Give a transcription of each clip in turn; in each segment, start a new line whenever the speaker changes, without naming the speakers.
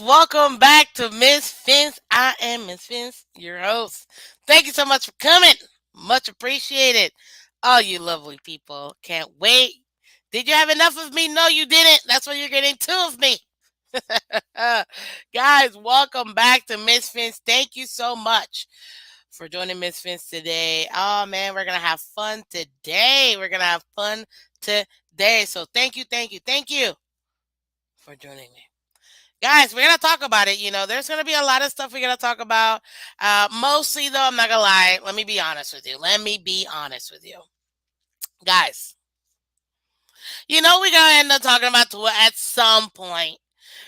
welcome back to Miss Phins. I am Miss Phins, your host. Thank you so much for coming. Much appreciated. All you lovely people. Can't wait. Did you have enough of me? No, you didn't. That's why you're getting two of me. Guys, welcome back to Miss Phins. Thank you so much for joining Miss Phins today. Oh man, we're gonna have fun today. We're gonna have fun today. So thank you for joining me. Guys, we're gonna talk about it. There's gonna be a lot of stuff we're gonna talk about. Mostly, though, I'm not gonna lie. Let me be honest with you. Guys. We're gonna end up talking about Tua at some point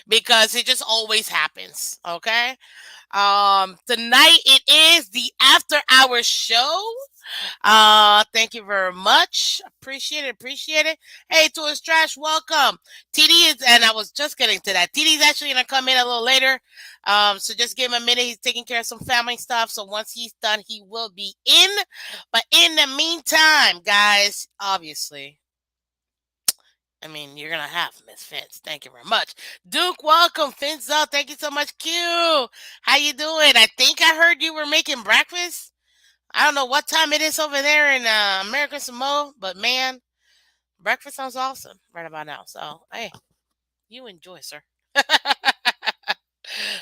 because it just always happens. Okay. Tonight it is the after hour show. Thank you very much. Appreciate it. Hey, to his trash, welcome. TD is, and I was just getting to that. TD is actually gonna come in a little later. So just give him a minute. He's taking care of some family stuff. So once he's done, he will be in. But in the meantime, guys, obviously, I mean, you're gonna have Miss Fins. Thank you very much. Duke, welcome. Fins up. Thank you so much. Q. How you doing? I think I heard you were making breakfast. I don't know what time it is over there in American Samoa, but man, breakfast sounds awesome right about now. So, hey, you enjoy, sir.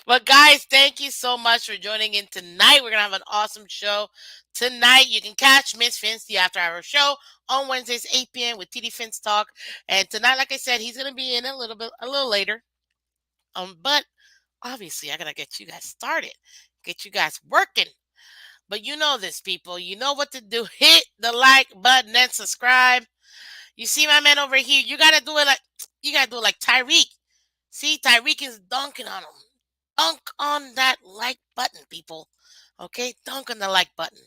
But guys, thank you so much for joining in tonight. We're gonna have an awesome show tonight. You can catch Miss Fins the After Hour Show on Wednesdays 8 p.m. with TD Fins Talk. And tonight, like I said, he's gonna be in a little later. But obviously, I gotta get you guys started, get you guys working. But you know this, people. You know what to do. Hit the like button and subscribe. You see my man over here. You gotta do it like Tyreek. See, Tyreek is dunking on him. Dunk on that like button, people. Okay, dunk on the like button.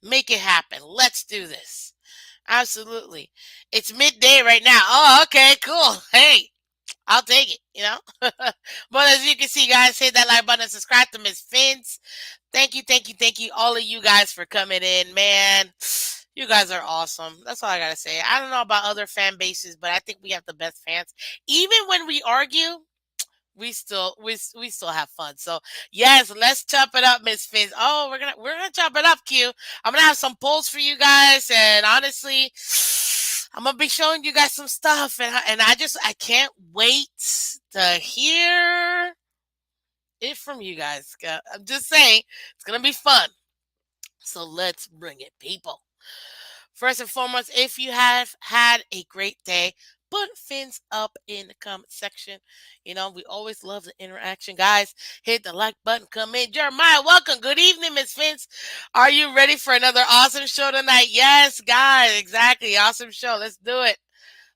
Make it happen. Let's do this. Absolutely. It's midday right now. Oh, okay, cool. Hey, I'll take it. But as you can see, guys, hit that like button and subscribe to Miss Fins. Thank you, all of you guys for coming in, man. You guys are awesome. That's all I gotta say. I don't know about other fan bases, but I think we have the best fans. Even when we argue, we still have fun. So yes, let's chop it up, Miss Fins. Oh, we're gonna chop it up, Q. I'm gonna have some polls for you guys, and honestly, I'm gonna be showing you guys some stuff, and I can't wait to hear it from you guys. I'm just saying, it's gonna be fun. So let's bring it, people. First and foremost, if you have had a great day, put Fins up in the comment section. We always love the interaction. Guys, hit the like button, come in. Jeremiah, welcome. Good evening, Miss Fins. Are you ready for another awesome show tonight? Yes, guys, exactly. Awesome show. Let's do it.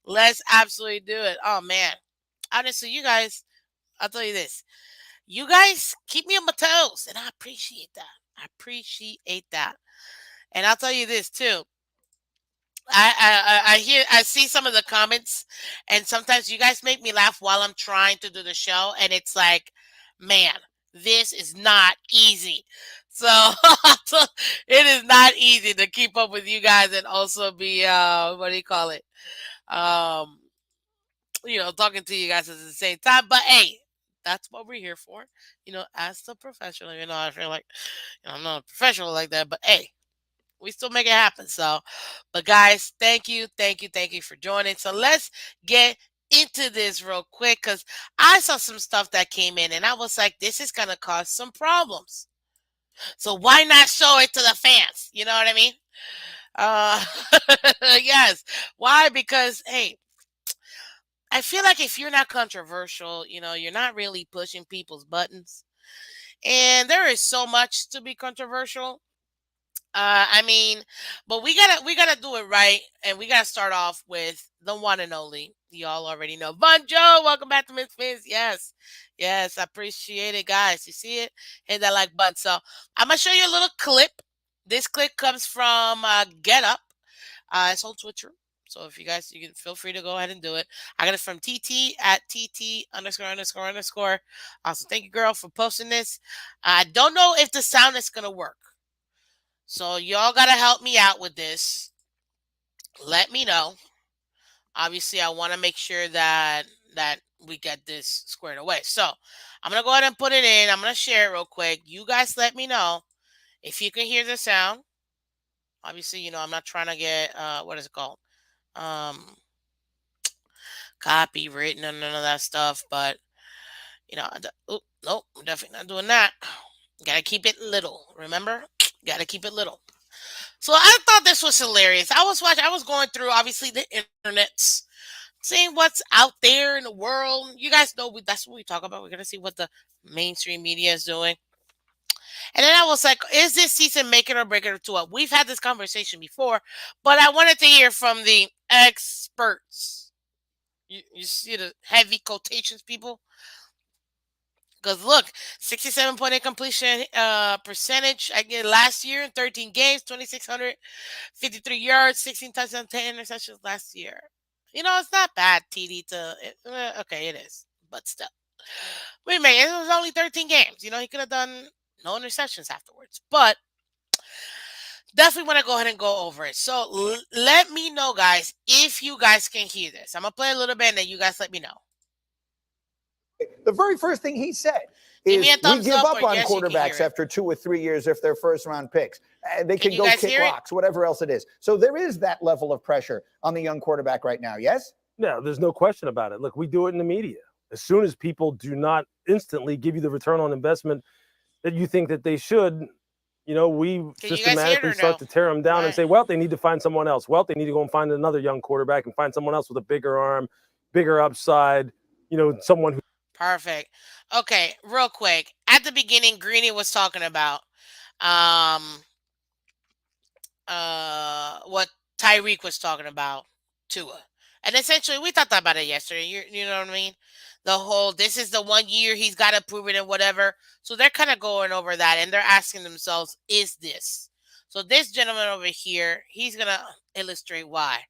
Let's absolutely do it. Oh, man. Honestly, you guys, I'll tell you this. You guys keep me on my toes, and I appreciate that. I appreciate that. And I'll tell you this, too. I see some of the comments, and sometimes you guys make me laugh while I'm trying to do the show, and it's like, man, this is not easy. So it is not easy to keep up with you guys and also be what do you call it? Um, talking to you guys at the same time. But hey, that's what we're here for. As the professional, I feel like I'm not a professional like that, but hey, we still make it happen. So, but guys, thank you for joining. So let's get into this real quick because I saw some stuff that came in and I was like, this is gonna cause some problems. So why not show it to the fans? You know what I mean? Uh, yes. Why? Because hey, I feel like if you're not controversial, you're not really pushing people's buttons. And there is so much to be controversial. I mean, but we gotta do it right, and we gotta start off with the one and only. Y'all already know, Von Joe. Welcome back to Miss Fizz. Yes, yes, I appreciate it, guys. You see it? Hit that like button. So I'm gonna show you a little clip. This clip comes from Get Up. It's on Twitter. So if you can feel free to go ahead and do it. I got it from TT at TT underscore underscore underscore. Also, thank you, girl, for posting this. I don't know if the sound is gonna work. So y'all gotta help me out with this. Let me know. Obviously, I want to make sure that that we get this squared away. So I'm gonna go ahead and put it in. I'm gonna share it real quick. You guys let me know if you can hear the sound. Obviously, I'm not trying to get what is it called? Um Copywritten and none of that stuff, but nope, I'm definitely not doing that. Gotta keep it little, remember? Gotta keep it little. So I thought this was hilarious. I was going through obviously the internets, seeing what's out there in the world. You guys know that's what we talk about. We're gonna see what the mainstream media is doing. And then I was like, is this season make it or break it to what? We've had this conversation before, but I wanted to hear from the experts. You see the heavy quotations, people? Because look, 67.8 completion percentage. I get last year in 13 games, 2,653 yards, 16 touchdowns, 10 interceptions last year. It's not bad, TD. Okay, it is, but still. Wait a minute, it was only 13 games. He could have done no interceptions afterwards. But definitely want to go ahead and go over it. So let me know, guys, if you guys can hear this. I'm going to play a little bit and then you guys let me know.
The very first thing he said
Give me
is
a thumbs
we give
up
up
or
on
yes, you can hear
quarterbacks
it.
after 2 or 3 years if they're first-round picks. They
Can
can
you
go
guys
kick
hear it?
rocks, whatever else it is. So there is that level of pressure on the young quarterback right now, yes?
No, there's no question about it. Look, we do it in the media. As soon as people do not instantly give you the return on investment that you think that they should, we
Can you guys hear it
systematically
or
start
no?
to tear them down and
Right.
say, well, they need to find someone else. Well, they need to go and find another young quarterback and find someone else with a bigger arm, bigger upside, someone who.
Perfect. Okay, real quick. At the beginning, Greeny was talking about um what Tyreek was talking about, Tua. And essentially we talked about it yesterday. You know what I mean? The whole this is the 1 year he's gotta prove it and whatever. So they're kind of going over that and they're asking themselves, is this? So this gentleman over here, he's gonna illustrate why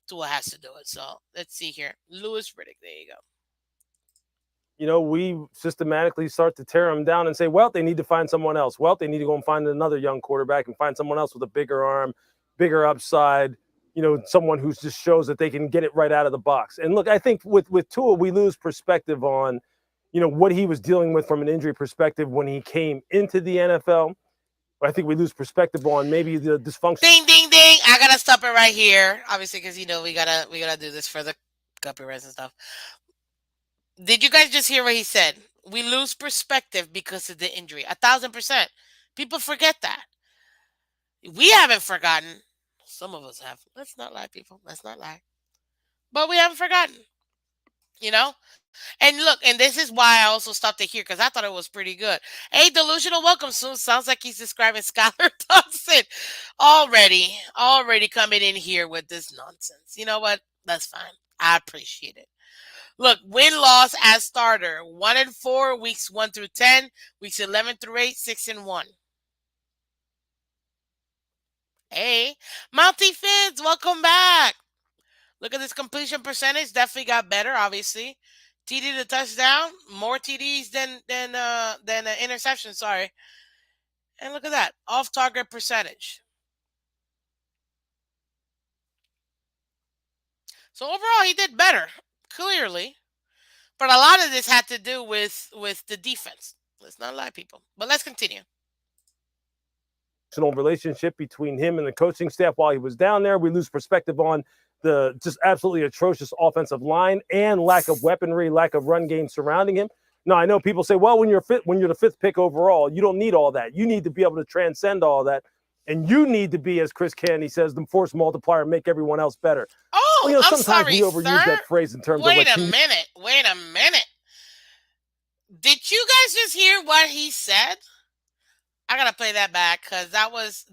Tua has to do it. So let's see here. Lewis Riddick, there you go.
We systematically start to tear them down and say, well, they need to find someone else. Well, they need to go and find another young quarterback and find someone else with a bigger arm, bigger upside, someone who just shows that they can get it right out of the box. And look, I think with Tua, we lose perspective on, what he was dealing with from an injury perspective when he came into the NFL. I think we lose perspective on maybe the dysfunction.
Ding, ding, ding. I gotta stop it right here. Obviously, because we gotta do this for the copyrights and stuff. Did you guys just hear what he said? We lose perspective because of the injury. 1,000%. People forget that. We haven't forgotten. Some of us have. Let's not lie, people. Let's not lie. But we haven't forgotten. You know? And look, and this is why I also stopped it here because I thought it was pretty good. Hey, delusional welcome soon. Sounds like he's describing Skylar Thompson already coming in here with this nonsense. You know what? That's fine. I appreciate it. Look, win loss as starter 1-4, weeks 1 through 10, weeks 11 through 8, 6-1. Hey, Mountie Phins, welcome back. Look at this completion percentage. Definitely got better, obviously. TD to touchdown, more TDs than interception. Sorry, and look at that off target percentage. So overall, he did better, clearly. But a lot of this had to do with the defense. Let's not lie, people. But let's continue.
Relationship between him and the coaching staff while he was down there. We lose perspective on the just absolutely atrocious offensive line and lack of weaponry, lack of run game surrounding him. Now, I know people say, well, when you're the fifth pick overall, you don't need all that. You need to be able to transcend all that. And you need to be, as Chris Candy says, the force multiplier, make everyone else better.
Oh, I'm
sometimes
sorry,
we overuse
sir.
that phrase in terms
Wait
of like.
Wait a minute. Did you guys just hear what he said? I gotta play that back because that was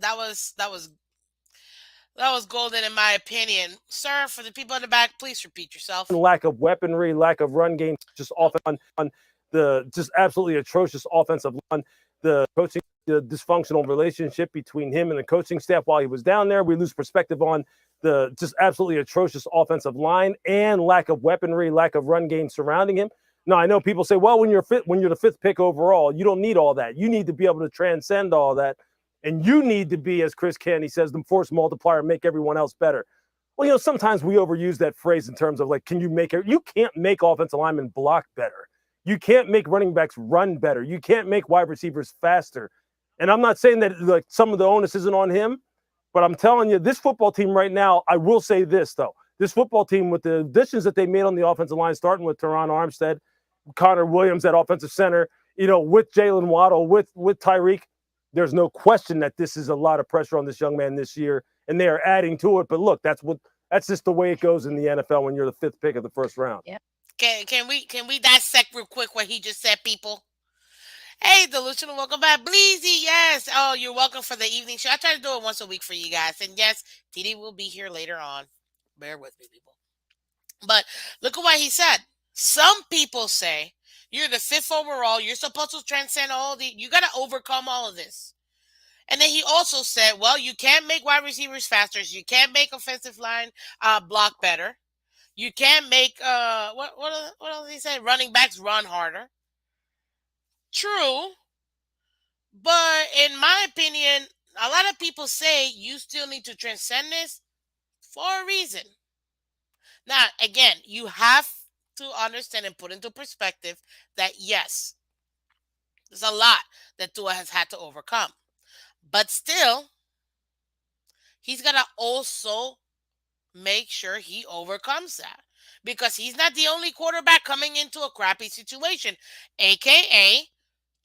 golden in my opinion, sir. For the people in the back, please repeat yourself.
Lack of weaponry, lack of run game, just often on the just absolutely atrocious offensive line, the coaching, the dysfunctional relationship between him and the coaching staff while he was down there. We lose perspective on the just absolutely atrocious offensive line and lack of weaponry, lack of run game surrounding him. Now, I know people say, well, when you're the fifth pick overall, you don't need all that. You need to be able to transcend all that. And you need to be, as Chris Candy says, the force multiplier, make everyone else better. Well, sometimes we overuse that phrase in terms of like, can you make it? You can't make offensive linemen block better. You can't make running backs run better. You can't make wide receivers faster. And I'm not saying that like some of the onus isn't on him, but I'm telling you, this football team right now, I will say this though. This football team, with the additions that they made on the offensive line, starting with Teron Armstead, Connor Williams at offensive center, with Jalen Waddle, with Tyreek, there's no question that this is a lot of pressure on this young man this year, and they are adding to it. But look, that's just the way it goes in the NFL when you're the 5th pick of the first round.
Yeah. Can we dissect real quick what he just said, people? Hey, Delusional, welcome back. Bleezy, yes. Oh, you're welcome for the evening show. I try to do it once a week for you guys. And yes, TD will be here later on. Bear with me, people. But look at what he said. Some people say you're the 5th overall. You're supposed to transcend you got to overcome all of this. And then he also said, well, you can't make wide receivers faster. You can't make offensive line block better. You can't make, what else did he say? Running backs run harder. True. But in my opinion, a lot of people say you still need to transcend this for a reason. Now, again, you have to understand and put into perspective that yes, there's a lot that Tua has had to overcome. But still, he's got to also make sure he overcomes that. Because he's not the only quarterback coming into a crappy situation. AKA,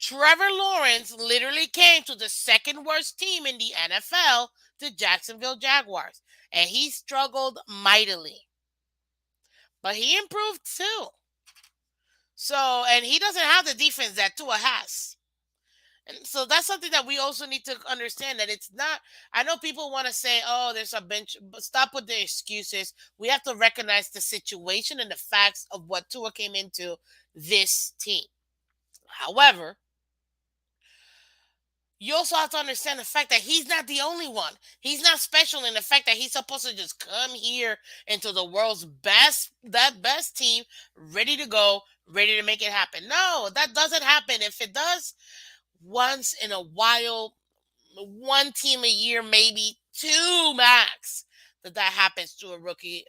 Trevor Lawrence literally came to the 2nd worst team in the NFL, the Jacksonville Jaguars. And he struggled mightily. But he improved too. So, and he doesn't have the defense that Tua has. And so that's something that we also need to understand, that it's not, I know people want to say, oh, there's a bench, but stop with the excuses. We have to recognize the situation and the facts of what Tua came into this team. However, you also have to understand the fact that he's not the only one. He's not special in the fact that he's supposed to just come here into the world's best team, ready to go, ready to make it happen. No, that doesn't happen. If it does, once in a while, one team a year, maybe 2 max, that happens to a rookie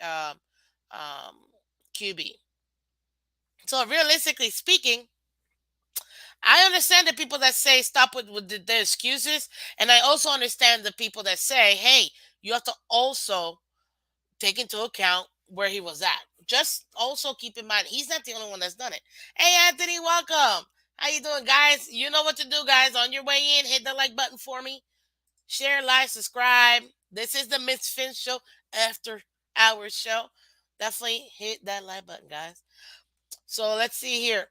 QB. So realistically speaking, I understand the people that say stop with the excuses. And I also understand the people that say, hey, you have to also take into account where he was at. Just also keep in mind, he's not the only one that's done it. Hey, Anthony, welcome. How you doing, guys? You know what to do, guys. On your way in, hit the like button for me. Share, like, subscribe. This is the Miss Phins show, after hours show. Definitely hit that like button, guys. So let's see here.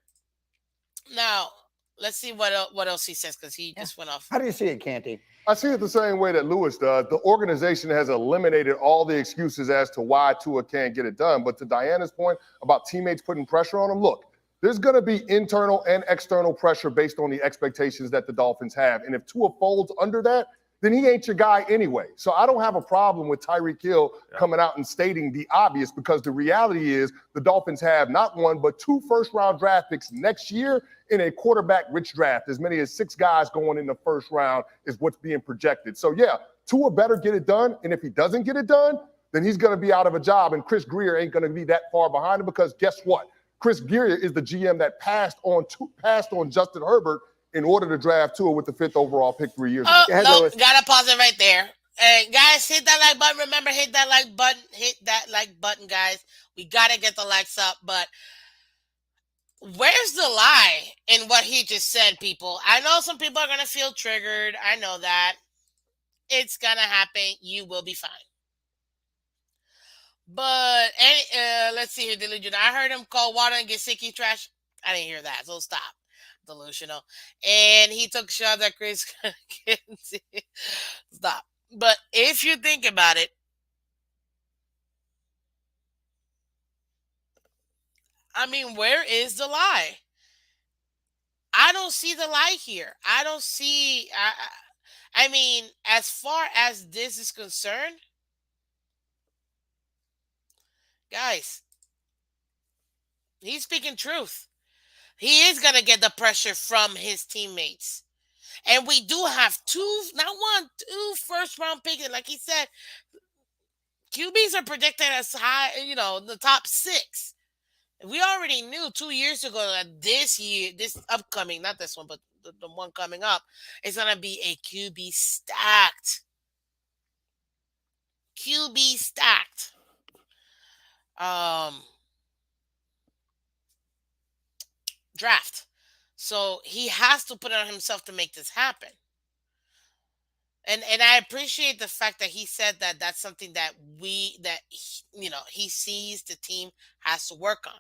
Now, let's see what else he says, because he just went off.
How do you see it, Canty?
I see it the same way that Lewis does. The organization has eliminated all the excuses as to why Tua can't get it done. But to Diana's point about teammates putting pressure on him, look, there's going to be internal and external pressure based on the expectations that the Dolphins have. And if Tua folds under that, then he ain't your guy anyway. So I don't have a problem with Tyreek Hill coming out and stating the obvious, because the reality is the Dolphins have not 1, but 2 first-round draft picks next year in a quarterback-rich draft. As many as 6 guys going in the first round is what's being projected. So, yeah, Tua better get it done. And if he doesn't get it done, then he's going to be out of a job. And Chris Grier ain't going to be that far behind him, because guess what? Chris Grier is the GM that passed on Justin Herbert in order to draft Tua with the 5th overall pick 3 years ago.
No, gotta pause it right there. Guys, hit that like button. Remember, hit that like button. Hit that like button, guys. We gotta get the likes up. But where's the lie in what he just said, people? I know some people are gonna feel triggered. I know that. It's gonna happen. You will be fine. But let's see here, Delusional. I heard him call water and get sicky trash. I didn't hear that, so stop. Delusional. And he took shots at Chris. Stop. But if you think about it, I mean, where is the lie? I don't see the lie here. I don't see. I mean, as far as this is concerned, guys, he's speaking truth. He is going to get the pressure from his teammates. And we do have 2, not 1, 2 first-round picks. Like he said, QBs are predicted as high, the top six. We already knew 2 years ago that this year, this upcoming, not this one, but the one coming up, is going to be a QB stacked. QB stacked. Um, Draft. So he has to put it on himself to make this happen. And I appreciate the fact that he said that that's something that he sees the team has to work on.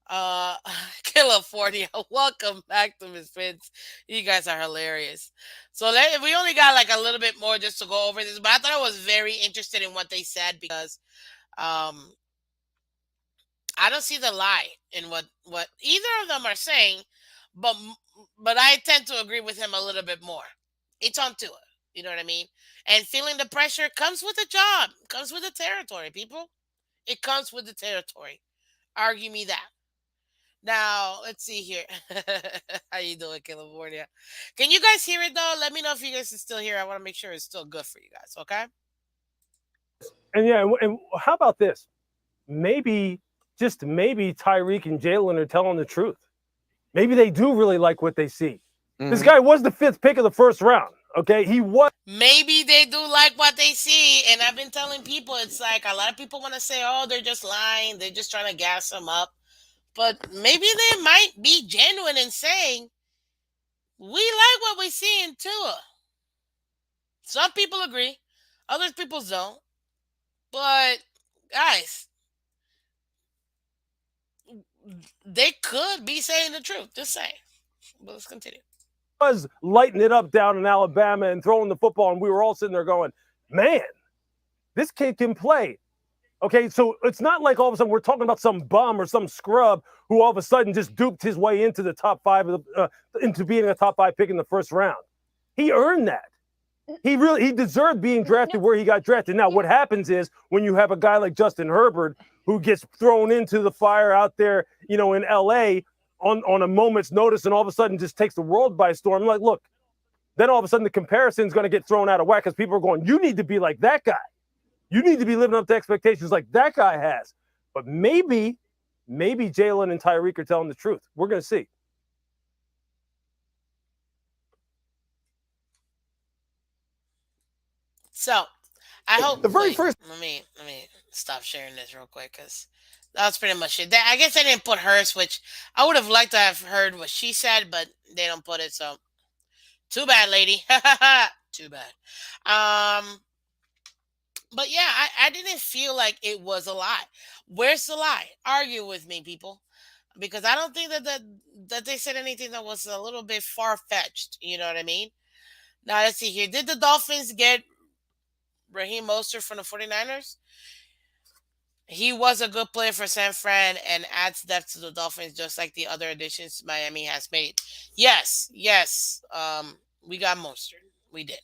Uh, California, welcome back to Miss Phins. You guys are hilarious. So we only got like a little bit more just to go over this, but I thought I was very interested in what they said because um, I don't see the lie in what either of them are saying, but but I tend to agree with him a little bit more. It's on Tua, you know what I mean? And feeling the pressure comes with the job, comes with the territory, people. It comes with the territory. Argue me that. Now, let's see here. How you doing, California? Can you guys hear it though? Let me know if you guys are still here. I want to make sure it's still good for you guys, okay?
And yeah, and how about this? Maybe, just maybe, Tyreek and Jalen are telling the truth. Maybe they do really like what they see. Mm-hmm. This guy was the 5th pick of the first round. Okay, he was.
Maybe they do like what they see, and I've been telling people it's like a lot of people want to say, "Oh, they're just lying. They're just trying to gas them up." But maybe they might be genuine in saying, "We like what we see in Tua." Some people agree, other people don't. But guys, they could be saying the truth. Just saying. But let's continue.
Was lighting it up down in Alabama and throwing the football, and we were all sitting there going, man, this kid can play. Okay, so it's not like all of a sudden we're talking about some bum or some scrub who all of a sudden just duped his way into the top 5 of into being a top 5 pick in the first round. He earned that. He deserved being drafted where he got drafted. Now, what happens is when you have a guy like Justin Herbert who gets thrown into the fire out there, in LA on a moment's notice and all of a sudden just takes the world by storm. I'm like, look, then all of a sudden the comparison is going to get thrown out of whack because people are going, you need to be like that guy. You need to be living up to expectations like that guy has. But maybe Jalen and Tyreek are telling the truth. We're going to see.
So, I hope
the very first.
Let me stop sharing this real quick because that was pretty much it. I guess they didn't put hers, which I would have liked to have heard what she said, but they don't put it. So, too bad, lady. Too bad. But yeah, I didn't feel like it was a lie. Where's the lie? Argue with me, people, because I don't think that they said anything that was a little bit far fetched. You know what I mean? Now let's see here. Did the Dolphins get Raheem Mostert from the 49ers? He was a good player for San Fran and adds depth to the Dolphins, just like the other additions Miami has made. Yes. We got Mostert. We did.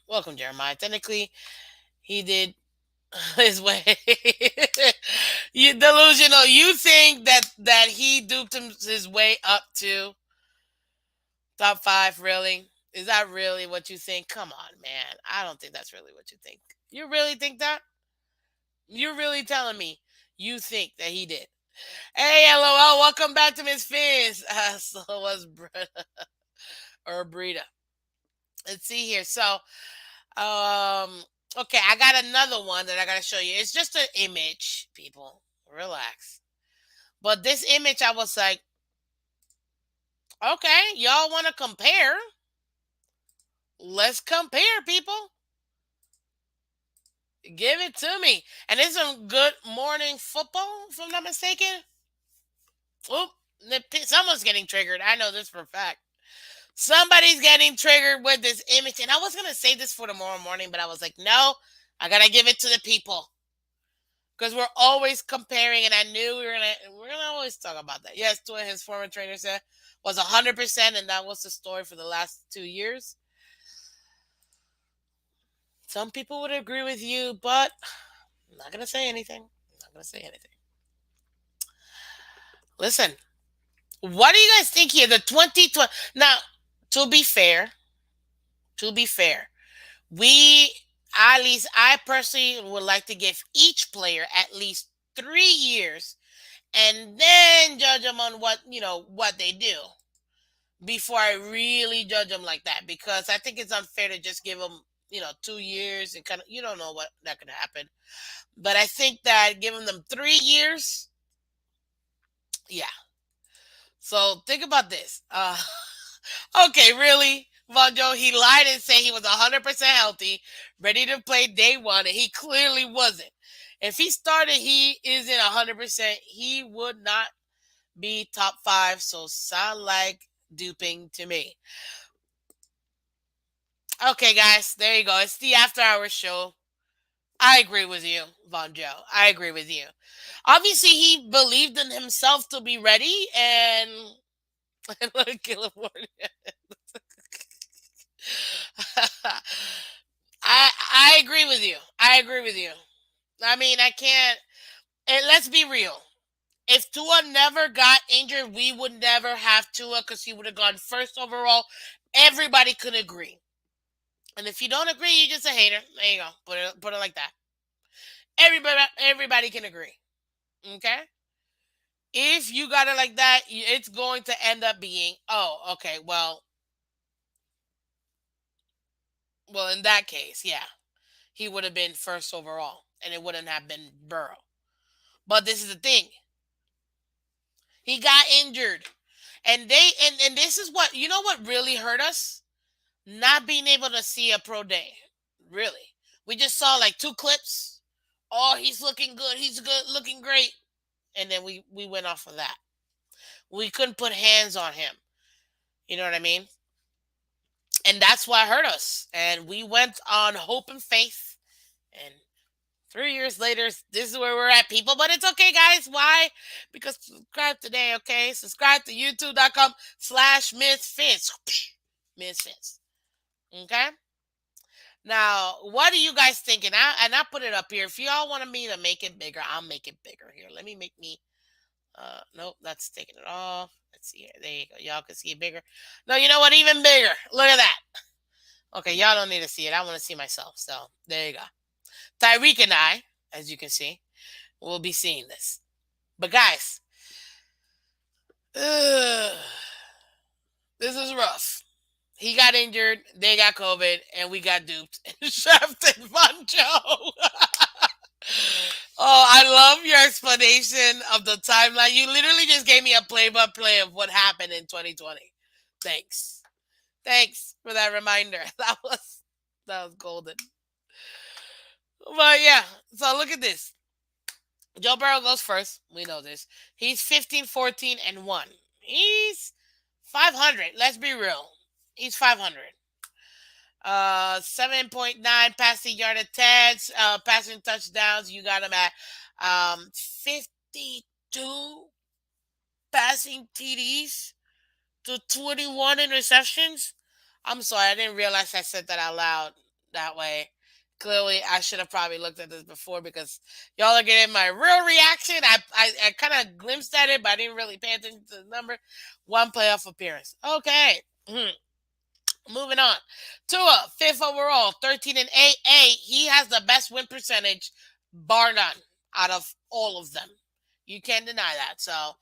Welcome, Jeremiah. Technically, he did his way. You delusional. You think that he duped his way up to top 5? Really? Is that really what you think? Come on, man. I don't think that's really what you think. You really think that? You're really telling me you think that he did? Hey, LOL. Welcome back to Miss Phins. So was Brita or Brita. Let's see here. So, okay, I got another one that I gotta show you. It's just an image, people. Relax. But this image, I was like, okay, y'all want to compare? Let's compare, people. Give it to me. And it's some Good Morning Football, if I'm not mistaken. Oop, someone's getting triggered. I know this for a fact. Somebody's getting triggered with this image. And I was going to say this for tomorrow morning, but I was like, no, I got to give it to the people. Because we're always comparing, and I knew we're gonna always talk about that. Yes, Tua, his former trainer said, was 100%, and that was the story for the last 2 years. Some people would agree with you, but I'm not going to say anything. Listen, what do you guys think here? The 2020. Now, to be fair, At least I personally would like to give each player at least 3 years, and then judge them on what they do before I really judge them like that, because I think it's unfair to just give them 2 years and kind of you don't know what that could happen. But I think that giving them 3 years, yeah. So think about this. Okay, really, Vonjo, he lied and said he was 100% healthy, ready to play day one, and he clearly wasn't. If he started, he isn't 100%. He would not be top five. So sound like duping to me. Okay, guys, there you go. It's the After Hours show. I agree with you, Von Joe. I agree with you. Obviously, he believed in himself to be ready, and California. I agree with you. I agree with you. I mean, I can't. And let's be real. If Tua never got injured, we would never have Tua because he would have gone first overall. Everybody could agree. And if you don't agree, you're just a hater. There you go. Put it like that. Everybody can agree. Okay? If you got it like that, it's going to end up being, oh, okay, well, in that case, yeah, he would have been first overall, and it wouldn't have been Burrow. But this is the thing: he got injured, and this is what really hurt us: not being able to see a pro day. Really, we just saw like 2 clips. Oh, he's looking good. He's good, looking great, and then we went off of that. We couldn't put hands on him. You know what I mean? And that's what hurt us. And we went on hope and faith. And 3 years later, this is where we're at, people. But it's okay, guys. Why? Because subscribe today, okay? Subscribe to youtube.com/Phins. Phins. Okay? Now, what are you guys thinking? I put it up here. If y'all want me to make it bigger, I'll make it bigger. Here, let me make me. Nope, that's taking it off. Let's see here. There you go. Y'all can see it bigger. No, you know what? Even bigger. Look at that. Okay, y'all don't need to see it. I want to see myself. So there you go. Tyreek and I, as you can see, will be seeing this. But guys, this is rough. He got injured, they got COVID, and we got duped and drafted Vonjo. Oh, I love your explanation of the timeline. You literally just gave me a play-by-play of what happened in 2020. Thanks. Thanks for that reminder. That was golden. But yeah, so look at this. Joe Burrow goes first. We know this. He's 15, 14, and 1. He's 500. Let's be real. He's 500. 7.9 passing yard attempts, passing touchdowns. You got him at 52 passing TDs to 21 interceptions. I'm sorry, I didn't realize I said that out loud that way. Clearly, I should have probably looked at this before because y'all are getting my real reaction. I kind of glimpsed at it, but I didn't really pay attention to the number. 1 playoff appearance. Okay. Moving on. Tua, 5th overall, 13 and 8. Hey, he has the best win percentage, bar none, out of all of them. You can't deny that. So,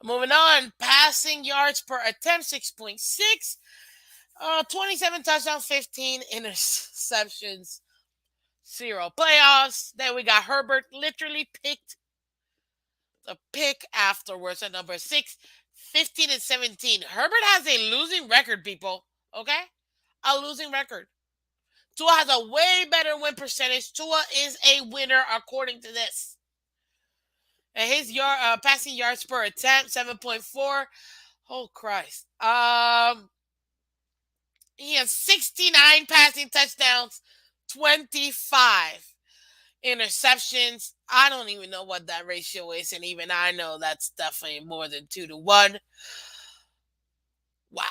moving on. Passing yards per attempt, 6.6. 27 touchdowns, 15 interceptions, 0 playoffs. Then we got Herbert literally picked the pick afterwards at number 6, 15 and 17. Herbert has a losing record, people. Okay? A losing record. Tua has a way better win percentage. Tua is a winner according to this. And his passing yards per attempt, 7.4. Oh Christ. He has 69 passing touchdowns, 25 interceptions. I don't even know what that ratio is, and even I know that's definitely more than 2-1. Wow.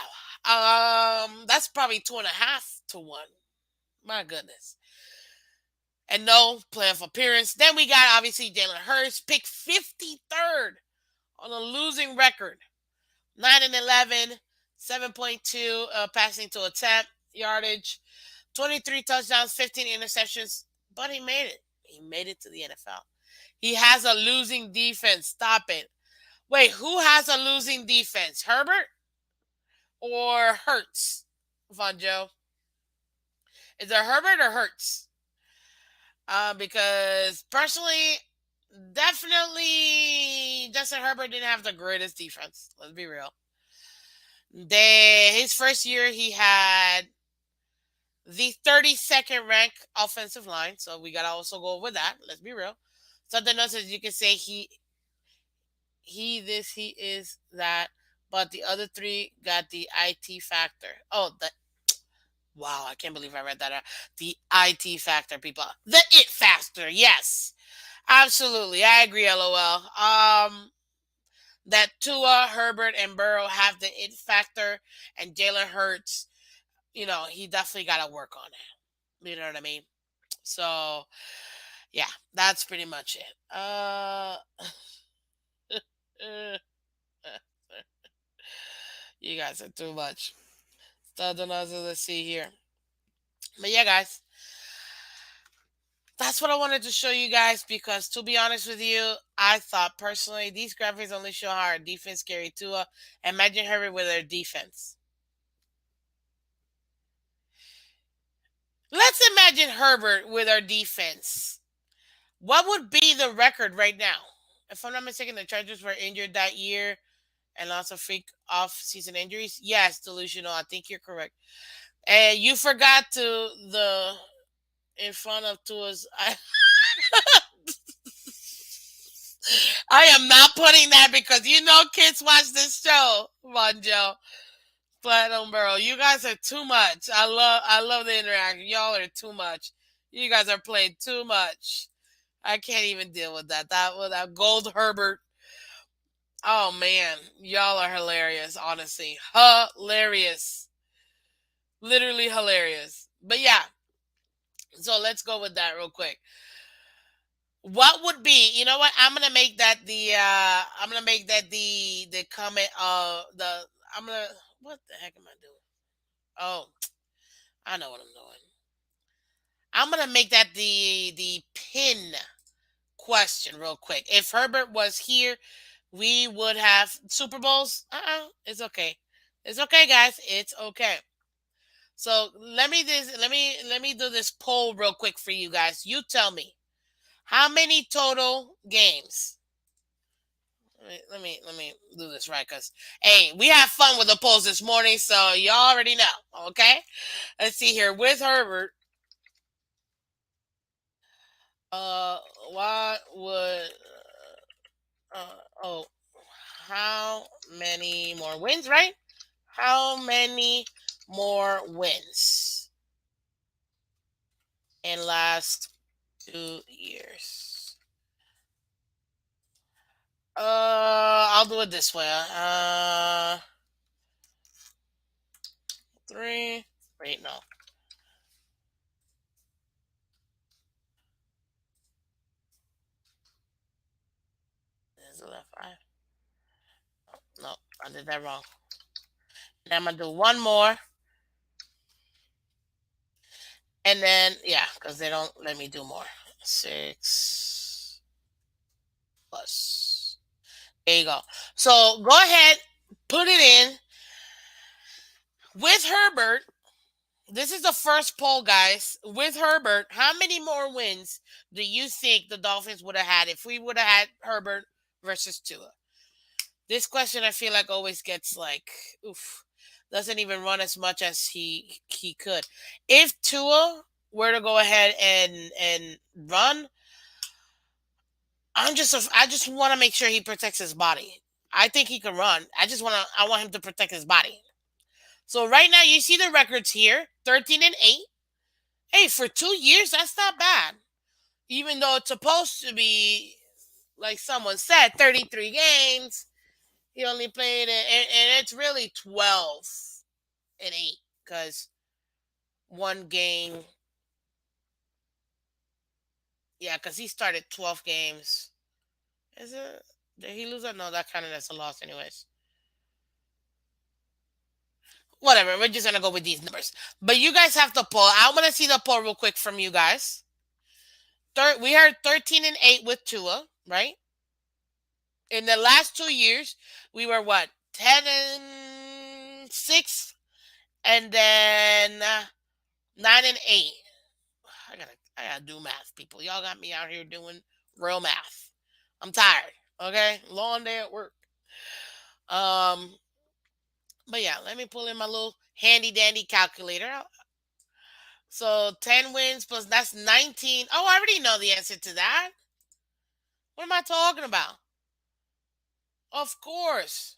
That's probably 2.5-1. My goodness. And no playoff appearance. Then we got obviously Jalen Hurts, picked 53rd on a losing record. 9 and 11, 7.2 passing to attempt yardage, 23 touchdowns, 15 interceptions, but he made it. He made it to the NFL. He has a losing defense. Stop it. Wait, who has a losing defense? Herbert or Hurts? Von Joe. Is it Herbert or Hurts? Because personally, definitely Justin Herbert didn't have the greatest defense. Let's be real. His first year, he had the 32nd ranked offensive line, so we gotta also go with that. Let's be real. Something else is you can say he this he is that, but the other three got the IT factor. Oh, the wow! I can't believe I read that out. The IT factor, people. The it factor. Yes, absolutely. I agree. LOL. That Tua, Herbert, and Burrow have the it factor, and Jalen Hurts, he definitely got to work on it. You know what I mean? So, yeah, that's pretty much it. You guys are too much. Let's see here. But yeah, guys, that's what I wanted to show you guys because, to be honest with you, I thought personally these graphics only show how our defense carried Tua. Imagine Herbert with their defense. Let's imagine Herbert with our defense. What would be the record right now? If I'm not mistaken, the Chargers were injured that year and lots of freak off-season injuries. Yes, delusional. I think you're correct. And you forgot to the in front of Tua's. I am not putting that because kids watch this show, Monjo. Platinum Burrow. You guys are too much. I love the interaction. Y'all are too much. You guys are playing too much. I can't even deal with that. That Gold Herbert. Oh man, y'all are hilarious. Honestly, hilarious. Literally hilarious. But yeah, so let's go with that real quick. What would be? You know what? I'm gonna make that the. I'm gonna make that the comment. The. I'm gonna. What the heck am I doing? Oh, I know what I'm doing. I'm gonna make that the pin question real quick. If Herbert was here, we would have Super Bowls. It's okay. It's okay, guys. It's okay. So let me do this poll real quick for you guys. You tell me how many total games. Let me do this right, cause hey, we have fun with the polls this morning, so you already know. Okay, let's see here with Herbert. Uh, what would oh, how many more wins? Right? How many more wins in last 2 years? I'll do it this way. Three. Wait, no. This is the left five. No, I did that wrong. Now I'm gonna do one more, and then yeah, because they don't let me do more. 6 plus. There you go. So go ahead, put it in with Herbert. This is the first poll, guys. With Herbert, how many more wins do you think the Dolphins would have had if we would have had Herbert versus Tua? This question I feel like always gets like, oof, doesn't even run as much as he could. If Tua were to go ahead and run, I just want to make sure he protects his body. I think he can run. I want him to protect his body. So right now you see the records here, 13-8. Hey, for 2 years, that's not bad. Even though it's supposed to be, like someone said, 33 games. He only played it, and it's really 12-8 because one game. Yeah, because he started 12 games. Is it? Did he lose it? No, that counted as a loss, anyways. Whatever. We're just gonna go with these numbers. But you guys have the poll. I want to see the poll real quick from you guys. We are 13-8 with Tua, right? In the last 2 years, we were what 10-6, and then 9-8. I gotta do math, people. Y'all got me out here doing real math. I'm tired. Okay, long day at work. Um, but yeah, let me pull in my little handy dandy calculator. So 10 wins plus that's 19. Oh, I already know the answer to that. What am I talking about? Of course.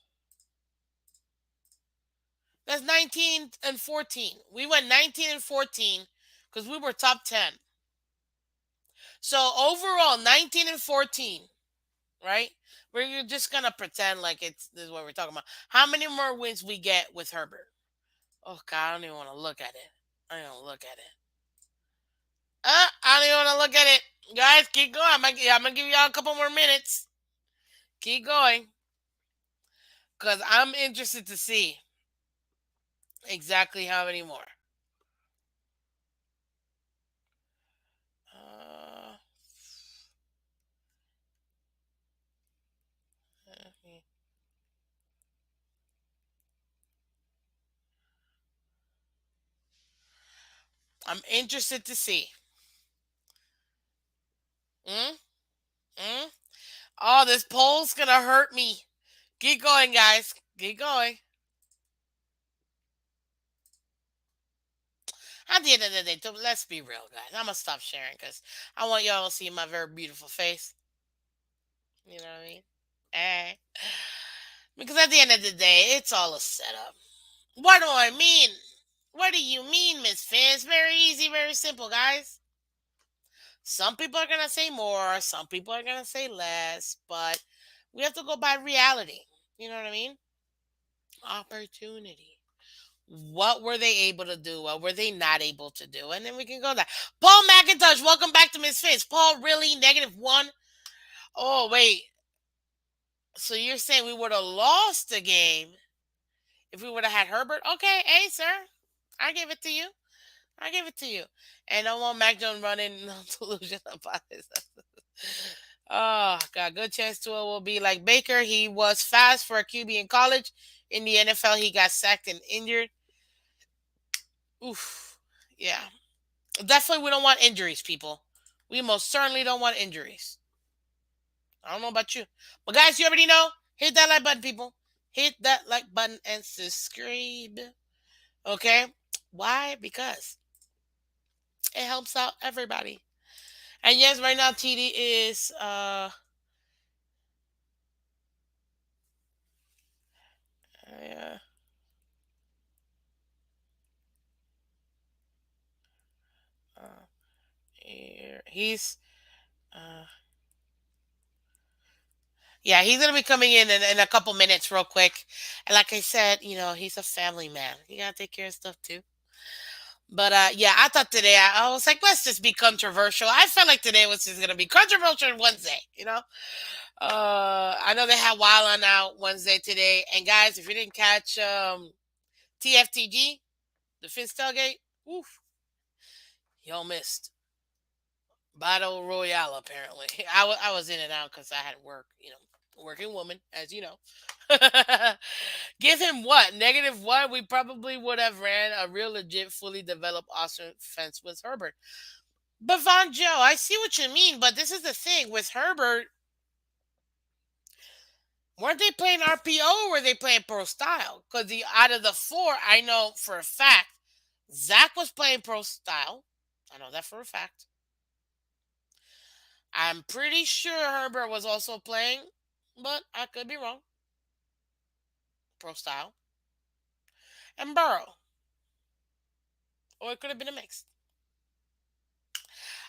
That's 19-14. We went 19-14 because we were top 10. So overall, 19-14, right? We're just gonna pretend like this is what we're talking about. How many more wins we get with Herbert? Oh God, I don't even want to look at it. I don't even look at it. I don't even want to look at it. Guys, keep going. I'm gonna give y'all a couple more minutes. Keep going, cause I'm interested to see exactly how many more. Uh, I'm interested to see. Mm? Mm? Oh, this poll's gonna hurt me. Keep going, guys. Keep going. At the end of the day, let's be real, guys. I'm gonna stop sharing because I want y'all to see my very beautiful face. You know what I mean? Eh. Because at the end of the day, it's all a setup. What do I mean? What do you mean, Miss Phins? Very easy, very simple, guys. Some people are gonna say more, some people are gonna say less, but we have to go by reality. You know what I mean? Opportunity. What were they able to do? What were they not able to do? And then we can go there. Paul McIntosh, welcome back to Miss Phins. Paul, really? -1? Oh, wait. So you're saying we would have lost the game if we would have had Herbert? Okay, hey, sir. I give it to you. I give it to you. And I want Mac Jones running no delusion about this. Oh, got a good chance to it will be like Baker. He was fast for a QB in college. In the NFL, he got sacked and injured. Oof. Yeah. Definitely, we don't want injuries, people. We most certainly don't want injuries. I don't know about you. But, guys, you already know. Hit that like button, people. Hit that like button and subscribe. Okay? Why? Because it helps out everybody. And yes, right now, TD is yeah. Uh, he's uh, yeah, he's gonna be coming in a couple minutes, real quick. And like I said, he's a family man. He gotta take care of stuff too. But yeah, I thought today I was like, let's just be controversial. I felt like today was just gonna be controversial Wednesday. I know they had Wild on Out Wednesday today. And guys, if you didn't catch TFTG, the Phins tailgate, oof, y'all missed. Battle Royale, apparently. I was in and out because I had work, working woman, as you know. Give him what? -1? We probably would have ran a real legit, fully developed offense with Herbert. But Von Joe, I see what you mean, but this is the thing. With Herbert, weren't they playing RPO or were they playing pro style? Because out of the four, I know for a fact, Zach was playing pro style. I know that for a fact. I'm pretty sure Herbert was also playing, but I could be wrong. Pro style. And Burrow. Or it could have been a mix.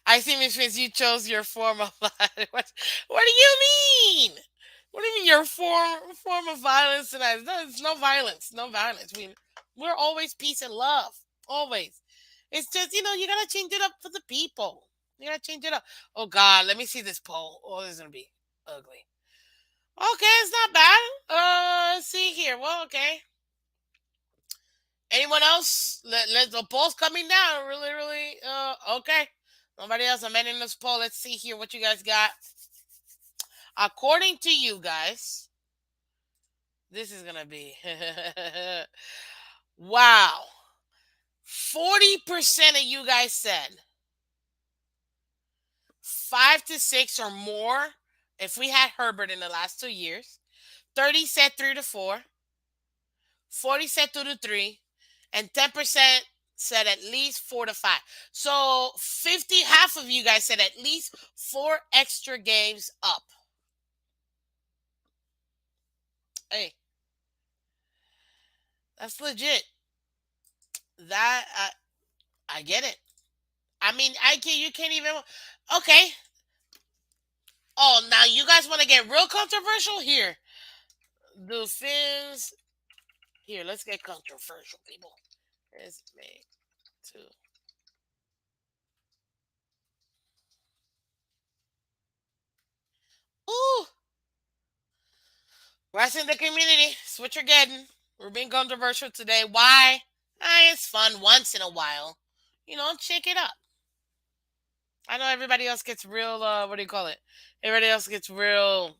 I see, Miss Vince, you chose your form of violence. What do you mean? What do you mean your form of violence tonight? No, it's no violence. No violence. We're always peace and love. Always. It's just, you gotta change it up for the people. You gotta change it up. Oh God, let me see this poll. Oh, this is gonna be ugly. Okay, it's not bad. Let's see here. Well, okay. Anyone else? Let the poll's coming down. Really, really. Okay. Nobody else. I'm ending this poll. Let's see here what you guys got. According to you guys, this is gonna be wow. 40% of you guys said 5 to 6 or more if we had Herbert in the last 2 years. 30 said 3 to 4. 40 said 2 to 3. And 10% said at least 4 to 5. So 50, half of you guys said at least 4 extra games up. Hey, that's legit. That I get it. I mean, I can you can't even. Okay. Oh, now you guys want to get real controversial here? The Phins. Here, let's get controversial, people. It's May 2. Ooh, rest in the community. It's what you're getting. We're being controversial today. Why? It's fun once in a while. Shake it up. I know everybody else gets real. What do you call it? Everybody else gets real.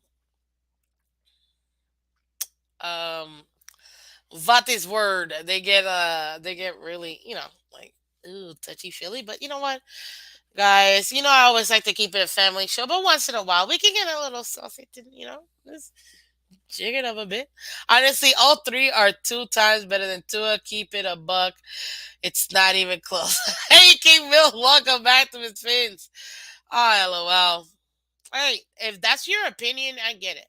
Um, what is word? They get really, like, ooh, touchy feely. But you know what, guys? I always like to keep it a family show, but once in a while we can get a little saucy. Just jig it up a bit. Honestly, all three are 2 times better than Tua. Keep it a buck. It's not even close. Hey, King Bill, welcome back to Miss Fins. Oh, lol. Hey, if that's your opinion, I get it.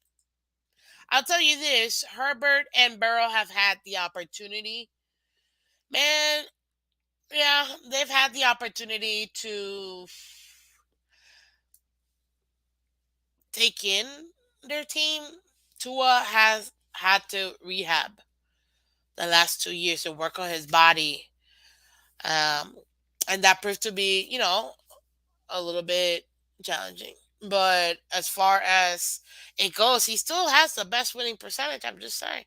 I'll tell you this: Herbert and Burrow have had the opportunity. Man, yeah, they've had the opportunity to take in their team. Tua has had to rehab the last 2 years to work on his body, um, and that proved to be, a little bit challenging. But as far as it goes, he still has the best winning percentage. I'm just saying.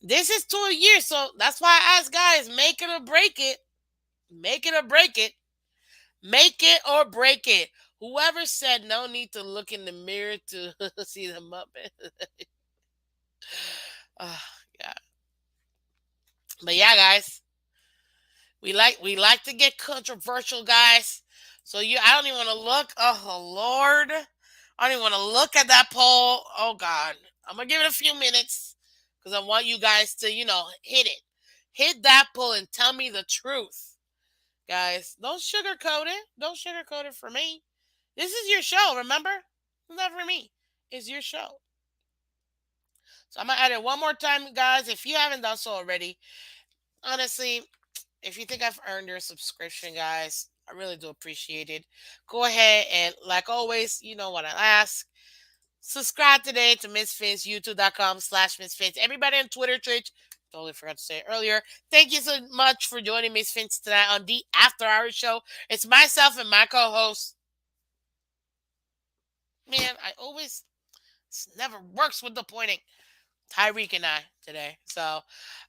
This is 2 years, so that's why I ask guys: make it or break it. Make it or break it. Make it or break it. Whoever said no need to look in the mirror to see the Muppet. Oh, yeah. But yeah, guys, we like to get controversial, guys. So I don't even want to look. Oh Lord, I don't even want to look at that poll. Oh God, I'm gonna give it a few minutes because I want you guys to hit it, hit that poll and tell me the truth, guys. Don't sugarcoat it. Don't sugarcoat it for me. This is your show, remember? It's not for me. It's your show. So I'm gonna add it one more time, guys. If you haven't done so already, honestly, if you think I've earned your subscription, guys, I really do appreciate it. Go ahead and, like always, you know what I ask. Subscribe today to Miss Fins, youtube.com/Miss Fins. Everybody on Twitter, Twitch, totally forgot to say it earlier. Thank you so much for joining Miss Fins tonight on the After Hours Show. It's myself and my co-host. Man, it never works with the pointing. Tyreek and I today. So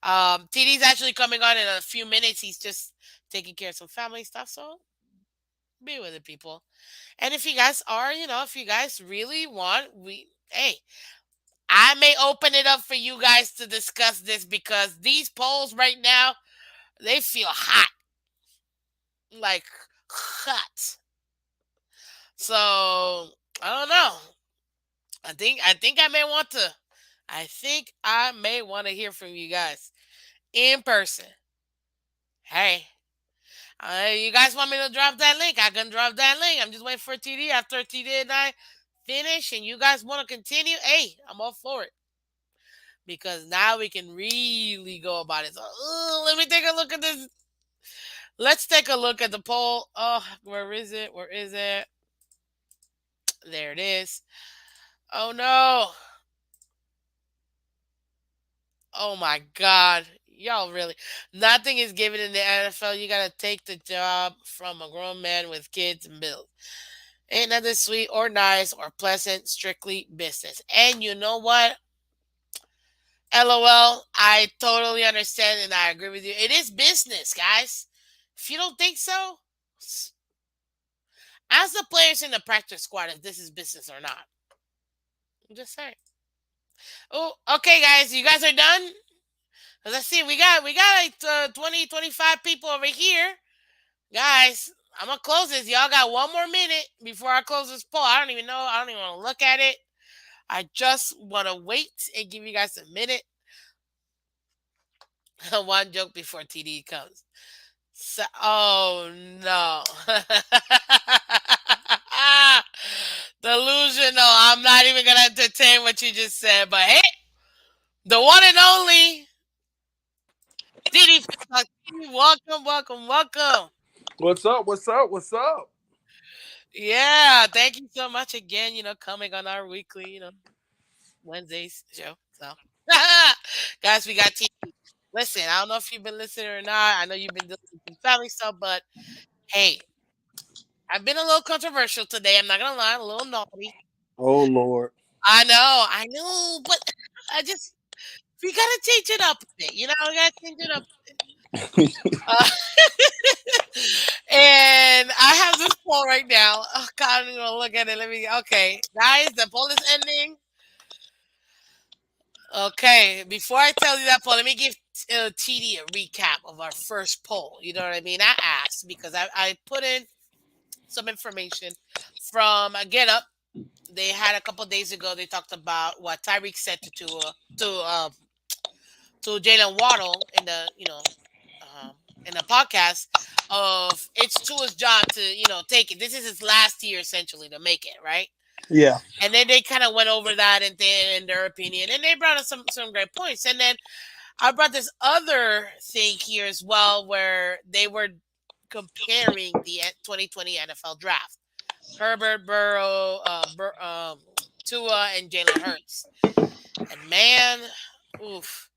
TD's actually coming on in a few minutes. He's just taking care of some family stuff. So be with it, people. And if you guys are, if you guys really want, hey, I may open it up for you guys to discuss this because these polls right now, they feel hot. Like hot. So I don't know. I think I may want to. I think I may want to hear from you guys in person. Hey, you guys want me to drop that link? I can drop that link. I'm just waiting for TD. After TD and I finish and you guys want to continue, hey, I'm all for it. Because now we can really go about it. So, let me take a look at this. Let's take a look at the poll. Oh, where is it? Where is it? There it is. Oh, no. Oh, my God. Y'all really. Nothing is given in the NFL. You got to take the job from a grown man with kids and bills. Ain't nothing sweet or nice or pleasant, strictly business. And you know what? LOL. I totally understand and I agree with you. It is business, guys. If you don't think so, ask the players in the practice squad if this is business or not. I'm just saying. Oh, okay, guys. You guys are done? Let's see. We got like 20, 25 people over here. Guys, I'm gonna close this. Y'all got one more minute before I close this poll. I don't even know. I don't even want to look at it. I just want to wait and give you guys a minute. One joke before TD comes. So, oh no. Delusional. I'm not even gonna entertain what you just said. But hey, the one and only TD, welcome, welcome, welcome.
What's up? What's up? What's up?
Yeah, thank you so much again. Coming on our weekly, Wednesdays show. So, guys, we got TV. Listen, I don't know if you've been listening or not. I know you've been doing some family stuff, but hey, I've been a little controversial today. I'm not gonna lie, a little naughty.
Oh Lord.
I know, but I just we gotta change it up a bit. We gotta change it up. Uh, and I have this poll right now. Oh God, I'm gonna look at it. Okay, guys, the poll is ending. Okay, before I tell you that poll, let me give TD a recap of our first poll. You know what I mean? I asked because I put in some information from Get Up. They had a couple days ago. They talked about what Tyreek said to Jalen Waddle in the podcast of it's Tua's job to take it. This is his last year essentially to make it right.
Yeah.
And then they kind of went over that in their opinion, and they brought us some great points. And then I brought this other thing here as well, where they were comparing the 2020 NFL draft: Herbert, Burrow, Tua, and Jalen Hurts. And man, oof.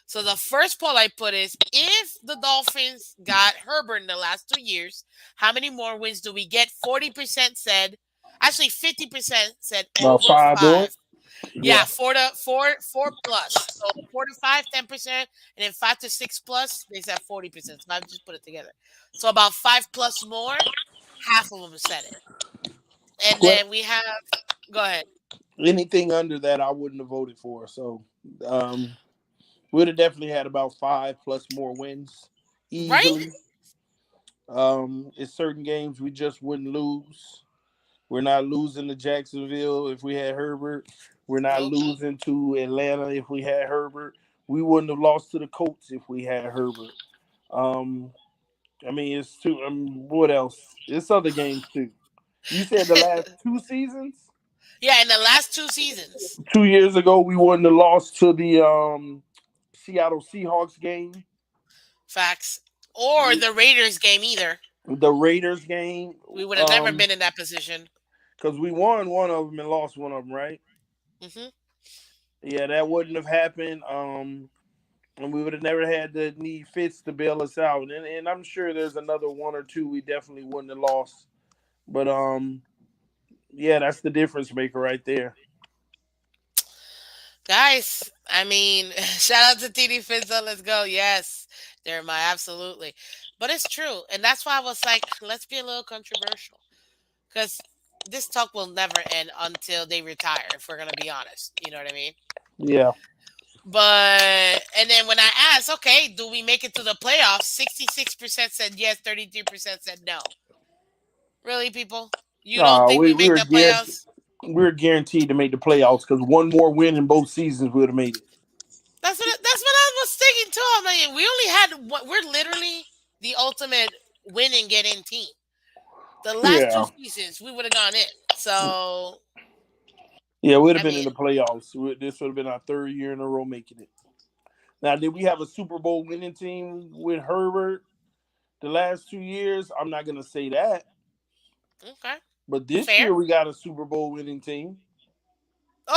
So the first poll I put is: if the Dolphins got Herbert in the last 2 years, how many more wins do we get? 40% said. Actually, 50% said
About
over
5 more.
five. Yeah,
Yeah.
four plus. So 4 to 5, 10%, and then 5 to 6 plus, they said 40%. So I just put it together. So about 5 plus more, half of them said it. And
Well,
then we have, go ahead.
anything under that, I wouldn't have voted for. So, um, we'd have definitely had about 5 plus more wins
Right?
easily. It's certain games we just wouldn't lose. We're not losing to Jacksonville if we had Herbert. We're not
Nope.
losing to Atlanta if we had Herbert. We wouldn't have lost to the Colts if we had Herbert. Um, I mean, it's two. What else? It's other games too. You said the last 2 seasons.
Yeah, in the last 2 seasons.
2 years ago, we wouldn't have lost to the Seattle Seahawks game,
Facts. Or the Raiders game either.
the Raiders game,
We would have never been in that position.
because we won one of them and lost one of them, right?
Hmm.
Yeah, that wouldn't have happened. And we would have never had to need Fitz to bail us out. And I'm sure there's another one or two we definitely wouldn't have lost. But yeah, that's the difference maker right there.
Guys, I mean, shout out to TD Finzel. Let's go. Yes, Jeremiah, absolutely. But it's true. And that's why I was like, let's be a little controversial. Because this talk will never end until they retire, if we're going to be honest. You know what I mean?
Yeah.
But, and then when I asked, okay, do we make it to the playoffs? 66% said yes, 33% said no. Really, people? You don't think
We,
we
we
make
were
the
guaranteed
playoffs?
we were guaranteed to make the playoffs because one more win in both seasons we would have made it.
That's what I was thinking too. I'm like, we only had what we're literally the ultimate win and get in team. The last two
Yeah.
seasons we would have gone in. So
Yeah, we'd have
I
been in
mean,
the playoffs. This would have been our third year in a row making it. Now, did we have a Super Bowl winning team with Herbert the last 2 years? I'm not gonna say that.
okay,
But this
fair.
year we got a Super Bowl winning team.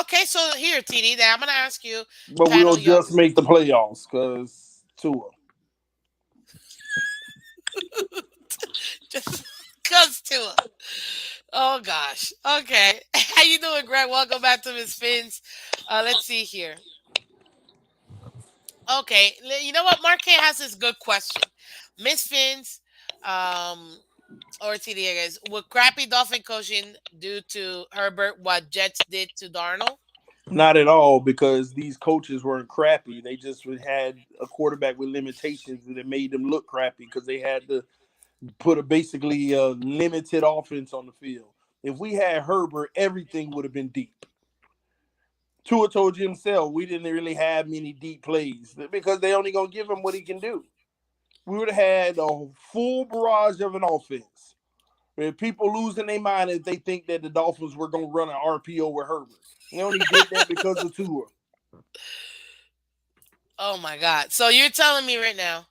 Okay, so here, TD, that I'm gonna ask you,
But we'll
panel young,
just make the playoffs because Tua.
just cause to it. Oh gosh. Okay, how you doing, Greg? Welcome back to Miss Phins. Let's see here. Okay, you know what? Mark has this good question. Miss Fins, um, or TD, I guess, would crappy Dolphin coaching do to Herbert what Jets did to Darnold?
Not at all, because these coaches weren't crappy. They just had a quarterback with limitations, and it made them look crappy because they had to put a basically limited offense on the field. If we had Herbert, everything would have been deep. Tua told you himself we didn't really have many deep plays because they only gonna give him what he can do. We would have had a full barrage of an offense. If people losing their mind if they think that the Dolphins were gonna run an RPO with Herbert. They only did that because of Tua.
Oh my God! So you're telling me right now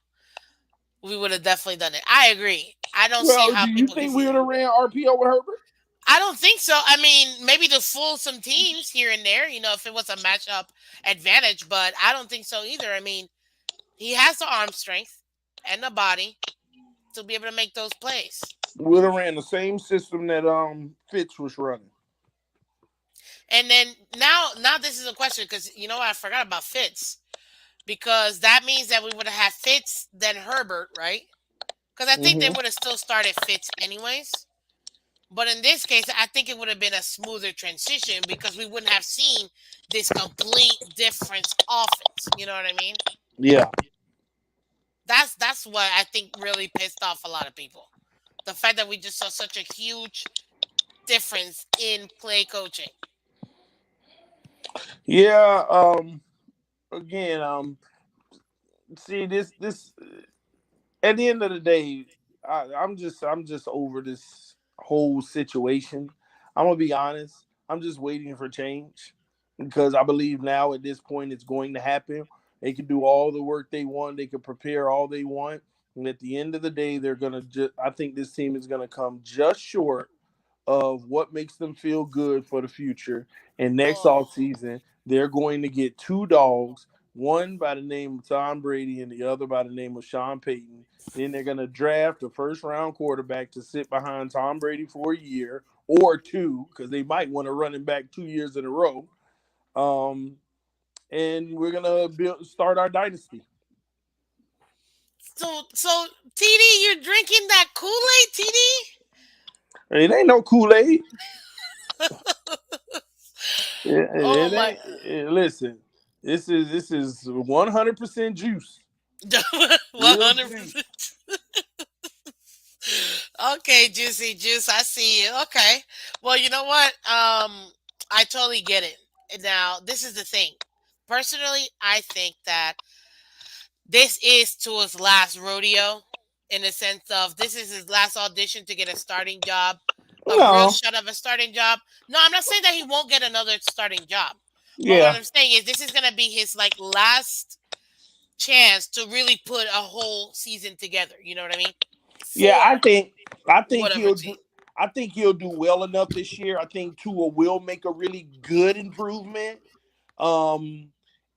we would have definitely done it. I agree. I don't see
Well,
how
do you
people can
think we
see
would
it.
have ran RPO with Herbert?
I don't think so. I mean, maybe to fool some teams here and there, if it was a matchup advantage, but I don't think so either. I mean, he has the arm strength and the body to be able to make those plays.
We would have ran the same system that Fitz was running.
And then now this is a question because I forgot about Fitz because that means that we would have had Fitz then Herbert, right? Because I think they
Mm-hmm.
would have still started Fitz anyways. But in this case, I think it would have been a smoother transition because we wouldn't have seen this complete difference offense. You know what I mean?
Yeah.
That's what I think really pissed off a lot of people. The fact that we just saw such a huge difference in play coaching.
Yeah. Again, see this at the end of the day, I'm just over this whole situation. I'm gonna be honest. I'm just waiting for change because I believe now at this point it's going to happen. They can do all the work they want. They can prepare all they want, and at the end of the day, they're gonna. I think this team is gonna come just short of what makes them feel good for the future. And next
Oh,
off season, they're going to get two dogs, one by the name of Tom Brady and the other by the name of Sean Payton. Then they're going to draft a first round quarterback to sit behind Tom Brady for a year or two, because they might want to run him back 2 years in a row. Um, and we're gonna start our dynasty.
so TD, you're drinking that Kool Aid, TD?
It ain't no Kool Aid.
Oh
It
my!
ain't. Listen, this is 100% juice.
One
Real
hundred
juice.
percent. Okay, juicy juice. I see you. Okay. Well, you know what? I totally get it. Now, this is the thing. Personally, I think that this is Tua's last rodeo in the sense of this is his last audition to get a starting job, a real
No.
shot of a starting job. No, I'm not saying that he won't get another starting job. But what
Yeah.
I'm saying is this is going to be his like last chance to really put a whole season together. You know what I mean?
Yeah.
For
I think
whatever
he'll
team.
do. I think he'll do well enough this year. I think Tua will make a really good improvement. Um,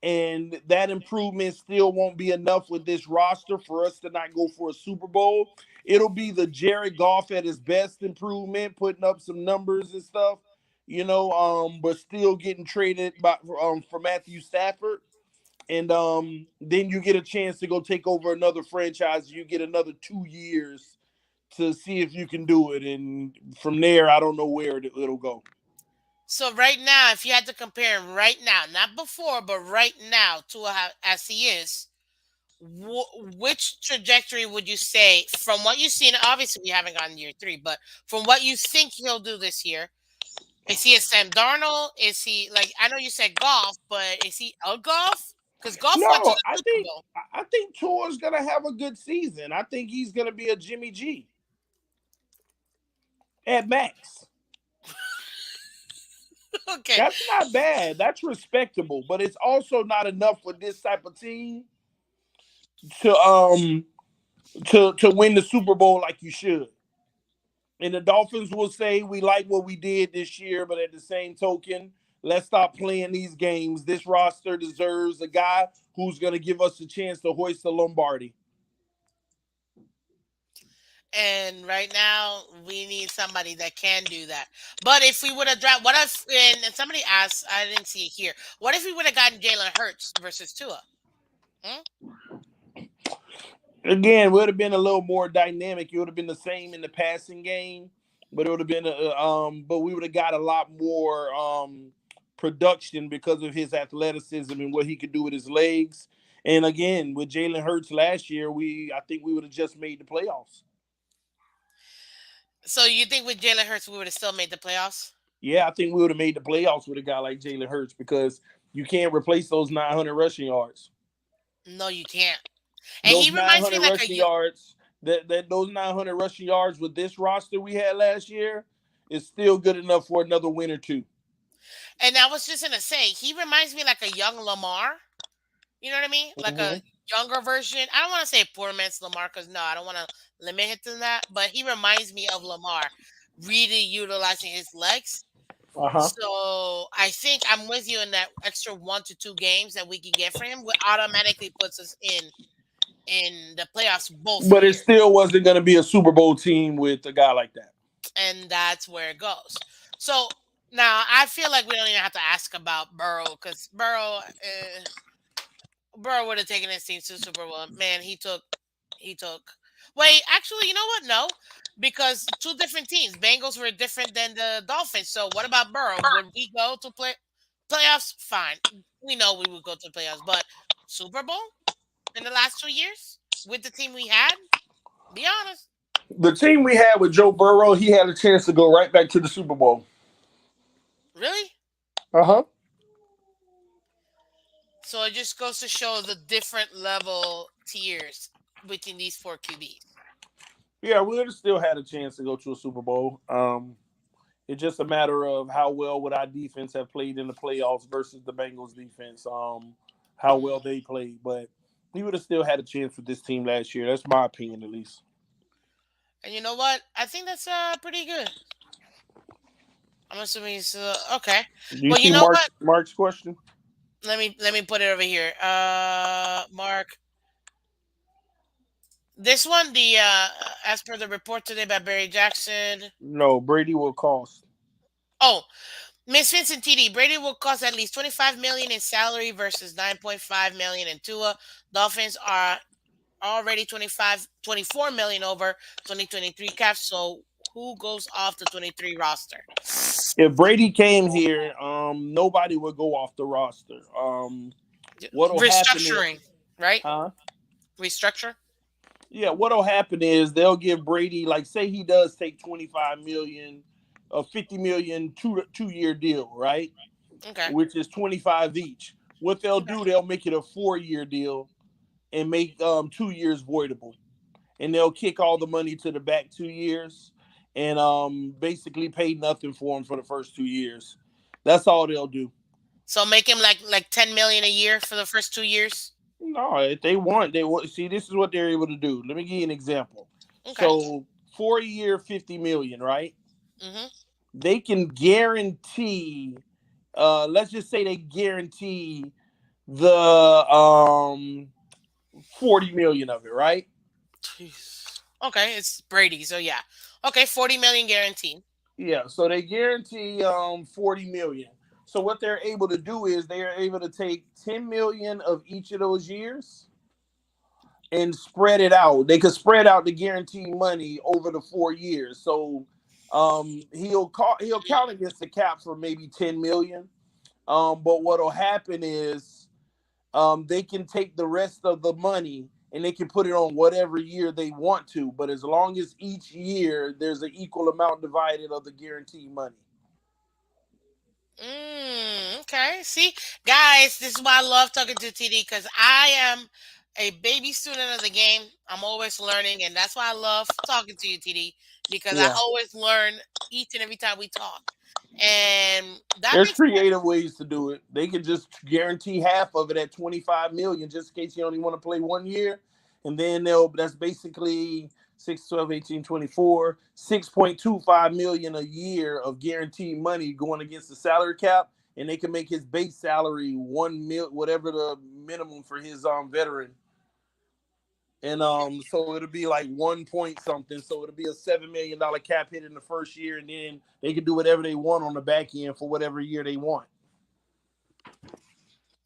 and that improvement still won't be enough with this roster for us to not go for a Super Bowl. It'll be the Jared Goff at his best improvement, putting up some numbers and stuff, but still getting traded for Matthew Stafford. And then you get a chance to go take over another franchise. You get another 2 years to see if you can do it, and from there, I don't know where it'll go.
So right now, if you had to compare him right now, not before, but right now to as he is, which trajectory would you say from what you've seen? Obviously, we haven't gotten year three, but from what you think he'll do this year, is he a Sam Darnold? Is he like I know you said golf, but is he a golf? Because golf went to
No,
the
I
Super
think
Bowl.
I think Tua's gonna have a good season. I think he's gonna be a Jimmy G at max.
Okay,
That's not bad. That's respectable, but it's also not enough for this type of team to to win the Super Bowl like you should. And the Dolphins will say we like what we did this year, but at the same token, let's stop playing these games. This roster deserves a guy who's going to give us a chance to hoist the Lombardi.
and right now we need somebody that can do that. But if we would have dropped, what if? And somebody asked, I didn't see it here. What if we would have gotten Jalen Hurts versus Tua?
Again, would have been a little more dynamic. It would have been the same in the passing game, but it would have been but we would have got a lot more production because of his athleticism and what he could do with his legs. And again, with Jalen Hurts last year, I think we would have just made the playoffs.
So you think with Jalen Hurts we would have still made the playoffs?
Yeah, I think we would have made the playoffs with a guy like Jalen Hurts because you can't replace those 900 rushing yards.
No, you can't. And he
Those
reminds me
900
like a
rushing yards, those 900 rushing yards with this roster we had last year is still good enough for another win or two.
and I was just gonna say he reminds me like a young Lamar. You know what I mean? Like a
Mm-hmm.
younger version. I don't want to say poor man's Lamar because no, I don't want to limit it to that. But he reminds me of Lamar, really utilizing his legs.
Uh-huh.
So I think I'm with you in that extra 1 to 2 games that we can get for him, what automatically puts us in the playoffs both
But it
years,
still wasn't going to be a Super Bowl team with a guy like that.
and that's where it goes. So now I feel like we don't even have to ask about Burrow because Burrow would have taken his team to the Super Bowl. Man, he took. Wait, actually, you know what? No, because two different teams. Bengals were different than the Dolphins. So what about Burrow? Would we go to playoffs? Fine, we know we would go to the playoffs, but Super Bowl in the last 2 years with the team we had? Be honest,
The team we had with Joe Burrow, he had a chance to go right back to the Super Bowl.
really?
Uh-huh.
So it just goes to show the different level tiers between these four QBs.
Yeah, we would have still had a chance to go to a Super Bowl. It's just a matter of how well would our defense have played in the playoffs versus the Bengals defense. How well they played, but we would have still had a chance with this team last year. That's my opinion, at least.
And you know what? I think that's pretty good. I'm assuming it's okay.
Do you
Well, you
see
know what?
Mark's question?
Let me put it over here. Mark, this one, the as per the report today by Barry Jackson.
No, Brady will cost.
Oh, Miss Vincent TD, Brady will cost at least 25 million in salary versus 9.5 million in Tua. Dolphins are already 24 million over 2023 cap. So who goes off the 23 roster?
If Brady came here, nobody would go off the roster. What'll happen is,
Restructuring, right?
huh?
Restructure.
Yeah, what'll happen is they'll give Brady, like, say he does take 25 million, a 50 million 2 year deal, right?
Okay.
Which is 25 each. What they'll
Okay.
do, they'll make it a 4 year deal and make 2 years voidable, and they'll kick all the money to the back 2 years, and basically pay nothing for him for the first 2 years. That's all they'll do.
So make him like 10 million a year for the first 2 years.
No, if they want, they want. See, this is what they're able to do. Let me give you an example.
Okay.
So, 4 year, 50 million, right?
Mm-hmm.
They can guarantee. Let's just say they guarantee the 40 million of it, right?
Jeez. Okay, it's Brady, so yeah. Okay, 40 million guaranteed.
Yeah, so they guarantee 40 million. So what they're able to do is they are able to take 10 million of each of those years and spread it out. They could spread out the guaranteed money over the 4 years. So he'll count against the cap for maybe 10 million. But what'll happen is they can take the rest of the money and they can put it on whatever year they want to. But as long as each year there's an equal amount divided of the guaranteed money.
Okay. See, guys, this is why I love talking to TD because I am a baby student of the game. I'm always learning, and that's why I love talking to you, TD, because I
Yeah.
always learn each and every time we talk. And that
There's
makes sense.
creative ways to do it. They could just guarantee half of it at 25 million just in case you only want to play 1 year. And then that's basically 6, 12, 18, 24, 6.25 million a year of guaranteed money going against the salary cap. And they can make his base salary 1 mil, whatever the minimum for his veteran. And so it'll be like 1 point something. So it'll be a $7 million cap hit in the first year, and then they can do whatever they want on the back end for whatever year they want.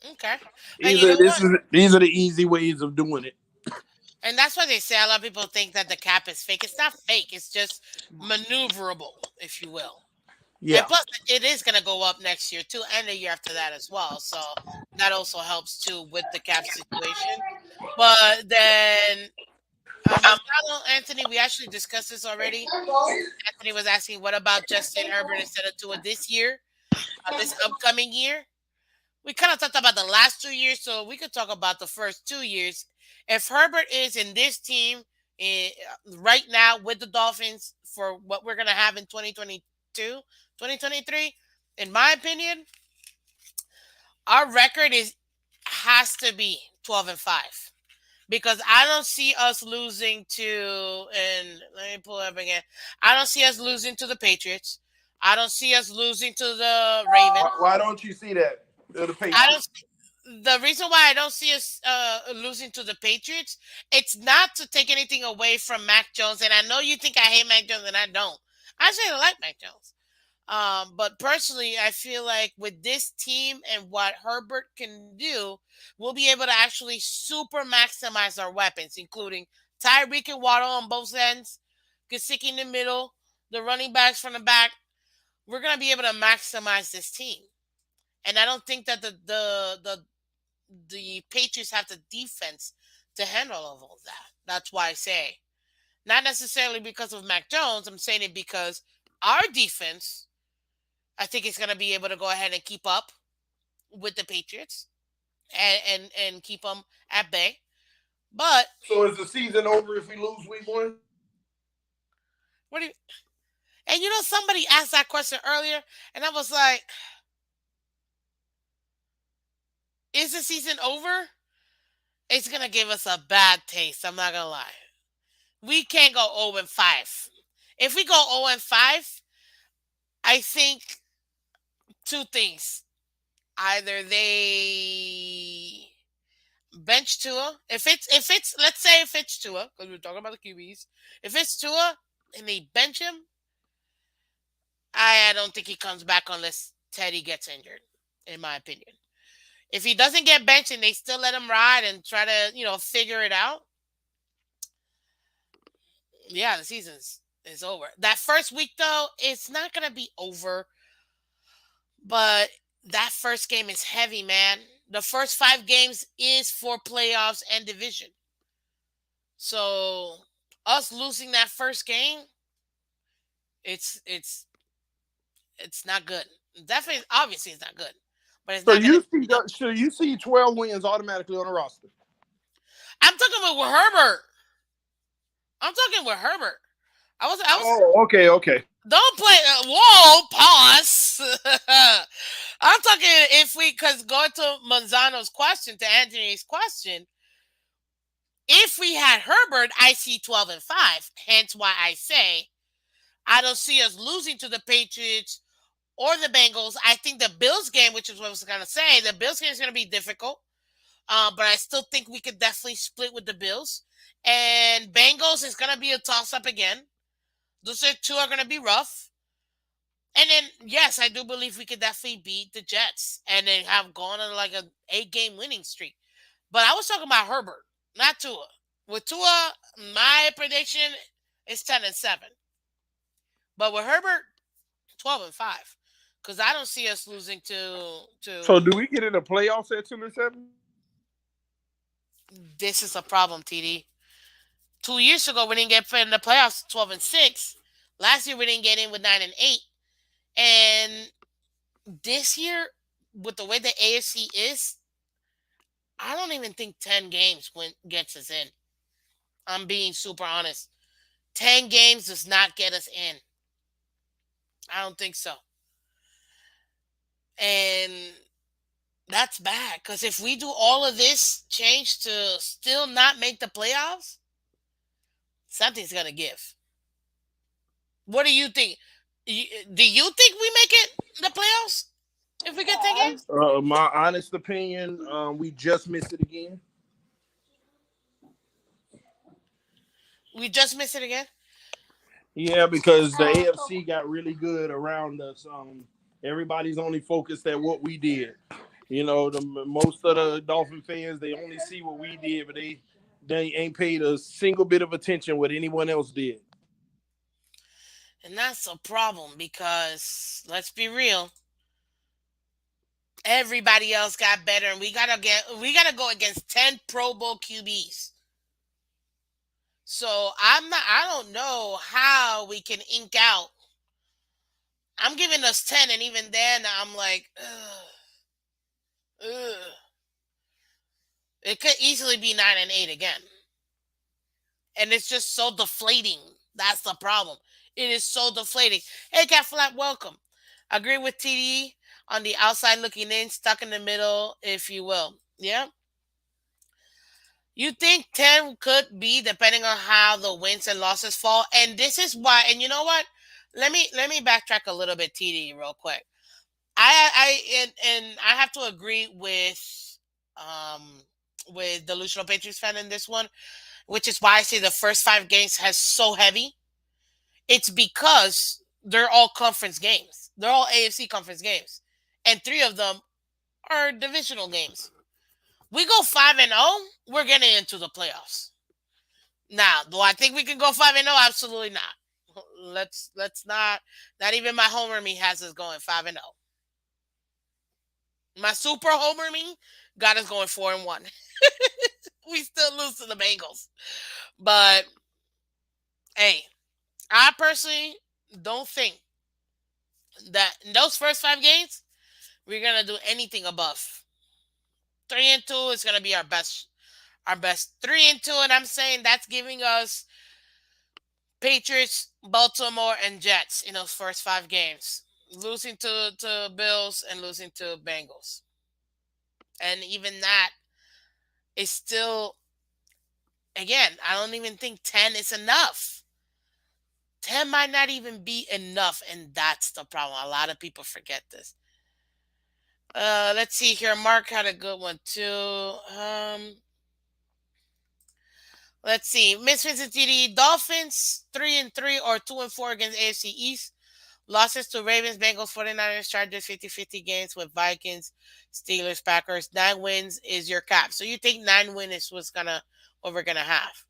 Okay. And you know what?
These are the easy ways of doing it.
And that's why they say a lot of people think that the cap is fake. It's not fake. It's just maneuverable, if you will. And
Yeah.
plus, it is going to go up next year too, and the year after that as well. So that also helps too with the cap situation. But then Manzano, Anthony, we actually discussed this already. Anthony was asking, what about Justin Herbert instead of Tua this year, this upcoming year? We kind of talked about the last 2 years, so we could talk about the first 2 years. If Herbert is in this team right now with the Dolphins for what we're going to have in 2022, 2023, in my opinion, our record is has to be 12-5 because I don't see us losing to, and let me pull it up again. I don't see us losing to the Patriots. I don't see us losing to the Ravens.
Why don't you see that? The
I
Patriots.
don't. The reason why I don't see us losing to the Patriots, it's not to take anything away from Mac Jones. And I know you think I hate Mac Jones, and I don't. I actually like Mac Jones. But personally, I feel like with this team and what Herbert can do, we'll be able to actually super maximize our weapons, including Tyreek and Waddle on both ends, Gesicki in the middle, the running backs from the back. We're gonna be able to maximize this team, and I don't think that the Patriots have the defense to handle all of that. That's why I say, not necessarily because of Mac Jones. I'm saying it because our defense, I think, is going to be able to go ahead and keep up with the Patriots and keep them at bay. But
So is the season over if we lose week one?
what do you? And somebody asked that question earlier, and I was like, "Is the season over?" It's gonna give us a bad taste. I'm not gonna lie. We can't go 0-5. If we go 0-5, I think two things. Either they bench Tua. If it's let's say if it's Tua, because we're talking about the QBs. If it's Tua and they bench him, I don't think he comes back unless Teddy gets injured, in my opinion. If he doesn't get benched and they still let him ride and try to, figure it out, yeah, the season's is over. That first week though, it's not gonna be over, but that first game is heavy, man. The first 5 games is for playoffs and division. So us losing that first game, it's it's it's not good. Definitely, obviously, it's not good, but it's
So
not gonna.
you see 12 wins automatically on the roster.
I'm talking with Herbert. I'm talking with Herbert. I was.
Oh, okay.
Don't play. Whoa, pause. I'm talking if we, because going to Manzano's question, to Anthony's question, if we had Herbert, I see 12-5. Hence why I say I don't see us losing to the Patriots or the Bengals. I think the Bills game, which is what I was going to say, the Bills game is going to be difficult. But I still think we could definitely split with the Bills. And Bengals is going to be a toss up again. Those two are going to be rough. And then, yes, I do believe we could definitely beat the Jets and then have gone on like an 8-game winning streak. But I was talking about Herbert, not Tua. With Tua, my prediction is 10-7. But with Herbert, 12-5. Because I don't see us losing to.
So do we get in the playoffs at 2-7?
This is a problem, TD. 2 years ago, we didn't get put in the playoffs 12-6. Last year, we didn't get in with 9-8. And this year, with the way the AFC is, I don't even think 10 games gets us in. I'm being super honest. 10 games does not get us in. I don't think so. And that's bad because if we do all of this change to still not make the playoffs, something's going to give. What do you think? Do you think we make it the playoffs if we get 10 games?
My honest opinion, we just missed it again.
We just miss it again?
Yeah, because the AFC got really good around us. Everybody's only focused at what we did. Most of the Dolphin fans, they only see what we did, but they ain't paid a single bit of attention what anyone else did.
And that's a problem because let's be real, everybody else got better, and we gotta go against 10 Pro Bowl QBs. So I don't know how we can ink out. I'm giving us 10, and even then I'm like, ugh, ugh. It could easily be 9-8 again. And it's just so deflating. That's the problem. It is so deflating. Hey, Cat Flat, welcome. Agree with TD on the outside looking in, stuck in the middle, if you will. Yeah. You think 10 could be depending on how the wins and losses fall. And this is why, and you know what? Let me backtrack a little bit, TD, real quick. And I have to agree um with Delusional Patriots fan in this one, which is why I say the first 5 games has so heavy. It's because they're all conference games. They're all AFC conference games. And 3 of them are divisional games. We go 5-0, we're getting into the playoffs. Now, do I think we can go 5-0? Absolutely not. Let's not even my homer me has us going 5-0. My super homer me got us going 4-1. We still lose to the Bengals. But hey, I personally don't think that in those first 5 games we're gonna do anything above 3-2. Is gonna be our best 3-2, and I'm saying that's giving us Patriots, Baltimore, and Jets in those first 5 games, losing to Bills and losing to Bengals, and even that is still, again, I don't even think 10 is enough. 10 might not even be enough, and that's the problem. A lot of people forget this. Let's see here. Mark had a good one too. Let's see. Miss Vincent TD, Dolphins 3-3 or 2-4 against AFC East. Losses to Ravens, Bengals, 49ers, Chargers, 50-50 games with Vikings, Steelers, Packers. 9 wins is your cap. So you think 9 wins is what we're gonna have.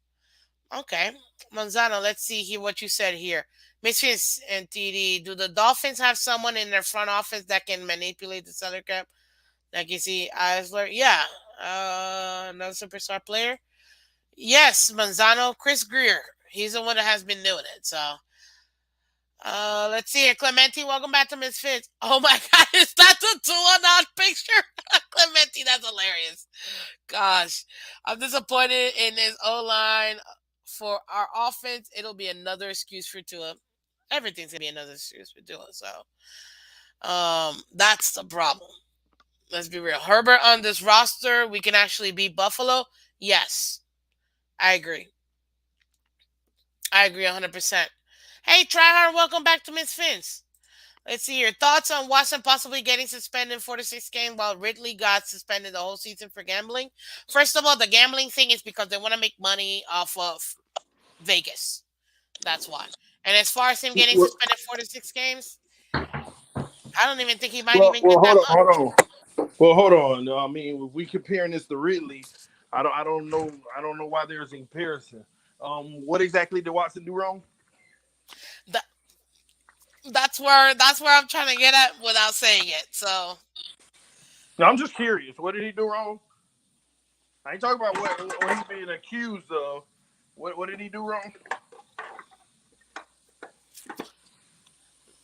Okay. Manzano, let's see here what you said here. Miss Vince and TD, do the Dolphins have someone in their front office that can manipulate the salary cap? Like you see Eisler? Yeah. Another superstar player? Yes, Manzano, Chris Greer. He's the one that has been doing it. So let's see here. Clementi, welcome back to Miss Fitz. Oh my god, is that the 2-on picture? Clementi, that's hilarious. Gosh. I'm disappointed in his O line. For our offense, it'll be another excuse for Tua. Everything's gonna be another excuse for Tua. So that's the problem. Let's be real. Herbert on this roster, we can actually beat Buffalo. Yes. I agree. I agree 100%. Hey, Tryhard, welcome back to Miss Fins. Let's see your thoughts on Watson possibly getting suspended for the 6 games while Ridley got suspended the whole season for gambling. First of all, the gambling thing is because they want to make money off of Vegas. That's why. And as far as him getting
Well,
suspended 4 to 6 games, I don't even think he might
well,
even
well,
get that
hold on,
much.
hold on. Well, hold on. I mean, if we comparing this to Ridley, I don't know why there's a comparison. What exactly did Watson do wrong?
That, that's where I'm trying to get at without saying it. So
No, I'm just curious. What did he do wrong? I ain't talking about what he's being accused of. What did he do wrong?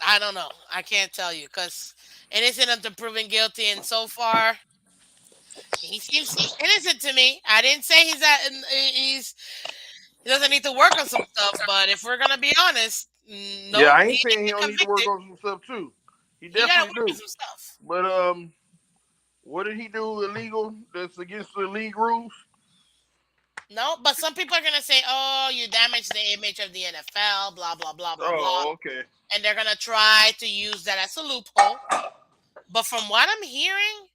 I don't know. I can't tell you because innocent until proven guilty, and so far he seems innocent to me. I didn't say he doesn't need to work on some stuff, but if we're gonna be honest,
Yeah,
no,
I
he
ain't saying
didn't
he
get
don't need to work
convicted.
on some stuff too. He
He got to
definitely
work on
do.
some stuff.
But what did he do illegal? That's against the league rules.
No, but some people are gonna say, "Oh, you damaged the image of the NFL," blah blah blah blah blah,
Oh, okay.
and they're gonna try to use that as a loophole. But from what I'm hearing,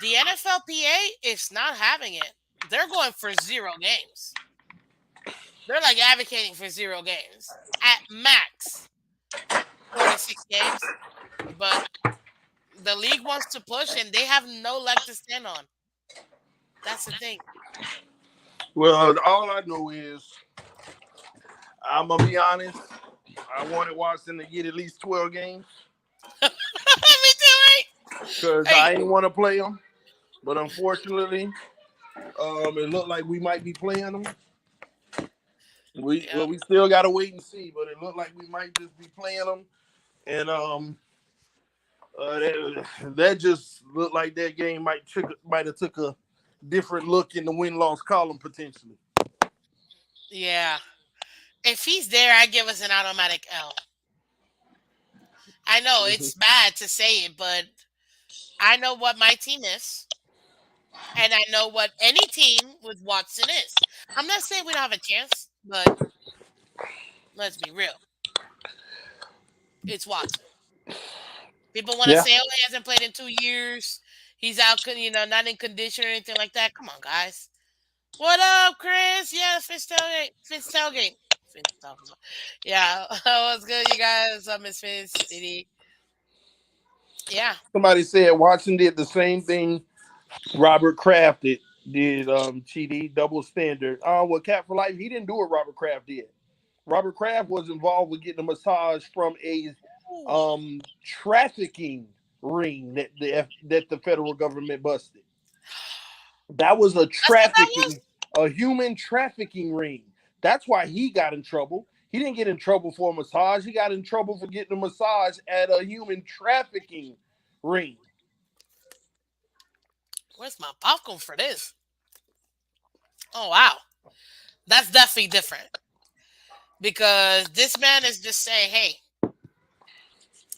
the NFLPA is not having it. They're going for 0 games. They're like advocating for 0 games at max 4 to 6 games. But The league wants to push, and they have no leg to stand on. That's the thing.
Well, all I know is I'm gonna be honest. I wanted Watson to get at least 12 games
Me too, right?
because
Hey,
I ain't want to play him. But unfortunately, it looked like we might be playing him.
yeah,
We still gotta wait and see, but it looked like we might just be playing him, and that just looked like that game might have took a different look in the win loss column potentially.
yeah. If he's there, I give us an automatic L. I know it's bad to say it, but I know what my team is, and I know what any team with Watson is. I'm not saying we don't have a chance, but let's be real. It's Watson. People want to
Yeah,
say, "Oh, he hasn't played in 2 years. He's out, not in condition or anything like that." Come on, guys. What up, Chris? Yeah, Fitz tailgate. Fitz tailgate. Fitz talking about. Yeah, what's good, you guys? I'm Miss Fitz, Diddy. Yeah.
somebody said Watson did the same thing Robert Kraft did TD double standard. What Cat for Life, he didn't do what Robert Kraft did. Robert Kraft was involved with getting a massage from a
Ooh,
trafficking ring that the federal government busted. That was
that's what that was.
a human trafficking ring. That's why he got in trouble. He didn't get in trouble for a massage. He got in trouble for getting a massage at a human trafficking ring.
Where's my popcorn for this? Oh wow, that's definitely different because this man is just saying, "Hey,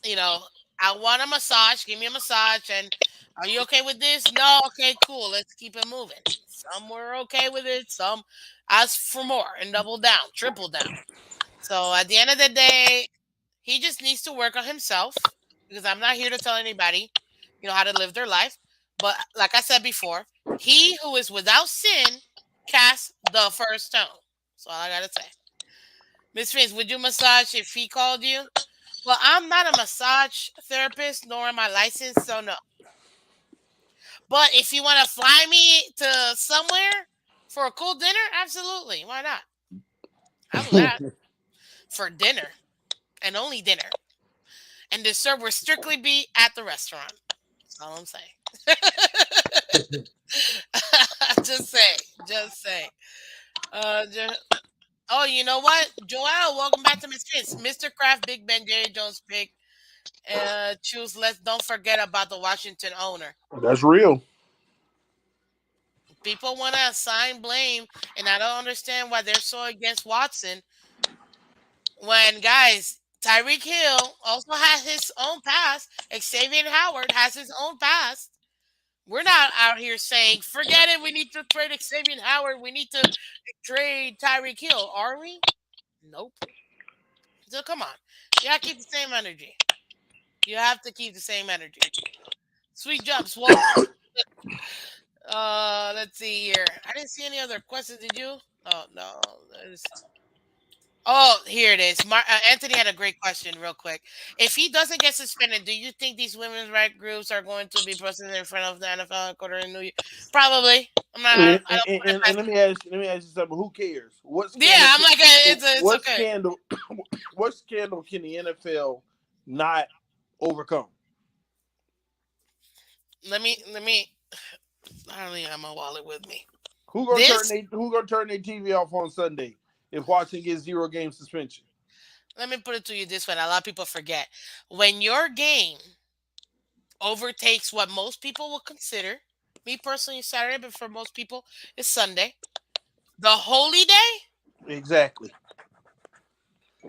you know, I want a massage. Give me a massage, and are you okay with this? No, okay, cool. Let's keep it moving. Some were okay with it. Some asked for more and double down, triple down. So at the end of the day, he just needs to work on himself because I'm not here to tell anybody, how to live their life. But like I said before, he who is without sin casts the first stone. That's all I gotta say. Miss Fins, would you massage if he called you? Well, I'm not a massage therapist, nor am I licensed, so no. But if you want to fly me to somewhere for a cool dinner, absolutely. Why not? I'll do that for dinner and only dinner. And dessert will strictly be at the restaurant. That's all I'm saying. Just say. Just say. Just, oh, you know what? Joelle, welcome back to Miss Fitz. Mr. Kraft, Big Ben, Jerry Jones pick. Choose. Let's don't forget about the Washington owner.
That's real.
People want to assign blame, and I don't understand why they're so against Watson. When guys, Tyreek Hill also has his own past. Xavier Howard has his own past. We're not out here saying, forget it, we need to trade Xavier Howard, we need to trade Tyreek Hill, are we? Nope. So come on. You gotta keep the same energy. You have to keep the same energy. Sweet jumps. Well, let's see here. I didn't see any other questions. Did you? Oh no. Oh, here it is. Anthony had a great question, real quick. If he doesn't get suspended, do you think these women's rights groups are going to be protesting in front of the NFL headquarters in New York? Probably. I'm not. I don't put it past.
And let me ask you something. Who cares?
Yeah, I'm like, it's
What
okay.
scandal? What scandal can the NFL not overcome?
Let me. I don't even have my wallet with me.
Who
This.
gonna turn their TV off on Sunday if Watson gets 0 game suspension?
Let me put it to you this way. A lot of people forget when your game overtakes what most people will consider. Me personally, Saturday, but for most people, it's Sunday. The holy day.
Exactly.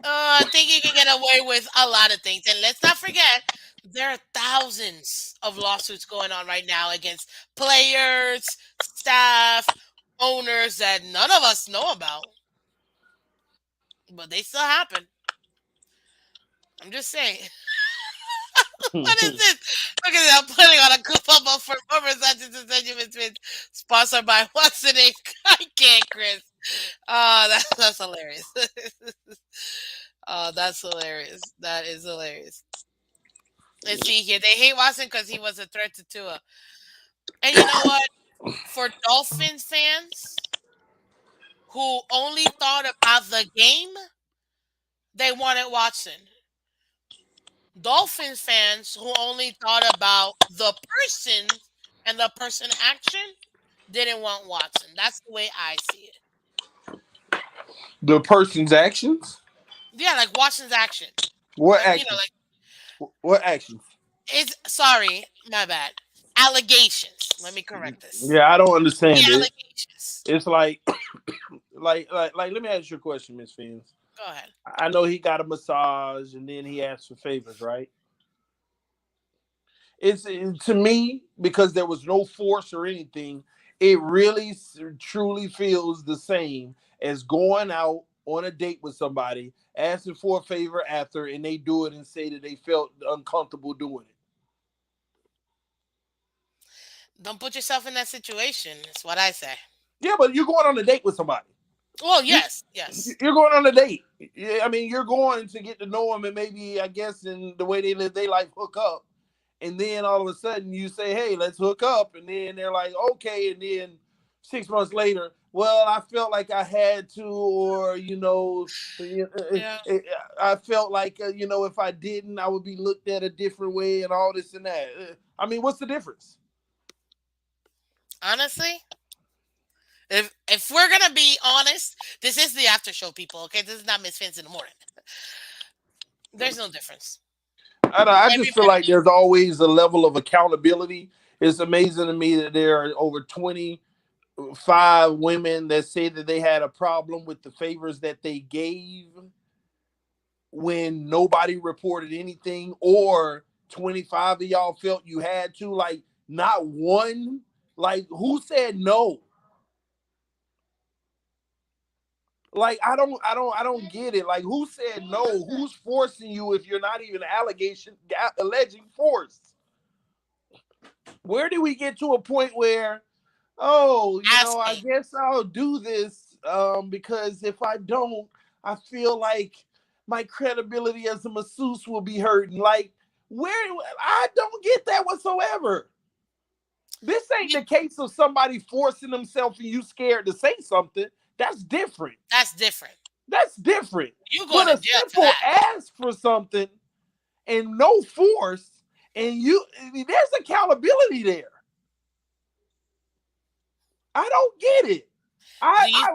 I think you can get away with a lot of things. And let's not forget, there are thousands of lawsuits going on right now against players, staff, owners that none of us know about, but they still happen. I'm just saying. What is this? Look at that. I'm putting on a coupon for performance such sponsored by Watson Inc. I can't, Chris. Oh, that's hilarious. Oh, that's hilarious. That is hilarious. Let's see here. They hate Watson because he was a threat to Tua. And you know what? For Dolphins fans who only thought about the game, they wanted Watson. Dolphins fans who only thought about the person and the person action didn't want Watson. That's the way I see it.
The person's actions.
Yeah, like Watson's action.
What
Like
actions?
like
What actions?
it's sorry, my bad. Allegations. Let me correct this.
Yeah, I don't
The
understand it.
allegations.
It's like, like. Let me ask you a question, Miss Phins.
Go ahead.
I know he got a massage and then he asked for favors, right? To me, because there was no force or anything, it really truly feels the same as going out on a date with somebody, asking for a favor after, and they do it and say that they felt uncomfortable doing it.
Don't put yourself in that situation. That's what I say.
Yeah, but you're going on a date with somebody.
Well,
You,
yes, yes.
you're going on a date. Yeah, I mean, you're going to get to know them and maybe, I guess, in the way they live their life, hook up. And then all of a sudden you say, hey, let's hook up. And then they're like, okay. And then 6 months later, well, I felt like I had to, or,
Yeah.
I felt like, if I didn't, I would be looked at a different way and all this and that. I mean, what's the difference?
Honestly, if we're gonna be honest, this is the after show, people. Okay, this is not Miss Fins in the morning. There's no difference.
I just feel
Everybody
like there's always a level of accountability. It's amazing to me that there are over 25 women that say that they had a problem with the favors that they gave when nobody reported anything, or 25 of y'all felt you had to. Like, not one. Like, who said no? Like, I don't get it. Like, who said no? Who's forcing you if you're not even alleging force? Where do we get to a point where, oh, I
asking.
guess I'll do this because if I don't, I feel like my credibility as a masseuse will be hurting. Like, where I don't get that whatsoever. This ain't
You,
the case of somebody forcing themselves and you scared to say something. That's different.
that's different.
That's different.
You going
But
to
a
jail for
simple
that.
ask for something and no force, and there's accountability there. I don't get it.
Do you think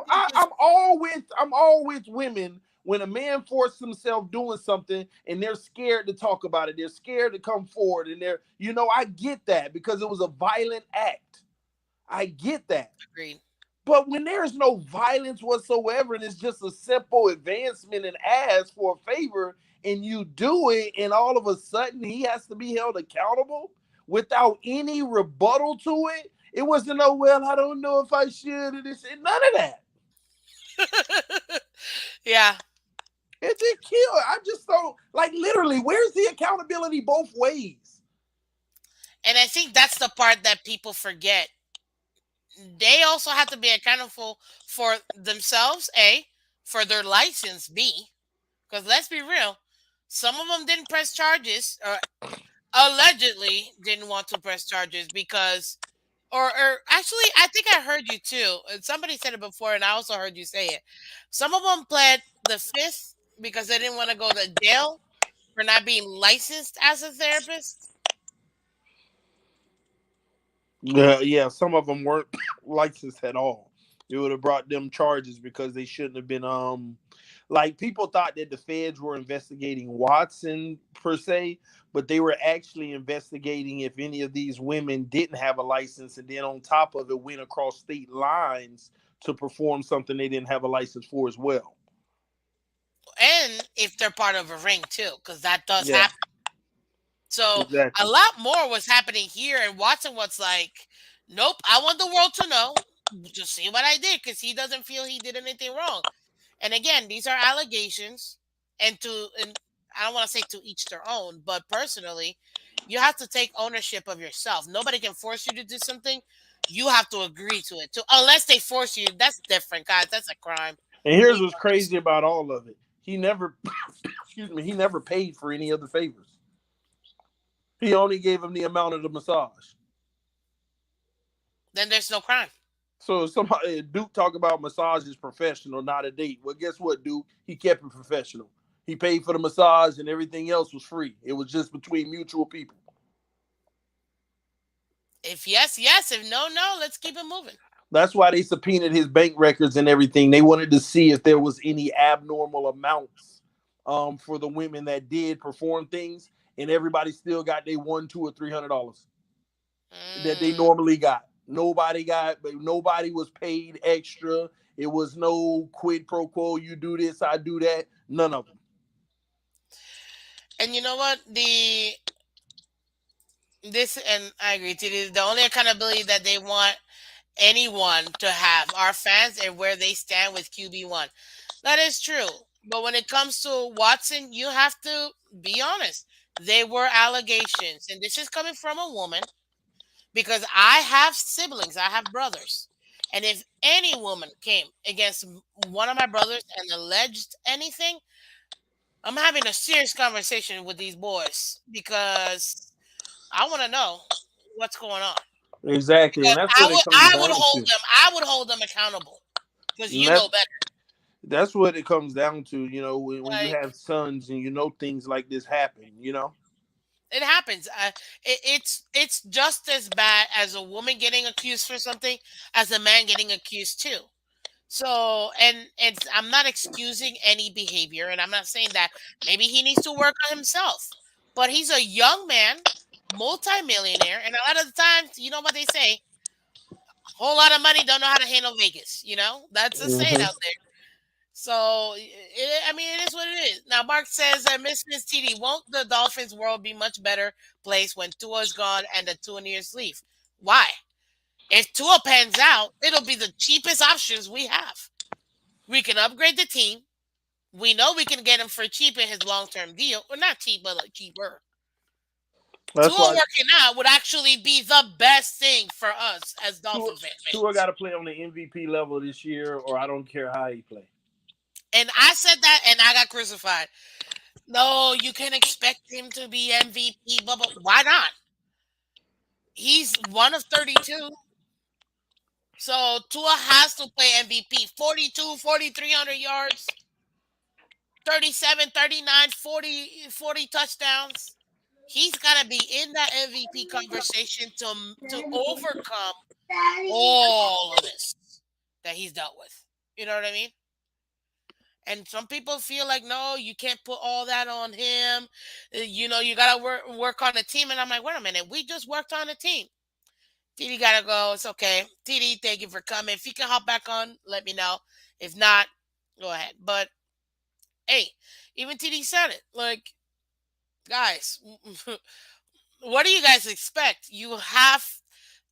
it's
I'm all with women when a man forces himself doing something and they're scared to talk about it. They're scared to come forward, and I get that because it was a violent act. I get that.
agreed?
But when there's no violence whatsoever and it's just a simple advancement and ask for a favor and you do it, and all of a sudden he has to be held accountable without any rebuttal to it. It wasn't no, well, I don't know if I should, and none of that.
Yeah,
It killed. I just don't, like, literally, where's the accountability both ways?
and I think that's the part that people forget. They also have to be accountable for themselves. A, for their license. B, because let's be real, some of them didn't press charges or allegedly didn't want to press charges because or actually I think I heard you too. Somebody said it before and I also heard you say it. Some of them pled the fifth because they didn't want to go to jail for not being licensed as a therapist.
Yeah, some of them weren't licensed at all. It would have brought them charges because they shouldn't have been. Like, people thought that the feds were investigating Watson per se, but they were actually investigating if any of these women didn't have a license, and then on top of it, went across state lines to perform something they didn't have a license for as well.
And if they're part of a ring too, because that does
Yeah,
happen. So a
exactly.
lot more was happening here, and Watson was like, "Nope, I want the world to know. Just see what I did," because he doesn't feel he did anything wrong. And again, these are allegations, and I don't want to say to each their own, but personally, you have to take ownership of yourself. Nobody can force you to do something. You have to agree to it too, unless they force you. That's different, guys. That's a crime.
And here's
We
what's crazy about all of it: he never, excuse me, he never paid for any of the favors. He only gave him the amount of the massage.
Then there's no crime.
So somebody Duke talk about massage is professional, not a date. Well, guess what, Duke? He kept it professional. He paid for the massage and everything else was free. It was just between mutual people.
If yes, yes. If no, no. Let's keep it moving.
That's why they subpoenaed his bank records and everything. They wanted to see if there was any abnormal amounts for the women that did perform things, and everybody still got they $100, $200, or $300 that they
Mm.
normally got. Nobody was paid extra. It was no quid pro quo. You do this, I do that. None of them.
And you know what? This and I agree. The only accountability that they want anyone to have are fans and where they stand with QB1. That is true. But when it comes to Watson, you have to be honest. They were allegations, and this is coming from a woman because I have siblings, I have brothers. And if any woman came against one of my brothers and alleged anything, I'm having a serious conversation with these boys because I want to know what's going on.
Exactly, and
Because
that's what it comes down to.
I would hold them accountable because
And
you know better.
that's what it comes down to. When you
Like
have sons and things like this happen.
it happens. It's just as bad as a woman getting accused for something as a man getting accused too. So, and it's I'm not excusing any behavior, and I'm not saying that maybe he needs to work on himself. But he's a young man, multimillionaire, and a lot of the times, you know what they say, whole lot of money don't know how to handle Vegas. That's a saying
Hmm.
out there. So, I mean, it is what it is. Now, Mark says, Miss TD, won't the Dolphins' world be much better place when Tua is gone and the Tua years leave? Why? If Tua pans out, it'll be the cheapest options we have. We can upgrade the team. We know we can get him for cheap in his long-term deal, or not cheap, but like cheaper.
That's
Tua
why
working out would actually be the best thing for us as
Tua,
Dolphin
Tua
fans.
got to play on the MVP level this year, or I don't care how he play.
And I said that, and I got crucified. No, you can expect him to be MVP. Blah, blah. Why not? He's one of 32. So Tua has to play MVP. 42, 4,300 yards, 37, 39, 40 touchdowns. He's got to be in that MVP conversation to overcome all of this that he's dealt with. You know what I mean? And some people feel like, no, you can't put all that on him. You gotta work on the team. And I'm like, wait a minute, we just worked on the team. TD gotta go. It's okay. TD, thank you for coming. If you can hop back on, let me know. If not, go ahead. But hey, even TD said it. Like, guys, what do you guys expect? You have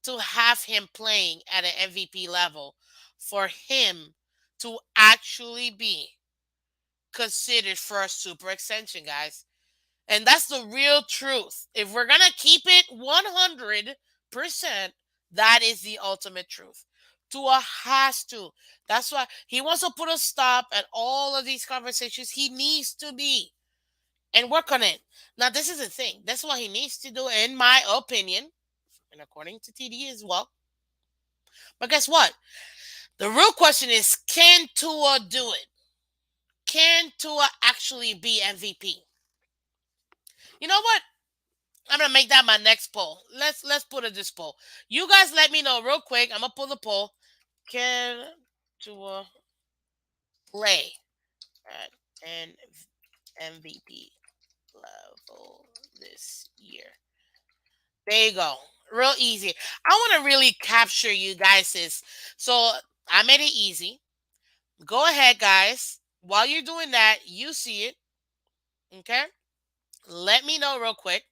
to have him playing at an MVP level for him to actually be considered for a super extension, guys. And that's the real truth. If we're going to keep it 100%, that is the ultimate truth. Tua has to. That's why he wants to put a stop at all of these conversations. He needs to be and work on it. Now, this is the thing. That's what he needs to do, in my opinion, and according to TD as well. But guess what? The real question is, can Tua do it? Can Tua actually be MVP? You know what? I'm gonna make that my next poll. Let's put it this poll. You guys let me know real quick. I'm gonna pull the poll. Can Tua play at an MVP level this year? There you go. Real easy. I want to really capture you guys. So I made it easy. Go ahead, guys. While you're doing that, you see it. Okay. Let me know real quick.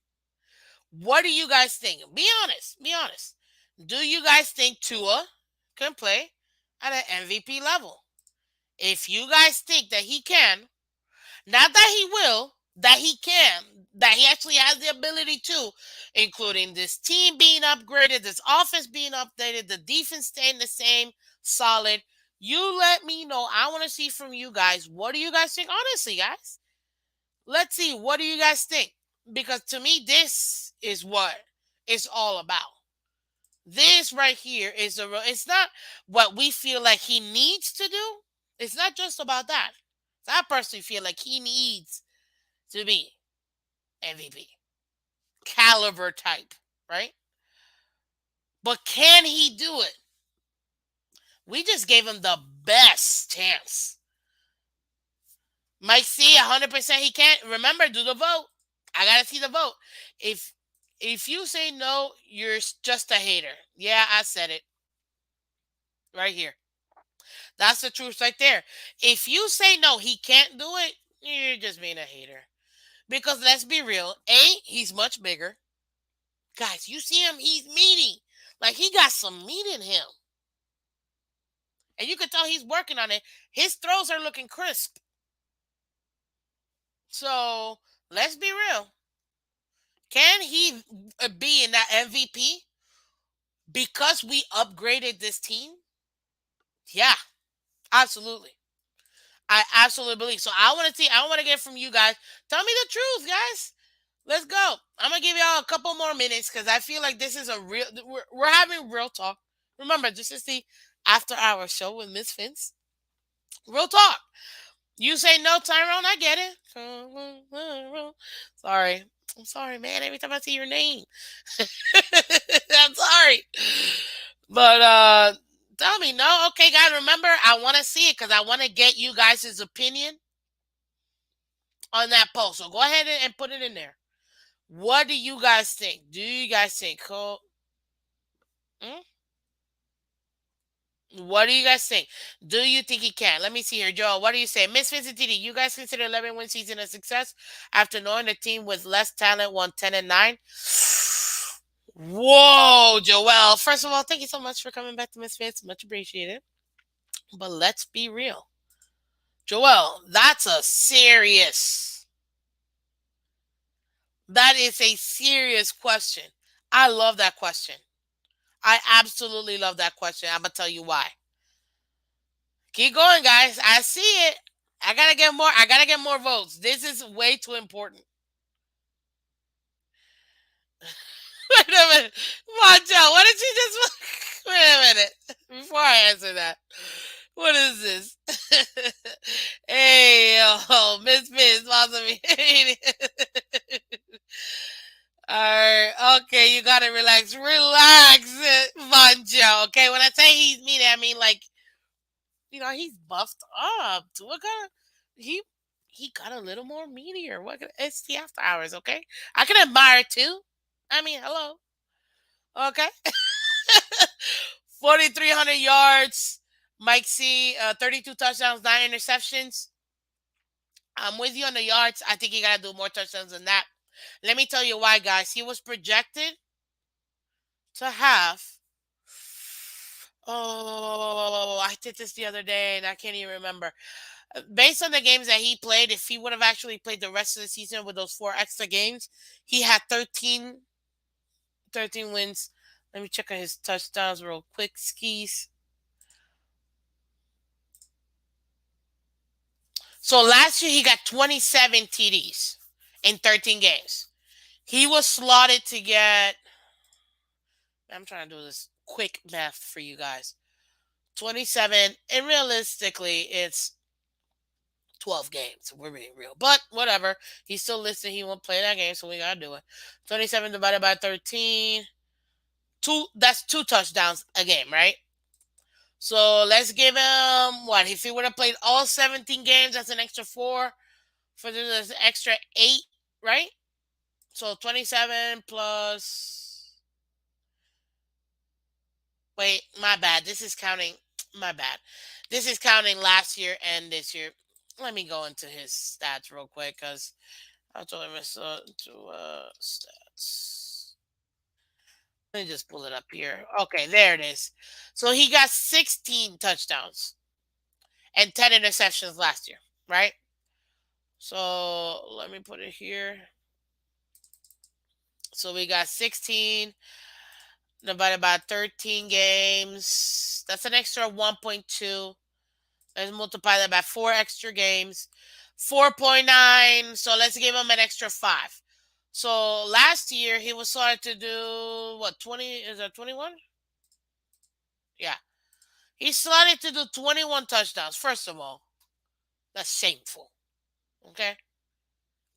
What do you guys think? Be honest. Be honest. Do you guys think Tua can play at an MVP level? If you guys think that he can, not that he will, that he can, that he actually has the ability to, including this team being upgraded, this offense being updated, the defense staying the same, solid. You let me know. I want to see from you guys. What do you guys think? Honestly, guys. Let's see. What do you guys think? Because to me, this is what it's all about. This right here is it's not what we feel like he needs to do. It's not just about that. I personally feel like he needs to be MVP caliber type, right? But can he do it? We just gave him the best chance. Mike C, 100% he can't. Remember, do the vote. I gotta see the vote. If if you say no, you're just a hater. Yeah, I said it right here. That's the truth right there. If you say no, he can't do it, you're just being a hater. Because let's be real, he's much bigger. Guys, you see him, he's meaty. Like he got some meat in him. And you can tell he's working on it. His throws are looking crisp. So let's be real. Can he be in that MVP because we upgraded this team? Yeah, absolutely. I absolutely believe. So I want to see. I want to get from you guys. Tell me the truth, guys. Let's go. I'm gonna give y'all a couple more minutes because I feel like this is a real. We're having real talk. Remember, this is the after hour show with Miss Phins. Real talk. You say no, Tyrone. I get it. Sorry. I'm sorry, man. Every time I see your name, I'm sorry. But tell me no. Okay, guys. Remember, I want to see it because I want to get you guys' opinion on that post. So go ahead and put it in there. What do you guys think? Do you guys think? Hmm? What do you guys think? Do you think he can? Let me see here. Joel, what do you say? Miss Vincent TD, you guys consider 11 win season a success after knowing the team with less talent won 10 and 9? Whoa, Joel. First of all, thank you so much for coming back to Miss Vince. Much appreciated. But let's be real. Joel, that is a serious question. I love that question. I absolutely love that question. I'm going to tell you why. Keep going, guys. I see it. I gotta get more. I gotta get more votes. This is way too important. Wait a minute, Monjo. What did you just? Wait a minute. Before I answer that, what is this? Hey, oh, Miss, All right, okay, you gotta relax, Monjo. Okay, when I say he's mean, I mean like he's buffed up. What kind of he he got a little more meteor. It's the after hours, okay? I can admire too. I mean, hello. Okay. 4,300 yards. Mike C, 32 touchdowns, 9 interceptions. I'm with you on the yards. I think he got to do more touchdowns than that. Let me tell you why, guys. He was projected to have. Oh, I did this the other day and I can't even remember. Based on the games that he played, if he would have actually played the rest of the season with those 4 extra games, he had 13 wins. Let me check on his touchdowns real quick. Skis. So last year he got 27 TDs in 13 games. He was slotted to get. I'm trying to do this quick math for you guys. 27, and realistically, it's 12 games. We're being real. But whatever. He's still listed. He won't play that game, so we got to do it. 27 divided by 13. That's 2 touchdowns a game, right? So let's give him what? If he would have played all 17 games, that's an extra 4. For this extra 8, right? So 27 plus. Wait, my bad. This is counting. My bad. This is counting last year and this year. Let me go into his stats real quick because I told him to stats. Let me just pull it up here. Okay, there it is. So he got 16 touchdowns and 10 interceptions last year, right? So let me put it here. So we got 16 divided by 13 games. That's an extra 1.2. Let's multiply that by 4 extra games. 4.9. So let's give him an extra 5. So last year he was started to do what 20 is that 21? Yeah. He started to do 21 touchdowns. First of all, that's shameful. Okay?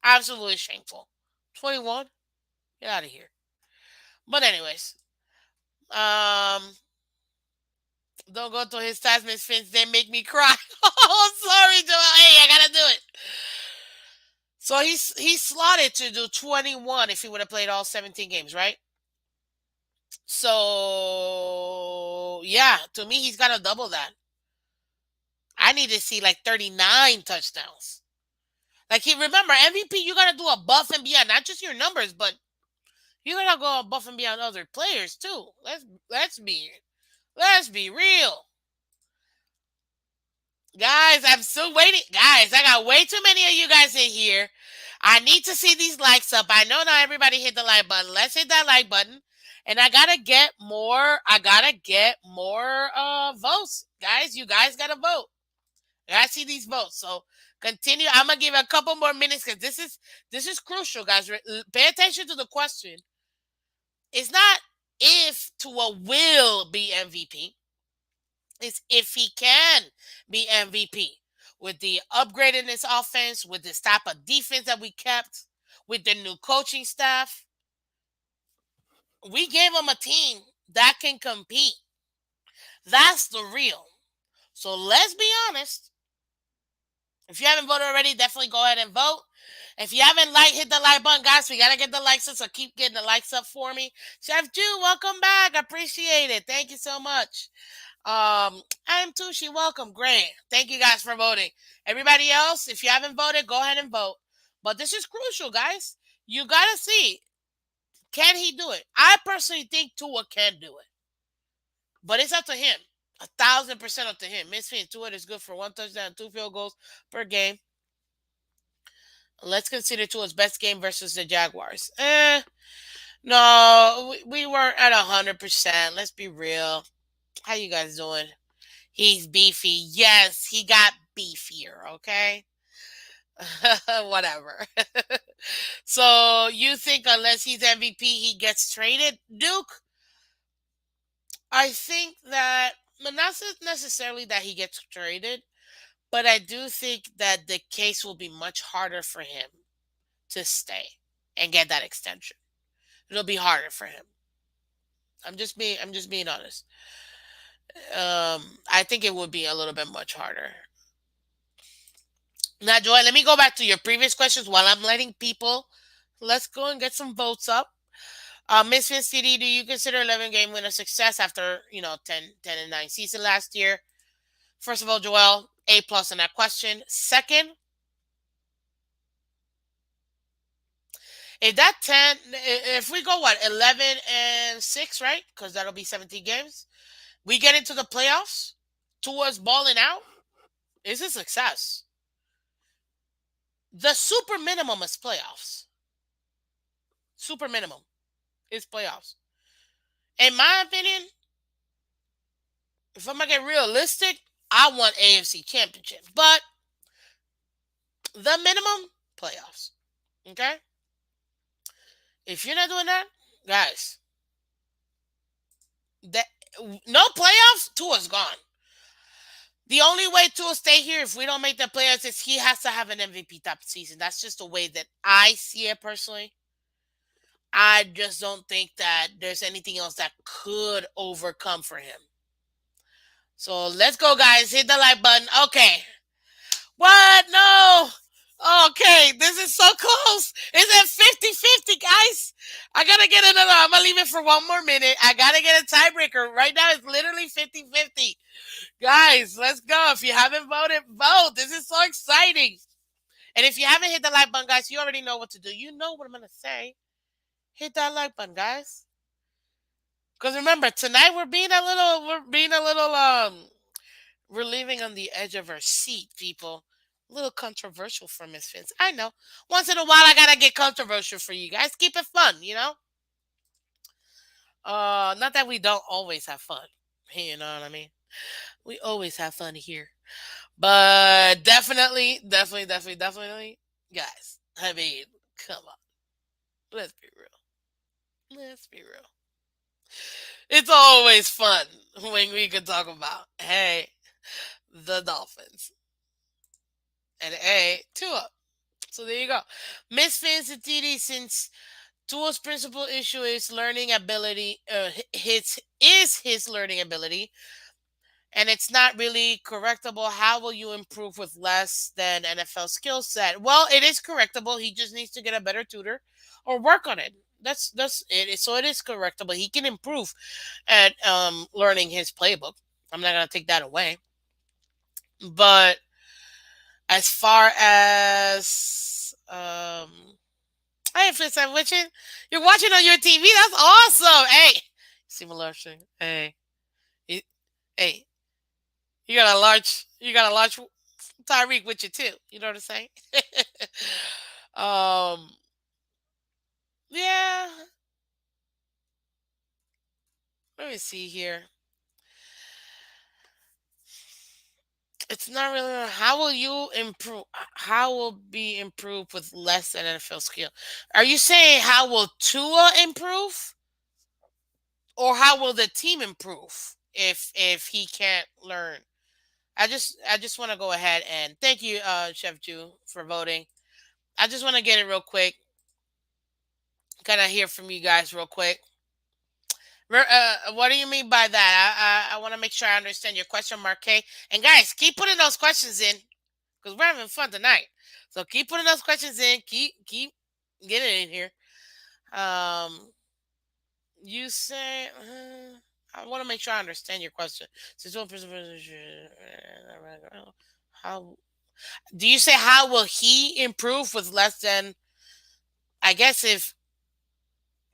Absolutely shameful. 21? Get out of here. But anyways, um don't go to his stats, Miss Fins. They make me cry. Oh, sorry, Joel. Hey, I gotta do it. So he's slotted to do 21 if he would have played all 17 games, right? So yeah, to me he's gotta double that. I need to see like 39 touchdowns. Like he remember MVP, you gotta do above and beyond, not just your numbers, but you gotta go above and beyond other players too. Let's be real. Guys, I'm still waiting. Guys, I got way too many of you guys in here. I need to see these likes up. I know not everybody hit the like button. Let's hit that like button. And I gotta get more votes. Guys, you guys gotta vote. I gotta see these votes. So continue. I'm gonna give a couple more minutes because this is crucial, guys. Pay attention to the question. It's not if Tua will be MVP. It's if he can be MVP with the upgrade in this offense, with this type of defense that we kept, with the new coaching staff. We gave him a team that can compete. That's the real. So let's be honest. If you haven't voted already, definitely go ahead and vote. If you haven't hit the like button, guys. We gotta get the likes up, so keep getting the likes up for me. Chef Jew, welcome back. I appreciate it. Thank you so much. I'm Tushi. Welcome. Great. Thank you guys for voting. Everybody else, if you haven't voted, go ahead and vote. But this is crucial, guys. You gotta see, can he do it? I personally think Tua can do it, but it's up to him. 1,000% up to him. Miss Finn, Tua is good for 1 touchdown, 2 field goals per game. Let's consider Tua's best game versus the Jaguars. No, we weren't at 100%. Let's be real. How you guys doing? He's beefy. Yes, he got beefier, okay? Whatever. So you think unless he's MVP, he gets traded? Duke, I think that, but not necessarily that he gets traded, but I do think that the case will be much harder for him to stay and get that extension. It'll be harder for him. I'm just being honest. I think it would be a little bit much harder. Now, Joy, let me go back to your previous questions while I'm letting people. Let's go and get some votes up. Miss Vince CD, do you consider 11 game win a success after 10-9 season last year? First of all, Joel, A plus on that question. Second, if we go 11-6, right? Because that'll be 17 games. We get into the playoffs. Tua's balling out. It's a success. The super minimum is playoffs. Super minimum is playoffs. In my opinion, if I'm gonna get realistic, I want AFC Championship. But the minimum, playoffs. Okay? If you're not doing that, guys, no playoffs, Tua's gone. The only way Tua stay here if we don't make the playoffs is he has to have an MVP type season. That's just the way that I see it personally. I just don't think that there's anything else that could overcome for him. So let's go, guys. Hit the like button. Okay. What? No. Okay. This is so close. It's at 50-50, guys. I got to get another. I'm going to leave it for one more minute. I got to get a tiebreaker. Right now, it's literally 50-50. Guys, let's go. If you haven't voted, vote. This is so exciting. And if you haven't hit the like button, guys, you already know what to do. You know what I'm going to say. Hit that like button, guys. Because remember, tonight we're leaving on the edge of our seat, people. A little controversial for Miss Phins. I know. Once in a while, I gotta get controversial for you guys. Keep it fun, Not that we don't always have fun. You know what I mean? We always have fun here. But definitely, guys. I mean, come on. Let's be real. Let's be real. It's always fun when we can talk about, hey, the Dolphins. And hey, Tua. So there you go. Miss Fans and TD, since Tua's principal issue is learning ability, his learning ability, and it's not really correctable. How will you improve with less than NFL skill set? Well, it is correctable. He just needs to get a better tutor or work on it. That's it. So it is correctable. He can improve at learning his playbook. I'm not gonna take that away. But as far as hey, Fitz, I'm watching. You're watching on your TV. That's awesome. Hey, see my large thing. Hey, you- hey, you got a large Tyreek with you too. You know what I'm saying? um, yeah. Let me see here. It's not really. How will you improve? How will be improved with less than NFL skill? Are you saying how will Tua improve, or how will the team improve if he can't learn? I just want to go ahead and thank you, Chef Jew, for voting. I just want to get it real quick. Kind of hear from you guys real quick. What do you mean by that? I want to make sure I understand your question, Mark K. And guys, keep putting those questions in because we're having fun tonight. So keep putting those questions in. Keep getting in here. Um, you say I want to make sure I understand your question. Since one person, how do you say how will he improve with less than? I guess if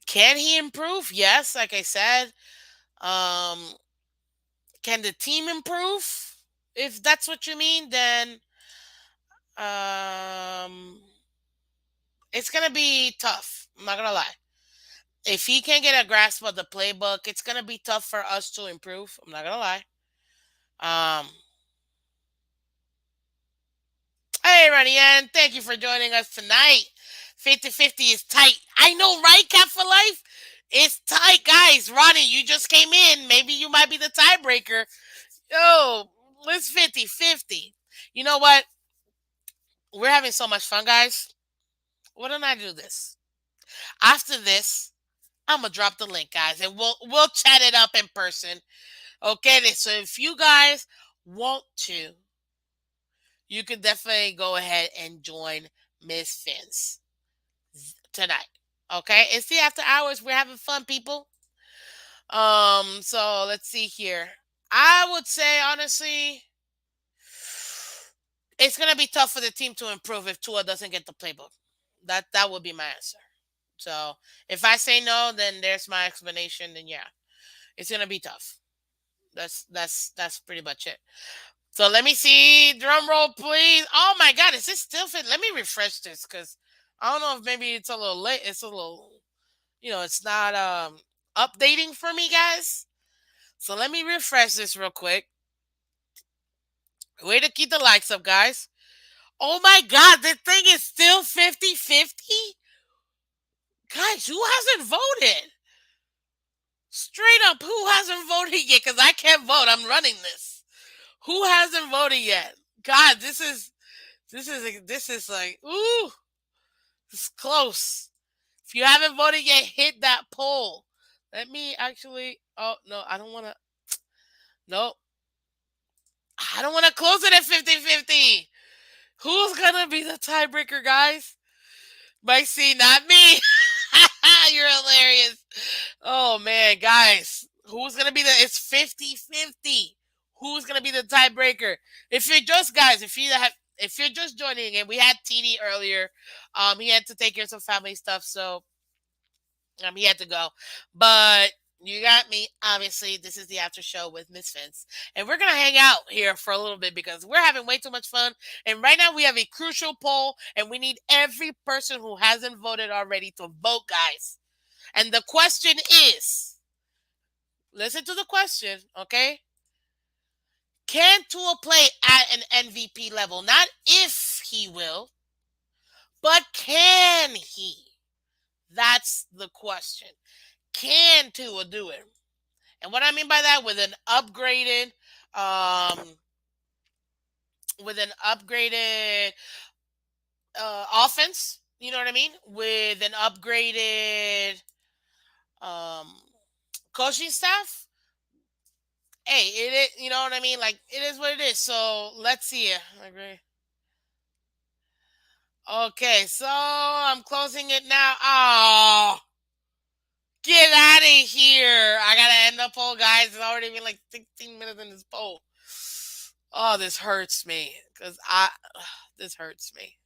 can he improve? Yes, like I said. Um, can the team improve? If that's what you mean, then um, it's gonna be tough. I'm not gonna lie. If he can't get a grasp of the playbook, it's gonna be tough for us to improve. I'm not gonna lie. Um, hey, Ronnie Ann, thank you for joining us tonight. 50-50 is tight. I know, right, Cap for Life? It's tight, guys. Ronnie, you just came in. Maybe you might be the tiebreaker. Yo, it's 50-50. You know what? We're having so much fun, guys. Why don't I do this? After this, I'm gonna drop the link, guys, and we'll chat it up in person. Okay, so if you guys want to, you can definitely go ahead and join Miss Fins tonight. Okay, it's the after hours. We're having fun, people. So let's see here. I would say honestly, it's gonna be tough for the team to improve if Tua doesn't get the playbook. That would be my answer. So if I say no, then there's my explanation. Then yeah, it's gonna be tough. That's pretty much it. So let me see. Drum roll, please. Oh my God, is this still fit? Let me refresh this because I don't know if maybe it's a little late. It's a little, it's not updating for me, guys. So let me refresh this real quick. Way to keep the likes up, guys. Oh my God, the thing is still 50-50. Guys, who hasn't voted? Straight up, who hasn't voted yet? Because I can't vote. I'm running this. Who hasn't voted yet? God, this is like, ooh, it's close. If you haven't voted yet, hit that poll. Let me actually. Oh no, I don't want to. No, I don't want to close it at 50-50. Who's gonna be the tiebreaker, guys? Mike C, not me. You're hilarious. Oh man, guys, who's gonna be the? It's 50-50. Who's gonna be the tiebreaker? If you're just guys, if you're just joining in, we had TD earlier. He had to take care of some family stuff, so he had to go. But you got me. Obviously, this is the after show with Miss Vince, and we're gonna hang out here for a little bit because we're having way too much fun. And right now, we have a crucial poll, and we need every person who hasn't voted already to vote, guys. And the question is, listen to the question, okay? Can Tua play at an MVP level? Not if he will, but can he? That's the question. Can Tua do it? And what I mean by that, um, with an upgraded offense. You know what I mean? With an upgraded um, coaching staff. Hey, you know what I mean? Like it is what it is. So let's see it. I agree. Okay, so I'm closing it now. Oh, get out of here! I gotta end the poll, guys. It's already been like 16 minutes in this poll. Oh, this hurts me because this hurts me.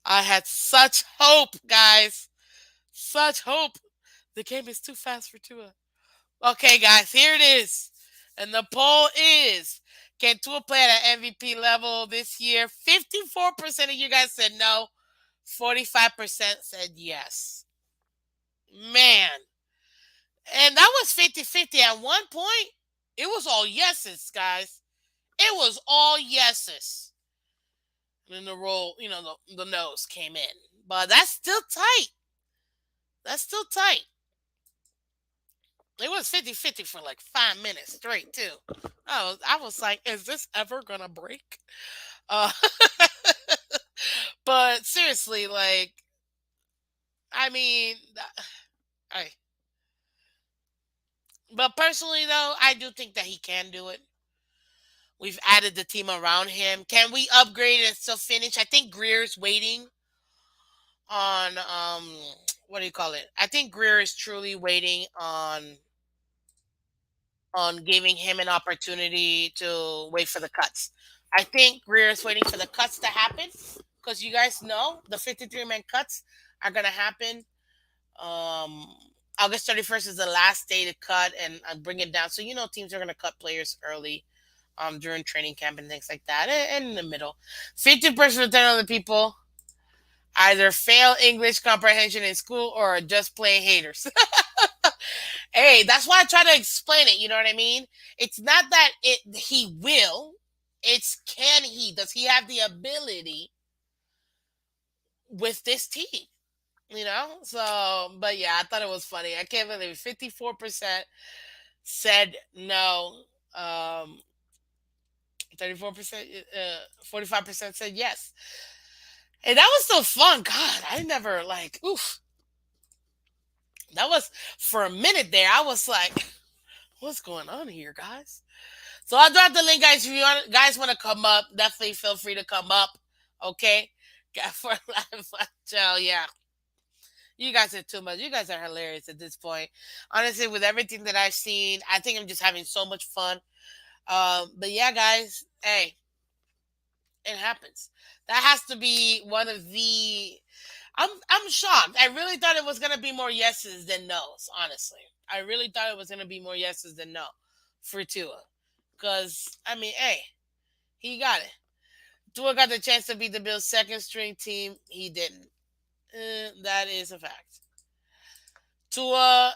I had such hope, guys. Such hope. The game is too fast for Tua. Okay, guys, here it is. And the poll is, can Tua play at an MVP level this year? 54% of you guys said no. 45% said yes. Man. And that was 50-50. At one point, it was all yeses, guys. It was all yeses. And then the roll, the nose came in. But that's still tight. That's still tight. It was 50-50 for like 5 minutes straight, too. I was like, is this ever going to break? Uh, but seriously, like, I mean, I. But personally, though, I do think that he can do it. We've added the team around him. Can we upgrade and still finish? I think Greer's waiting on what do you call it? I think Greer is truly waiting on giving him an opportunity to wait for the cuts. I think Greer is waiting for the cuts to happen because you guys know the 53-man cuts are gonna happen. Um, August 31st is the last day to cut and bring it down. So teams are gonna cut players early, during training camp and things like that, and in the middle. 50% of the people either fail English comprehension in school or are just plain haters. Hey, that's why I try to explain it. You know what I mean? It's not that he will. It's can he? Does he have the ability with this team? So, but yeah, I thought it was funny. I can't believe 54% said no. 34%, 45% said yes. And that was so fun. God, I never like, oof. That was for a minute there. I was like, what's going on here, guys? So I'll drop the link, guys. If you guys want to come up, definitely feel free to come up. Okay? For live show, yeah. You guys are too much. You guys are hilarious at this point. Honestly, with everything that I've seen, I think I'm just having so much fun. But yeah, guys, hey, it happens. That has to be one of the. I'm shocked. I really thought it was gonna be more yeses than nos. Honestly, I really thought it was gonna be more yeses than no for Tua. Because I mean, hey, he got it. Tua got the chance to be the Bills' second string team. He didn't. That is a fact. Tua,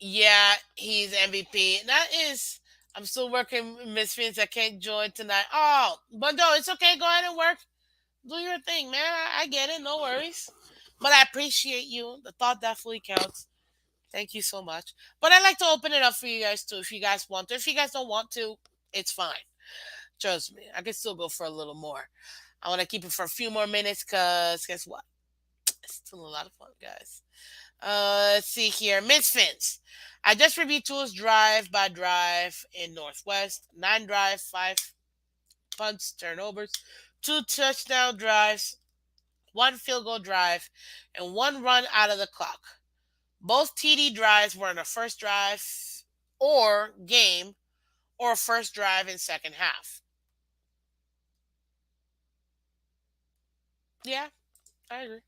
yeah, he's MVP. That is. I'm still working, Miss Phins. I can't join tonight. Oh, but no, it's okay. Go ahead and work. Do your thing, man. I get it. No worries. But I appreciate you. The thought definitely counts. Thank you so much. But I like to open it up for you guys too, if you guys want to. If you guys don't want to, it's fine. Trust me. I can still go for a little more. I want to keep it for a few more minutes because guess what? It's still a lot of fun, guys. Let's see here. Miss Fins. I just reviewed Tools drive by drive in Northwest. 9 drive, 5 punts, turnovers, 2 touchdown drives, 1 field goal drive, and 1 run out of the clock. Both TD drives were in the first drive or game or first drive in second half. Yeah, I agree.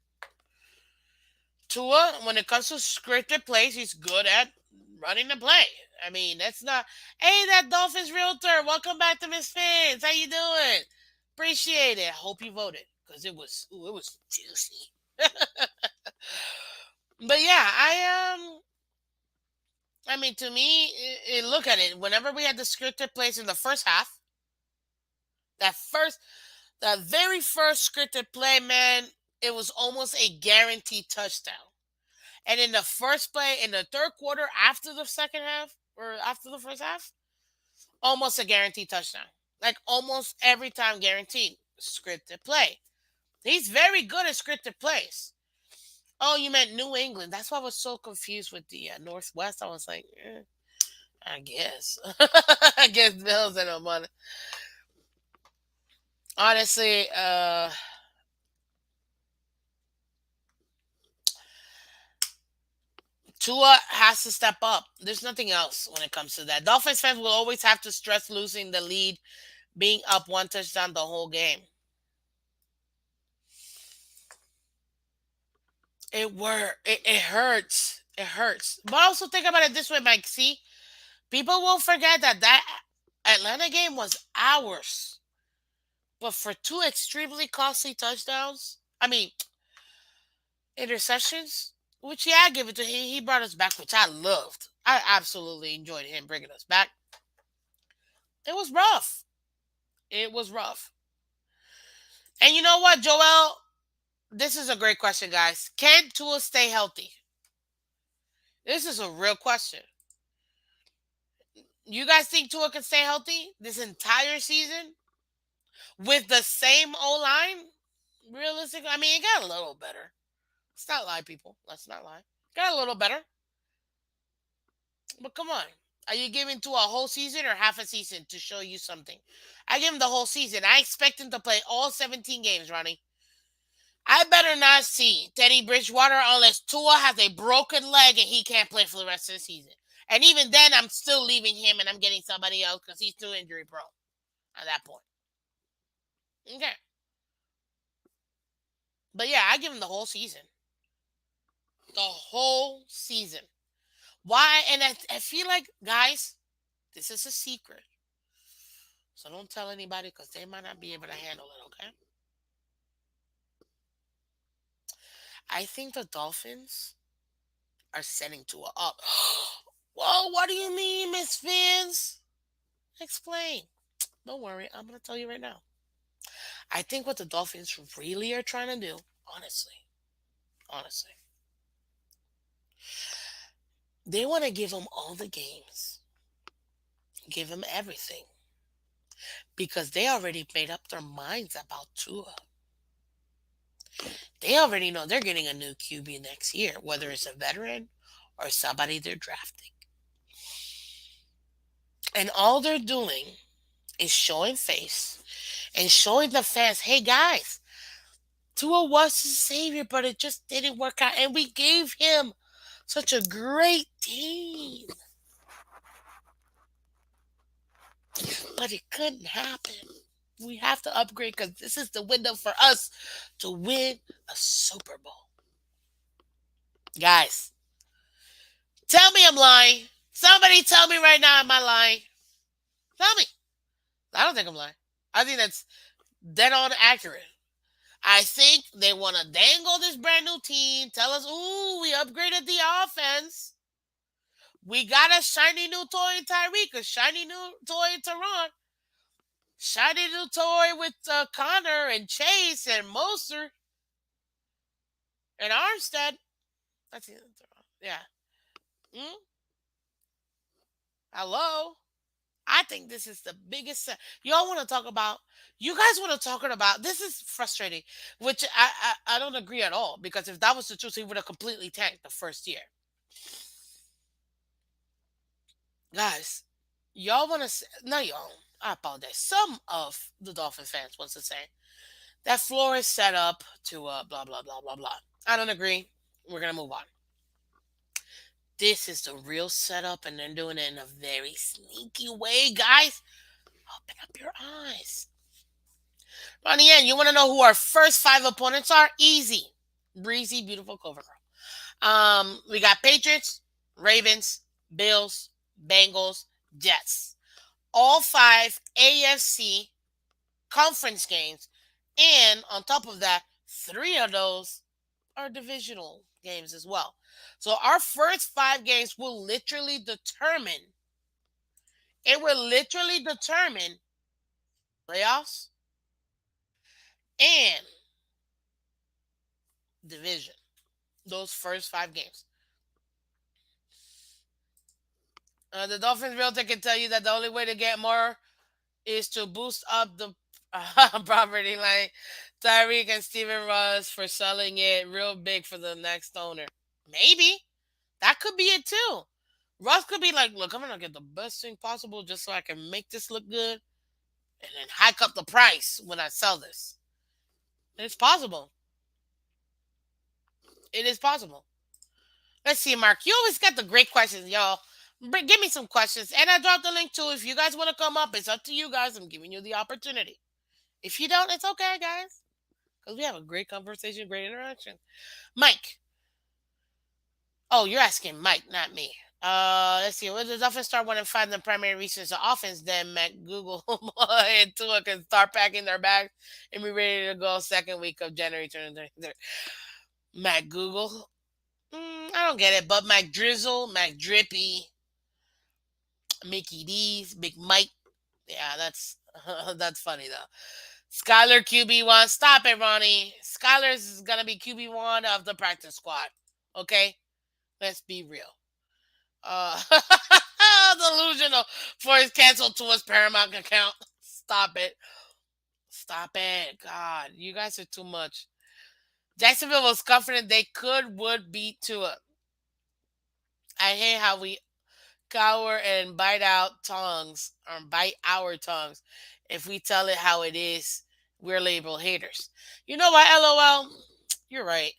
Tua, when it comes to scripted plays, he's good at running the play. I mean, that's not. Hey, that Dolphins realtor, welcome back to Miss Fans. How you doing? Appreciate it. Hope you voted because it was juicy. But yeah, I mean, to me, look at it. Whenever we had the scripted plays in the first half, that very first scripted play, man, it was almost a guaranteed touchdown. And in the first play, in the third quarter, after the second half or after the first half, almost a guaranteed touchdown. Like almost every time guaranteed. Scripted play. He's very good at scripted plays. Oh, you meant New England. That's why I was so confused with the Northwest. I was like, I guess. I guess Bills and no money. Honestly, Tua has to step up. There's nothing else when it comes to that. Dolphins fans will always have to stress losing the lead, being up one touchdown the whole game. It hurts. It hurts. But also think about it this way, Mike. See, people will forget that Atlanta game was ours. But for two extremely costly touchdowns, I mean, interceptions, which, yeah, I give it to him. He brought us back, which I loved. I absolutely enjoyed him bringing us back. It was rough. It was rough. And you know what, Joel? This is a great question, guys. Can Tua stay healthy? This is a real question. You guys think Tua can stay healthy this entire season with the same O line? Realistically, I mean, it got a little better. Let's not lie, people. Let's not lie. Got a little better. But come on. Are you giving Tua a whole season or half a season to show you something? I give him the whole season. I expect him to play all 17 games, Ronnie. I better not see Teddy Bridgewater unless Tua has a broken leg and he can't play for the rest of the season. And even then, I'm still leaving him and I'm getting somebody else because he's too injury prone at that point. Okay. But yeah, I give him the whole season. The whole season. Why? And I feel like, guys, this is a secret. So don't tell anybody because they might not be able to handle it, okay? I think the Dolphins are setting Tua up. Whoa, what do you mean, Miss Phins? Explain. Don't worry, I'm going to tell you right now. I think what the Dolphins really are trying to do, honestly, they want to give him all the games, give him everything, because they already made up their minds about Tua. They already know they're getting a new QB next year, whether it's a veteran or somebody they're drafting. And all they're doing is showing face and showing the fans, hey guys, Tua was the savior, but it just didn't work out. And we gave him such a great team. But it couldn't happen. We have to upgrade because this is the window for us to win a Super Bowl. Guys, tell me I'm lying. Somebody tell me right now, am I lying? Tell me. I don't think I'm lying. I think that's dead on accurate. I think they want to dangle this brand new team, tell us, ooh, we upgraded the offense. We got a shiny new toy in Tyreek, a shiny new toy in Teron, shiny new toy with Connor and Chase and Moser and Armstead. That's it. Yeah. Hmm? Hello? I think this is the biggest. Y'all want to talk about? You guys want to talk about? This is frustrating, which I don't agree at all. Because if that was the truth, he would have completely tanked the first year. Guys, y'all want to? No, y'all. I apologize. Some of the Dolphin fans wants to say that floor is set up to blah blah blah blah blah. I don't agree. We're gonna move on. This is the real setup, and they're doing it in a very sneaky way, guys. Open up your eyes. Ronnie Ann, you want to know who our first five opponents are? Easy. Breezy, beautiful cover girl. We got Patriots, Ravens, Bills, Bengals, Jets. All five AFC conference games. And on top of that, three of those are divisional games as well. So our first five games will literally determine, playoffs and division. Those first 5 games. The Dolphins realtor can tell you that the only way to get more is to boost up the property line. Tyreek and Steven Russ for selling it real big for the next owner. Maybe. That could be it too. Russ could be like, look, I'm going to get the best thing possible just so I can make this look good and then hike up the price when I sell this. It's possible. It is possible. Let's see, Mark. You always got the great questions, y'all. Give me some questions. And I dropped the link too. If you guys want to come up, it's up to you guys. I'm giving you the opportunity. If you don't, it's okay, guys. Because we have a great conversation, great interaction. Mike. Oh, you're asking Mike, not me. Let's see. What does Dolphins start winning five the primary reasons of offense? Then Mac Google and Tua can start packing their bags and be ready to go second week of January 2023. Mac Google. I don't get it, but Mac Drizzle, Mac Drippy, Mickey D's, Big Mike. Yeah, that's that's funny though. Skyler QB1. Stop it, Ronnie. Skyler is gonna be QB1 of the practice squad. Okay? Let's be real. Uh delusional for his canceled to his Paramount account. Stop it. Stop it. God, you guys are too much. Jacksonville was confident they would beat Tua. I hate how we cower and bite our tongues. If we tell it how it is, we're labeled haters. You know what, LOL? You're right.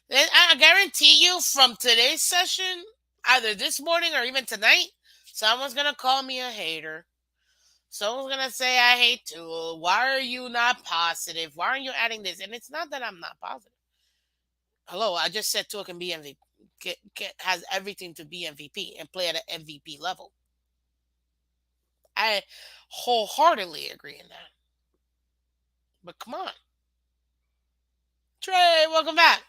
Then I guarantee you from today's session, either this morning or even tonight, someone's gonna call me a hater. Someone's gonna say I hate Tua. Why are you not positive? Why aren't you adding this? And it's not that I'm not positive. Hello, I just said Tua can be MVP. Has everything to be MVP and play at an MVP level. I wholeheartedly agree in that. But come on. Trey, welcome back.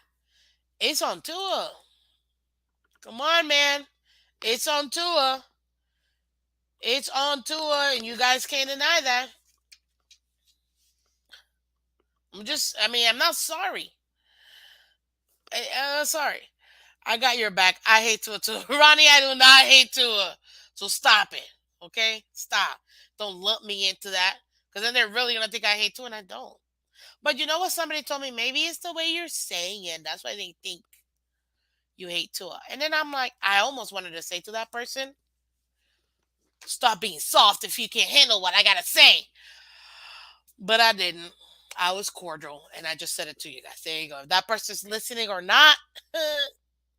It's on Tua. Come on, man. It's on Tua. It's on Tua, and you guys can't deny that. I'm not sorry. Sorry. I got your back. I hate Tua too. Ronnie, I do not hate Tua. So stop it. Okay? Stop. Don't lump me into that. Because then they're really going to think I hate Tua, and I don't. But you know what? Somebody told me maybe it's the way you're saying it. That's why they think you hate Tua. And then I'm like, I almost wanted to say to that person, stop being soft if you can't handle what I got to say. But I didn't. I was cordial, and I just said it to you guys. There you go. If that person's listening or not,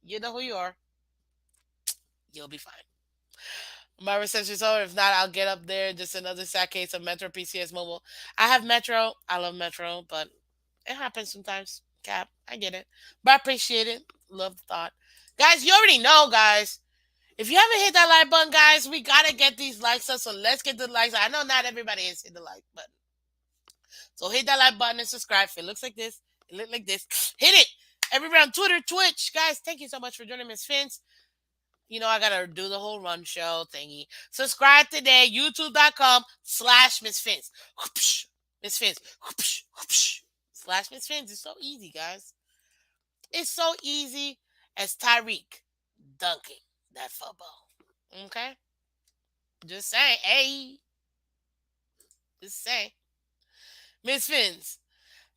you know who you are. You'll be fine. My reception's over. If not, I'll get up there. Just another sad case of Metro PCS Mobile. I have Metro. I love Metro, but it happens sometimes. Cap, I get it. But I appreciate it. Love the thought. Guys, you already know, guys. If you haven't hit that like button, guys, we got to get these likes up. So let's get the likes. I know not everybody has hit the like button. So hit that like button and subscribe. If it looks like this, it looks like this. Hit it. Everybody on Twitter, Twitch. Guys, thank you so much for joining Miss Phins. You know, I got to do the whole run show thingy. Subscribe today, youtube.com/Miss Phins. Miss Phins. / Miss Phins. It's so easy, guys. It's so easy as Tyreek dunking that football. Okay? Just saying. Hey. Just saying. Miss Phins.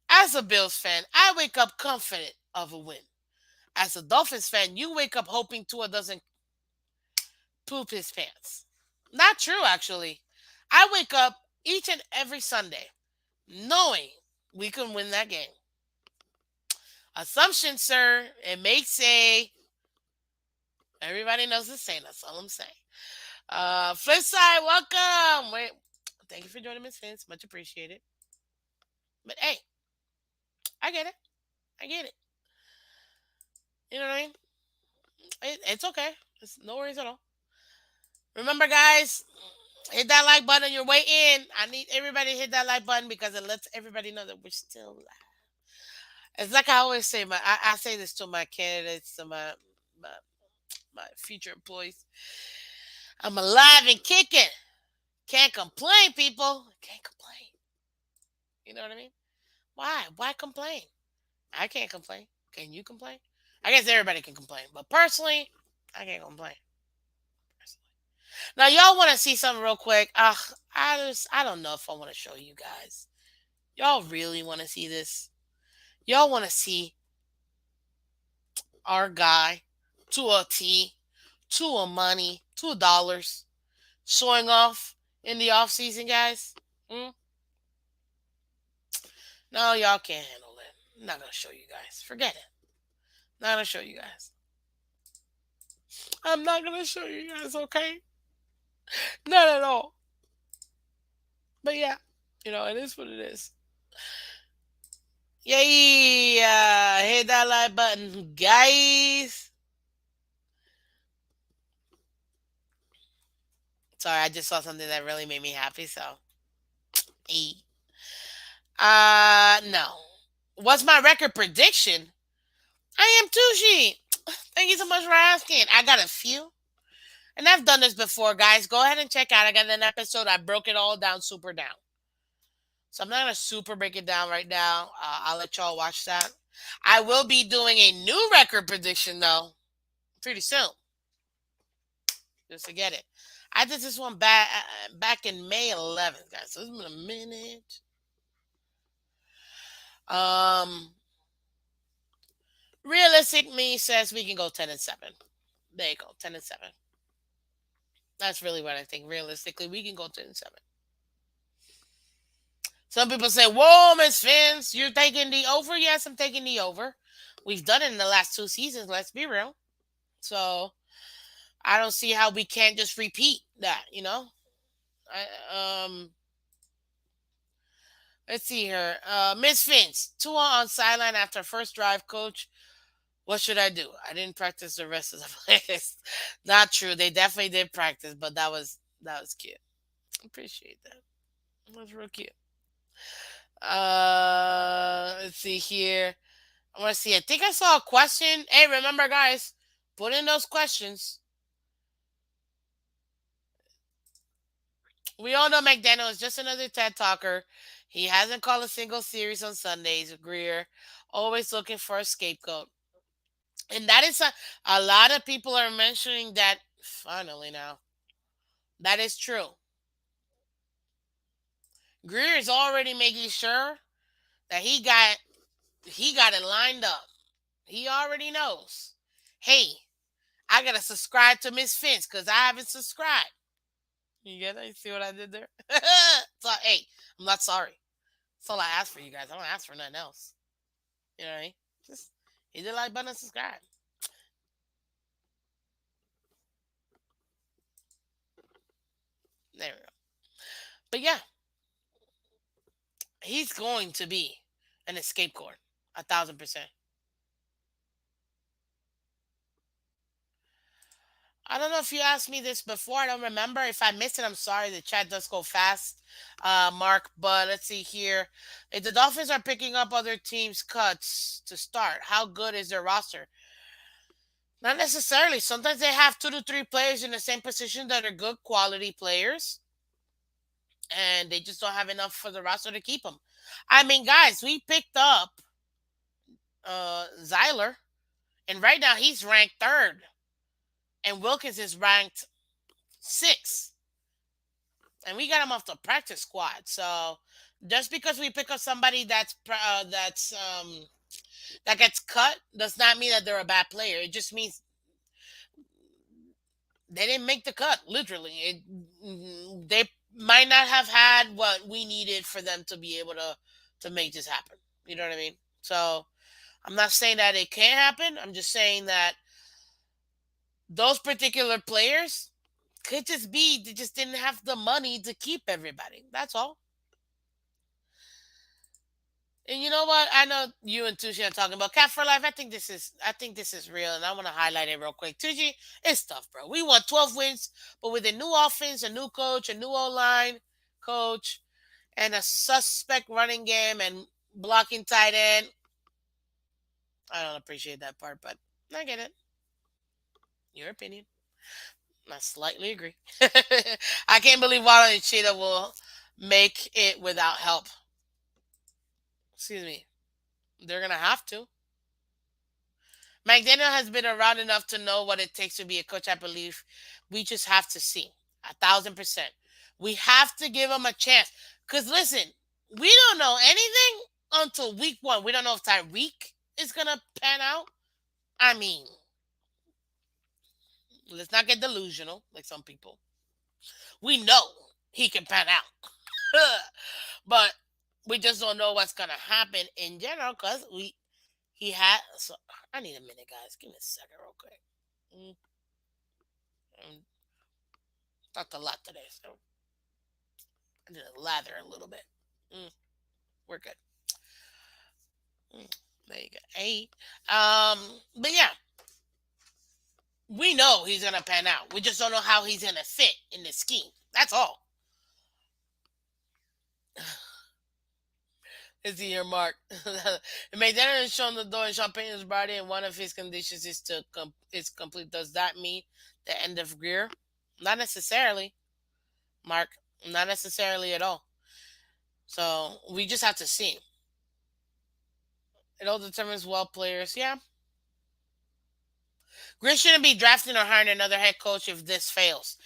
As a Bills fan, I wake up confident of a win. As a Dolphins fan, you wake up hoping Tua doesn't poop his pants. Not true, actually. I wake up each and every Sunday knowing we can win that game. Assumption, sir. It may say. Everybody knows the saying. That's all I'm saying. Flip side, welcome. Wait, thank you for joining Miss Vince. Much appreciated. But hey, I get it. I get it. You know what I mean? It's okay. It's no worries at all. Remember, guys, hit that like button on your way in. I need everybody to hit that like button because it lets everybody know that we're still live. It's like I always say. I say this to my candidates, to my my future employees. I'm alive and kicking. Can't complain, people. Can't complain. You know what I mean? Why? Why complain? I can't complain. Can you complain? I guess everybody can complain, but personally, I can't complain. Now, y'all want to see something real quick? I don't know if I want to show you guys. Y'all really want to see this? Y'all want to see our guy to a T, to a money, $2 showing off in the off season, guys? Hmm? No, y'all can't handle it. I'm not gonna show you guys. Forget it. Not gonna show you guys. I'm not gonna show you guys. Okay? Not at all. But yeah, it is what it is. Yay! Hit that like button, guys. Sorry, I just saw something that really made me happy. So, e. No. What's my record prediction? I am Tushi. Thank you so much for asking. I got a few, and I've done this before, guys. Go ahead and check out. I got an episode. I broke it all down, super down. So I'm not gonna super break it down right now. I'll let y'all watch that. I will be doing a new record prediction though, pretty soon. Just to get it. I did this one back in May 11th, guys. So it's been a minute. Um, Realistic me says we can go 10-7. There you go, 10-7. That's really what I think. Realistically, we can go 10-7. Some people say, "Whoa, Miss Phins, you're taking the over." Yes, I'm taking the over. We've done it in the last 2 seasons. Let's be real. So I don't see how we can't just repeat that. I. Let's see here. Miss Phins, Tua on sideline after first drive. Coach, what should I do? I didn't practice the rest of the plays. Not true. They definitely did practice, but that was cute. Appreciate that. That was real cute. Let's see here. I want to see. I think I saw a question. Hey, remember, guys, put in those questions. We all know McDaniel is just another TED talker. He hasn't called a single series on Sundays. Greer, always looking for a scapegoat. And that is a lot of people are mentioning that finally now. That is true. Greer is already making sure that he got it lined up. He already knows. Hey, I gotta subscribe to Miss Finch because I haven't subscribed. You get it? You see what I did there? So hey, I'm not sorry. That's all I ask for you guys. I don't ask for nothing else. You know what I mean? Just hit the like button and subscribe. There we go. But yeah, he's going to be an escape cord. 1,000%. I don't know if you asked me this before. I don't remember. If I missed it, I'm sorry. The chat does go fast, Mark. But let's see here. If the Dolphins are picking up other teams' cuts to start, how good is their roster? Not necessarily. Sometimes they have 2 to 3 players in the same position that are good quality players, and they just don't have enough for the roster to keep them. I mean, guys, we picked up Zyler, and right now he's ranked third, and Wilkins is ranked sixth, and we got him off the practice squad. So just because we pick up somebody that gets cut does not mean that they're a bad player. It just means they didn't make the cut. Literally, they might not have had what we needed for them to be able to make this happen. You know what I mean? So I'm not saying that it can't happen. I'm just saying that those particular players could just be they just didn't have the money to keep everybody. That's all. And you know what? I know you and Tucci are talking about Cat for Life. I think this is real, and I want to highlight it real quick. Tucci, it's tough, bro. We won 12 wins, but with a new offense, a new coach, a new O line coach, and a suspect running game and blocking tight end. I don't appreciate that part, but I get it. Your opinion. I slightly agree. I can't believe Walla and Cheetah will make it without help. Excuse me. They're gonna have to. McDaniel has been around enough to know what it takes to be a coach. I believe we just have to see 1,000%. We have to give him a chance. Cause listen, we don't know anything until week 1. We don't know if Tyreek is gonna pan out. I mean, let's not get delusional like some people. We know he can pan out, but we just don't know what's gonna happen in general. Cause he had. So I need a minute, guys. Give me a second, real quick. Mm, mm, Talked a lot today, so I need to lather a little bit. Mm, we're good. Mm, there you go. Hey, but yeah, we know he's gonna pan out. We just don't know how he's gonna fit in the scheme. That's all. Is the year mark? McDaniel has shown the door in Champagne's body, and one of his conditions is is complete. Does that mean the end of Greer? Not necessarily, Mark. Not necessarily at all. So we just have to see. It all determines well players. Yeah, Greer shouldn't be drafting or hiring another head coach if this fails.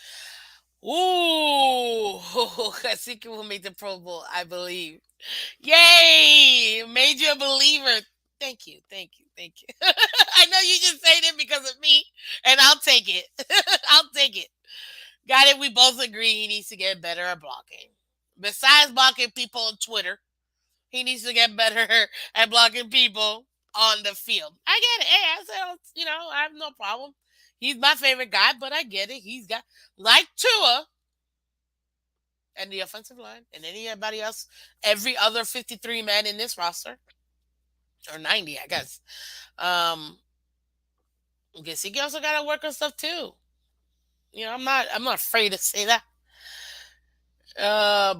Ooh, Kasiki will make the Pro Bowl, I believe. Yay! Made you a believer. Thank you, thank you, thank you. I know you just saying it because of me, and I'll take it. I'll take it. Got it. We both agree he needs to get better at blocking. Besides blocking people on Twitter, he needs to get better at blocking people on the field. I get it. Hey, I said, I have no problem. He's my favorite guy, but I get it. He's got, like Tua and the offensive line and anybody else, every other 53 man in this roster, or 90, I guess. I guess he also got to work on stuff too. I'm not afraid to say that.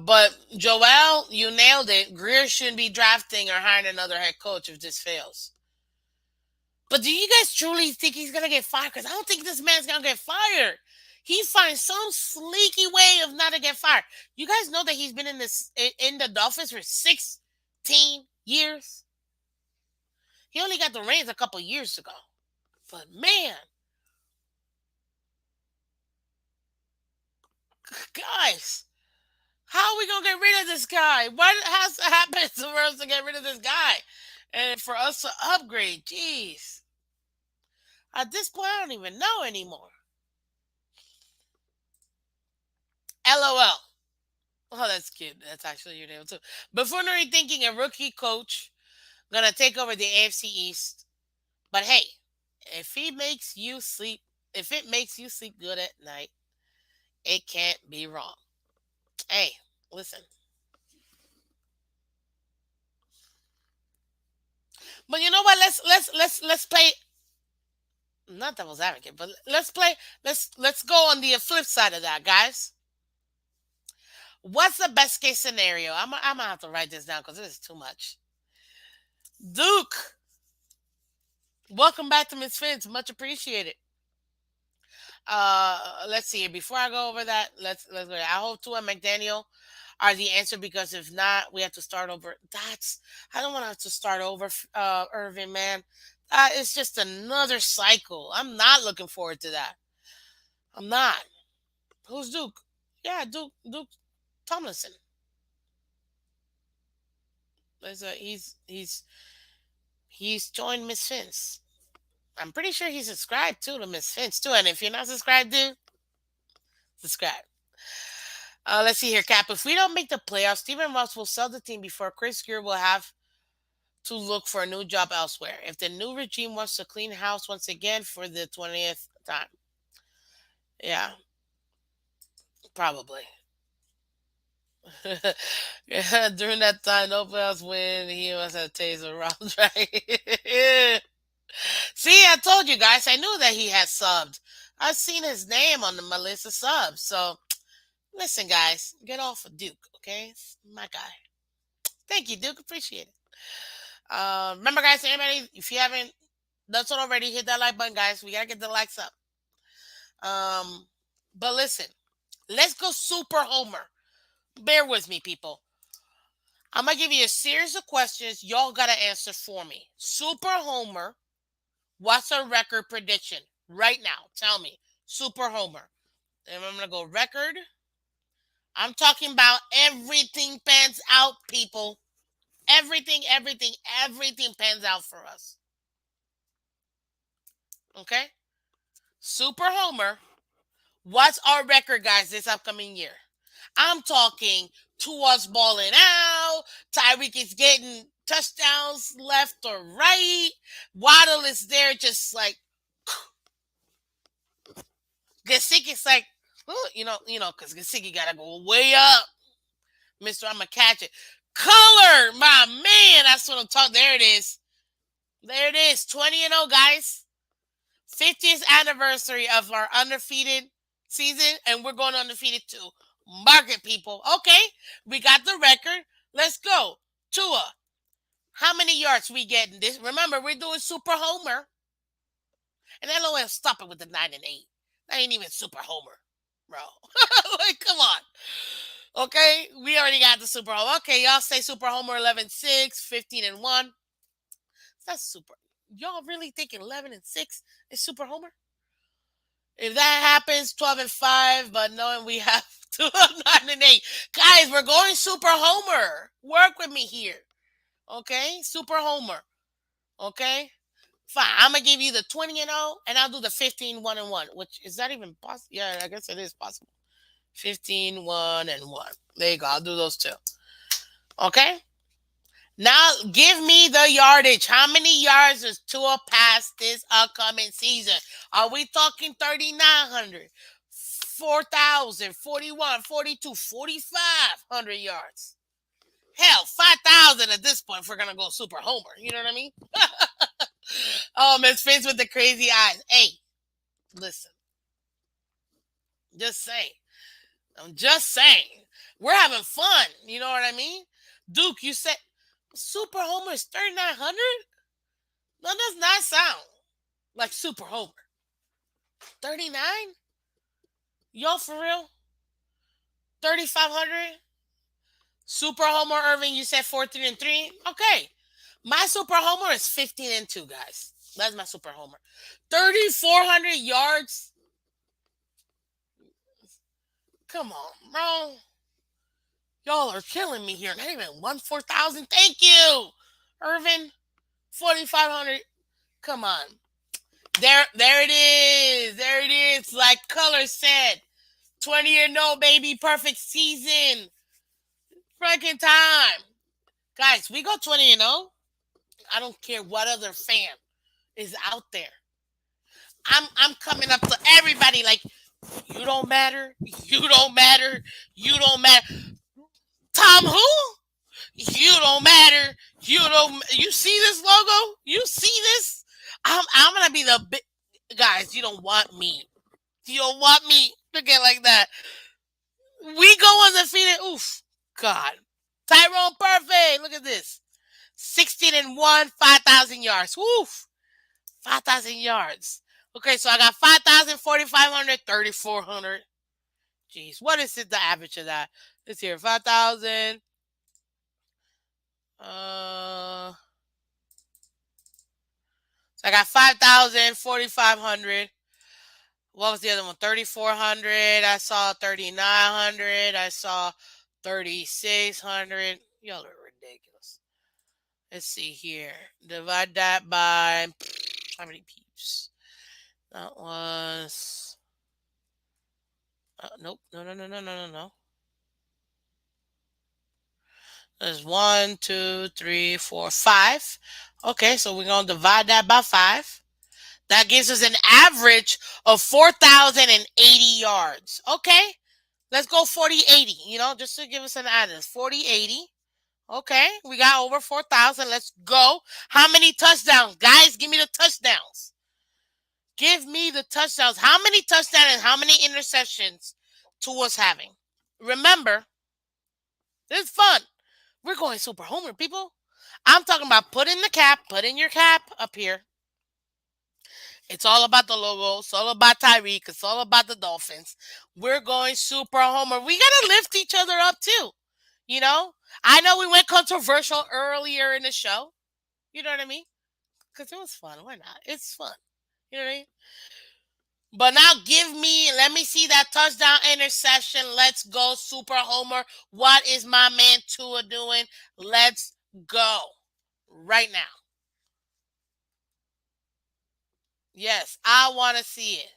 But Joel, you nailed it. Greer shouldn't be drafting or hiring another head coach if this fails. But do you guys truly think he's gonna get fired? Because I don't think this man's gonna get fired. He finds some sleeky way of not to get fired. You guys know that he's been in the Dolphins for 16 years. He only got the reins a couple years ago. But man, guys, how are we gonna get rid of this guy? What has to happen for us to get rid of this guy? And for us to upgrade? Jeez. At this point, I don't even know anymore. LOL. Oh, that's cute. That's actually your name too. Before rethinking a rookie coach gonna take over the AFC East. But hey, if he makes you sleep, if it makes you sleep good at night, it can't be wrong. Hey, listen. But you know what? Let's play. Not devil's advocate, but let's play. Let's go on the flip side of that, guys. What's the best case scenario? I'm gonna have to write this down because this is too much. Duke, welcome back to Miss Phins. Much appreciated. Let's see. Before I go over that, let's go. I hope Tua and McDaniel are the answer because if not, we have to start over. I don't want to have to start over, Irvin, man. It's just another cycle. I'm not looking forward to that. I'm not. Who's Duke? Yeah, Duke Tomlinson. He's joined Miss Fins. I'm pretty sure he's subscribed too to Miss Fins too. And if you're not subscribed, dude, subscribe. Let's see here, Cap. If we don't make the playoffs, Stephen Ross will sell the team before Chris Greer will have to look for a new job elsewhere. If the new regime wants to clean house once again for the 20th time. Yeah, probably. Yeah, during that time, no playoffs win. He must have tasted rounds, right? See, I told you guys. I knew that he had subbed. I've seen his name on my list of subs. So, listen, guys, get off of Duke, okay? My guy. Thank you, Duke. Appreciate it. Remember, guys, anybody, if you haven't done so already, hit that like button, guys. We gotta get the likes up. But listen, let's go super homer. Bear with me, people. I'm going to give you a series of questions. Y'all got to answer for me. Super Homer, what's a record prediction right now? Tell me. Super Homer. And I'm going to go record. I'm talking about everything pans out, people. Everything pans out for us. Okay? Super Homer, what's our record, guys, this upcoming year? I'm talking Tua's balling out. Tyreek is getting touchdowns left or right. Waddle is there just like Gesicki's like, because Gesicki gotta go way up. Mister, I'm gonna catch it. Color, my man. That's what I'm talking. There it is. 20-0, guys. 50th anniversary of our undefeated season, and we're going undefeated too. Market, people. Okay, we got the record. Let's go. Tua, how many yards we getting this? Remember, we're doing Super Homer. And LOL, stop it with the 9 and 8. That ain't even Super Homer, bro. Like, come on. Okay, we already got the Super Homer. Okay, y'all say Super Homer 11-6, 15-1. That's super. Y'all really think 11-6 is Super Homer? If that happens, 12-5, but knowing we have 9-8. Guys, we're going Super Homer. Work with me here. Okay? Super Homer. Okay? Fine. I'm going to give you the 20-0, and I'll do the 15-1-1, which is that even possible? Yeah, I guess it is possible. 15-1-1. There you go. I'll do those two. Okay? Now, give me the yardage. How many yards does Tua pass this upcoming season? Are we talking 3,900, 4,000, 41, 42, 4,500 yards? Hell, 5,000 at this point if we're going to go Super Homer. You know what I mean? Oh, Miss Phins with the crazy eyes. Hey, listen. Just saying. I'm just saying. We're having fun. You know what I mean? Duke, you said Super Homer is 3,900? That does not sound like Super Homer. 39? Y'all for real? 3,500? Super Homer Irving, you said 14-3? Okay. My Super Homer is 15-2, guys. That's my Super Homer. 3,400 yards? Come on, bro. Y'all are killing me here. Not even 4,000. Thank you, Irvin. 4,500. Come on. There it is. There it is. Like Color said. 20-0, baby. Perfect season. Freaking time. Guys, we go 20-0. I don't care what other fan is out there. I'm coming up to everybody like, you don't matter. You don't matter. You don't matter. Tom who? You don't matter. You see this logo? You see this? I'm gonna be the big guys. You don't want me. You don't want me to get like that. We go undefeated. Oof. God. Tyrone Perfect. Look at this. 16-1, 5,000 yards. Oof. 5,000 yards. Okay, so I got 5,000, 4,500, 3,400. Jeez, what is it, the average of that? Let's hear 5,000. So I got 5,000, 4,500. What was the other one? 3,400. I saw 3,900. I saw 3,600. Y'all are ridiculous. Let's see here. Divide that by how many peeps? That was nope. No. There's 1, 2, 3, 4, 5. Okay, so we're gonna divide that by 5. That gives us an average of 4,080 yards. Okay, let's go 40-80. Just to give us an average, 40-80. Okay, we got over 4,000. Let's go. How many touchdowns, guys? Give me the touchdowns. Give me the touchdowns. How many touchdowns and how many interceptions Tua's having? Remember, this is fun. We're going Super Homer, people. I'm talking about put in your cap up here. It's all about the logo. It's all about Tyreek. It's all about the Dolphins. We're going Super Homer. We got to lift each other up too. I know we went controversial earlier in the show. You know what I mean? Because it was fun. Why not? It's fun. You know what I mean? But now let me see that touchdown interception. Let's go, Super Homer. What is my man Tua doing? Let's go. Right now. Yes, I want to see it.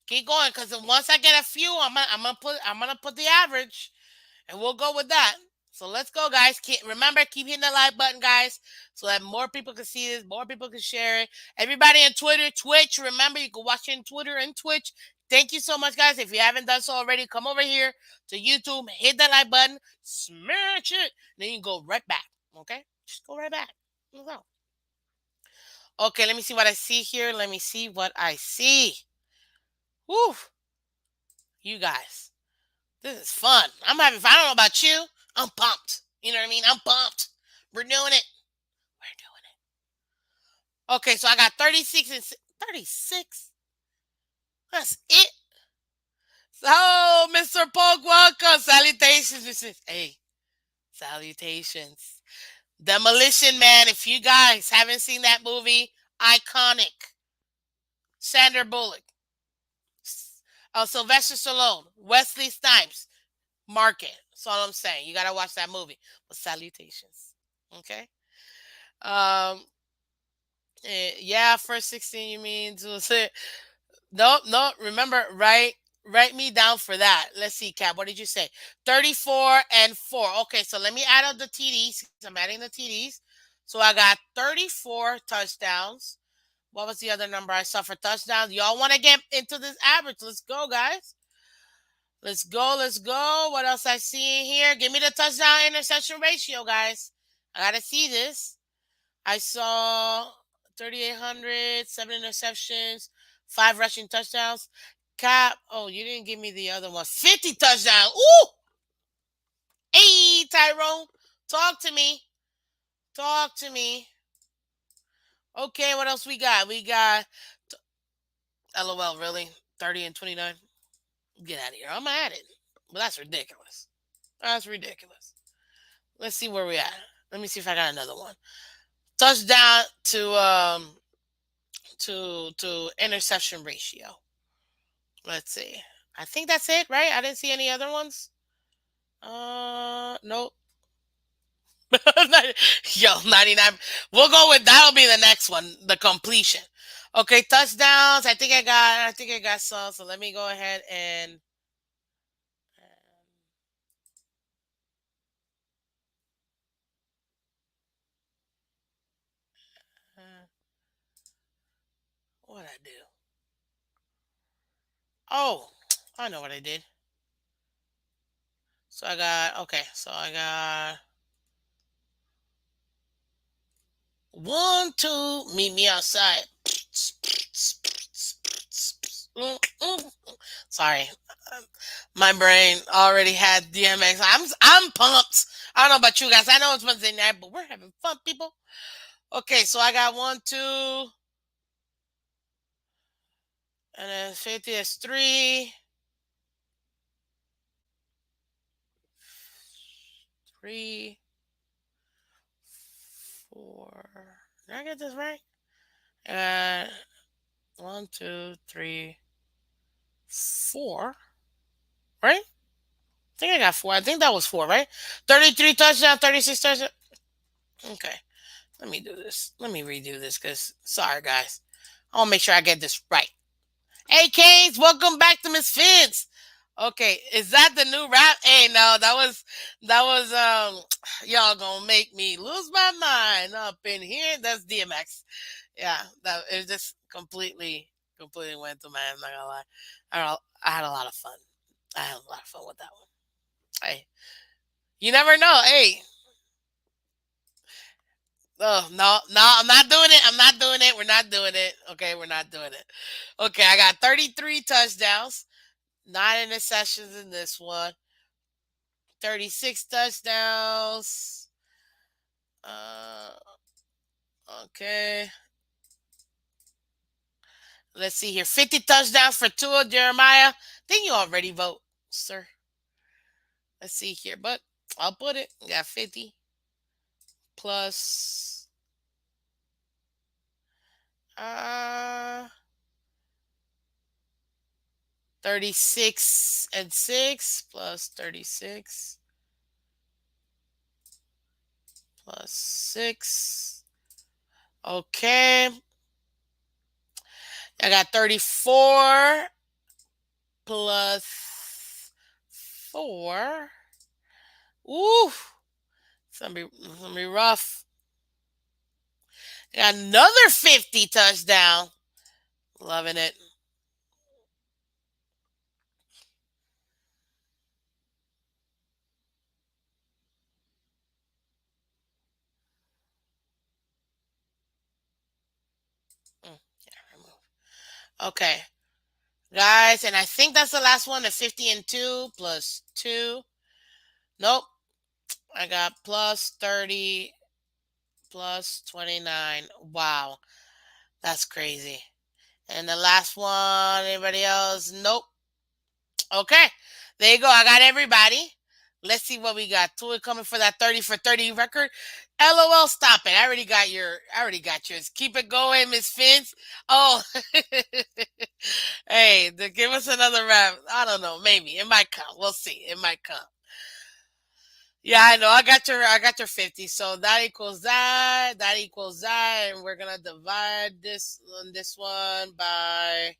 Keep going, because once I get a few, I'm gonna put the average, and we'll go with that. So let's go, guys. Remember, keep hitting the like button, guys, so that more people can see this, more people can share it. Everybody on Twitter, Twitch, remember, you can watch it on Twitter and Twitch. Thank you so much, guys. If you haven't done so already, come over here to YouTube, hit that like button, smash it, then you can go right back. Okay? Just go right back. Let's go. Okay, let me see what I see here. Let me see what I see. Woo! You guys. This is fun. I'm having fun. I don't know about you. I'm pumped. You know what I mean? I'm pumped. We're doing it. We're doing it. Okay, so I got 36 and 36. That's it. So, Mr. Poke, welcome. Salutations, Mr. Hey, salutations. Demolition Man. If you guys haven't seen that movie, iconic. Sandra Bullock. Sylvester Stallone. Wesley Snipes. Mark it. That's all I'm saying. You gotta watch that movie. But salutations. Okay. Yeah, first 16 you mean to say no, remember, write me down for that. Let's see, Cap. What did you say? 34 and 4. Okay, so let me add up the TDs. I'm adding the TDs. So I got 34 touchdowns. What was the other number I saw for touchdowns? Y'all want to get into this average? Let's go, guys. Let's go. Let's go. What else I see in here? Give me the touchdown interception ratio, guys. I gotta see this. I saw 3,800, 7 interceptions, 5 rushing touchdowns. Cap. Oh, you didn't give me the other one. 50 touchdowns. Ooh. Hey, Tyrone. Talk to me. Talk to me. Okay, what else we got? We got LOL, really? 30 and 29. Get out of here. I'm at it. But that's ridiculous. That's ridiculous. Let's see where we at. Let me see if I got another one. Touchdown to interception ratio. Let's see. I think that's it, right? I didn't see any other ones. Nope. Yo, 99. We'll go with that'll be the next one, the completion. Okay, touchdowns. I think I got some. So let me go ahead and what I do? Oh, I know what I did. So I got okay. So I got 1, 2. Meet me outside. Sorry, my brain already had DMX. I'm pumped. I don't know about you guys. I know it's Wednesday night, but we're having fun, people. Okay, so I got 1, 2, and then 50 is 3. 3, 4. Did I get this right? 1, 2, 3, 4. Right? I think I got 4. I think that was 4, right? 33 touchdowns, 36 touchdowns. Okay. Let me do this. Let me redo this because, sorry, guys. I want to make sure I get this right. Hey, Canes, welcome back to Miss Phins. Okay, is that the new rap? Hey, no, y'all gonna make me lose my mind up in here. That's DMX. Yeah, that it just completely went to my head. I'm not gonna lie. I had a lot of fun. I had a lot of fun with that one. Hey, you never know. Hey, oh no, I'm not doing it. I'm not doing it. We're not doing it. Okay, we're not doing it. Okay, I got 33 touchdowns, 9 interceptions in this one, 36 touchdowns. Uh, okay. Let's see here. 50 touchdowns for Tua Jeremiah. Then you already vote, sir. Let's see here. But I'll put it. You got 50 plus 36 and 6 plus 36 plus 6. Okay. I got 34 plus 4. Ooh, it's gonna be rough. I got another 50 touchdown. Loving it. Yeah, remove. Okay, guys, and I think that's the last one. The 50 and 2 plus 2. Nope. I got plus 30 plus 29. Wow, that's crazy. And the last one, anybody else? Nope. Okay, there you go. I got everybody. Let's see what we got. Tua coming for that 30 for 30 record. LOL, stop it. I already got yours. Keep it going, Miss Phins. Oh, hey, give us another round. I don't know. Maybe it might come. We'll see. It might come. Yeah, I know. I got your 50. So that equals that. That equals that. And we're gonna divide this one by.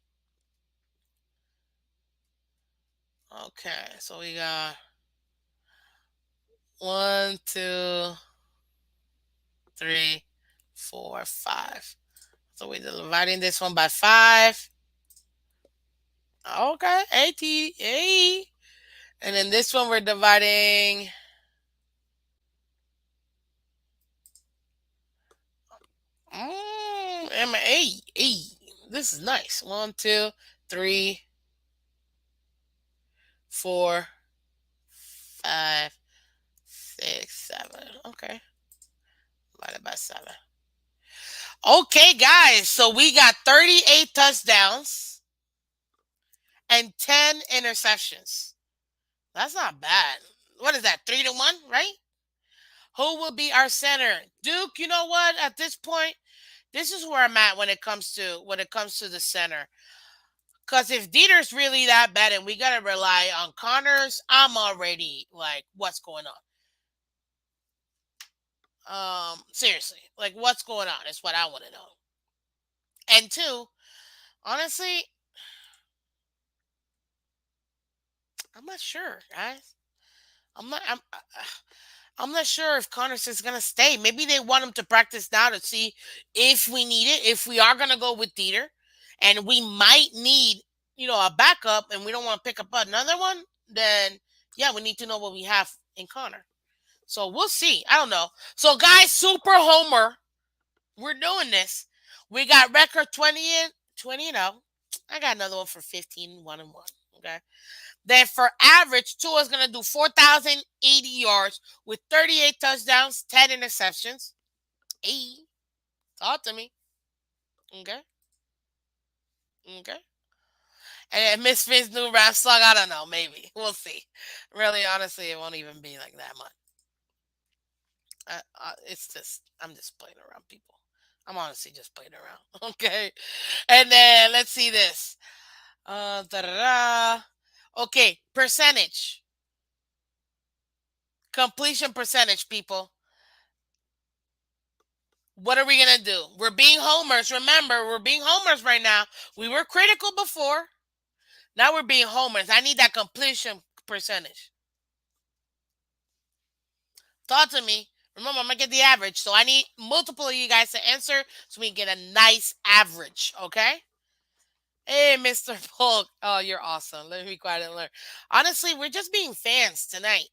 Okay, so we got 1, 2, 3, 4, 5. So we're dividing this one by 5. Okay, 80, hey. And then this one we're dividing. Hey. This is nice. 1, 2, 3, 4, 5, 6, 7. Okay, divided by 7. Okay, guys. So we got 38 touchdowns and 10 interceptions. That's not bad. What is that? 3-1, right? Who will be our center? Duke, you know what? At this point, this is where I'm at when it comes to the center. Because if Dieter's really that bad and we gotta rely on Connors, I'm already like, what's going on? Seriously, like what's going on is what I want to know. And two, honestly, I'm not sure, guys. I'm not. I'm not sure if Connors is gonna stay. Maybe they want him to practice now to see if we need it. If we are gonna go with Dieter, and we might need, a backup, and we don't want to pick up another one, then yeah, we need to know what we have in Connor. So we'll see. I don't know. So guys, Super Homer, we're doing this. We got record 20 and 0. I got another one for 15, 1 and 1. Okay. Then for average, Tua's going to do 4,080 yards with 38 touchdowns, 10 interceptions. Hey, talk to me. Okay. Okay. And Miss Finn's new rap song, I don't know. Maybe. We'll see. Really, honestly, it won't even be like that much. I'm just playing around, people. I'm honestly just playing around. Okay. And then let's see this. Da-da-da. Okay. Percentage. Completion percentage, people. What are we going to do? We're being homers. Remember, we're being homers right now. We were critical before. Now we're being homers. I need that completion percentage. Talk to me. Remember, I'm going to get the average. So I need multiple of you guys to answer so we can get a nice average. Okay? Hey, Mr. Polk. Oh, you're awesome. Let me be quiet and learn. Honestly, we're just being fans tonight.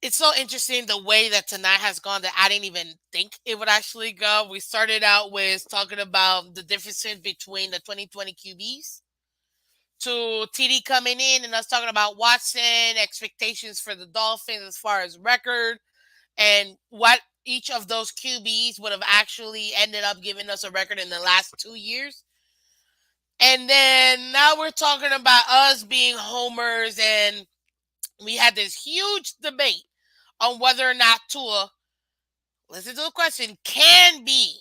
It's so interesting the way that tonight has gone that I didn't even think it would actually go. We started out with talking about the differences between the 2020 QBs to TD coming in and us talking about Watson, expectations for the Dolphins as far as record, and what each of those QBs would have actually ended up giving us a record in the last 2 years. And then now we're talking about us being homers and we had this huge debate on whether or not Tua, listen to the question, can be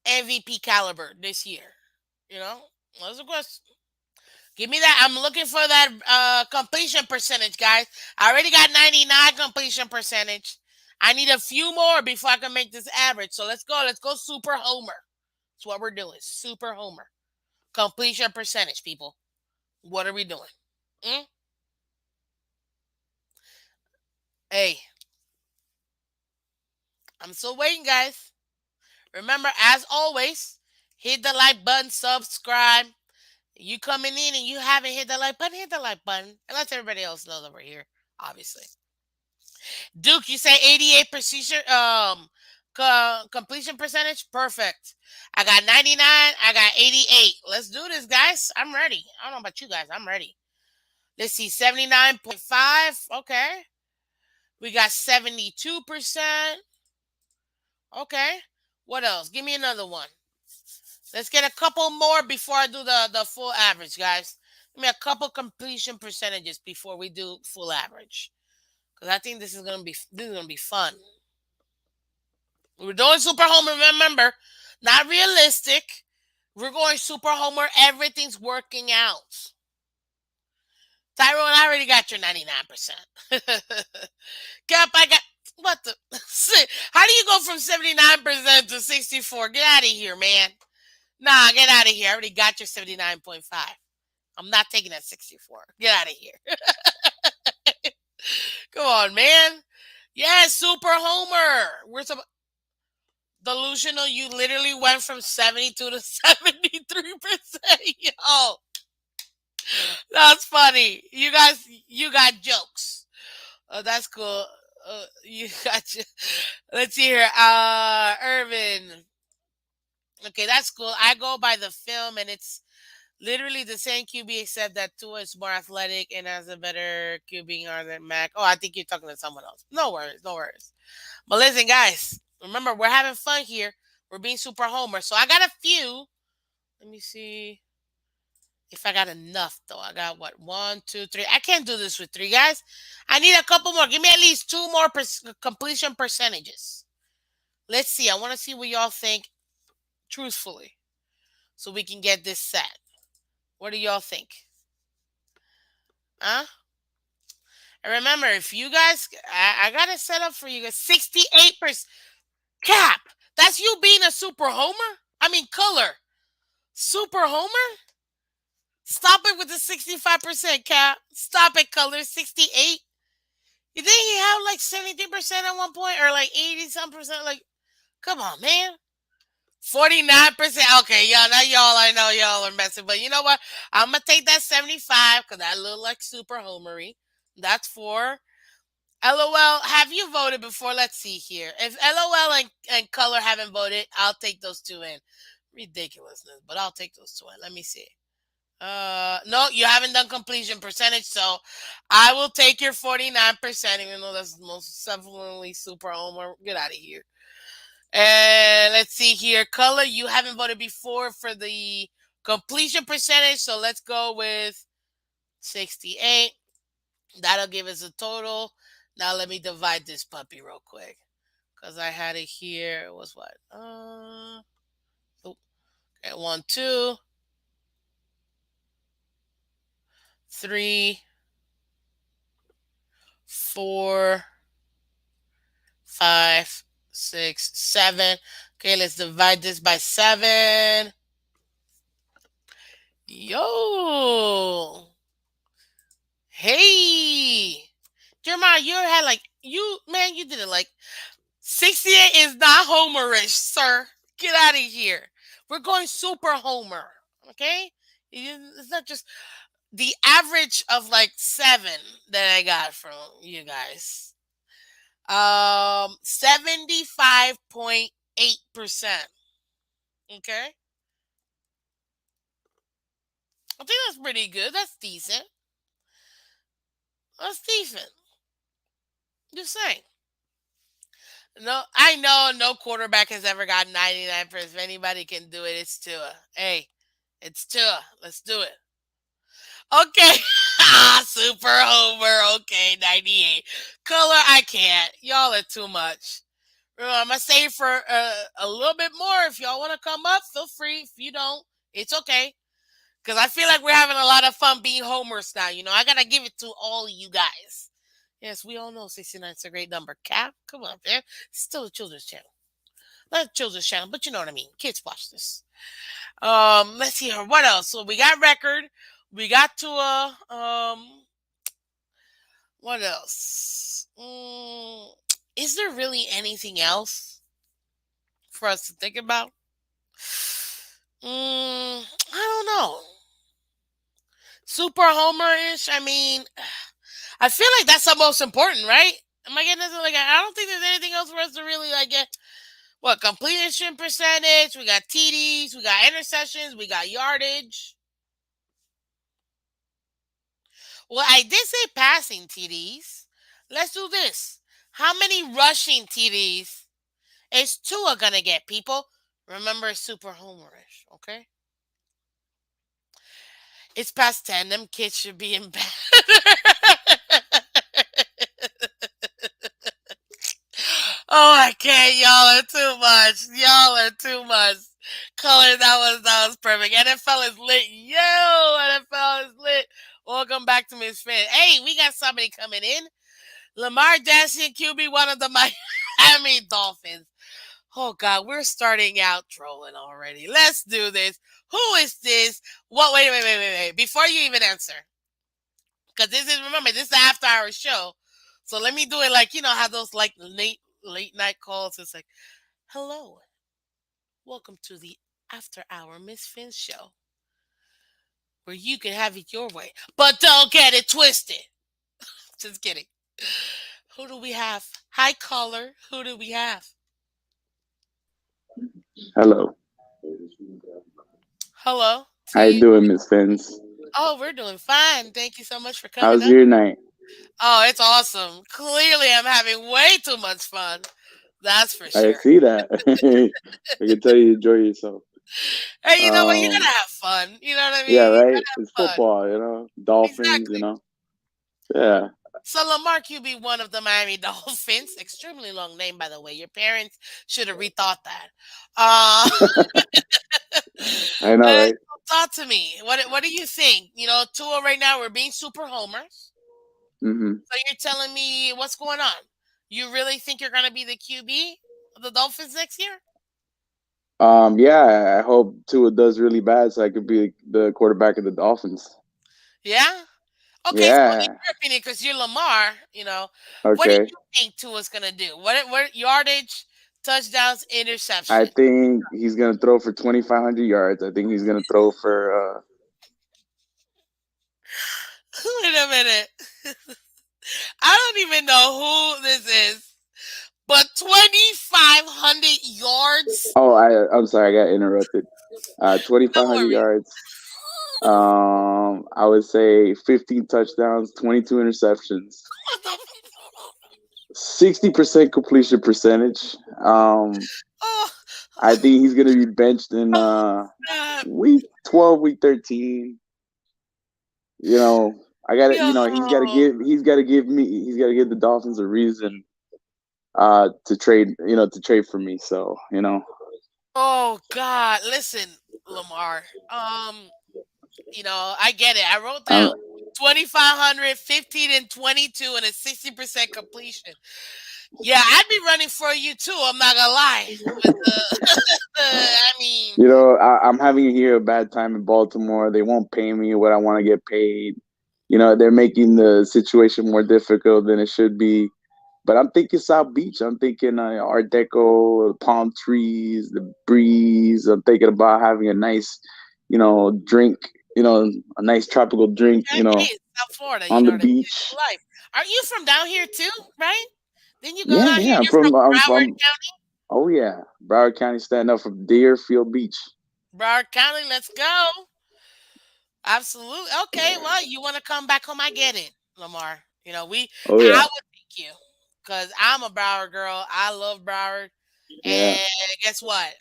MVP caliber this year. You know, that's a question. Give me that. I'm looking for that completion percentage, guys. I already got 99 completion percentage. I need a few more before I can make this average. So let's go. Let's go super homer. That's what we're doing. Super homer. Completion percentage, people. What are we doing? Mm? Hey, I'm still waiting, guys. Remember, as always, hit the like button, subscribe. You coming in and you haven't hit the like button, hit the like button. And let everybody else know that we're here, obviously. Duke, you say 88% completion percentage? Perfect. I got 99. I got 88. Let's do this, guys. I'm ready. I don't know about you guys. I'm ready. Let's see. 79.5. Okay. We got 72%. Okay. What else? Give me another one. Let's get a couple more before I do the full average, guys. Give me a couple completion percentages before we do full average. Because I think this is gonna be fun. We're doing super homer, remember, not realistic. We're going super homer. Everything's working out. Tyrone, I already got your 99%. Cap, I got what the how do you go from 79% to 64? Get out of here, man. Nah, get out of here. I already got your 79.5. I'm not taking that 64. Get out of here. Come on, man. Yeah, super homer. We're delusional. You literally went from 72 to 73%. Yo, that's funny. You got jokes. Oh, that's cool. You got you. Let's see here. Irvin. Okay, that's cool. I go by the film, and it's literally the same QB except that Tua is more athletic and has a better QBR than Mac. Oh, I think you're talking to someone else. No worries, no worries. But listen, guys, remember we're having fun here. We're being super homer. So I got a few. Let me see if I got enough though. I got what? One, two, three. I can't do this with three guys. I need a couple more. Give me at least two more completion percentages. Let's see. I want to see what y'all think truthfully, so we can get this set. What do y'all think? Huh? And remember, if you guys, I got it set up for you guys. 68%. Cap. That's you being a super homer. I mean, color. Super homer. Stop it with the 65%, Cap. Stop it, color. 68. You think he had like 73% at one point, or like 80 some percent? Like, come on, man. 49%. Okay, y'all. Now y'all, I know y'all are messing, but you know what? I'm gonna take that 75 because that look like super homery. That's for LOL. Have you voted before? Let's see here. If LOL and color haven't voted, I'll take those two in. Ridiculousness, but I'll take those two in. Let me see. No, you haven't done completion percentage, so I will take your 49%, even though that's most definitely super homer. Get out of here. And let's see here. Color, you haven't voted before for the completion percentage, so let's go with 68. That'll give us a total. Now let me divide this puppy real quick. Because I had it here. It was what? Okay, 1, 2, 3, 4, 5, 6, 7. Okay, let's divide this by 7. Yo. Hey. Jeremiah, you had like, you did it like 68 is not homerish, sir. Get out of here. We're going super homer. Okay? It's not just the average of like 7 that I got from you guys. 75.8%. Okay? I think that's pretty good. That's decent. That's decent. Just saying. No, I know no quarterback has ever got 99%. If anybody can do it, it's Tua. Hey, it's Tua. Let's do it. Okay. Super Homer. Okay, 98. Color, I can't. Y'all are too much. I'm gonna save for a little bit more. If y'all want to come up, feel free. If you don't, it's okay. Because I feel like we're having a lot of fun being homers now. I gotta give it to all of you guys. Yes, we all know 69 is a great number. Cap, come on, man. It's still a children's channel. Not a children's channel, but you know what I mean. Kids watch this. Let's see here. What else? So we got record. We got Tua. What else? Is there really anything else for us to think about? I don't know. Super Homer-ish. I mean, I feel like that's the most important, right? Am I getting this? Like, I don't think there's anything else for us to really like get. What completion percentage? We got TDs, we got interceptions, we got yardage. Well, I did say passing TDs. Let's do this. How many rushing TDs is Tua gonna get, people? Remember, super homerish, okay? It's past 10. Them kids should be in bed. Oh, I can't. Y'all are too much. Y'all are too much. Color, that was perfect. NFL is lit. Yo, NFL is lit. Welcome back to Miss Finn. Hey, we got somebody coming in. Lamar Jackson, QB, one of the Miami Dolphins. Oh God, we're starting out trolling already. Let's do this. Who is this? What? Wait. Before you even answer, because remember this is the after hour show. So let me do it like how those like late night calls. It's like, hello, welcome to the after hour Miss Finn show, where you can have it your way, but don't get it twisted. Just kidding. Who do we have? Hi, caller. Who do we have?
Hello.
Hello to
How you
you.
doing, Miss Phins?
Oh, we're doing fine. Thank you so much for coming
How's
up.
your night?
Oh, it's awesome. Clearly, I'm having way too much fun. That's for
I
sure.
see that. I can tell you enjoy yourself.
Hey, you know what? You gotta
Um,
have fun. You know what I
yeah,
mean? You
right. It's
gotta have fun.
football, Dolphins,
Exactly.
Yeah.
So Lamar QB, one of the Miami Dolphins. Extremely long name, by the way. Your parents should have rethought that. Uh,
I know,
uh,
right?
talk to me. What do you think? Tua right now we're being super homers.
hmm
So you're telling me what's going on? You really think you're gonna be the QB of the Dolphins next year?
Yeah. I hope Tua does really bad so I could be the quarterback of the Dolphins.
Yeah. Okay, so in
Yeah.
your opinion, because you're Lamar, what do
Okay.
you think Tua's gonna do? What yardage, touchdowns,
I
interception?
think he's gonna throw for 2,500 yards. I think he's gonna throw for.
Wait a minute. I don't even know who this is, but 2,500 yards.
Oh, I'm sorry, I got interrupted.
No
2,500
worries.
yards. I would say 15 touchdowns, 22 interceptions,
What the?
60% completion percentage. Um,
Oh,
I think he's gonna be benched in
oh snap!
week 12, week 13. You know, I gotta,
Yo.
he's gotta give the Dolphins a reason to trade for me. So,
Oh God! Listen, Lamar. I get it. I wrote down
I'm,
2,500, 15 and 22, and a 60% completion. Yeah, I'd be running for you too. I'm not gonna lie. With I mean,
I'm having here a bad time in Baltimore. They won't pay me what I want to get paid. They're making the situation more difficult than it should be. But I'm thinking South Beach. I'm thinking Art Deco, palm trees, the breeze. I'm thinking about having a nice, drink, a nice tropical drink,
yeah, hey, it's South Florida. You
on
know
the
what I mean? It's
beach.
life. Aren't you from down here too? Right? Then you go
Yeah,
down here.
yeah.
You're from
I'm
Broward
from. Oh yeah, Broward County, stand up from Deerfield Beach.
Broward County. Let's go. Absolutely. Okay. Well, you want to come back home? I get it, Lamar.
Oh
I
yeah,
would pick you because I'm a Broward girl. I love Broward.
yeah.
And guess what?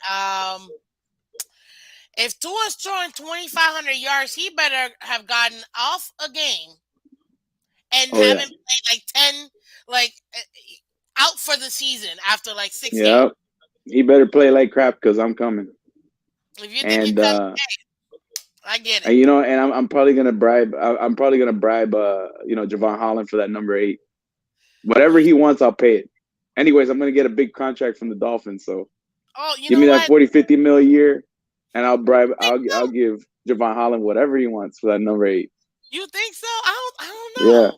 If Tua's throwing 2,500 yards, he better have gotten off a game and
Oh yeah,
haven't played like 10, like out for the season after like 6 games.
yeah. He better play like crap because I'm coming.
If you think he's
And
coming, I get it.
and I'm probably gonna bribe. I'm probably gonna bribe. Javon Holland for that number 8. Whatever he wants, I'll pay it. Anyways, I'm gonna get a big contract from the Dolphins, so
Oh, you
give
know
me that
what?
40, 50 mil a year, and I'll bribe.
Think
I'll
so?
give Javon Holland whatever he wants for that number 8.
You think so? I don't
Yeah,
know.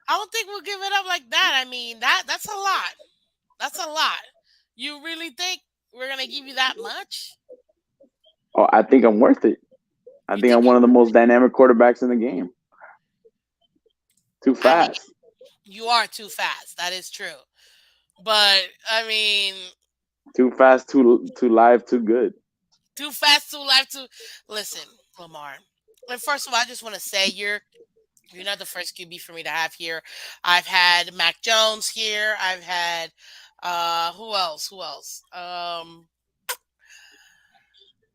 I don't think we'll give it up like that. I mean, that's a lot. That's a lot. You really think we're gonna give you that much?
oh, I think I'm worth it. I
You
think
think
I'm one of the most dynamic quarterbacks in the game. Too
I mean,
fast.
you are too fast. That is true. But I mean,
Too fast. Too live. Too good.
too fast, too life, too. Listen, Lamar. And first of all, I just want to say you're not the first QB for me to have here. I've had Mac Jones here. I've had who else? Who else?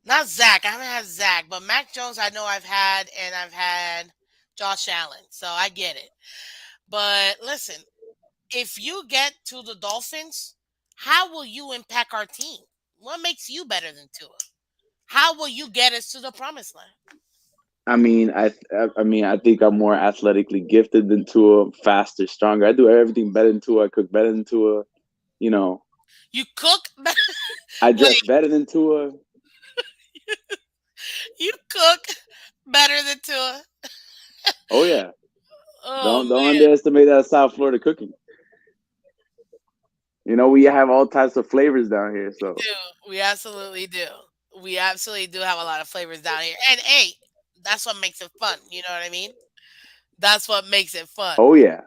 Not Zach. I haven't had Zach, but Mac Jones I know I've had, and I've had Josh Allen. So I get it. But listen, if you get to the Dolphins, how will you impact our team? What makes you better than Tua? How will you get us to the promised land?
I think I'm more athletically gifted than Tua, faster, stronger. I do everything better than Tua. I cook better than Tua. You know,
You cook
I
wait,
dress better than Tua.
you cook better than Tua.
Oh yeah,
Oh
don't
man,
underestimate that South Florida cooking. We have all types of flavors down here. So
do. We absolutely do. We absolutely do have a lot of flavors down here. And hey, that's what makes it fun. You know what I mean? That's what makes it fun.
oh yeah,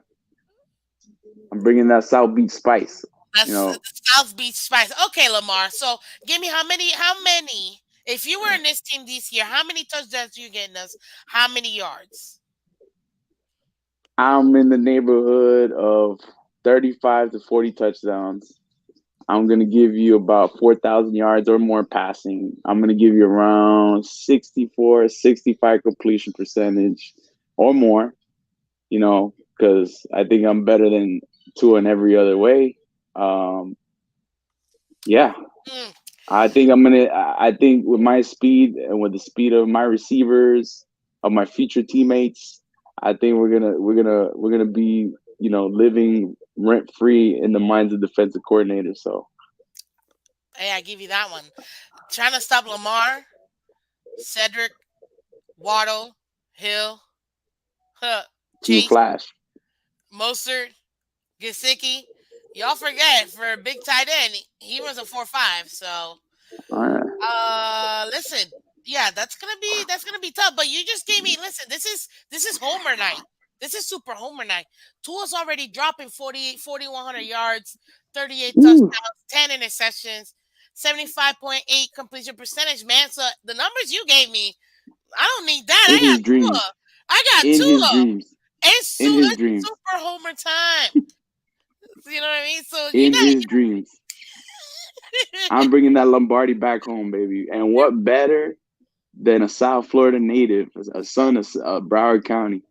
I'm bringing that South Beach spice. You
That's the
know,
South Beach Spice. Okay, Lamar. So give me how many if you were in this team this year, how many touchdowns you getting us? How many yards?
I'm in the neighborhood of 35 to 40 touchdowns. I'm going to give you about 4,000 yards or more passing. I'm going to give you around 64, 65 completion percentage or more, because I think I'm better than Tua in every other way. Yeah,
Mm,
I think with my speed and with the speed of my receivers, of my future teammates, I think we're gonna be, living rent free in the minds of defensive coordinators. So
hey, I give you that one. Trying to stop Lamar, Cedric, Waddle, Hill, huh,
Team
Chase,
Flash.
Mostert, Gesicki. Y'all forget for a big tight end, he was a 4.5. So
All right.
listen, yeah, that's gonna be tough. But you just gave me listen. This is Homer night. This is super Homer night. Tua's already dropping 4,100 yards, 38
Woo.
touchdowns, 10 interceptions, 75.8 completion percentage. Man, so the numbers you gave me, I don't need that.
In
I got
his dreams.
Tua. I got
In his
Tua.
dreams. In his
It's
dreams.
super Homer time. You know what I mean? So you're
In
not.
his dreams. I'm bringing that Lombardi back home, baby. And what better than a South Florida native, a son of Broward County?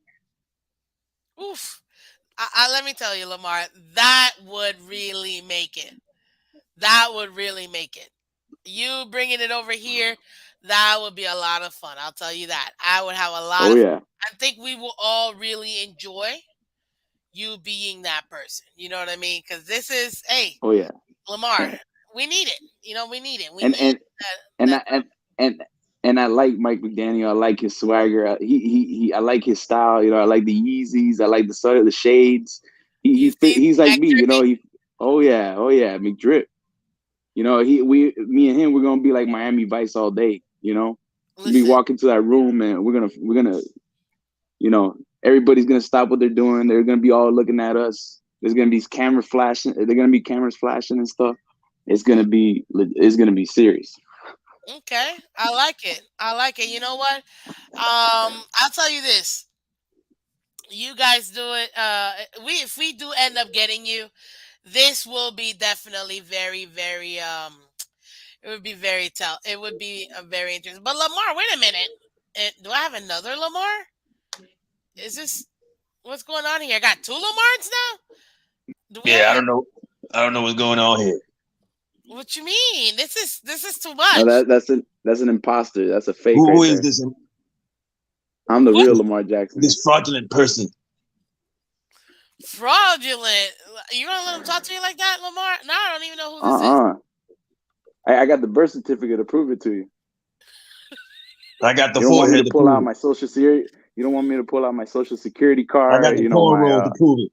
Oof. Let me tell you, Lamar, that would really make it. That would really make it. You bringing it over here, that would be a lot of fun. I'll tell you that. I would have a lot
Oh
of.
yeah.
I think we will all really enjoy you being that person. You know what I mean? Because this is, hey,
Oh yeah.
Lamar, we need it. We need it. We
And
need
and
that.
and
That
I and I like Mike McDaniel. I like his swagger. I like his style. I like the Yeezys. I like the shades.
you see,
He's like
Mac
me.
Drippy.
Oh yeah, McDrip. Me and him, we're gonna be like Miami Vice all day. Be
Listen,
walking to that room and we're gonna everybody's gonna stop what they're doing. They're gonna be all looking at us. There's gonna be camera flashing. They're gonna be cameras flashing and stuff. It's gonna be serious.
okay, I like it. I like it. You know what? I'll tell you this. You guys do it. We if we do end up getting you, this will be definitely very, very It would be very It would be a very interesting. But Lamar, wait a minute. Do I have another Lamar? Is this what's going on here? I got two Lamars now. Do we
Yeah,
have
I don't know. I don't know what's going on here.
what you mean? This is too
No,
much.
that's an imposter. That's a fake
Who
right
is
there.
this?
I'm the
What?
real Lamar Jackson.
This fraudulent person.
Fraudulent. You gonna let him talk to you like that, Lamar? No, I don't even know who this is.
I got the birth certificate to prove it to you.
I got the
You don't want me
forehead
to
to
pull
prove
out
it.
my social security. You don't want me to pull out my social security
I
card.
got the
You know my.
cornrow to prove it.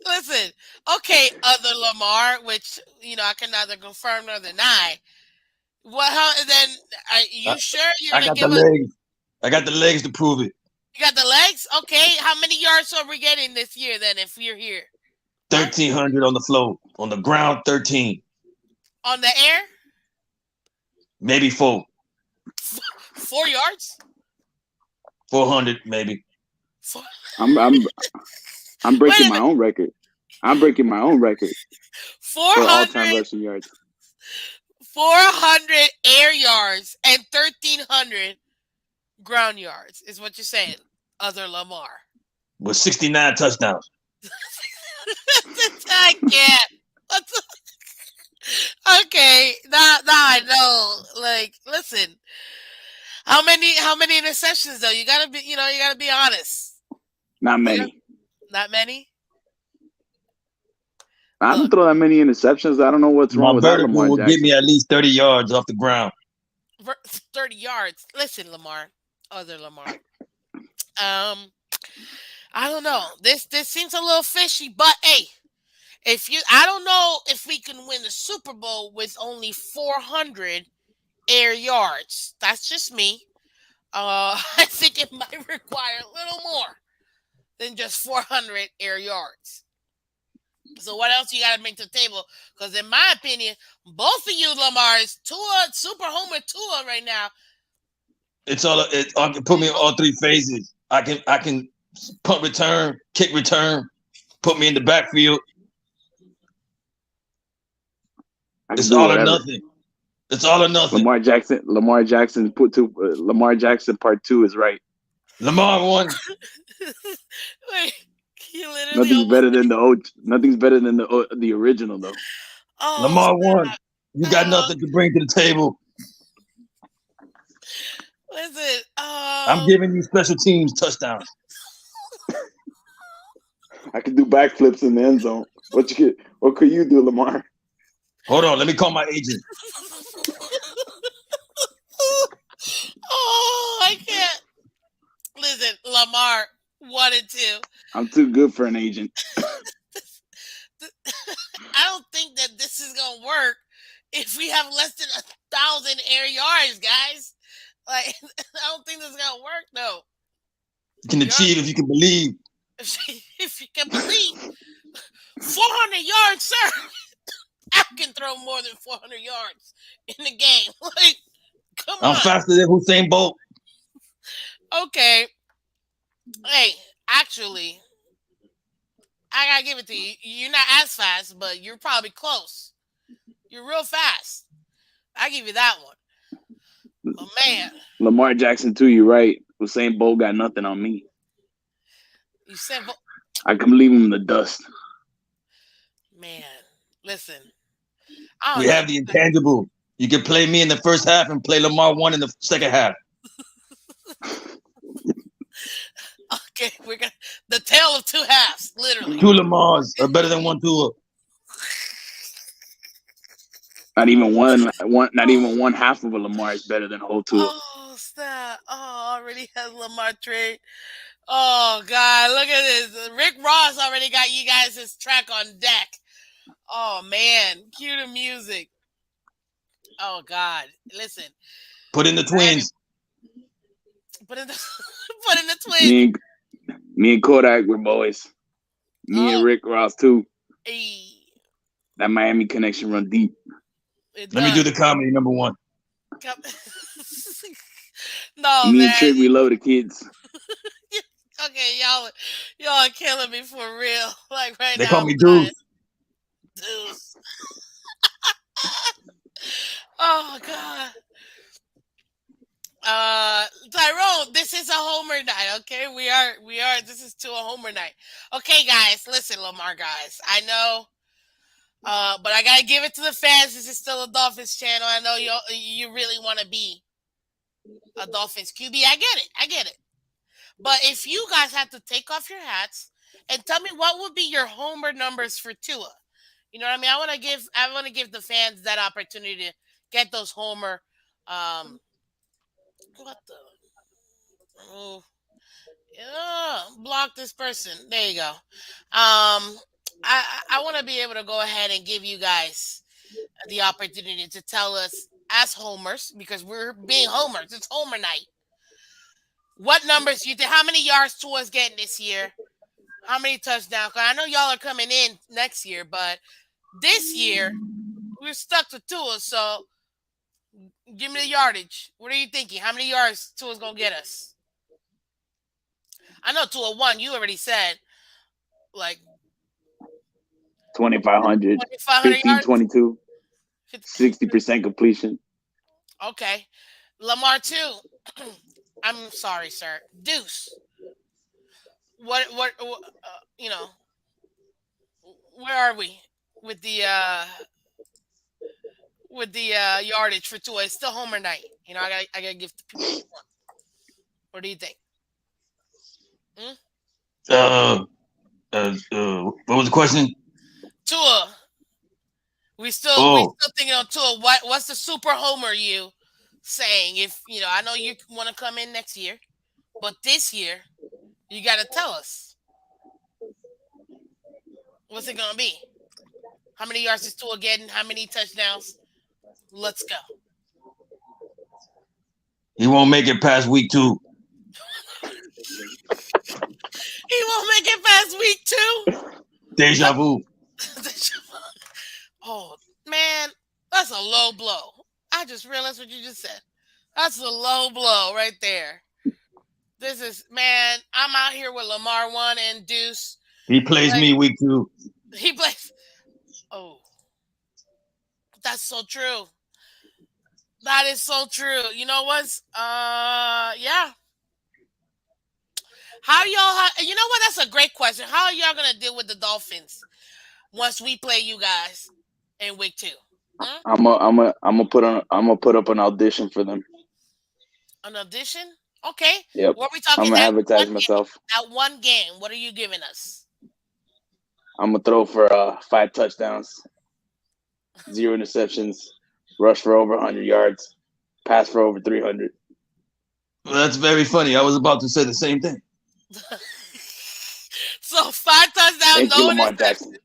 Listen, okay, other Lamar, which I can neither confirm nor deny. What? How? Then, are
I,
you sure you're
I
gonna
got the
give us?
legs. I got the legs to prove it.
You got the legs? Okay. How many yards are we getting this year then? If you're here, huh?
1,300 on the floor. On the ground, 13.
On the air,
Maybe 4.
4 yards.
400, maybe.
Four.
I'm
Wait
breaking
a
my
minute.
own record. I'm breaking my own record for
400,
all-time rushing yards.
400 air yards and 1,300 ground yards is what you're saying. Other Lamar.
With 69 touchdowns.
I can't. Okay, now I know. Like, listen, how many interceptions though? You gotta be honest.
Not many.
Not many.
I
Look,
don't throw that many interceptions. I don't know what's wrong
My
with that
vertical
Lamar
will give me
Jackson.
at least 30 yards off the ground.
30 yards. Listen, Lamar, other Lamar. I don't know. This seems a little fishy, but hey, I don't know if we can win the Super Bowl with only 400 air yards. That's just me. I think it might require a little more than just 400 air yards. So what else you got to bring to the table? Because in my opinion, both of you Lamars, Tua, super homer Tua right now.
It can put me in all 3 phases. I can punt return, kick return, put me in the backfield. It's all or nothing. It's all or nothing.
Lamar Jackson part 2 is right.
Lamar 1.
Wait, you literally
Nothing's better than the original though.
Oh,
Lamar 1. You got nothing to bring to the table.
Listen,
I'm giving you special teams touchdowns.
I can do backflips in the end zone. What could you do, Lamar?
Hold on, let me call my agent.
Oh, I can't. Listen, Lamar 1 and 2.
I'm too good for an agent.
I don't think that this is gonna work if we have less than 1,000 air yards, guys. Like, I don't think this is gonna work though.
You can achieve if you can believe.
If you can believe, 400 yards, sir. I can throw more than 400 yards in the game. Like, come on.
I'm faster than Usain Bolt.
Okay. Hey, actually, I gotta give it to you. You're not as fast, but you're probably close. You're real fast. I give you that one. Oh man,
Lamar Jackson too. You're right. Usain Bolt got nothing on me.
you said,
I can leave him in the dust.
Man, listen.
We have the intangible. You can play me in the first half and play Lamar 1 in the second half.
Okay, we're gonna the tale of 2 halves, literally.
2 Lamars are better than 1 Tua.
Not even one half of a Lamar is better than a whole Tua.
Oh, snap. Oh, already has Lamar trade. Oh, God. Look at this. Rick Ross already got you guys his track on deck. Oh, man. Cue the music. Oh, God. Listen.
Put in the twins.
Put in the twins.
Me and Kodak were boys. Me and Rick Ross, too.
Hey.
That Miami connection run deep.
Let me do the comedy number 1.
No,
me
man.
and Trick, we love the kids.
Okay, y'all are killing me for real. Like right
they
now.
Call me Deuce.
Oh God. Tyrone, this is a homer night, okay? We are this is to a homer night. Okay, guys, listen, Lamar guys. I know but I gotta give it to the fans. This is still a Dolphins channel. I know you really want to be a Dolphins QB. I get it. I get it. But if you guys have to take off your hats and tell me what would be your homer numbers for Tua, you know what I mean? I want to give the fans that opportunity to get those homer. What the? Oh, yeah, block this person. There you go. I want to be able to go ahead and give you guys the opportunity to tell us as homers because we're being homers. It's homer night. What numbers you think? How many yards Tua's getting this year? How many touchdowns? 'Cause I know y'all are coming in next year, but this year we're stuck to Tua. So give me the yardage. What are you thinking? How many yards Tua's gonna get us? I know Tua won. You already said like
2,500,
2,500
15,
yards.
22, 60% completion.
Okay, Lamar too. I'm sorry, sir. Deuce. What you know? Where are we with the yardage for Tua? It's still homer night. You know, I gotta give the people what they want. What do you think? Hmm?
Uh, what was the question?
Tua, we
Oh,
still thinking on Tua. What's the super homer you saying? If you know, I know you want to come in next year, but this year you got to tell us what's it gonna be. How many yards is Tua getting? How many touchdowns? Let's go.
he won't make it past week 2.
He won't make it past week 2.
Deja vu.
Oh man, that's a low blow. I just realized what you just said. That's a low blow right there. This is man. I'm out here with Lamar one and Deuce.
He plays
Like
me week 2.
he plays. Oh, that's so true. That is so true. You know what's? Yeah. How y'all? You know what? That's a great question. How are y'all gonna deal with the Dolphins once we play you guys in week 2? Hmm?
I'm gonna put up an audition for them.
An audition? Okay.
Yep.
What are we
I'm
talking?
gonna
That one
advertise
game.
myself.
That one game. What are you giving us?
I'm gonna throw for 5 touchdowns, 0 interceptions, rush for over 100 yards, pass for over 300.
Well, that's very funny. I was about to say the same thing.
So 5 touchdowns,
Thank you,
no
Lamar Jackson.
interceptions.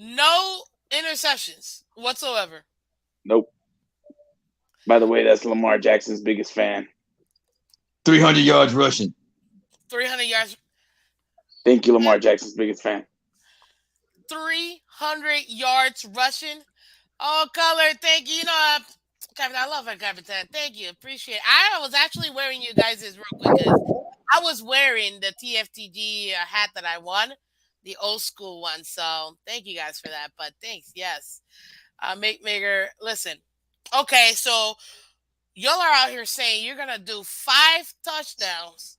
No interceptions whatsoever.
Nope. By the way, that's Lamar Jackson's biggest fan.
300 yards rushing.
300 yards.
Thank you, Lamar Jackson's biggest fan.
300 yards rushing. Oh, color, thank you. You know, Captain, I love it, Captain. Thank you. Appreciate it. I was actually wearing you guys' real quick because I was wearing the TFTG hat that I won, the old school one. So thank you guys for that. But thanks. Yes. Maker, listen. Okay, so y'all are out here saying you're going to do 5 touchdowns,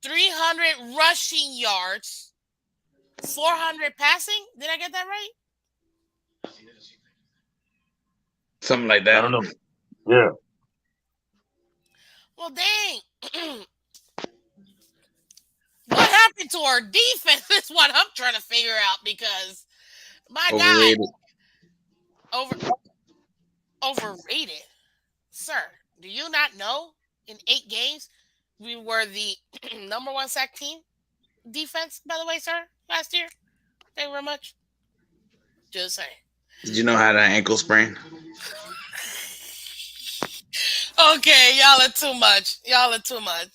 300 rushing yards, 400 passing. Did I get that right?
Something like
I
that.
don't know. Yeah.
Well, dang. What happened to our defense is what I'm trying to figure out because my
Overrated.
guy overrated. Sir, do you not know in 8 games we were the number 1 sack team defense, by the way, sir, last year? Thank you very much. Just saying.
Did you know how to ankle sprain?
Okay, y'all are too much. Y'all are too much.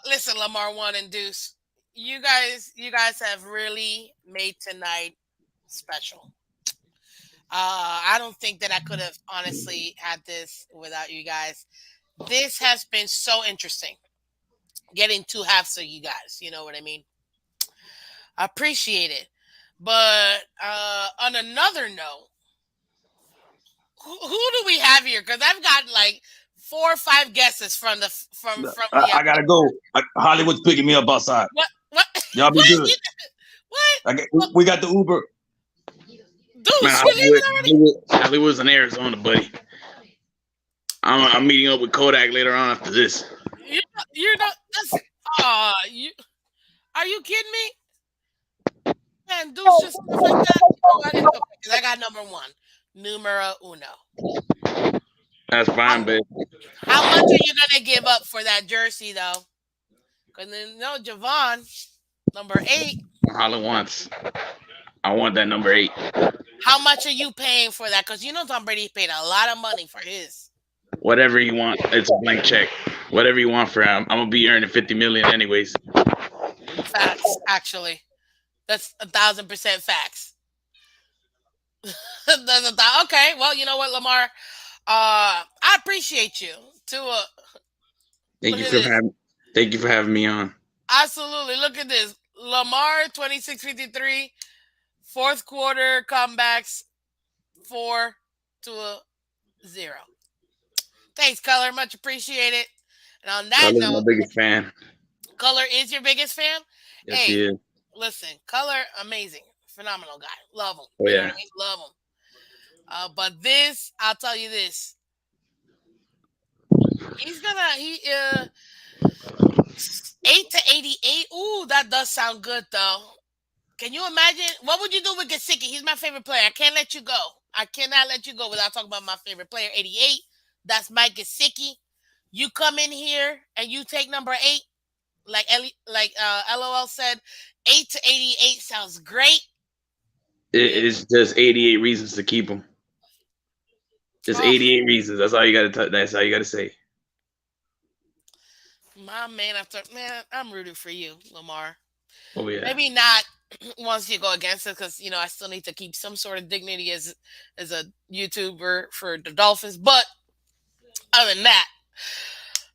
Listen, Lamar One and Deuce, you guys have really made tonight special. I don't think that I could have honestly had this without you guys. This has been so interesting. Getting 2 halves of you guys, you know what I mean? I appreciate it. But on another note, who do we have here? Because I've got like 4 or 5 guesses from the
I gotta go. Hollywood's picking me up outside.
what
Y'all be
what
good.
what
We got the Uber.
Deuce, you leaving already?
Hollywood's in Arizona, buddy. I'm meeting up with Kodak later on after this.
You're not. That's you. Are you kidding me? Man, Deuce just stuff like that. You know what? It's okay, 'cause I got number 1, numero uno.
That's fine, babe.
How much are you gonna give up for that jersey, though? Because Javon, number 8.
Holland wants. I want that number 8.
How much are you paying for that? Because Tom Brady paid a lot of money for his.
Whatever you want, it's a blank check. Whatever you want for him, I'm gonna be earning $50 million anyways.
Facts, actually, that's 1,000% facts. Okay, well, you know what, Lamar? I appreciate you.
Thank you for having me on.
Absolutely. Look at this. Lamar 26-53, fourth quarter comebacks 4-0. Thanks, Color. Much appreciated. And on that
Color's
note,
my biggest fan.
Color is your biggest fan?
Yes, he is.
Listen, Color, amazing. Phenomenal guy. Love him.
Oh,
you know
yeah.
what I mean? Love him. But this, I'll tell you this. He's gonna 8-88. Ooh, that does sound good though. Can you imagine? What would you do with Gesicki? He's my favorite player. I can't let you go. I cannot let you go without talking about my favorite player, 88. That's Mike Gesicki. You come in here and you take number 8, like LOL said, 8-88 sounds great.
It's just 88 reasons to keep him. Just 88 reasons. That's all you gotta. That's all you gotta say.
My man, I'm rooting for you, Lamar.
Oh yeah.
Maybe not once you go against it, because I still need to keep some sort of dignity as a YouTuber for the Dolphins. But other than that,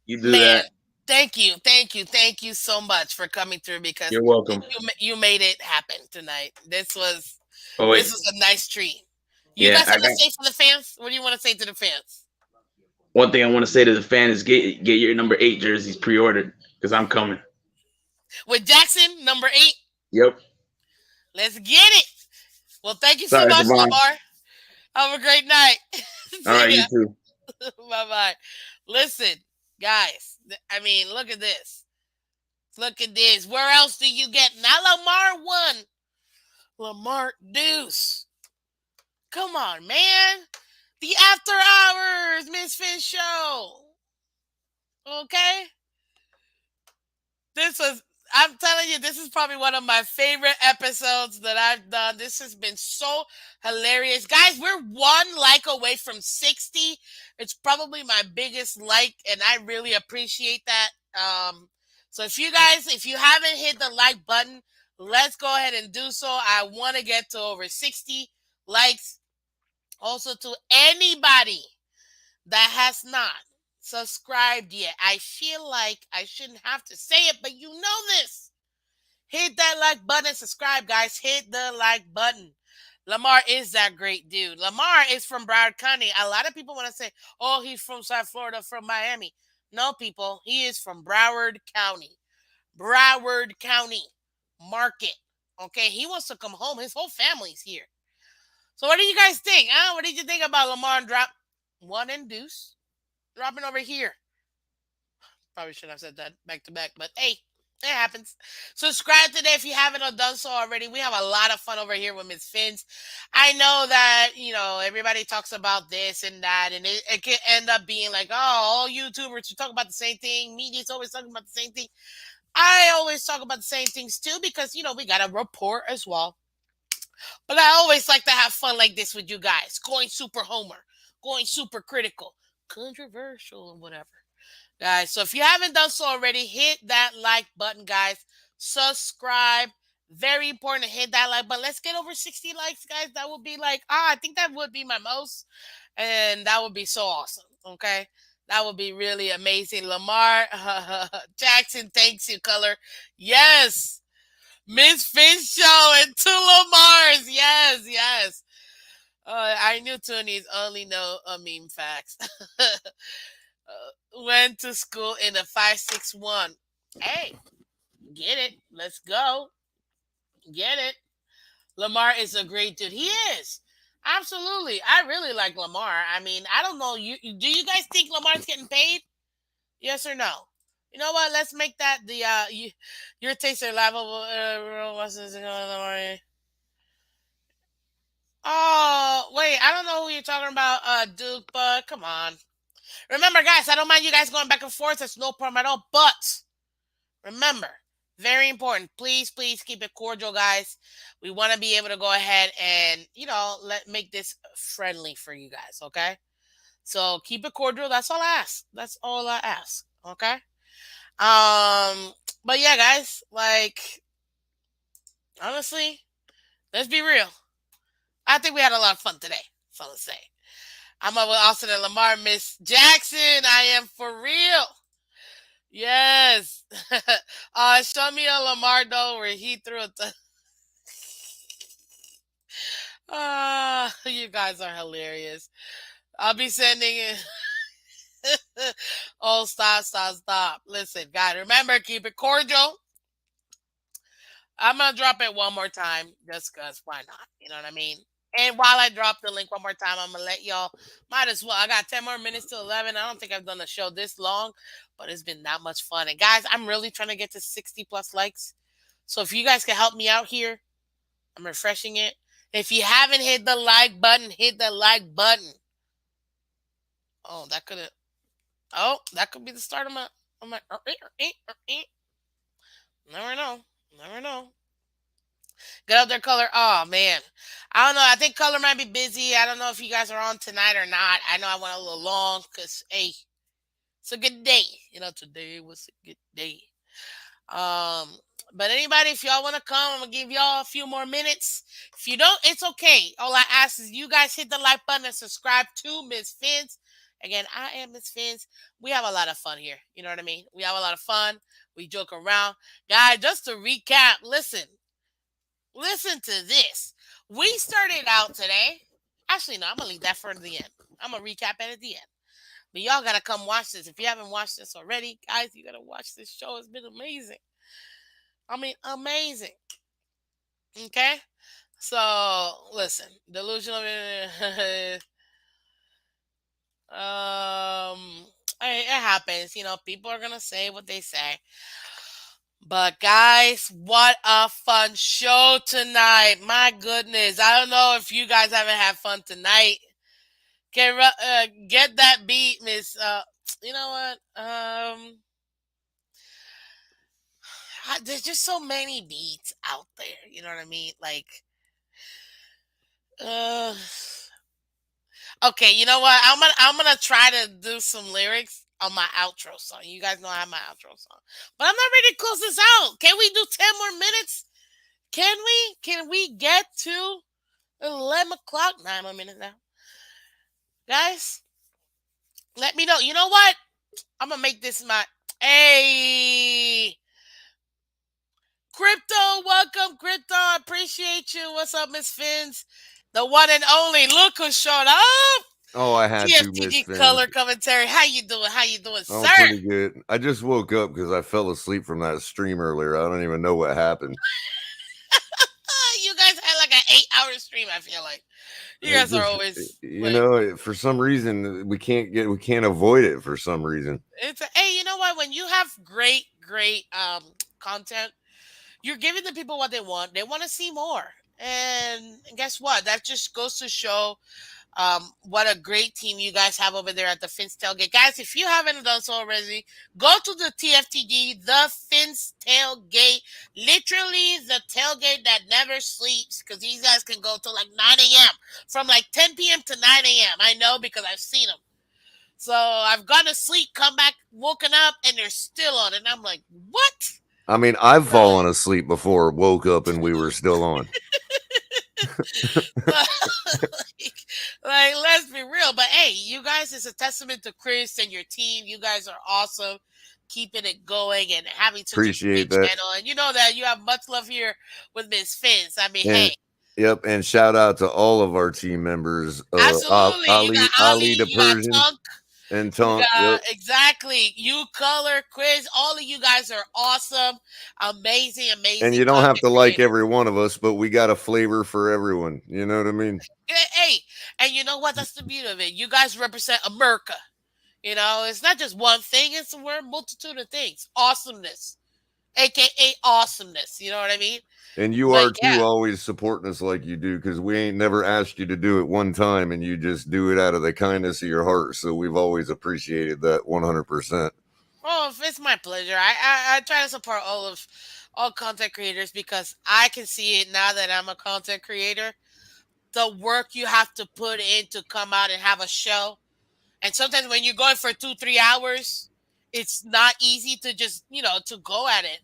you do that.
Thank you so much for coming through, because
You're welcome.
You made it happen tonight. This was a nice treat. You got something to say for the fans? What do you want to say to the fans?
One thing I want to say to the fans is get your number 8 jerseys pre-ordered, because I'm coming.
With Jackson, number 8?
Yep.
Let's get it. Well, thank you so much, Lamar. Have a great night.
All right, you too.
Bye-bye. Listen, guys, look at this. Look at this. Where else do you get? Not Lamar 1. Lamar Deuce. Come on, man. The After Hours Miss Phins show. Okay? I'm telling you, this is probably one of my favorite episodes that I've done. This has been so hilarious. Guys, we're 1 like away from 60. It's probably my biggest like, and I really appreciate that. So if you haven't hit the like button, let's go ahead and do so. I want to get to over 60 likes. Also, to anybody that has not subscribed yet, I feel like I shouldn't have to say it, but you know this. Hit that like button, subscribe, guys. Hit the like button. Lamar is that great dude. Lamar is from Broward County. A lot of people want to say, oh, he's from South Florida, from Miami. No, people, he is from Broward County. Broward County market. Okay, he wants to come home. His whole family's here. So what do you guys think? What did you think about Lamar and drop 1 and Deuce? Dropping over here. Probably shouldn't have said that back to back, but hey, it happens. Subscribe today if you haven't done so already. We have a lot of fun over here with Miss Phins. I know that, everybody talks about this and that, and it can end up being like, oh, all YouTubers talk about the same thing. Media's always talking about the same thing. I always talk about the same things too, because, we got to report as well. But I always like to have fun like this with you guys. Going super homer. Going super critical. Controversial and whatever. Guys, so if you haven't done so already, hit that like button, guys. Subscribe. Very important to hit that like button. Let's get over 60 likes, guys. That would be I think that would be my most. And that would be so awesome. Okay? That would be really amazing. Lamar Jackson, thanks you, Color. Yes. Miss Phins show and 2 Lamars. Yes. I knew Tony's only know meme facts. Went to school in a 561. Hey, get it? Let's go. Get it? Lamar is a great dude. He is. Absolutely. I really like Lamar. I mean, I don't know. Do you guys think Lamar's getting paid? Yes or no? You know what? Let's make that the your taster level. What's this? Oh wait, I don't know who you're talking about, Duke. But come on. Remember, guys, I don't mind you guys going back and forth. That's no problem at all. But remember, very important. Please, please keep it cordial, guys. We want to be able to go ahead and let make this friendly for you guys. Okay. So keep it cordial. That's all I ask. That's all I ask. Okay. But yeah, guys, like honestly, let's be real. I think we had a lot of fun today. That's all I say. I'm up with Austin and Lamar. Miss Jackson, I am for real. Yes. Show me a Lamar though where he threw it. You guys are hilarious. I'll be sending it. Oh, stop, stop, stop. Listen, guys, remember, keep it cordial. I'm going to drop it one more time just because why not? You know what I mean? And while I drop the link one more time, I'm going to let y'all, might as well. I got 10 more minutes to 11. I don't think I've done a show this long, but it's been that much fun. And guys, I'm really trying to get to 60 plus likes. So if you guys can help me out here, I'm refreshing it. If you haven't hit the like button, hit the like button. Oh, that could have. Oh, that could be the start of my. Never know. Never know. Get out there, Color. Oh man, I don't know. I think Color might be busy. I don't know if you guys are on tonight or not. I know I went a little long because hey, it's a good day. Today was a good day. Um, but anybody, if y'all want to come, I'm gonna give y'all a few more minutes. If you don't, it's okay. All I ask is you guys hit the like button and subscribe to Miss Phins. Again, I am Miss Phins. We have a lot of fun here. You know what I mean? We have a lot of fun. We joke around. Guys, just to recap, listen to this. We started out today. Actually, no, I'm gonna leave that for the end. I'm gonna recap it at the end. But y'all gotta come watch this. If you haven't watched this already, guys, you gotta watch this show. It's been amazing. I mean, amazing. Okay? So, listen. Delusional. It happens. People are going to say what they say. But, guys, what a fun show tonight. My goodness. I don't know if you guys haven't had fun tonight. Get that beat, Miss. You know what? There's just so many beats out there. You know what I mean? Like, uh, okay. You know what? I'm gonna try to do some lyrics on my outro song. You guys know I have my outro song, but I'm not ready to close this out. Can we do 10 more minutes? Can we? Can we get to 11 o'clock? 9 more minutes now, guys. Let me know. You know what? I'm gonna make this my. Hey. Crypto, welcome, Crypto. I appreciate you. What's up, Miss Phins? The one and only. Look who showed up.
Oh, I had to, Miss
TFTG
Phins.
color commentary. How you doing? How you doing,
Oh,
sir?
pretty good. I just woke up because I fell asleep from that stream earlier. I don't even know what happened.
You guys had like an 8-hour stream. I feel like you guys are always.
For some reason we can't avoid it for some reason.
Hey, you know what? When you have great content, you're giving the people what they want. They want to see more. And guess what? That just goes to show what a great team you guys have over there at the Phins Tailgate. Guys, if you haven't done so already, go to the TFTG, the Phins Tailgate. Literally the tailgate that never sleeps because these guys can go till like 9 a.m. From like 10 p.m. to 9 a.m. I know because I've seen them. So I've gone to sleep, come back, woken up, and they're still on. And I'm like, what?
I mean, I've fallen asleep before, woke up, and we were still on.
like, let's be real. But hey, you guys, it's a testament to Chris and your team. You guys are awesome, keeping it going and having such
Appreciate
a great
that.
channel. And you know that you have much love here with Miss Phins. I mean,
And
hey.
Yep, and shout out to all of our team members.
Absolutely. You got
Ali
Ali,
the
you got
Persian
Tunk,
and
you
Tonk.
got
Yep.
exactly you color quiz. All of you guys are awesome, amazing,
And
amazing
you don't have
content
to like
creators.
every one of us, but we got a flavor for everyone. You know what I mean?
Hey, and you know what? That's the beauty of it. You guys represent America. You know, it's not just one thing, it's we're a multitude of things. Awesomeness. AKA awesomeness. You know what I mean?
And you
But
are too, always supporting us like you do, because we ain't never asked you to do it one time, and you just do it out of the kindness of your heart. So we've always appreciated that 100%.
oh, it's my pleasure. I try to support all content creators because I can see it now that I'm a content creator. The work you have to put in to come out and have a show. And sometimes when you're going for 2-3 hours, it's not easy to just, to go at it.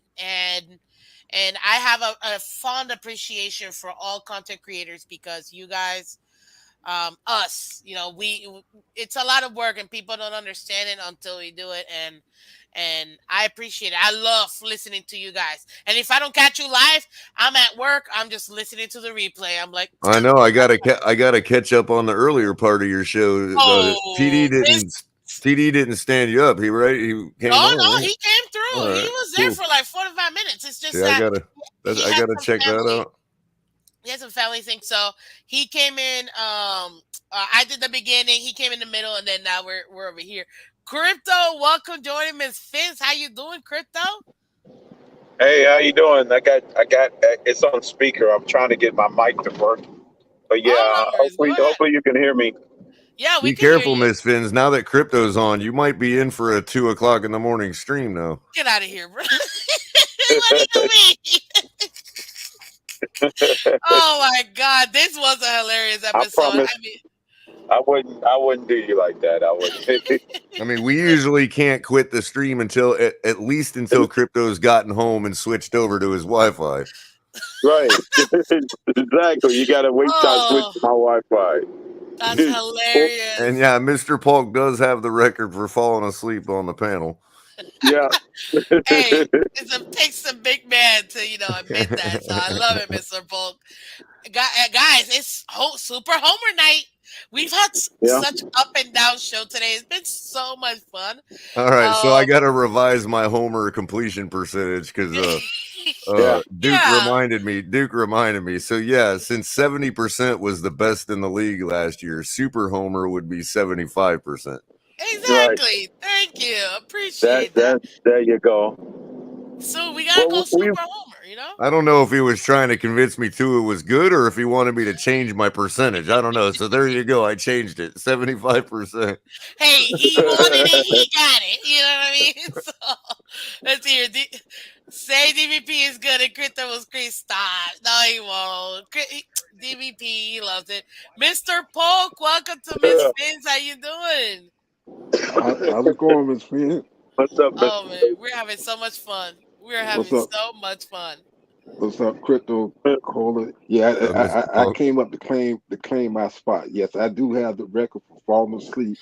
And I have a fond appreciation for all content creators because you guys, us, it's a lot of work and people don't understand it until we do it. And I appreciate it. I love listening to you guys. And if I don't catch you live, I'm at work. I'm just listening to the replay. I'm like,
I know I gotta catch up on the earlier part of your show.
oh,
TD didn't stand you up. He came
no,
on,
no,
right?
he came through.
All
He
right,
was there
cool.
for like 45 minutes. It's just
Yeah,
that he
I
had
gotta
some
check that
family.
out.
He had some family things. So he came in. I did the beginning. He came in the middle, and then now we're over here. Crypto, welcome, joining Miss Phins. How you doing, Crypto?
Hey, how you doing? I got it's on speaker. I'm trying to get my mic to work. But yeah,
Oh, no worries. Go ahead.
hopefully you can hear me.
Yeah, we
Be
can hear
careful,
you.
Miss Fins. Now that crypto's on, you might be in for a 2 o'clock in the morning stream now.
Get out of here, bro. What do you mean? Oh my God, this was a hilarious
I
episode.
promise
I mean,
I wouldn't do you like that. I wouldn't.
I mean, we usually can't quit the stream until at least until crypto's gotten home and switched over to his Wi-Fi.
Right. Exactly. You gotta wait till I switch
oh,
to my Wi-Fi.
that's
And
hilarious.
yeah, Mr. Polk does have the record for falling asleep on the panel.
Yeah.
Hey, takes some big man to admit that. So I love it, Mr. Polk. Guys, it's Super Homer night. We've had
Yeah.
such up and down show today. It's been so much fun.
All right, so I got to revise my Homer completion percentage because
Yeah.
Duke
Yeah,
reminded me. So yeah, since 70% was the best in the league last year, Super Homer would be 75%.
Right.
exactly. Thank you. Appreciate that.
There you go.
So we gotta go
Well, we
Super Homer.
I don't know if he was trying to convince me Tua was good or if he wanted me to change my percentage. I don't know. So there you go. I changed it. 75%.
Hey, he wanted it, he got it. You know what I mean? So let's hear. Say DVP is good and Crypto was great. Stop. No, he won't. DVP, he loves it. Mr. Polk, welcome to Miss Fins. How you doing?
How's it going, Miss Phins?
What's up, man?
Oh man, we're having so much fun. We're
What's
having
up?
so much fun.
What's up, Crypto Caller? Yeah,
Mr.
I
Polk.
came up to claim my spot. Yes, I do have the record for falling asleep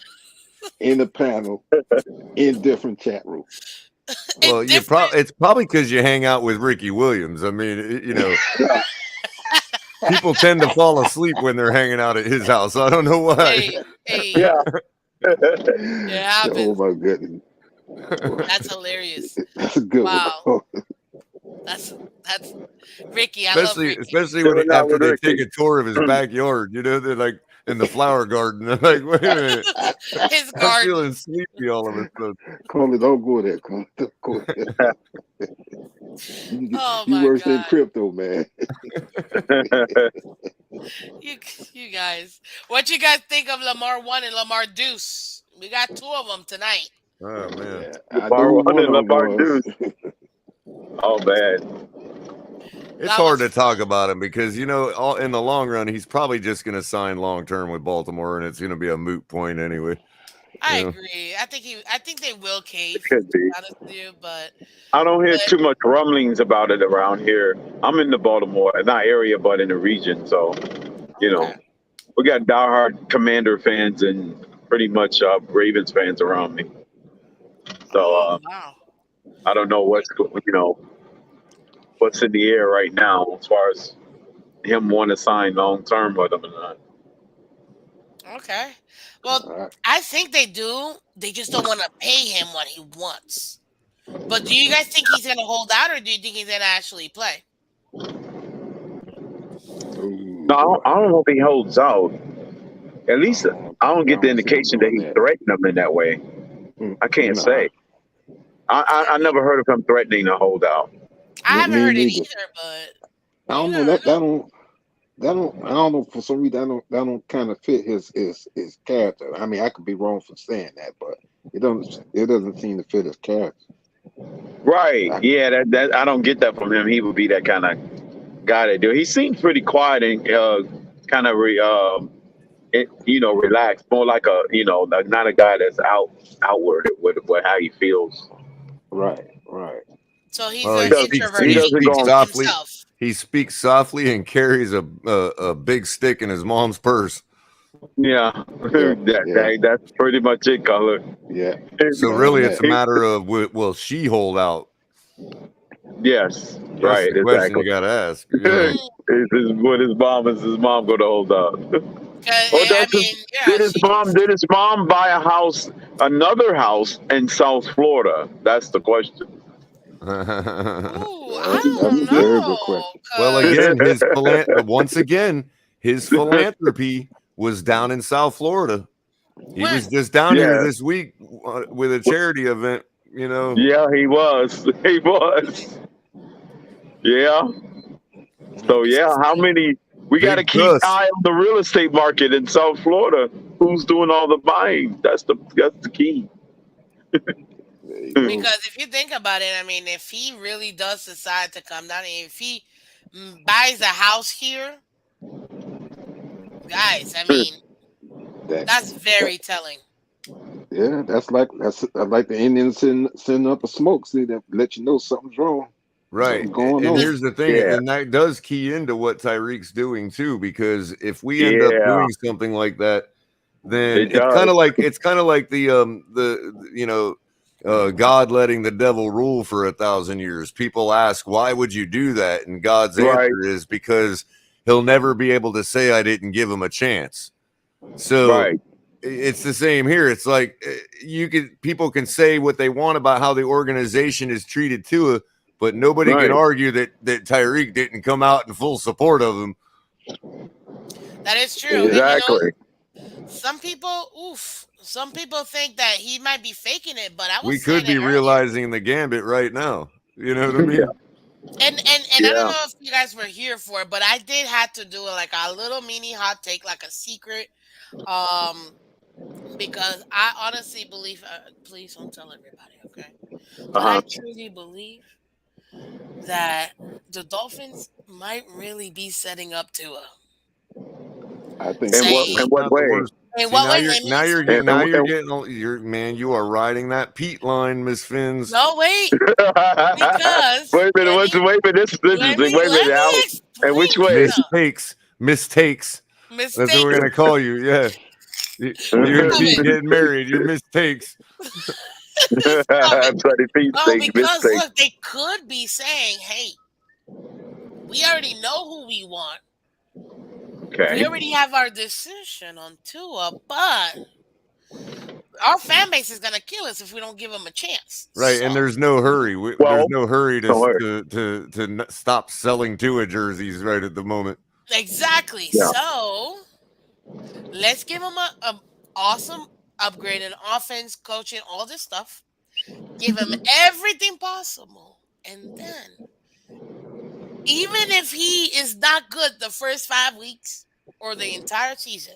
in the panel in different chat rooms.
Well, it's probably because you hang out with Ricky Williams. I mean, people tend to fall asleep when they're hanging out at his house. I don't know why.
Hey.
Yeah.
It happens.
Oh my goodness.
That's hilarious.
That's a good
Wow.
one.
That's Ricky. I love Ricky.
Especially when after they take a tour of his backyard, they're like in the flower garden. They're like, wait a minute,
His
I'm
garden.
feeling sleepy all of a sudden.
Caller, don't go there. Caller. Don't go there.
Oh
you
my
worse than
God.
Crypto, man.
You guys. What you guys think of Lamar 1 and Lamar Deuce? We got 2 of them tonight.
Oh man.
Yeah, I knew one of them was.
Oh man.
It's hard to talk about him because in the long run he's probably just going to sign long term with Baltimore, and it's going to be a moot point anyway.
I agree. I think they will cave.
Could be.
To be honest with you, but
I don't hear too much rumblings about it around here. I'm in the Baltimore, not area, but in the region. So, we got diehard Commander fans and pretty much Ravens fans around me. So,
wow.
I don't know what's in the air right now as far as him want to sign long term with him or not.
Okay. Well,
All right.
I think they do. They just don't want to pay him what he wants. But do you guys think he's going to hold out, or do you think he's going to actually play?
Ooh,
No,
boy.
I don't know if he holds out. At least I don't get the
don't see him
indication that
doing
he's
that.
threatening them in that way. I can't
Nah,
say. I never heard of him threatening to hold out.
I haven't
me
heard it
neither.
either, but
I
you
don't know
never know.
I don't know, for some reason that don't kind of fit his character. I mean, I could be wrong for saying that, but it doesn't seem to fit his character.
Right. Yeah, that I don't get that from him. He would be that kind of guy to do. He seems pretty quiet and kind of relaxed. More like not a guy that's outward with how he feels.
Right.
So he's
Well,
an
he speaks.
introvert.
He
He
He
doesn't
keeps
speaks
go
it to
on.
softly.
himself.
He speaks softly and carries a big stick in his mom's purse.
Yeah,
Yeah.
that's pretty much it, Color.
Yeah.
So
Saying
really, it's
that.
a matter of will she hold out?
Yes,
That's
right,
the question
exactly.
you got to ask. You know,
What his mom is his mom going to hold out? Or
I mean, yeah,
did his mom buy another house in South Florida? That's the question.
Ooh, I
That's a
don't
very good
know.
question.
well, again, once again, his philanthropy was down in South Florida. He
When?
was just down here
Yeah,
this week with a charity event. You know,
yeah, he was. He was. Yeah. So yeah, how many? We got to
big
keep
cuss.
eye on the real estate market in South Florida. Who's doing all the buying? That's the key.
There you go.
Because if you think about it, I mean, if he really does decide to come down, and if he buys a house here, guys, I mean,
That
that's
that
very telling.
yeah, that's like the Indians send up a smoke, see that let you know something's wrong.
Right.
Something's going
And
on.
here's the thing,
Yeah,
and that does key into what Tyreek's doing too, because if we end up
yeah,
doing something like that, then
it
it's kind
does.
of like God letting the devil rule for 1,000 years. People ask, why would you do that? And God's
Right,
answer is because he'll never be able to say I didn't give him a chance. So
right,
it's the same here. It's like people can say what they want about how the organization is treated Tua, but nobody can
right.
argue that Tyreek didn't come out in full support of him.
That is true.
Yeah.
And
Exactly.
some people think that he might be faking it, but I
We
was saying
could
it
be
earlier.
realizing the gambit right now. You know what I
Yeah,
mean?
And I don't
yeah.
know if you guys were here for it, but I did have to do like a little mini hot take, like a secret. Um, because I honestly believe, please don't tell everybody, okay? But
Uh-huh.
I truly believe that the Dolphins might really be setting up Tua.
I think
In
so
what
Saying,
too.
in what
Not the
way?
worst.
in
See,
what way? I mean,
And,
now
and,
you're
and,
getting you are riding that Pete line, Miss Fins.
no, wait, because
wait a minute. Wait a minute. This is interesting. Wait a
let
minute.
me
How? And which
explain
way?
stuff.
Mistakes. That's what we're
Mistakes.
gonna call you. Yeah, you and
Stop
Pete
it.
getting married. Your mistakes.
Stop it.
Bloody Pete
No,
steak
because
mistake.
look, they could be saying, "Hey, we already know who we want. We
Okay.
already have our decision on Tua, but our fan base is gonna kill us if we don't give them a chance."
Right,
So
and there's no hurry. There's
Well,
no hurry
don't worry.
to stop selling Tua jerseys right at the moment.
exactly.
Yeah.
So let's give them a awesome upgrade in offense, coaching, all this stuff. Give him everything possible, and then even if he is not good the first 5 weeks or the entire season,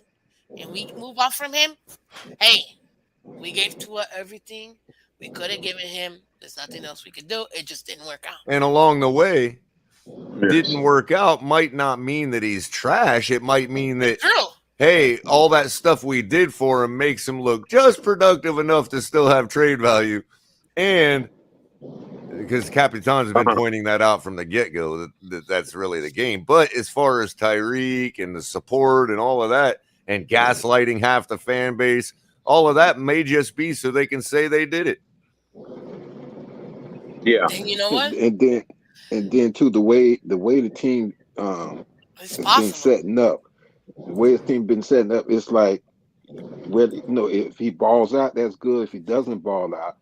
and we move on from him, hey, we gave Tua everything we could have given him. There's nothing else we could do. It just didn't work out.
And along the way,
Yes.
didn't work out might not mean that he's trash. It might mean that,
True.
hey, all that stuff we did for him makes him look just productive enough to still have trade value. And because Capitan's been pointing that out from the get-go, that's really the game. But as far as Tyreek and the support and all of that, and gaslighting half the fan base, all of that may just be so they can say they did it.
Yeah.
And you know what?
And then too, the way the team
It's
been
possible.
setting up. The way his team been setting up, it's like, well, if he balls out, that's good. If he doesn't ball out,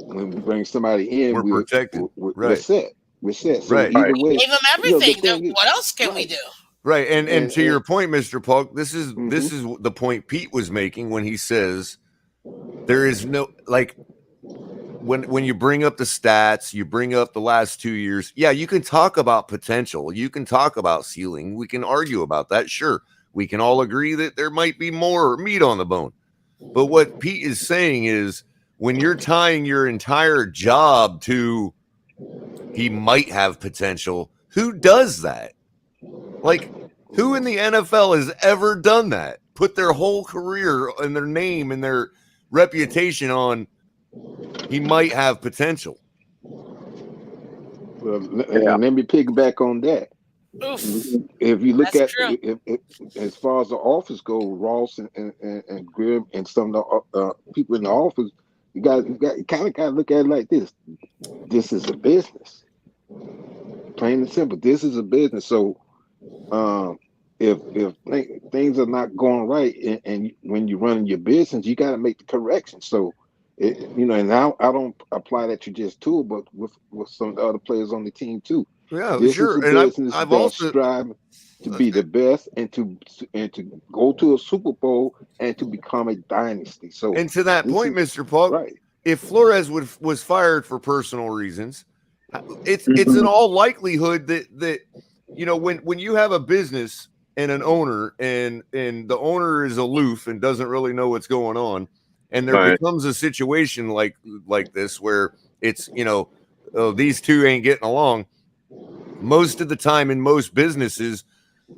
when we bring somebody in,
We're protected.
we're
Right.
set. We're set. So
Right.
either way,
Gave him
the
everything.
thing is,
What else can we
right.
do?
Right. And to
And
your point, Mr. Polk, this is
mhm.
the point Pete was making when he says there is no, like, when you bring up the stats, you bring up the last 2 years. Yeah, you can talk about potential. You can talk about ceiling. We can argue about that. Sure. We can all agree that there might be more meat on the bone. But what Pete is saying is when you're tying your entire job to he might have potential, who does that? Like, who in the NFL has ever done that? Put their whole career and their name and their reputation on he might have potential.
Well, and let me piggyback on that.
Oof.
If you look
That's
at
true.
if as far as the office go, Ross and Grimm and some of the people in the office, you kind of got to look at it like this. This is a business, plain and simple. This is a business. So um, if things are not going right, and when you're running your business, you got to make the corrections. So and I don't apply that to just Tua, but with some of the other players on the team too.
Yeah,
This is
sure.
a
And
business
I've
that's
also
striving to be the best and to go to a Super Bowl and to become a dynasty. So
and to that
this
point,
is
Mr. Polk,
right.
if Flores was fired for personal reasons, it's in
Mhm.
all likelihood that when you have a business and an owner and the owner is aloof and doesn't really know what's going on, and there
Right.
becomes a situation like this where it's oh, these two ain't getting along. Most of the time in most businesses,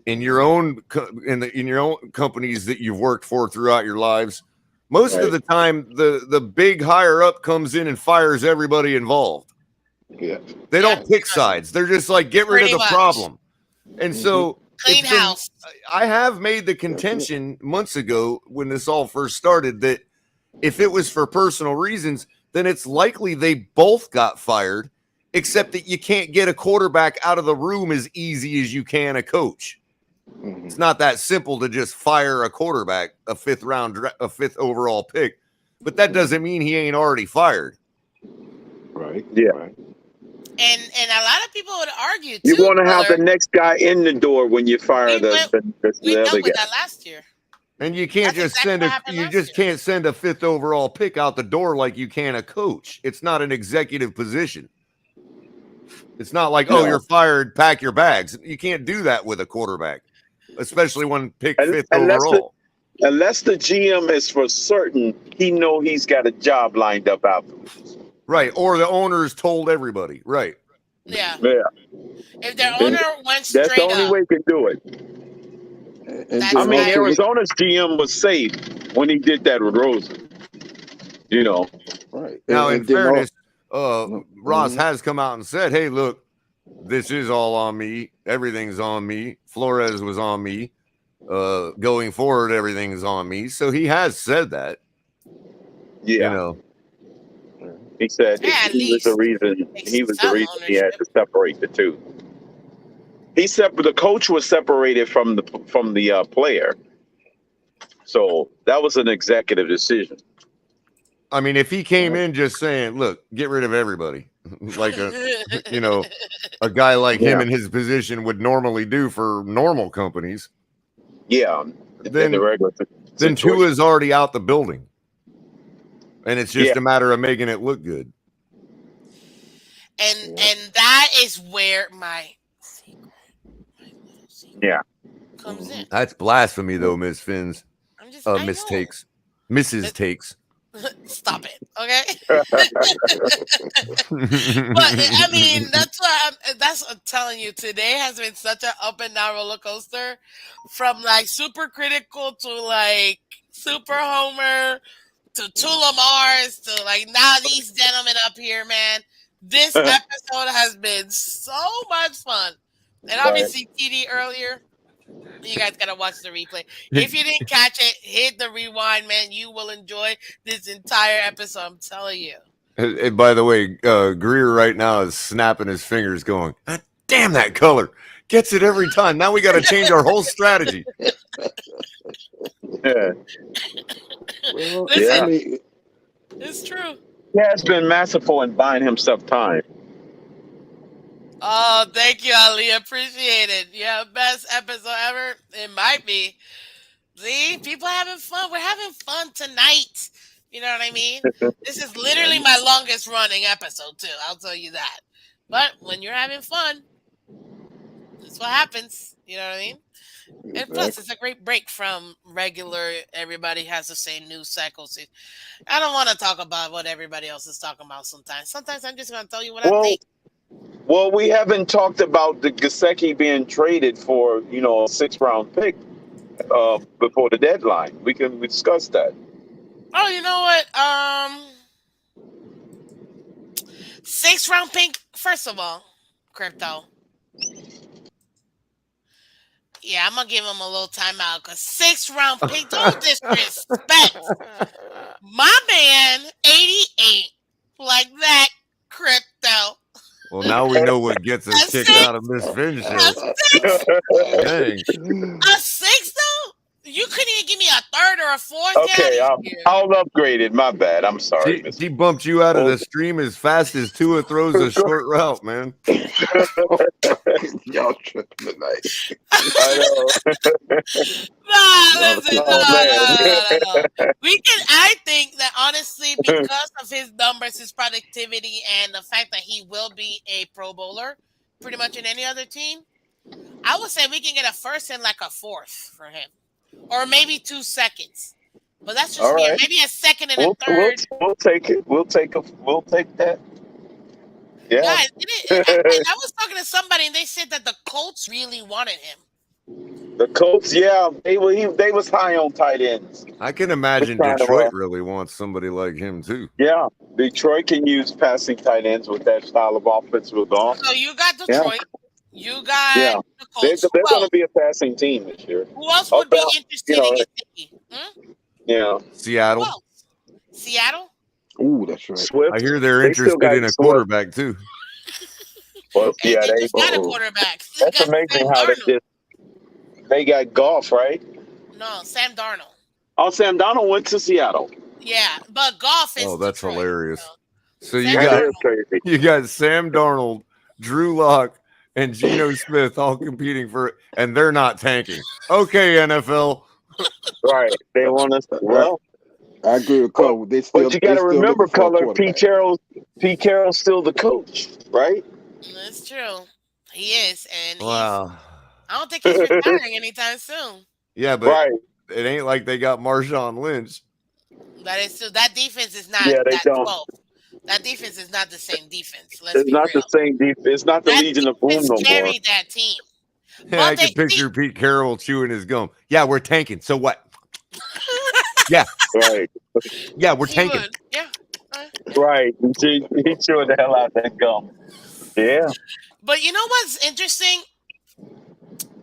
in your own in your own companies that you've worked for throughout your lives, most of
Right.
the time the big higher up comes in and fires everybody involved.
Yeah.
They
Yeah,
don't pick sides. They're just like, get rid of
pretty
the
much.
problem. And
Hmm.
so it's
Clean
been,
house.
I have made the
That's it.
contention months ago when this all first started that if it was for personal reasons, then it's likely they both got fired, except that you can't get a quarterback out of the room as easy as you can a coach.
Hmm.
It's not that simple to just fire a quarterback, a fifth overall pick, but that doesn't mean he ain't already fired.
Right.
Yeah.
Right.
And a lot of people would argue
You
too,
want to have
Miller.
the next guy in the door when you fire
We went we
the other
dealt with
guy.
that last year.
And you can't
That's
just
exactly
send
what happened
you
last
just
year.
can't send a fifth overall pick out the door like you can a coach. It's not an executive position. It's not like, oh,
No.
you're fired, pack your bags. You can't do that with a quarterback, especially when picked fifth
Unless the
overall.
unless the GM is for certain he know he's got a job lined up afterwards.
Right. Or the owners told everybody. Right.
Yeah.
Yeah.
If their
And
owner went
that's the
straight
only
up,
way you can do it.
And
I
that's
then
mean,
also
fair.
look
Arizona's GM was safe when he did that with Rosen. You know.
right.
Now, in
And then all.
fairness, Ross
Mhm.
has come out and said, hey, look, this is all on me. Everything's on me. Flores was on me. Going forward, everything's on me. So he has said that,
Yeah. He said
Yeah, at
he was the
least
reason
takes
he
some
had
ownership.
to separate the two. The coach was separated from the player. So that was an executive decision.
I mean, if he came in just saying, look, get rid of everybody, like a guy like him
Yeah.
in his position would normally do for normal companies,
Yeah. In the
then
regular
then
situation.
Tua's already out the building. And it's
Yeah.
just a matter of making it look good.
And that is where my little secret
Yeah.
comes in.
That's blasphemy, though, Miss Phins.
I
Miss
know.
Takes. Mrs. Takes.
Stop it, okay? But I mean, that's what I'm telling you. Today has been such an up and down roller coaster, from like super critical to like super homer to Tula Mars to like now these gentlemen up here, man. This episode has been so much fun, and
Right.
obviously TD earlier. You guys gotta watch the replay. If you didn't catch it, hit the rewind, man. You will enjoy this entire episode. I'm telling you.
And by the way, Greer right now is snapping his fingers, going, "God damn that color! Gets it every time. Now we got to change our whole strategy.
Yeah.
Well,
Listen,
I mean,
it's true.
He has been masterful in buying himself time.
Oh, thank you, Ali. Appreciate it. Yeah, best episode ever. It might be. See, people having fun. We're having fun tonight. You know what I mean? This is literally my longest running episode, too. I'll tell you that. But when you're having fun, that's what happens. You know what I mean? And plus, it's a great break from regular, everybody has the same news cycles. I don't want to talk about what everybody else is talking about sometimes. Sometimes I'm just going to tell you what I think.
Well, we haven't talked about the Gasecki being traded for, a 6th-round pick before the deadline. We can discuss that.
Oh, you know what? 6th-round pick. First of all, crypto. Yeah, I'm gonna give him a little timeout because 6th-round pick. Don't disrespect my man, 88, like that. Crypto.
Well, now we know what gets us
A
kicked
six.
out of Miss Finn's
A
show.
6.
Dang.
A 6 though. You couldn't even give me a 3rd or a 4th.
Okay, I'll upgrade it. My bad. I'm sorry.
She bumped you out of the stream as fast as Tua throws a short route, man.
y'all tripping tonight.
I know.
Listen, no. I think that honestly, because of his numbers, his productivity, and the fact that he will be a Pro Bowler, pretty much in any other team, I would say we can get a 1st and like a 4th for him, or maybe 2 seconds. But that's just me.
Right.
Maybe a 2nd and a 3rd.
We'll take it. We'll take that. Yeah.
Guys, I was talking to somebody and they said that the Colts really wanted him.
The Colts, yeah, they was high on tight ends.
I can imagine Detroit really wants somebody like him too.
Yeah, Detroit can use passing tight ends with that style of offense with golf.
So you got Detroit. You got the
Colts. They're going to be a passing team this year.
Who else would be interested in getting?
Yeah.
Seattle.
Who else? Seattle?
Ooh, that's right.
Swift.
I hear they're interested in a quarterback too.
Well, yeah,
they just got a quarterback.
That's amazing how they got Goff, right?
No, Sam Darnold.
Oh, Sam Darnold went to Seattle.
Yeah, but Goff is.
Oh, that's
Detroit,
hilarious. So
you
got Sam Darnold, Drew Lock, and Geno Smith all competing for it, and they're not tanking. Okay, NFL.
Right. They want us. Well,
I agree with Cole.
But you got to remember, Color, Pete Carroll's still the coach, right?
That's true. He is, and
wow.
I don't think he's retiring anytime soon.
Yeah, but it ain't like they got Marshawn Lynch.
That is true. That defense is not.
Yeah, they don't.
12. That defense is not the same defense.
It's not the same defense. It's not the Legion of Boom no more.
Carried that team.
Yeah, I can picture Pete Carroll chewing his gum. Yeah, we're tanking. So what? Yeah.
Right.
Yeah, we're tanking.
Yeah.
Right. He chewing the hell out that gum. Yeah.
But you know what's interesting?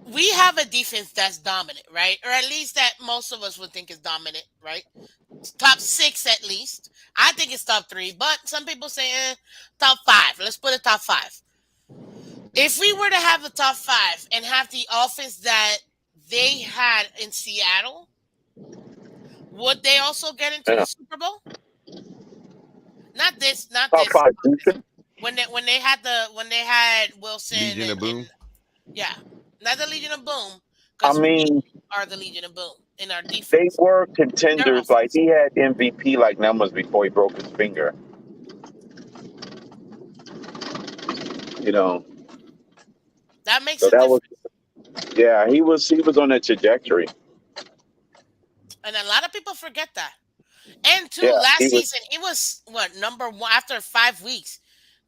We have a defense that's dominant, right? Or at least that most of us would think is dominant, right? Top 6 at least. I think it's top 3, but some people say top 5. Let's put it top 5. If we were to have the top 5 and have the offense that they had in Seattle, would they also get into the Super Bowl? Not this.
Top 5.
When they had Wilson
Legion of Boom.
Yeah, not the Legion of Boom.
I mean,
we are the Legion of Boom in our defense.
They were contenders. Like he had MVP like numbers before he broke his finger.
That makes a difference.
He was on that trajectory.
And a lot of people forget that. And last season he was number 1 after 5 weeks.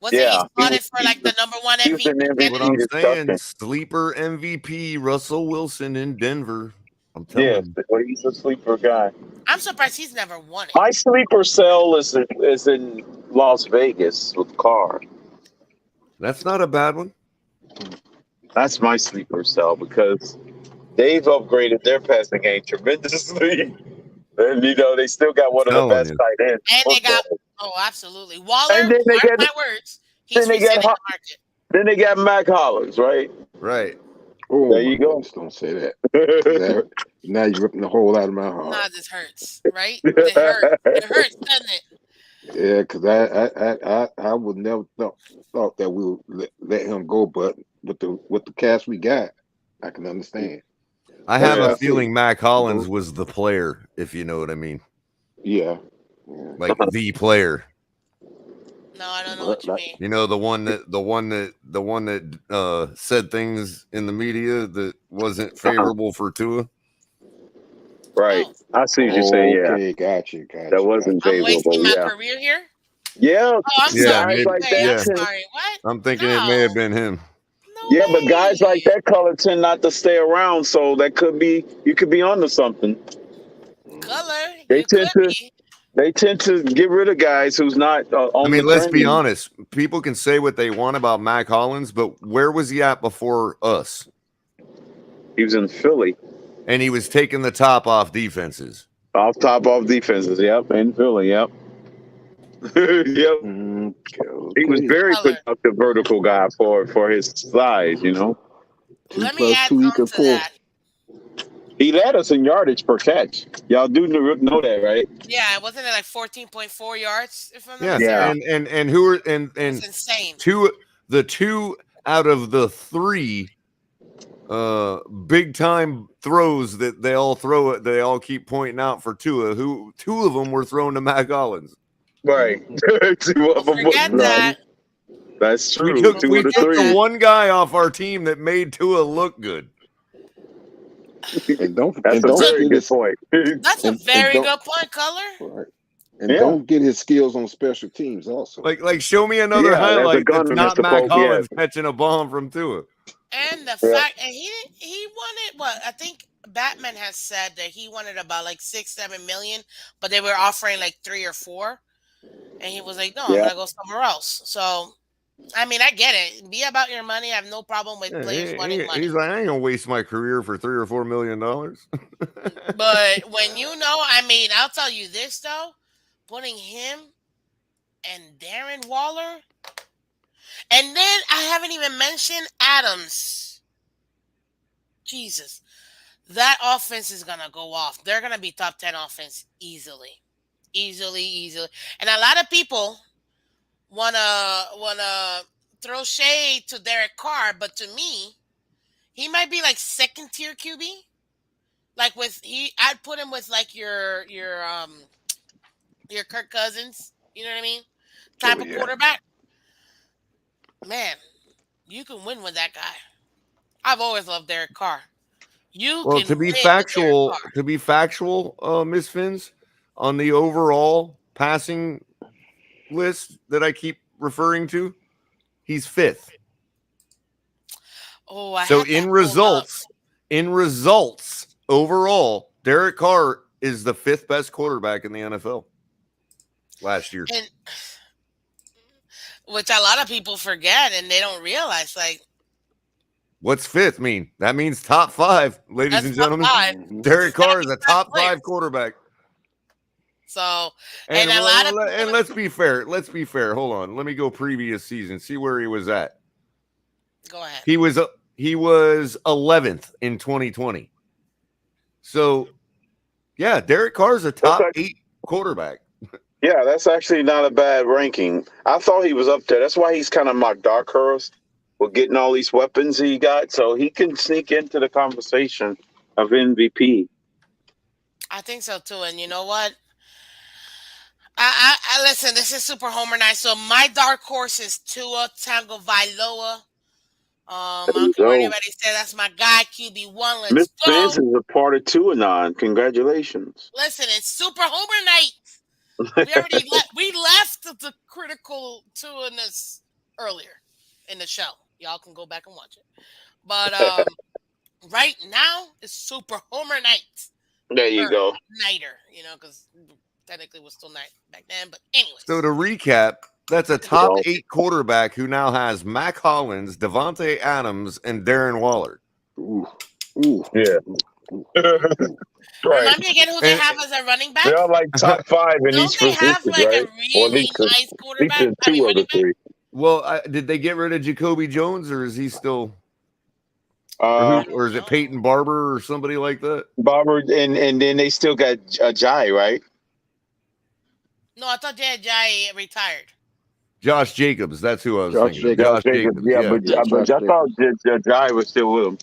Wasn't he spotted for like the number 1 MVP?
What I'm saying, sleeper MVP Russell Wilson in Denver. I'm telling you.
Well, he's a sleeper guy.
I'm surprised he's never won it.
My sleeper cell is in Las Vegas with Carr.
That's not a bad one.
That's my sleeper cell because they've upgraded their passing game tremendously. And they still got one of the best tight ends.
And they got absolutely. Waller,
and then they
mark my words, he's resetting the market.
Then they got Mac Hollins, right?
Right.
Oh
There
my
you go.
goodness! Don't say that. Now you're ripping the hole out of my heart.
Nah, this hurts, right? It hurts. It hurts, doesn't it?
Yeah, because I would never thought that we would let him go, but with the cast we got, I can understand.
I
That's
have
why
a
I say
feeling Mac Hollins
go.
was the player, if you know what I mean.
Yeah,
Like the player.
No, I don't know
but
what you
like
mean.
You know, the one that said things in the media that wasn't favorable for Tua.
Right.
Oh,
I see what you're saying. Yeah,
okay, got you,
that
got you, got
wasn't
I'm wasting
favorable.
my
Yeah.
career here.
Yeah.
Oh, I'm
Yeah,
sorry.
Guys
maybe.
like
Wait,
that
I'm
Yeah,
tend.
sorry. What?
I'm thinking it may have
No,
been him.
no
Yeah, but guys like
way.
that color tend not to stay around, so that could be you could be onto something.
Color,
They
you
tend
could
to
be.
they tend to get rid of guys who's not
I
on the
mean, let's be
trending.
honest. People can say what they want about Mac Hollins, but where was he at before us?
He was in Philly,
And he was taking the top off defenses.
off defenses. Yep, in Philly. Yep, yep. He was
okay.
very
Color.
productive vertical guy for his size. You know,
Two
Let me
plus
add
two
on
equal
to
four.
that.
he led us in yardage per catch. Y'all do know that, right?
Yeah, wasn't it like 14.4 yards, if I'm not
Yes,
Yeah,
mistaken?
and who are
That's
and
insane.
two out of the three big time throws that they all keep pointing out for Tua, who two of them were thrown to Mac Hollins.
right. Two
Don't
of them was
forget that.
That's
We
true.
took
Don't
Two
we
of the
forget
took the
that.
three.
one guy off our team that made Tua look good.
And don't
That's
and
a
don't
So
very
forget
good
his
point.
that's a
and
very
don't
good point, Color.
right. And
Yeah,
don't get his skills on special teams also.
Like show me another
yeah. As a
highlight that's
gunner,
not
Mister
Mac
Pope. Yeah,
Hollins catching a bomb from Tua.
And the
yeah,
fact, and he wanted what I think Batman has said that he wanted about like 6-7 million, but they were offering like 3 or 4, and he was like, "No, I'm
yeah.
gonna go somewhere else." So, I mean, I get it. Be about your money. I have no problem with
Yeah,
players wanting
he's
money.
like, I ain't gonna waste my career for $3 or $4 million.
But when you know, I mean, I'll tell you this though, putting him and Darren Waller, and then I haven't even mentioned Adams. Jesus, that offense is gonna go off. They're gonna be top 10 offense easily, easily. And a lot of people wanna throw shade to Derek Carr, but to me, he might be like second tier QB. Like I'd put him with like your Kirk Cousins. You know what I mean?
Oh
Type of
yeah.
quarterback. Man, you can win with that guy. I've always loved Derek Carr. You
Well,
can win with Derek Carr.
Miss Fins, on the overall passing list that I keep referring to, he's fifth.
Oh, I
So
had that pulled up.
in results overall, Derek Carr is the fifth best quarterback in the NFL last year.
And which a lot of people forget and they don't realize. Like,
What's fifth mean? That means top five, ladies
that's
and
top
gentlemen.
5.
Derek
It's gotta
Carr is
be
a
top
top
players.
five quarterback.
So,
And
and a lot of
and let's be fair. Let's be fair. Hold on. Let me go previous season. See where he was at.
go ahead.
He was 11th in 2020. So, yeah, Derek Carr's a
That's
top
like,
8 quarterback.
yeah, that's actually not a bad ranking. I thought he was up there. That's why he's kind of my dark horse with getting all these weapons he got, so he can sneak into the conversation of MVP.
I think so too. And you know what? I listen. This is Super Homer Night. So my dark horse is Tua Tango Vailoa. I
There you
don't care what
go.
anybody say. That's my guy. QB1.
Miss
Let's go.
Phins is a part of Tuanon. Congratulations.
Listen, it's Super Homer Night. We left the critical Tua-ness earlier in the show. Y'all can go back and watch it. But right now it's Super Homer Night.
There you
Or
go.
Nighter, because technically it was still night back then. But anyways.
So to recap, that's a top
Well,
8 quarterback who now has Mac Hollins, Devontae Adams, and Darren Waller.
Ooh. Ooh.
yeah. Right.
Remind me again who they have as a running back.
They're like top 5 in
Don't
each
they have
position,
like
right?
a
Or at
really
least,
nice quarterback? I mean,
two of
running
the
back.
three.
Well, did they get rid of Jacoby Jones, or is he still? Or is it Peyton Barber or somebody like that?
Barber, and then they still got Jai, right?
No, I thought Jai retired.
Josh Jacobs. That's who I was
Josh
thinking of.
Jacobs.
Josh Jacobs. Yeah,
Yeah,
but
Josh
I thought
Jacobs.
Jai was still with him.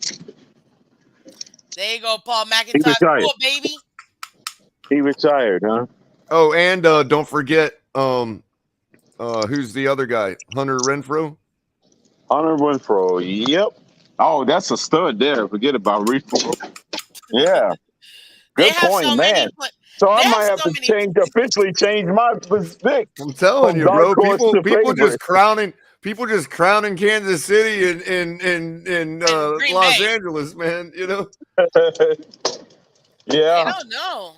There you go, Paul
He
McIntosh.
retired.
Cool, baby.
He retired, huh?
Oh, and don't forget, who's the other guy? Hunter Renfro.
Hunter Renfro. Yep. Oh, that's a stud there. Forget about Renfro. Yeah.
They
Good
have
point,
so
man.
many.
So
They
I
have
might have
so
to
many.
officially change my pick
I'm telling
from
you,
dark
bro.
horse to
People just
favorite.
crowning Kansas City and
And Green
Los
Bay.
Angeles, man. You know.
They
Yeah.
don't know.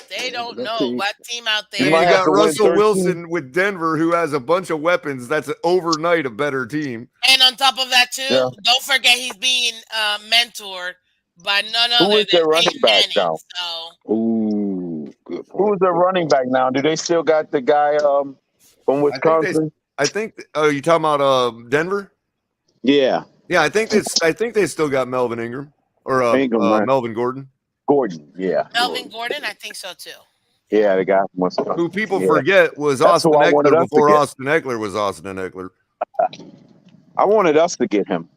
They
Yeah, but
don't
that
know
team,
what team out
You
And
there.
you
might have
got
to win
Russell
13.
Wilson with Denver, who has a bunch of weapons. That's overnight a better team.
And on top of that, too,
Yeah.
don't forget he's being mentored by none
Who
other
is
than
their running
Peyton
back
Manning.
now?
So
ooh, good
Who
point.
is their running back now? Do they still got the guy from Wisconsin?
Oh, you talking about Denver?
Yeah.
Yeah, I think they still got Melvin Ingram or
Ingram, right?
Melvin Gordon,
Gordon. Yeah.
Melvin Gordon, I think so too.
Yeah, the guy from Wisconsin.
who people
Yeah.
forget was
That's who
Austin
I wanted
Eckler
us to
before
get.
Austin Eckler was Austin Eckler.
I wanted us to get him.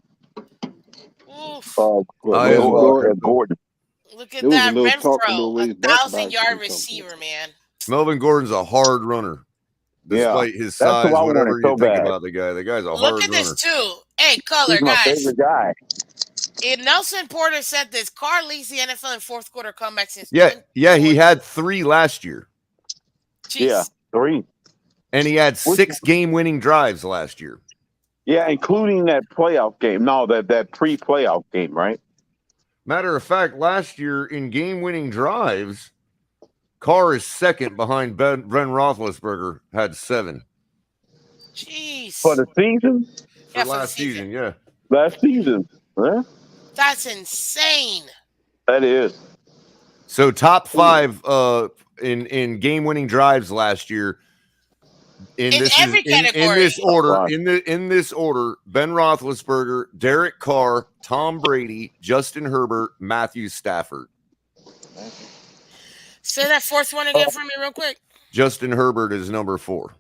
Oof.
Well,
I as
Melvin
well,
Gordon,
Crystal.
Gordon.
Look
there
at
was a
that.
little talk a little
Renfro,
ways
a
back about
1,000-yard
him coming.
receiver, man.
Melvin Gordon's a hard runner,
Yeah.
despite his
That's who
size.
I
Whatever
wanted
you
so
think
bad.
about the guy, the guy's a
Look
hard
at this
runner.
too. Hey, color
He's my
guys.
favorite guy.
And Nelson Porter said this. Carr leads the NFL in fourth quarter comeback since
Yeah,
2020.
he had 3 last year,
Jeez.
Yeah, 3.
and he had 6 game-winning drives last year.
Yeah, including that playoff game. No, that pre-playoff game, right?
Matter of fact, last year in game-winning drives, Carr is second behind Ben Roethlisberger, had 7
Jeez.
For the season?
Yeah,
for
for the
last season. Yeah.
Last season. Huh?
That's insane.
That is.
So top 5 in game-winning drives last year. In
every category.
this order,
Wow.
in this order, Ben Roethlisberger, Derek Carr, Tom Brady, Justin Herbert, Matthew Stafford.
Say that fourth one again for me real quick.
Justin Herbert is number 4.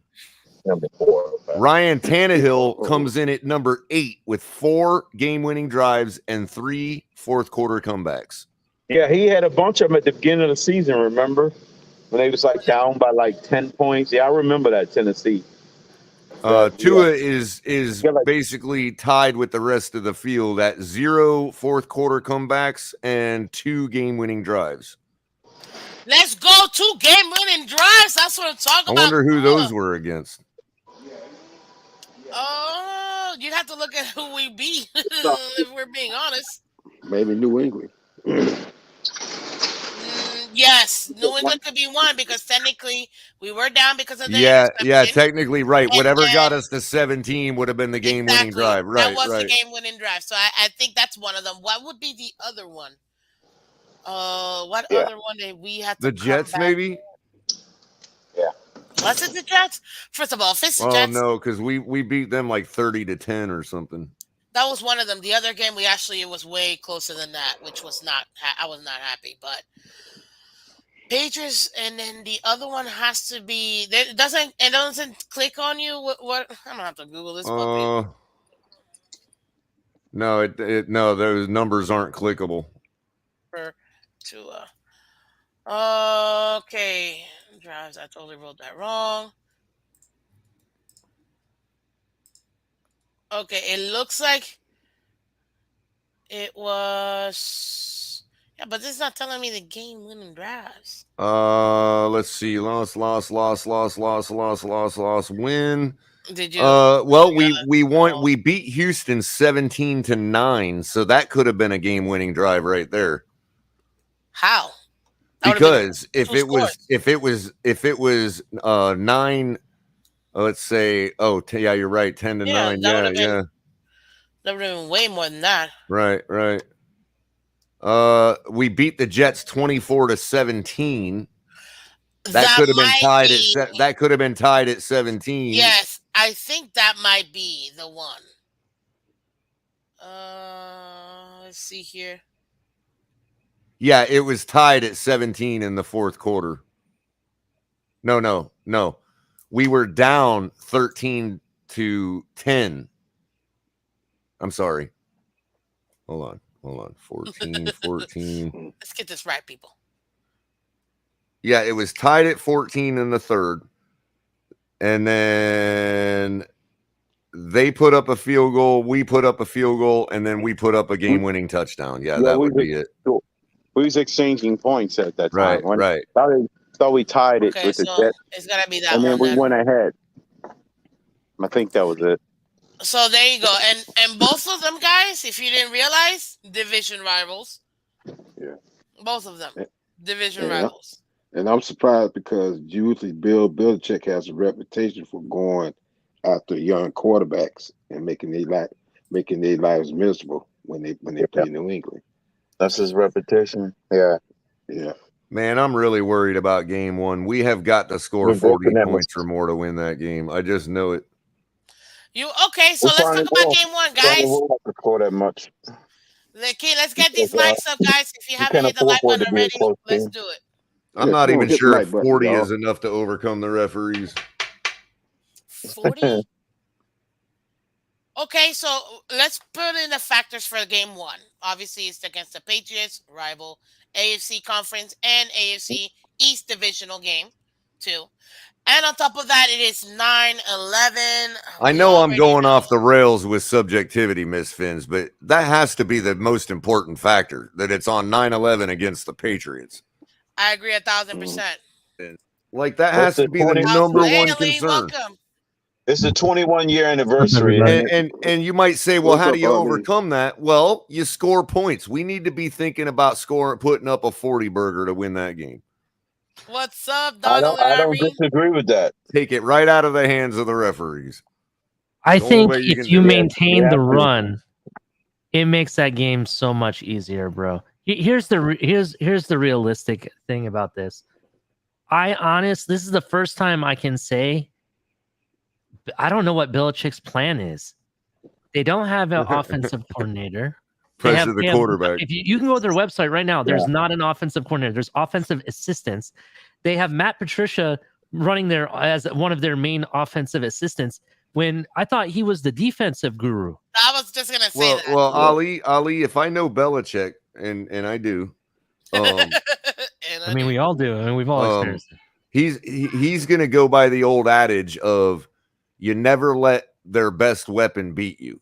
Number 4. Okay.
Ryan Tannehill comes in at number 8 with 4 game-winning drives and 3 fourth quarter comebacks.
Yeah, he had a bunch of them at the beginning of the season, remember? When they was like down by like 10 points. Yeah, I remember that, Tennessee.
Tua is basically tied with the rest of the field at 0 fourth quarter comebacks and 2 game-winning drives.
Let's go. 2 game-winning drives. That's what I'm talking about.
I wonder who those were against.
Oh, you'd have to look at who we beat if we're being honest.
Maybe New England.
Yes, New England could be one because technically we were down because of the
Yeah,
interception.
technically right.
And
Whatever
then-
got us to 17 would have been the game-winning
Exactly.
drive. Right,
That was
right.
the game-winning drive. So I think that's one of them. What would be the other one? What other one did we have to
The
come
Jets,
back?
maybe?
Was it the Jets? First of all, if it's the
Oh
Jets,
no, because we beat them like 30-10 or something.
that was one of them. The other game, it was way closer than that, which was not. I was not happy, but Patriots, and then the other one has to be. It doesn't click on you. What? I'm gonna have to Google this.
No, those numbers aren't clickable.
Okay, drives. I totally wrote that wrong. Okay, it looks like it was. Yeah, but this is not telling me the game-winning drives.
Let's see. Loss, win.
Did you?
Well, we won. We beat Houston 17-9, so that could have been a game-winning drive right there.
How?
Because if it was 9, let's say, yeah, you're right, 10-9. Yeah.
That would have been way more than that.
Right. We beat the Jets 24-17. That could have been tied at. That could have been tied at 17.
Yes, I think that might be the one. Let's see here.
Yeah, it was tied at 17 in the fourth quarter. No. We were down 13-10. I'm sorry. Hold on. 14.
Let's get this right, people.
Yeah, it was tied at 14 in the third. And then they put up a field goal, we put up a field goal, and then we put up a game-winning touchdown. Yeah, that would be it.
We was exchanging points at that time.
Right.
Thought we tied it with the Jets,
it's gonna be that
and then
one.
we
Then.
went ahead. I think that was it.
So there you go, and both of them guys, if you didn't realize, division rivals.
Yeah.
Both of them, division
Yeah.
rivals.
And I'm surprised because usually Bill Belichick has a reputation for going after young quarterbacks and making their lives miserable when they play New England.
That's his reputation. Yeah.
Man, I'm really worried about game one. We have got to score 40 points or more to win that game. I just know it.
Okay? So let's talk about game one, guys.
We won't have to score that much.
Let's get these likes up, guys. If you haven't hit the like button already, let's do it.
I'm not even sure if 40 is enough to overcome the referees.
40? Okay, so let's put in the factors for game one. Obviously, it's against the Patriots, rival AFC Conference and AFC East divisional game, too. And on top of that, it is 9-11.
I know I'm going off the rails with subjectivity, Miss Phins, but that has to be the most important factor, that it's on 9-11 against the Patriots.
I agree 1,000%.
Like, that has to be the number one concern.
Welcome.
It's the 21-year anniversary.
And you might say, well, how do you overcome that? Well, you score points. We need to be thinking about putting up a 40 burger to win that game.
What's up, Donald?
I don't disagree with that.
Take it right out of the hands of the referees.
I think if you maintain the run, it makes that game so much easier, bro. Here's the realistic thing about this. This is the first time I can say I don't know what Belichick's plan is. They don't have an offensive coordinator.
Pressure the quarterback.
If you can go to their website right now, there's not an offensive coordinator. There's offensive assistants. They have Matt Patricia running there as one of their main offensive assistants, when I thought he was the defensive guru.
I was just going to say that.
Well, Ali, if I know Belichick, and I do.
I mean, we all do. I mean, we've all experienced it.
He's going to go by the old adage of you never let their best weapon beat you.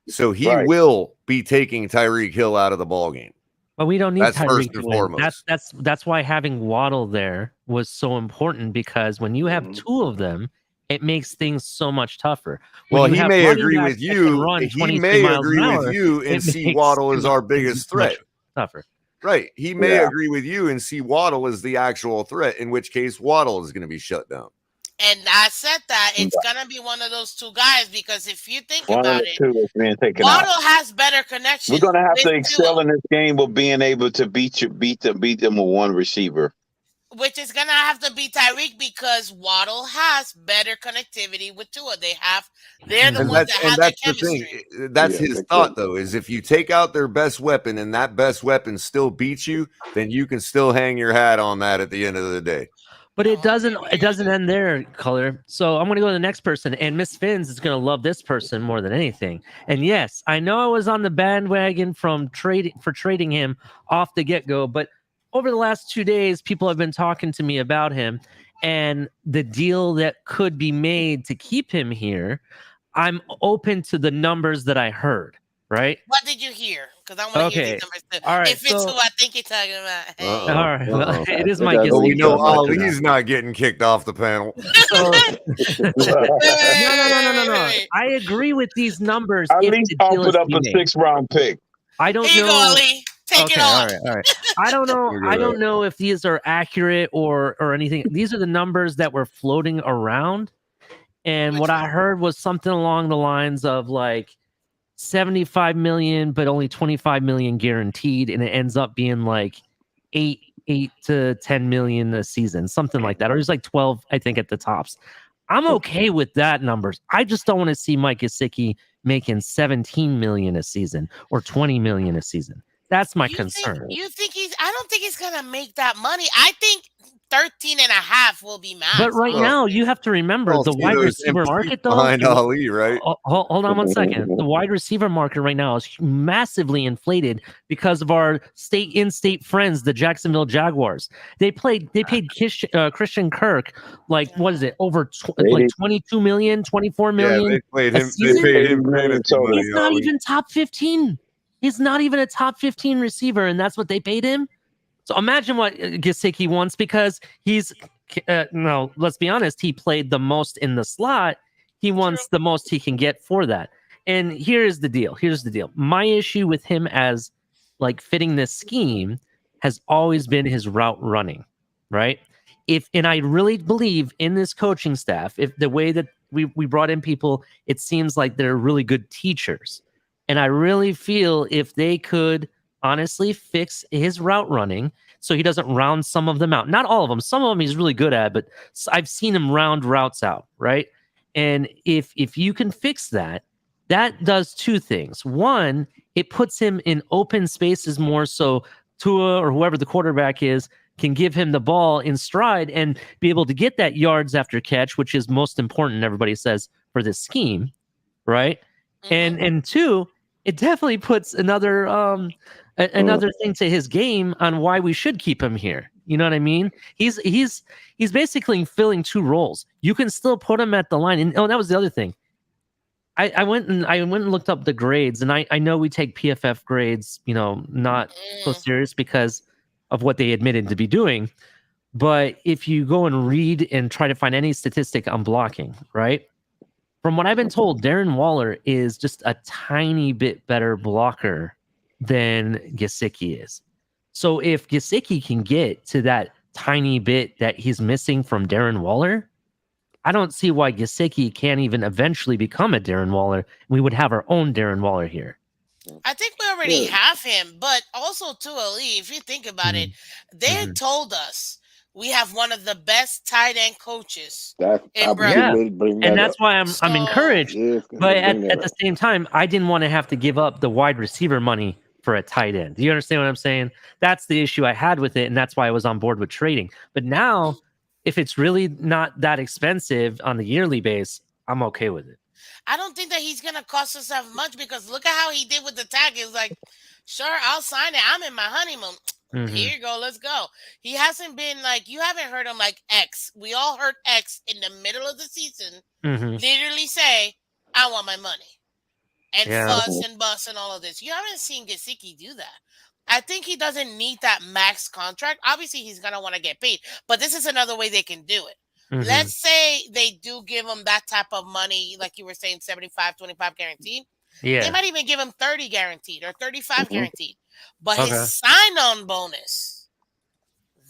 So he will be taking Tyreek Hill out of the ball game.
But we don't need Tyreek
first and foremost.
That's why having Waddle there was so important, because when you have two of them, it makes things so much tougher.
Well, he may agree with you. He may agree with you and see Waddle as our biggest threat.
Tougher.
Right. He may agree with you and see Waddle as the actual threat, in which case Waddle is going to be shut down.
And I said that it's going to be one of those two guys, because if you think about it, Waddle has better connection.
We're going to have to excel in this game with being able to beat them with one receiver.
Which is going to have to be Tyreek, because Waddle has better connectivity with Tua. They're the ones that have that chemistry.
The thing. That's his thought, though, is if you take out their best weapon and that best weapon still beats you, then you can still hang your hat on that at the end of the day.
But it doesn't end there, Color. So I'm going to go to the next person, and Miss Phins is going to love this person more than anything. And yes, I know I was on the bandwagon for trading him off the get-go, but over the last 2 days, people have been talking to me about him and the deal that could be made to keep him here. I'm open to the numbers that I heard, right?
What did you hear? Because I want to hear these numbers too.
All right,
if it's who I think you're talking about. Hey.
All right. Well, it is my guess.
We know Ali's not getting kicked off the panel.
No. I agree with these numbers.
At least offered up a 6th-round pick.
I don't know.
Here you go, Ali. Take it off.
All right. I don't know. I don't know if these are accurate or anything. These are the numbers that were floating around. And what I heard was something along the lines of like 75 million, but only 25 million guaranteed. And it ends up being like 8 to 10 million a season, something like that. Or it's like 12, I think, at the tops. I'm okay with that numbers. I just don't want to see Mike Gesicki making 17 million a season or 20 million a season. That's my concern.
You think I don't think he's gonna make that money. I think 13.5 will be max.
But right now, you have to remember the wide receiver market, though.
Behind Ali, right?
Hold on one second. The wide receiver market right now is massively inflated because of our in-state friends, the Jacksonville Jaguars. They paid Christian Kirk what is it, over like 22 million, 24 million.
Yeah, they paid him.
Season?
They paid him fantasy money.
He's not
Ali.
even top 15. He's not even a top 15 receiver, and that's what they paid him. So imagine what Gesicki wants, because he's no, let's be honest, he played the most in the slot. He wants the most he can get for that. And here's the deal. My issue with him as fitting this scheme has always been his route running, right? And I really believe in this coaching staff, if the way that we brought in people, it seems like they're really good teachers. And I really feel if they could honestly fix his route running so he doesn't round some of them out. Not all of them. Some of them he's really good at, but I've seen him round routes out, right? And if you can fix that, that does two things. One, it puts him in open spaces more, so Tua or whoever the quarterback is can give him the ball in stride and be able to get that yards after catch, which is most important, everybody says, for this scheme, right? And two, it definitely puts another thing to his game on why we should keep him here. You know what I mean? He's basically filling two roles. You can still put him at the line. And that was the other thing. I went and looked up the grades, and I know we take PFF grades, not so serious because of what they admitted to be doing. But if you go and read and try to find any statistic on blocking, right? From what I've been told, Darren Waller is just a tiny bit better blocker than Gesicki is. So if Gesicki can get to that tiny bit that he's missing from Darren Waller, I don't see why Gesicki can't even eventually become a Darren Waller. We would have our own Darren Waller here.
I think we already have him, but also too, Ali, if you think about it, they told us we have one of the best tight end coaches in Brooklyn.
And that's why I'm encouraged. But at the same time, I didn't want to have to give up the wide receiver money for a tight end. Do you understand what I'm saying? That's the issue I had with it, and that's why I was on board with trading. But now, if it's really not that expensive on the yearly base, I'm okay with it.
I don't think that he's going to cost us that much, because look at how he did with the tag. He was like, sure, I'll sign it. I'm in my honeymoon. Here you go. Let's go. He hasn't been you haven't heard him like X. We all heard X in the middle of the season literally say, I want my money. And fuss and bust and all of this. You haven't seen Gesicki do that. I think he doesn't need that max contract. Obviously, he's going to want to get paid. But this is another way they can do it. Let's say they do give him that type of money, like you were saying, 75, 25 guaranteed. Yeah. They might even give him 30 guaranteed or 35 guaranteed. But his sign-on bonus,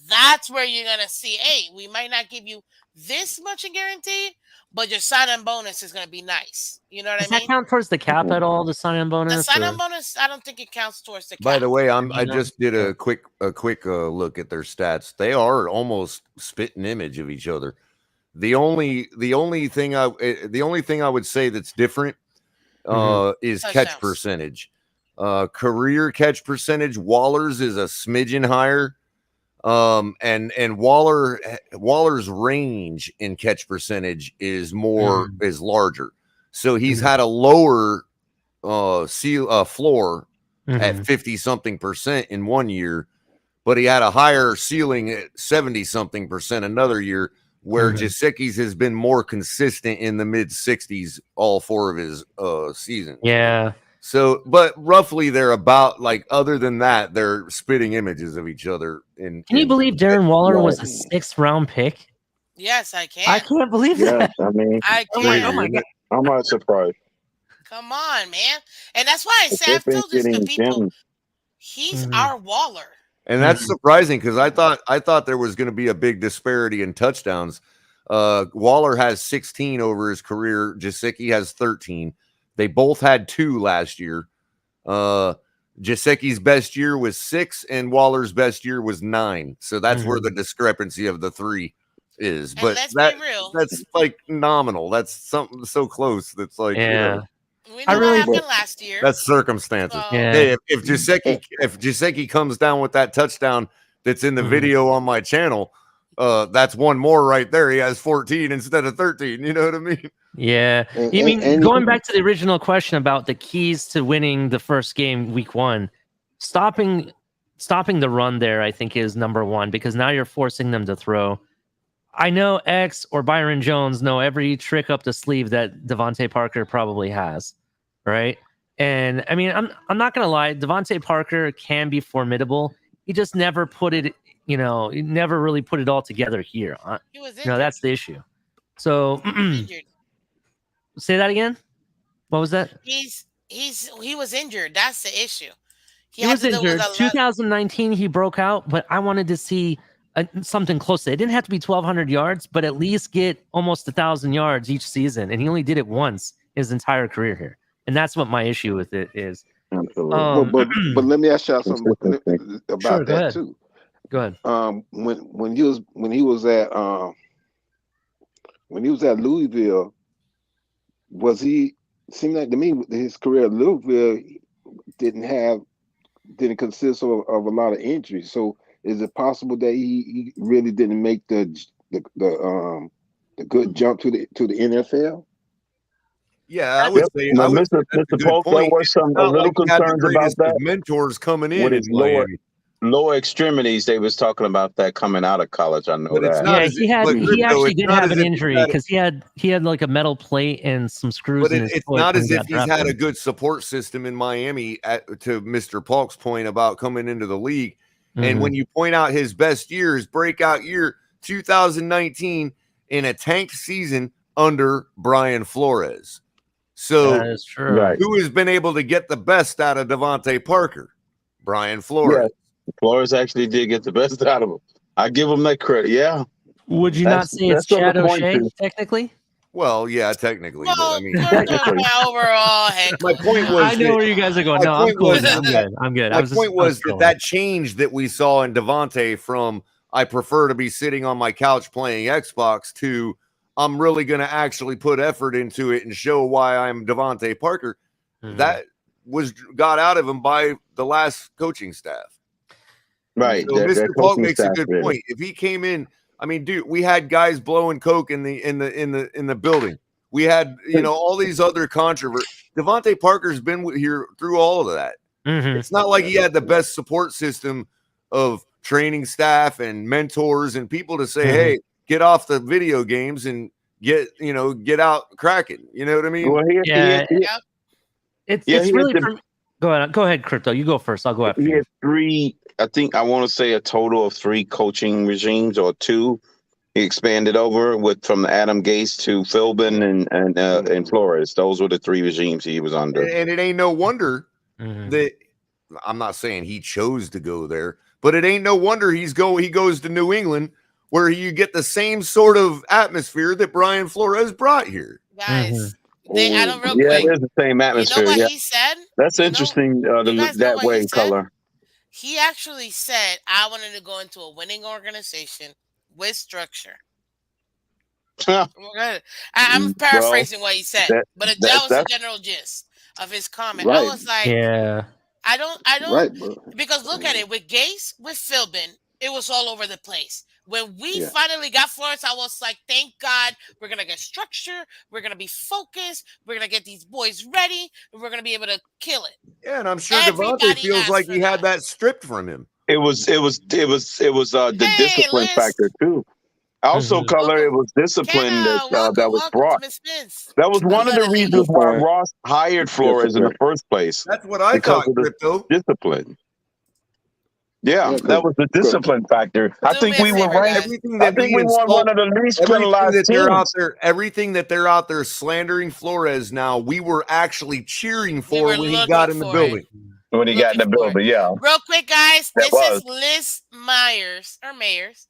that's where you're going to see, hey, we might not give you this much in guaranteed, but your sign-on bonus is going to be nice. You know what I mean?
Does that count towards the cap at all, the sign-on bonus?
The sign-on bonus, I don't think it counts towards the cap.
By the way, I just did a quick look at their stats. They are almost spitting image of each other. The only thing I would say that's different is catch percentage. Career catch percentage, Waller's is a smidgen higher. And Waller's range in catch percentage is larger. So he's had a lower floor at 50 something percent in one year, but he had a higher ceiling at 70 something percent another year, where Gesicki's has been more consistent in the mid 60s all four of his seasons.
Yeah.
So, but roughly they're about other than that, they're spitting images of each other. Can
you believe Darren Waller was a 6th round pick?
Yes, I can.
I can't believe that.
I mean,
I can.
Oh my God.
I'm not surprised.
Come on, man. And that's why I say, I've told this to people, he's our Waller.
And that's surprising, because I thought there was going to be a big disparity in touchdowns. Waller has 16 over his career. Gesicki has 13. They both had 2 last year. Gesicki's best year was 6, and Waller's best year was 9. So that's where the discrepancy of the 3. is,
And
but
let's be real.
that's like nominal. That's something so close. That's like,
Yeah.
We
I
know
really
what happened last year.
that's circumstances.
So,
Yeah.
Hey, if Gesicki comes down with that touchdown that's in the
Mhm.
video on my channel, that's one more right there. He has 14 instead of 13. You know what I mean?
Yeah.
And-
You mean
and-
going back to the original question about the keys to winning the first game week 1, stopping the run there, I think, is number 1, because now you're forcing them to throw. I know X or Byron Jones know every trick up the sleeve that Devontae Parker probably has, right? And I mean, I'm not gonna lie, Devontae Parker can be formidable. He just never put it, he never really put it all together here.
he was injured.
That's the issue. So
Injured.
say that again. What was that?
He was injured. That's the issue.
He was injured. 2019, he broke out, but I wanted to see something close to it. It didn't have to be 1,200 yards, but at least get almost 1,000 yards each season. And he only did it once his entire career here. And that's what my issue with it is.
But let me ask y'all something about
Sure, go
that
ahead.
too.
Go ahead.
When he was at Louisville, was he? Seemed like to me his career at Louisville didn't consist of a lot of injuries. So is it possible that he really didn't make the good jump to the NFL?
Yeah, I would say.
But
I would say
Mr.
that's a good
Polk, there
point.
were some
It's
a
not
little
like he had the
concerns about
greatest of
that
mentors coming in
with his
Miami.
lower extremities. They was talking about that coming out of college. I know
But it's
that.
not
Yeah,
as
he
if,
had
but
he
Crypto,
actually
it's
did
not
have
as
an
if he's
injury
had a-
because he had like a metal plate and some screws
But
in his
it's
foot
not
when
as
he
if
got
he's had a
drafted.
good support system in Miami, to Mr. Polk's point about coming into the league. And
Mhm.
when you point out his best year, his breakout year, 2019, in a tanked season under Brian Flores. So
That is true.
Right.
who has been able to get the best out of Devontae Parker? Brian Flores.
Yeah, Flores actually did get the best out of him. I give him that credit. Yeah.
Would you not say it's
something
Chad
to point
O'Shea,
to.
technically?
Well, yeah, technically, but I
Well,
mean,
we're talking about overall head
my
coach.
point was
I know
that-
where you guys are going.
my
No, I'm
point
cool.
was
Man. I'm
that-
good. I'm good.
My point was
trolling.
that change that we saw in Devontae from I prefer to be sitting on my couch playing Xbox to I'm really going to actually put effort into it and show why I'm Devontae Parker.
Mhm.
That got out of him by the last coaching staff.
Right.
So
that
Mr. Polk
coaching
makes a
staff
good
did it.
point. If he came in, I mean, dude, we had guys blowing coke in the building. We had, all these other controversies. Devontae Parker's been here through all of that.
Mhm.
It's not like he had the best support system of training staff and mentors and people to say,
Mhm.
hey, get off the video games and get out cracking. You know what I mean?
Well,
Yeah, it's
he had
really.
the-
Go ahead, Crypto. You go first. I'll go after
he
you.
had three. I think I want to say a total of 3 coaching regimes or 2. He expanded over from Adam Gase to Philbin and Flores. Those were the 3 regimes he was under.
And it ain't no wonder
Mhm.
that I'm not saying he chose to go there, but it ain't no wonder he goes to New England where you get the same sort of atmosphere that Brian Flores brought here.
Guys,
Mhm.
I don't real
Yeah,
quick.
it is the same
You
atmosphere.
know what
Yeah,
he said?
that's
You know-
interesting.
you guys know
That
what he
way,
said?
color.
He actually said, I wanted to go into a winning organization with structure. We're good. I'm paraphrasing what he said, but that was the general gist of his comment. I
Right.
was like,
Yeah.
I don't,
Right, bro.
because look at it with Gase, with Philbin, it was all over the place. When we
Yeah.
finally got Florence, I was like, thank God, we're gonna get structure, we're gonna be focused, we're gonna get these boys ready, and we're gonna be able to kill it.
Yeah, and I'm sure
Everybody
Devontae feels
asked
like
for
he had that stripped from him.
It was the
Hey,
discipline
Liz.
factor too. Also,
Mhm.
color, it was discipline that was brought.
Miss Phins.
That was one of the
Another lady.
reasons why Ross hired Flores in the first place.
That's what I
because
thought,
of the
Crypto.
discipline. Yeah,
Yeah,
that was the discipline factor. I
Do
think
me a
we were
favor,
ranked.
guys.
Everything
I
that
think
we
we won one of the least penalized teams.
everything that they're out there slandering Flores now, we were actually cheering for
were
when he
looking
got in the
for
building.
When he got in the
Looking for it.
building, yeah.
Real quick, guys,
That
this
was.
is Liz Mayers,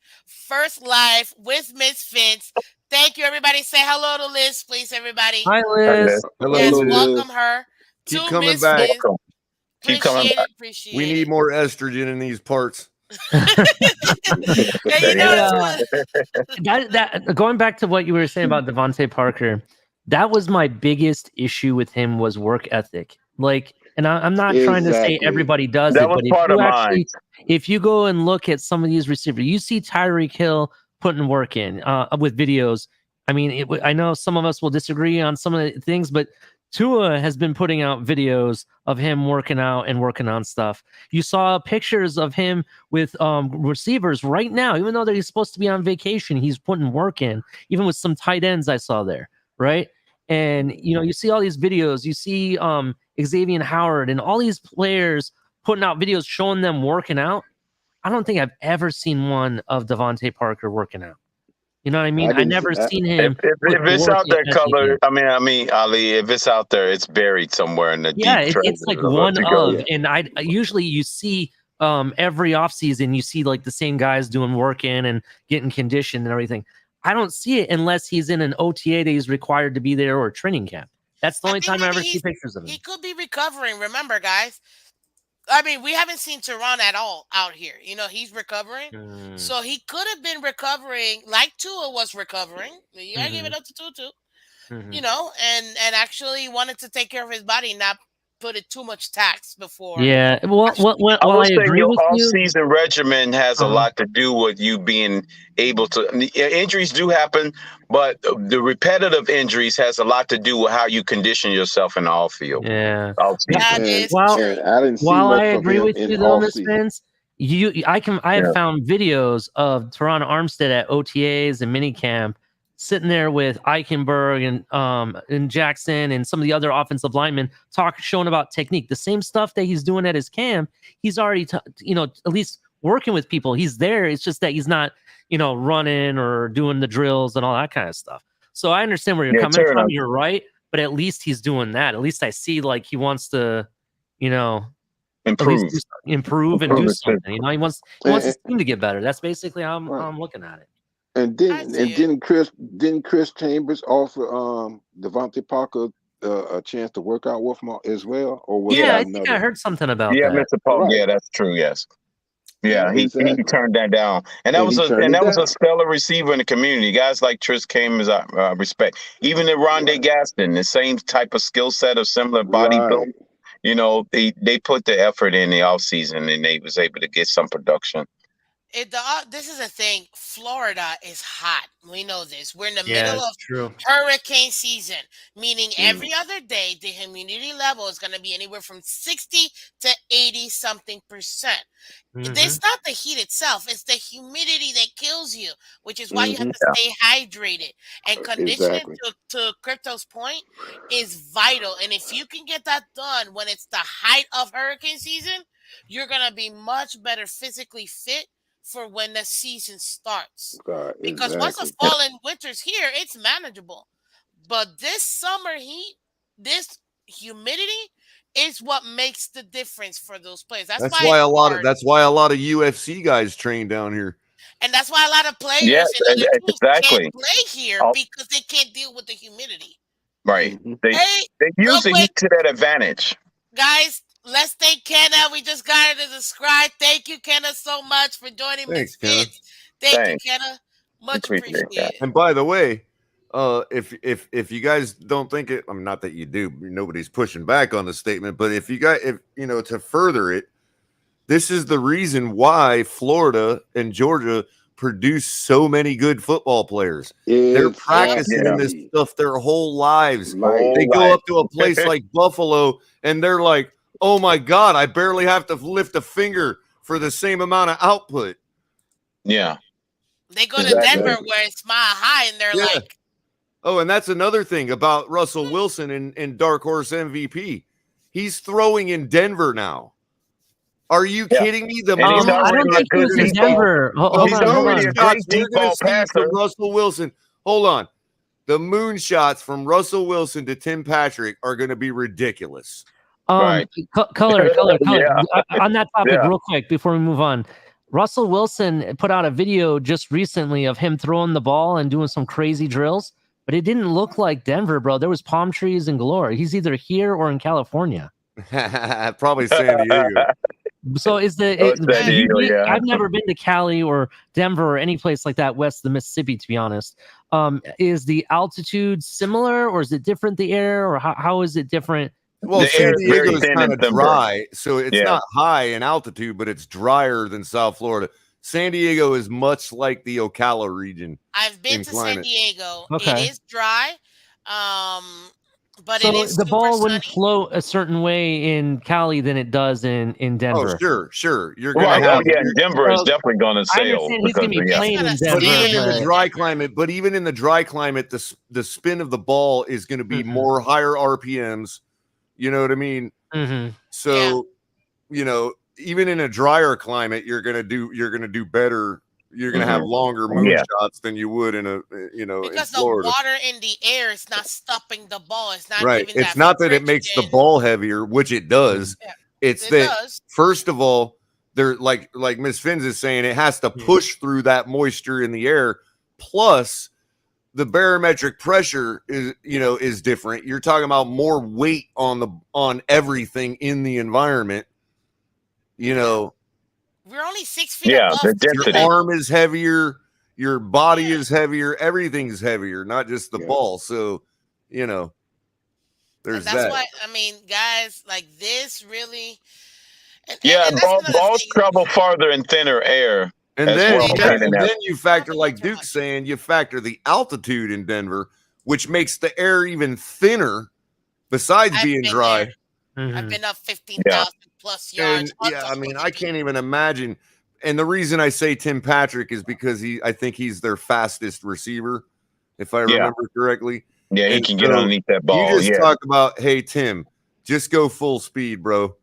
first live with Miss Phins. Thank you, everybody. Say hello to Liz, please, everybody.
Hi, Liz.
Hello,
Yes,
Liz.
welcome her
Keep
to
coming
Miss
back.
Phins.
Welcome. Keep coming back.
Appreciate
We
it.
need more estrogen in these parts.
And you know,
that going back to what you were saying about Devontae Parker, that was my biggest issue with him was work ethic. Like, and I'm not trying to say
Exactly.
everybody does
That
it,
was
but
part of mine.
if you go and look at some of these receivers, you see Tyreek Hill putting work in with videos. I mean, I know some of us will disagree on some of the things, but Tua has been putting out videos of him working out and working on stuff. You saw pictures of him with receivers right now, even though he's supposed to be on vacation, he's putting work in, even with some tight ends I saw there, right? And you know, you see all these videos, you see Xavier Howard and all these players putting out videos showing them working out. I don't think I've ever seen one of Devontae Parker working out. You know what I mean? I never seen him.
If it's out there, color. I mean, Ali. If it's out there, it's buried somewhere in the deep treasures
it's like
of
one
to go.
of, and I usually you see every offseason you see like the same guys doing work in and getting conditioned and everything. I don't see it unless he's in an OTA that he's required to be there or a training camp. That's the only time I ever see pictures of him.
He could be recovering. Remember, guys. I mean, we haven't seen Teron at all out here. You know, he's recovering. So he could have been recovering like Tua was recovering. You gotta give it up to Tua too. You know, and actually wanted to take care of his body, not put it too much tax before.
Yeah. Well,
I would say
agree
your
with you.
off-season regimen has a lot to do with you being able to. Injuries do happen, but the repetitive injuries has a lot to do with how you condition yourself in the off field.
Yeah.
That is true.
I didn't see
While
much
I
from
agree
him
with
in
you though, Miss
off-season.
Vince, I have found videos of Teron Armstead at OTAs and minicamp sitting there with Eichenberg and Jackson and some of the other offensive linemen showing about technique. The same stuff that he's doing at his camp, he's already at least working with people. He's there. It's just that he's not, running or doing the drills and all that kind of stuff. So I understand where you're coming from. You're right, but at least he's doing that. At least I see like he wants to,
improve
and do something. He wants his team to get better. That's basically how I'm looking at it.
And didn't Chris Chambers offer Devontae Parker a chance to work out with him as well? Or was
I think I heard something about that.
Yeah, Mr. Paul. Right. Yeah, that's true. Yes. Yeah, he turned that down, and that was a stellar receiver in the community. Guys like Tris came as I respect. Even in Rondé Gaston, the same type of skill set of similar body build. They put the effort in the offseason, and they was able to get some production.
This is a thing. Florida is hot. We know this. We're in the middle of hurricane season, meaning every other day the humidity level is going to be anywhere from 60 to 80 something percent. It's not the heat itself; it's the humidity that kills you, which is why you have to stay hydrated. And conditioning, to Crypto's point, is vital. And if you can get that done when it's the height of hurricane season, you're going to be much better physically fit for when the season starts. Because once the fall and winter's here, it's manageable. But this summer heat, this humidity is what makes the difference for those players. That's why a lot
of UFC guys train down here.
And that's why a lot of players in other teams can't play here because they can't deal with the humidity.
Right. They use the heat to that advantage.
Guys, let's thank Kenna. We just got her to subscribe. Thank you, Kenna, so much for joining me. Thank you, Kenna. Much appreciated.
And by the way, if you guys don't think it, I mean, not that you do, nobody's pushing back on the statement, but if to further it, this is the reason why Florida and Georgia produce so many good football players. They're practicing in this stuff their whole lives. They go up to a place like Buffalo and they're like, oh my God, I barely have to lift a finger for the same amount of output.
Yeah.
They go to Denver where it's mile high and they're like.
Oh, and that's another thing about Russell Wilson in Dark Horse MVP. He's throwing in Denver now. Are you kidding me?
I don't think he was in Denver. Hold on.
A great deep ball passer.
Russell Wilson. Hold on. The moonshots from Russell Wilson to Tim Patrick are going to be ridiculous.
Color. On that topic, real quick, before we move on. Russell Wilson put out a video just recently of him throwing the ball and doing some crazy drills, but it didn't look like Denver, bro. There was palm trees and galore. He's either here or in California.
Probably San Diego.
So is
San Diego, yeah.
I've never been to Cali or Denver or any place like that west of the Mississippi, to be honest. Is the altitude similar or is it different, the air, or how is it different?
Well,
The
San
air is very
Diego is
thin
kind
and
of
timber.
dry, so it's
Yeah.
not high in altitude, but it's drier than South Florida. San Diego is much like the Ocala region.
I've been
in
to
climate.
San Diego.
Okay.
It is dry, but
So
it is
the
super
ball wouldn't
sunny.
float a certain way in Cali than it does in
Oh,
Denver.
sure. You're gonna
Right. Oh,
have.
yeah. Denver is
So,
definitely going to
I
sail.
understand he's gonna be
because, yeah.
playing in
It's gonna
But
Denver,
even in the
sand.
dry climate, the spin of the ball is going to be more higher RPMs. You know what I mean?
Mm-hmm.
So, even in a drier climate, you're gonna do better. You're gonna have longer moonshots than you would in
Because
in
the
Florida.
water in the air is not stopping the ball. It's not
Right.
giving
It's
that
not that it makes the
friction.
ball heavier, which it does.
Yeah,
It's
it
that
does.
first of all, they're like Miss Phins is saying, it has to push through that moisture in the air. Plus, the barometric pressure is different. You're talking about more weight on everything in the environment.
We're only 6 feet
Yeah,
above
the
sea
density.
Your
level.
arm is heavier, your body is heavier, everything's heavier, not just the ball. So,
And
there's
that's
that.
why, guys, like this really.
Yeah,
And that's another
balls
thing.
travel farther in thinner air.
And
as
then,
well.
and then you factor, like Duke's saying, you factor the altitude in Denver, which makes the air even thinner besides
I've
being
been
dry.
there.
Mm-hmm.
I've been up 15,000 plus yards.
And I can't even imagine. And the reason I say Tim Patrick is because I think he's their fastest receiver, if I remember correctly.
Yeah, he
And
can get
so
underneath that ball.
You just
Yeah.
talk about, hey, Tim, just go full speed, bro.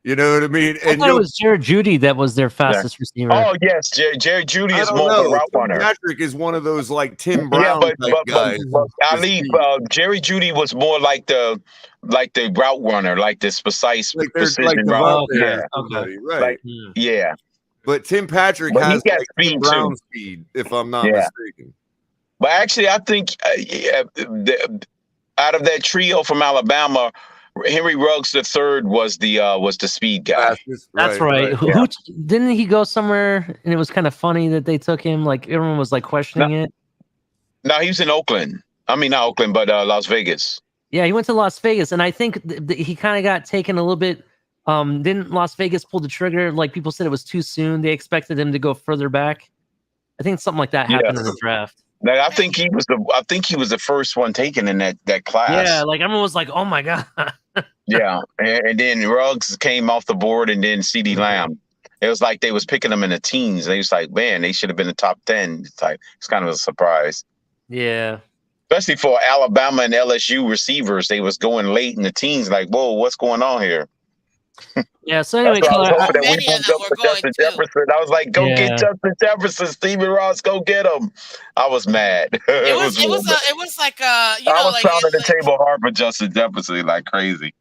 You know what I mean?
I
And
thought it was Jared Judy that was their fastest receiver.
Oh yes, Jerry Judy
I
is
don't
more of a
know.
route
Tim
runner.
Patrick is one of those like Tim
Yeah,
Brown
but
type guys.
Ali, Jerry Judy was more like the route runner, like this precise
Like they're
precision
like
route.
Devontae
Yeah,
or somebody, right?
like, yeah.
But Tim Patrick
But he
has
got
like
speed,
Tim Brown
too.
speed, if I'm not
Yeah.
mistaken.
But actually, I think out of that trio from Alabama, Henry Ruggs III was the speed guy.
That's right. Who didn't he go somewhere and it was kind of funny that they took him? Like everyone was like questioning it.
No, he was in Oakland. I mean, not Oakland, but Las Vegas.
Yeah, he went to Las Vegas, and I think he kind of got taken a little bit. Didn't Las Vegas pull the trigger? Like people said, it was too soon. They expected him to go further back. I think something like that happened in the draft.
Like, I think he was the first one taken in that class.
Yeah, like everyone was like, "Oh my god."
Yeah, and then Ruggs came off the board, and then CD Lamb. It was like they was picking them in the teens. They was like, man, they should have been the top 10. It's kind of a surprise.
Yeah.
Especially for Alabama and LSU receivers, they was going late in the teens. Like, whoa, what's going on here?
Yeah. So anyway,
That's why I was hoping that we
many of
moved
them
up
were
for
going
Justin
too.
Jefferson. I was like, go
Yeah.
get Justin Jefferson, Steven Ross, go get him. I was mad.
It was like
I was pounding the table hard for Justin Jefferson like crazy.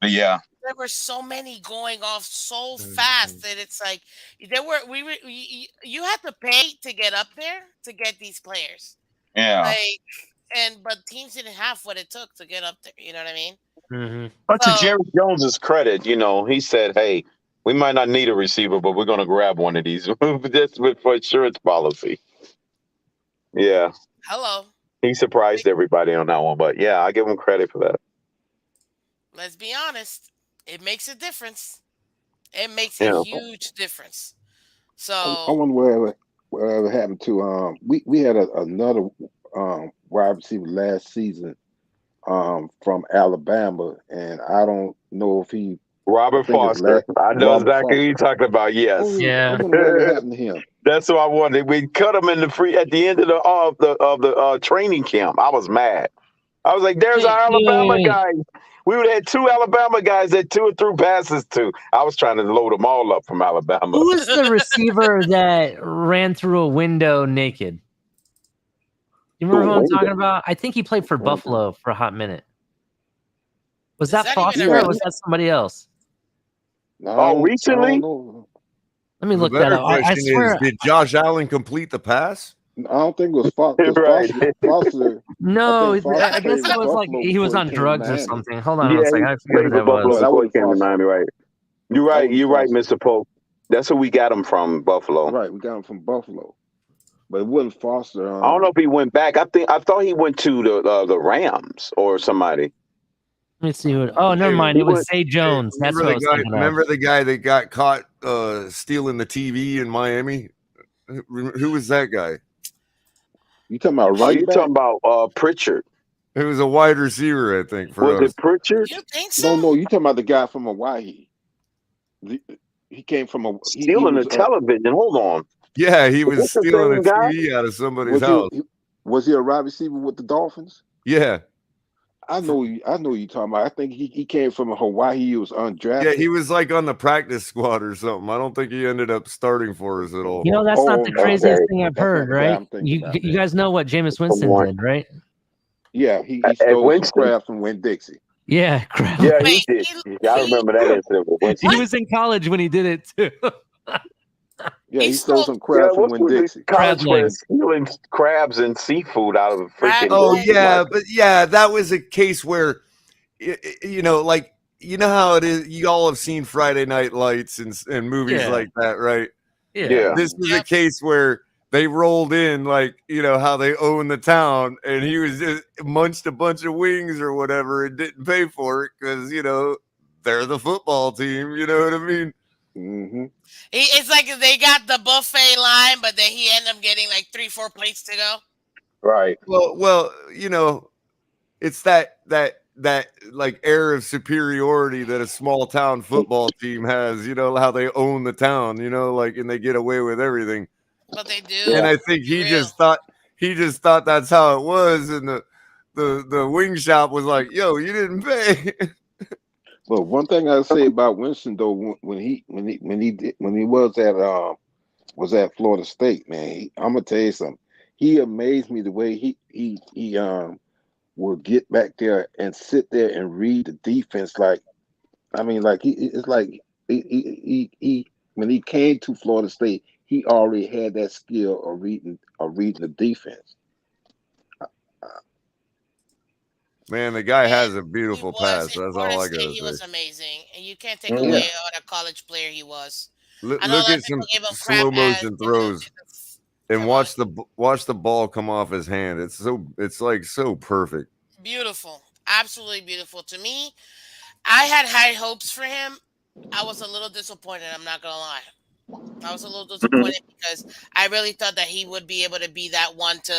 But yeah.
There were so many going off so fast that it's like you had to pay to get up there to get these players.
Yeah.
But teams didn't have what it took to get up there. You know what I mean?
Mm-hmm.
But to Jerry Jones's credit, he said, "Hey, we might not need a receiver, but we're going to grab one of these just for insurance policy." Yeah,
Hello.
he surprised everybody on that one, but yeah, I give him credit for that.
Let's be honest. It makes a difference. It makes a huge difference. So
I wonder whatever happened to we had another wide receiver last season from Alabama, and I don't know if he
Robert Foster. I know exactly who you're talking about. Yes.
I wonder whatever happened to him.
That's what I wanted. We cut him in the free at the end of the training camp. I was mad. I was like, "There's our Alabama guys. We would have had 2 Alabama guys that Tua threw passes to." I was trying to load them all up from Alabama.
Who was the receiver that ran through a window naked? You remember who I'm talking about? I think he played for Buffalo for a hot minute. Was that Foster or was that somebody else?
No,
recently?
Let me look
The
that
better
up. I
question
swear.
is, did Josh Allen complete the pass?
I don't think it was Foster.
Right.
Foster.
No,
Foster
I guess
played
it was like
Buffalo
he was
before
on
he came to
drugs or
Miami.
something. Hold on a second. I forget who that was.
Before he came to Miami, right? You're
That
right.
was
You're right,
Foster.
Mr. Pope. That's who we got him from, Buffalo.
Right, we got him from Buffalo, but it wasn't Foster.
I don't know if he went back. I thought he went to the Rams or somebody.
Let me see what. Oh, never
Hey,
mind.
He
It was
went.
Zay Jones. That's
remember
what I
the
was
guy?
thinking of.
Remember the guy that got caught stealing the TV in Miami? Who was that guy?
You talking about
Oh,
running
you
back?
talking about Pritchard?
It was a wide receiver, I think, for
Was
us.
it Pritchard?
You think
No,
so?
you talking about the guy from Hawaii. He came from a he
Stealing
was
the television. Hold on.
Yeah, he
Is
was
this the
stealing a
same guy?
TV out of somebody's
was
house.
he a wide receiver with the Dolphins?
Yeah,
I know you talking about. I think he came from Hawaii. He was undrafted.
yeah, he was like on the practice squad or something. I don't think he ended up starting for us at all.
You know, that's not the
no,
craziest thing I've
that's not
heard,
the guy
right?
I'm thinking
You
about,
you
man.
guys know what Jameis Winston
on.
did, right?
Yeah, he
At
stole some
Winston?
crab from Winn Dixie.
Yeah, crap.
Yeah,
Wait,
he did. I remember that incident with Winston.
He was in college when he did it too.
Yeah,
He
he stole
stole
some
Yeah,
crab from
what's
Winn
with the
Dixie.
college
Crab
players
legs.
stealing crabs and seafood out of
crab
freaking?
Oh
legs.
yeah, but yeah, that was a case where you know, like you know how it is. You all have seen Friday Night Lights and movies
Yeah.
like that, right?
Yeah.
This was a
Yep.
case where they rolled in, like you know how they own the town, and he was just munched a bunch of wings or whatever and didn't pay for it because you know they're the football team. You know what I mean?
Mm-hmm.
It's like they got the buffet line, but then he ended up getting like 3-4 plates to go.
Right.
Well, you know, it's that like air of superiority that a small town football team has. You know how they own the town. You know, like and they get away with everything.
But they do.
And I think
Be
he
real.
just thought that's how it was, and the wing shop was like, "Yo, you didn't pay."
But one thing I say about Winston though, when he was at Florida State, man, I'm gonna tell you something. He amazed me the way he will get back there and sit there and read the defense. Like I mean, like it's like he when he came to Florida State, he already had that skill of reading the defense.
Man, the guy has a
He
beautiful
was
pass.
in
That's
Florida
all I
State.
gotta
He was
say.
amazing, and you can't take
Mhm.
away
Yeah.
what a college player he was.
Look,
I know a
look
lot
at
of people
some
gave him crap
slow
as
motion throws and
come on,
watch the ball come off his hand. It's like so perfect.
beautiful, absolutely beautiful. To me, I had high hopes for him. I was a little disappointed. I'm not gonna lie. I was a little disappointed because I really thought that he would be able to be that one to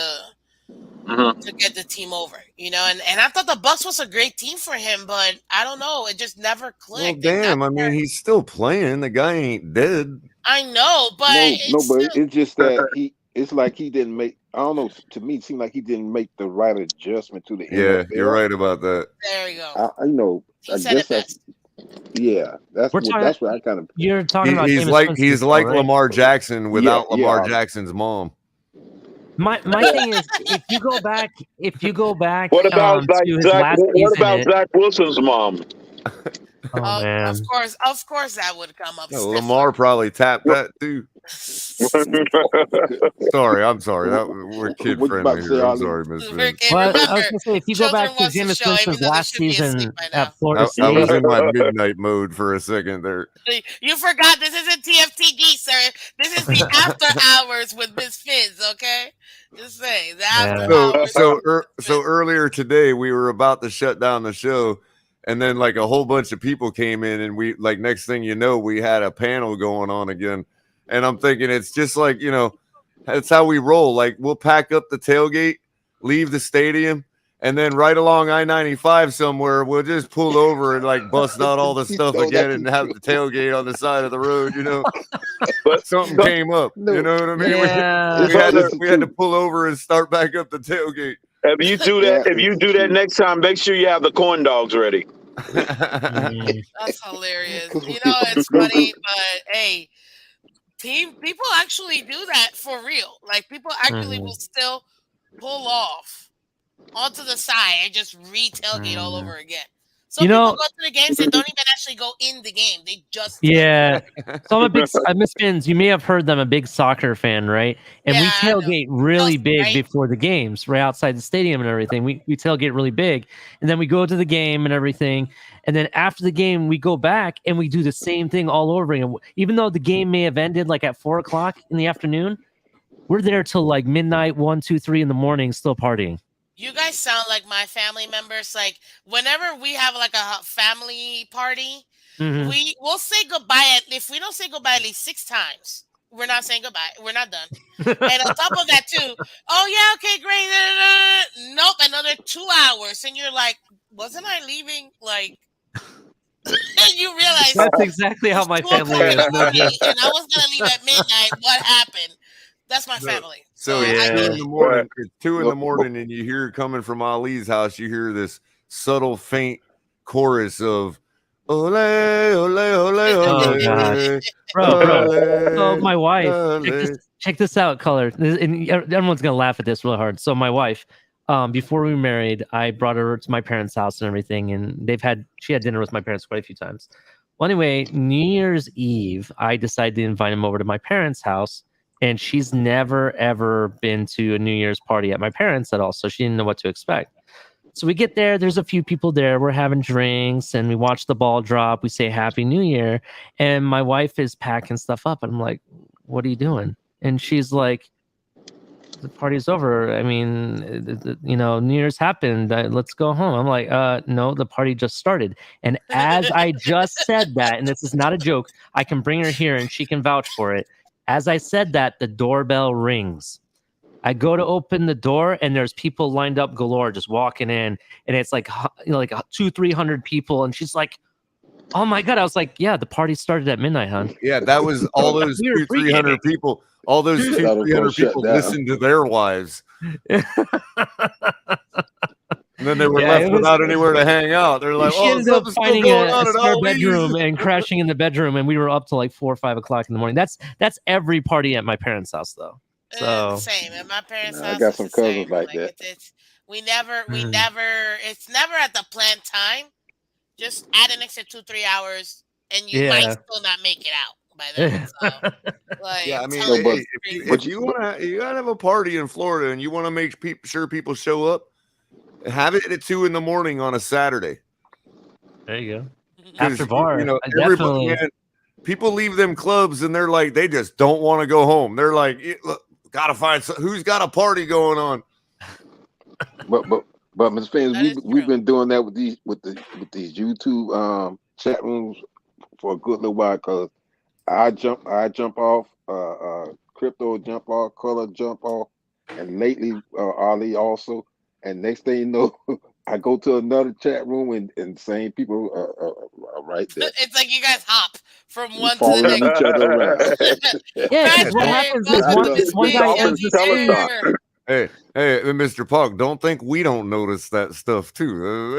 get the team over, you know. And I thought the Bucks was a great team for him, but I don't know, it just never
Well,
clicked. And that's
damn. I
where
mean, he's still playing. The guy ain't dead.
I know, but
No,
it's
but
still
it's just that it's like he didn't make. I don't know. To me, it seemed like he didn't make the right adjustment to the
Yeah, you're
NFL.
right about that.
there you go.
I
He said
guess
it best.
that's
We're
what
talking.
I kind of.
You're talking about
He's
Jameis
like
Winston, still, right?
Lamar Jackson
Yeah,
without
yeah.
Lamar Jackson's mom.
My thing is, if you go back
What about
to his last
What
season,
about Zach Wilson's mom?
oh man,
Of course, that would come up.
No, Lamar probably tapped that too. Sorry, I'm sorry. We're kid
What you about
friendly
to say,
here. I'm
Ali?
sorry, Miss
Okay,
Vince.
well,
remember,
I was gonna say if you go
children
back to
watch the
Jameis
show, even
Winston's
though they
last
should be asleep
season
by now.
at Florida
I was
State,
in my midnight mode for a second there.
You forgot this isn't TFTD, sir. This is the after hours with Miss Fizz, okay? Just saying, the after
yeah.
hours with Miss
So
Fizz.
earlier today we were about to shut down the show, and then like a whole bunch of people came in, and we like next thing you know we had a panel going on again, and I'm thinking it's just like you know that's how we roll. Like we'll pack up the tailgate, leave the stadium. And then right along I-95 somewhere, we'll just pull over and like bust out all the stuff
No,
again
that's
and have the tailgate on the side of the road, you know.
But
Something
no,
came up, you
no.
know what I mean?
Yeah.
It's listen
We had to
to
pull over and start back up the tailgate.
yeah.
if you do that next time, make sure you have the corn dogs ready.
Mm.
That's hilarious.
Cause
You know, it's funny, but hey, people actually do that for real. Like people actually will still pull off onto the side and just re-tailgate all over again. Some
You
people
know,
go to the games and don't even actually go in the game. They just
yeah. So I Miss Phins, you may have heard that I'm a big soccer fan, right? And we
Yeah, I know.
tailgate really
Chelsea,
big
right?
before the games, right outside the stadium and everything. We tailgate really big, and then we go to the game and everything. And then after the game, we go back and we do the same thing all over again. Even though the game may have ended like at 4 o'clock in the afternoon, we're there till like midnight, 1, 2, 3 in the morning, still partying.
You guys sound like my family members. Like whenever we have like a family party,
Mhm.
we'll say goodbye. If we don't say goodbye at least 6 times, we're not saying goodbye. We're not done. And on top of that too, oh yeah, okay, great. Nope, another 2 hours, and you're like, wasn't I leaving? Like, and you realize
That's exactly how
it's
my
2 o'clock
family
in
is.
the
No
morning,
joke.
and I was gonna leave at midnight. What happened? That's my
So,
family.
so
So
it's
I
two
get
in
it.
the morning. It's 2 in the
Look,
morning, and you hear coming from Ali's house. You hear this subtle, faint chorus of "Ole, ole, ole,
Oh gosh,
ole,
bro. So
ole,
my wife,
ole."
check this out, color. And everyone's gonna laugh at this really hard. So my wife, before we were married, I brought her to my parents' house and everything, and she had dinner with my parents quite a few times. Well, anyway, New Year's Eve, I decided to invite him over to my parents' house, and she's never ever been to a New Year's party at my parents' at all, so she didn't know what to expect. So we get there, there's a few people there. We're having drinks and we watch the ball drop. We say Happy New Year. And my wife is packing stuff up. And I'm like, what are you doing? And she's like, the party's over. I mean, New Year's happened. Let's go home. I'm like, no, the party just started. And as I just said that, and this is not a joke, I can bring her here and she can vouch for it. As I said that, the doorbell rings. I go to open the door and there's people lined up galore just walking in, and it's like 200-300 people, and she's like, oh my god. I was like, yeah, the party started at midnight, hon.
Yeah, that was all those
We were
200-300
pre-gaming.
people. All those
Thought it was gonna
200-300
shut
people
down.
listened to their wives, and then they were
Yeah,
left
it was.
without anywhere to hang out. They're like,
She
"Oh,
ended up
something's still
finding
going
a
on at
spare
Ali's."
bedroom and crashing in the bedroom, and we were up till like 4 or 5 o'clock in the morning. That's every party at my parents' house, though. So
Same at my parents'
I
house.
got
It's
some
the same.
cousins like
Like
that.
it's we never
Mm.
it's never at the planned time. Just add an extra 2-3 hours, and you might
yeah.
still not make it out by then. So like,
Yeah, I
I'm
mean,
telling
No,
you,
but
it's
if
crazy.
you want to, you gotta have a party in Florida, and you want to make sure people show up. Have it at 2 in the morning on a Saturday.
There you go.
Because
After bar,
everybody,
definitely.
man, people leave them clubs and they're like, they just don't want to go home. They're like, look, gotta find who's got a party going on.
But Ms. Fans,
That is
we've
true.
been doing that with these YouTube chat rooms for a good little while, because I jump off, crypto jump off, color jump off, and lately Ali also. And next thing you know, I go to another chat room and same people are right there.
It's like you guys hop from
We
one to the
following
next.
each other around.
Yeah,
Guys,
because what
don't-
happens
go
is
to
one
this
one
page,
guy
you'll
ends
be
the stream.
there.
Hey, Mr. Pug, don't think we don't notice that stuff too.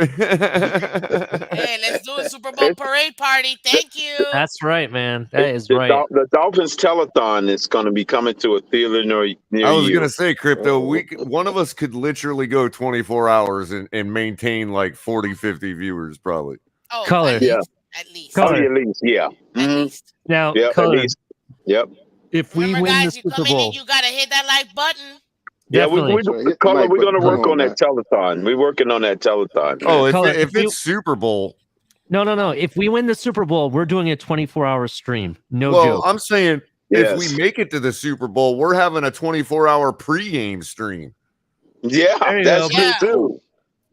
Hey, let's do a Super Bowl parade party. Thank you.
That's right, man. That is right.
The Dolphins telethon is going to be coming to a theater near
I was
you.
gonna say, Crypto, one of us could literally go 24 hours and maintain like 40-50 viewers probably.
Oh,
Color.
at
Yeah.
least. At least.
Color.
Oh, at least, yeah.
At
Mhm.
least.
Now,
Yep, at
color.
least. Yep.
If we
Remember,
win the
guys, you
Super
come in
Bowl,
and you gotta hit that like button.
Yeah,
definitely.
Hit the
Color,
like
we're going to
button.
work
Come
on
on
that telethon. We're working on that telethon.
Oh,
man.
if it's Super Bowl,
No. If we win the Super Bowl, we're doing a 24-hour stream. No
well,
joke.
I'm saying
Yes.
if we make it to the Super Bowl, we're having a 24-hour pregame stream.
Yeah,
There you
that's
go.
true
Yeah.
too.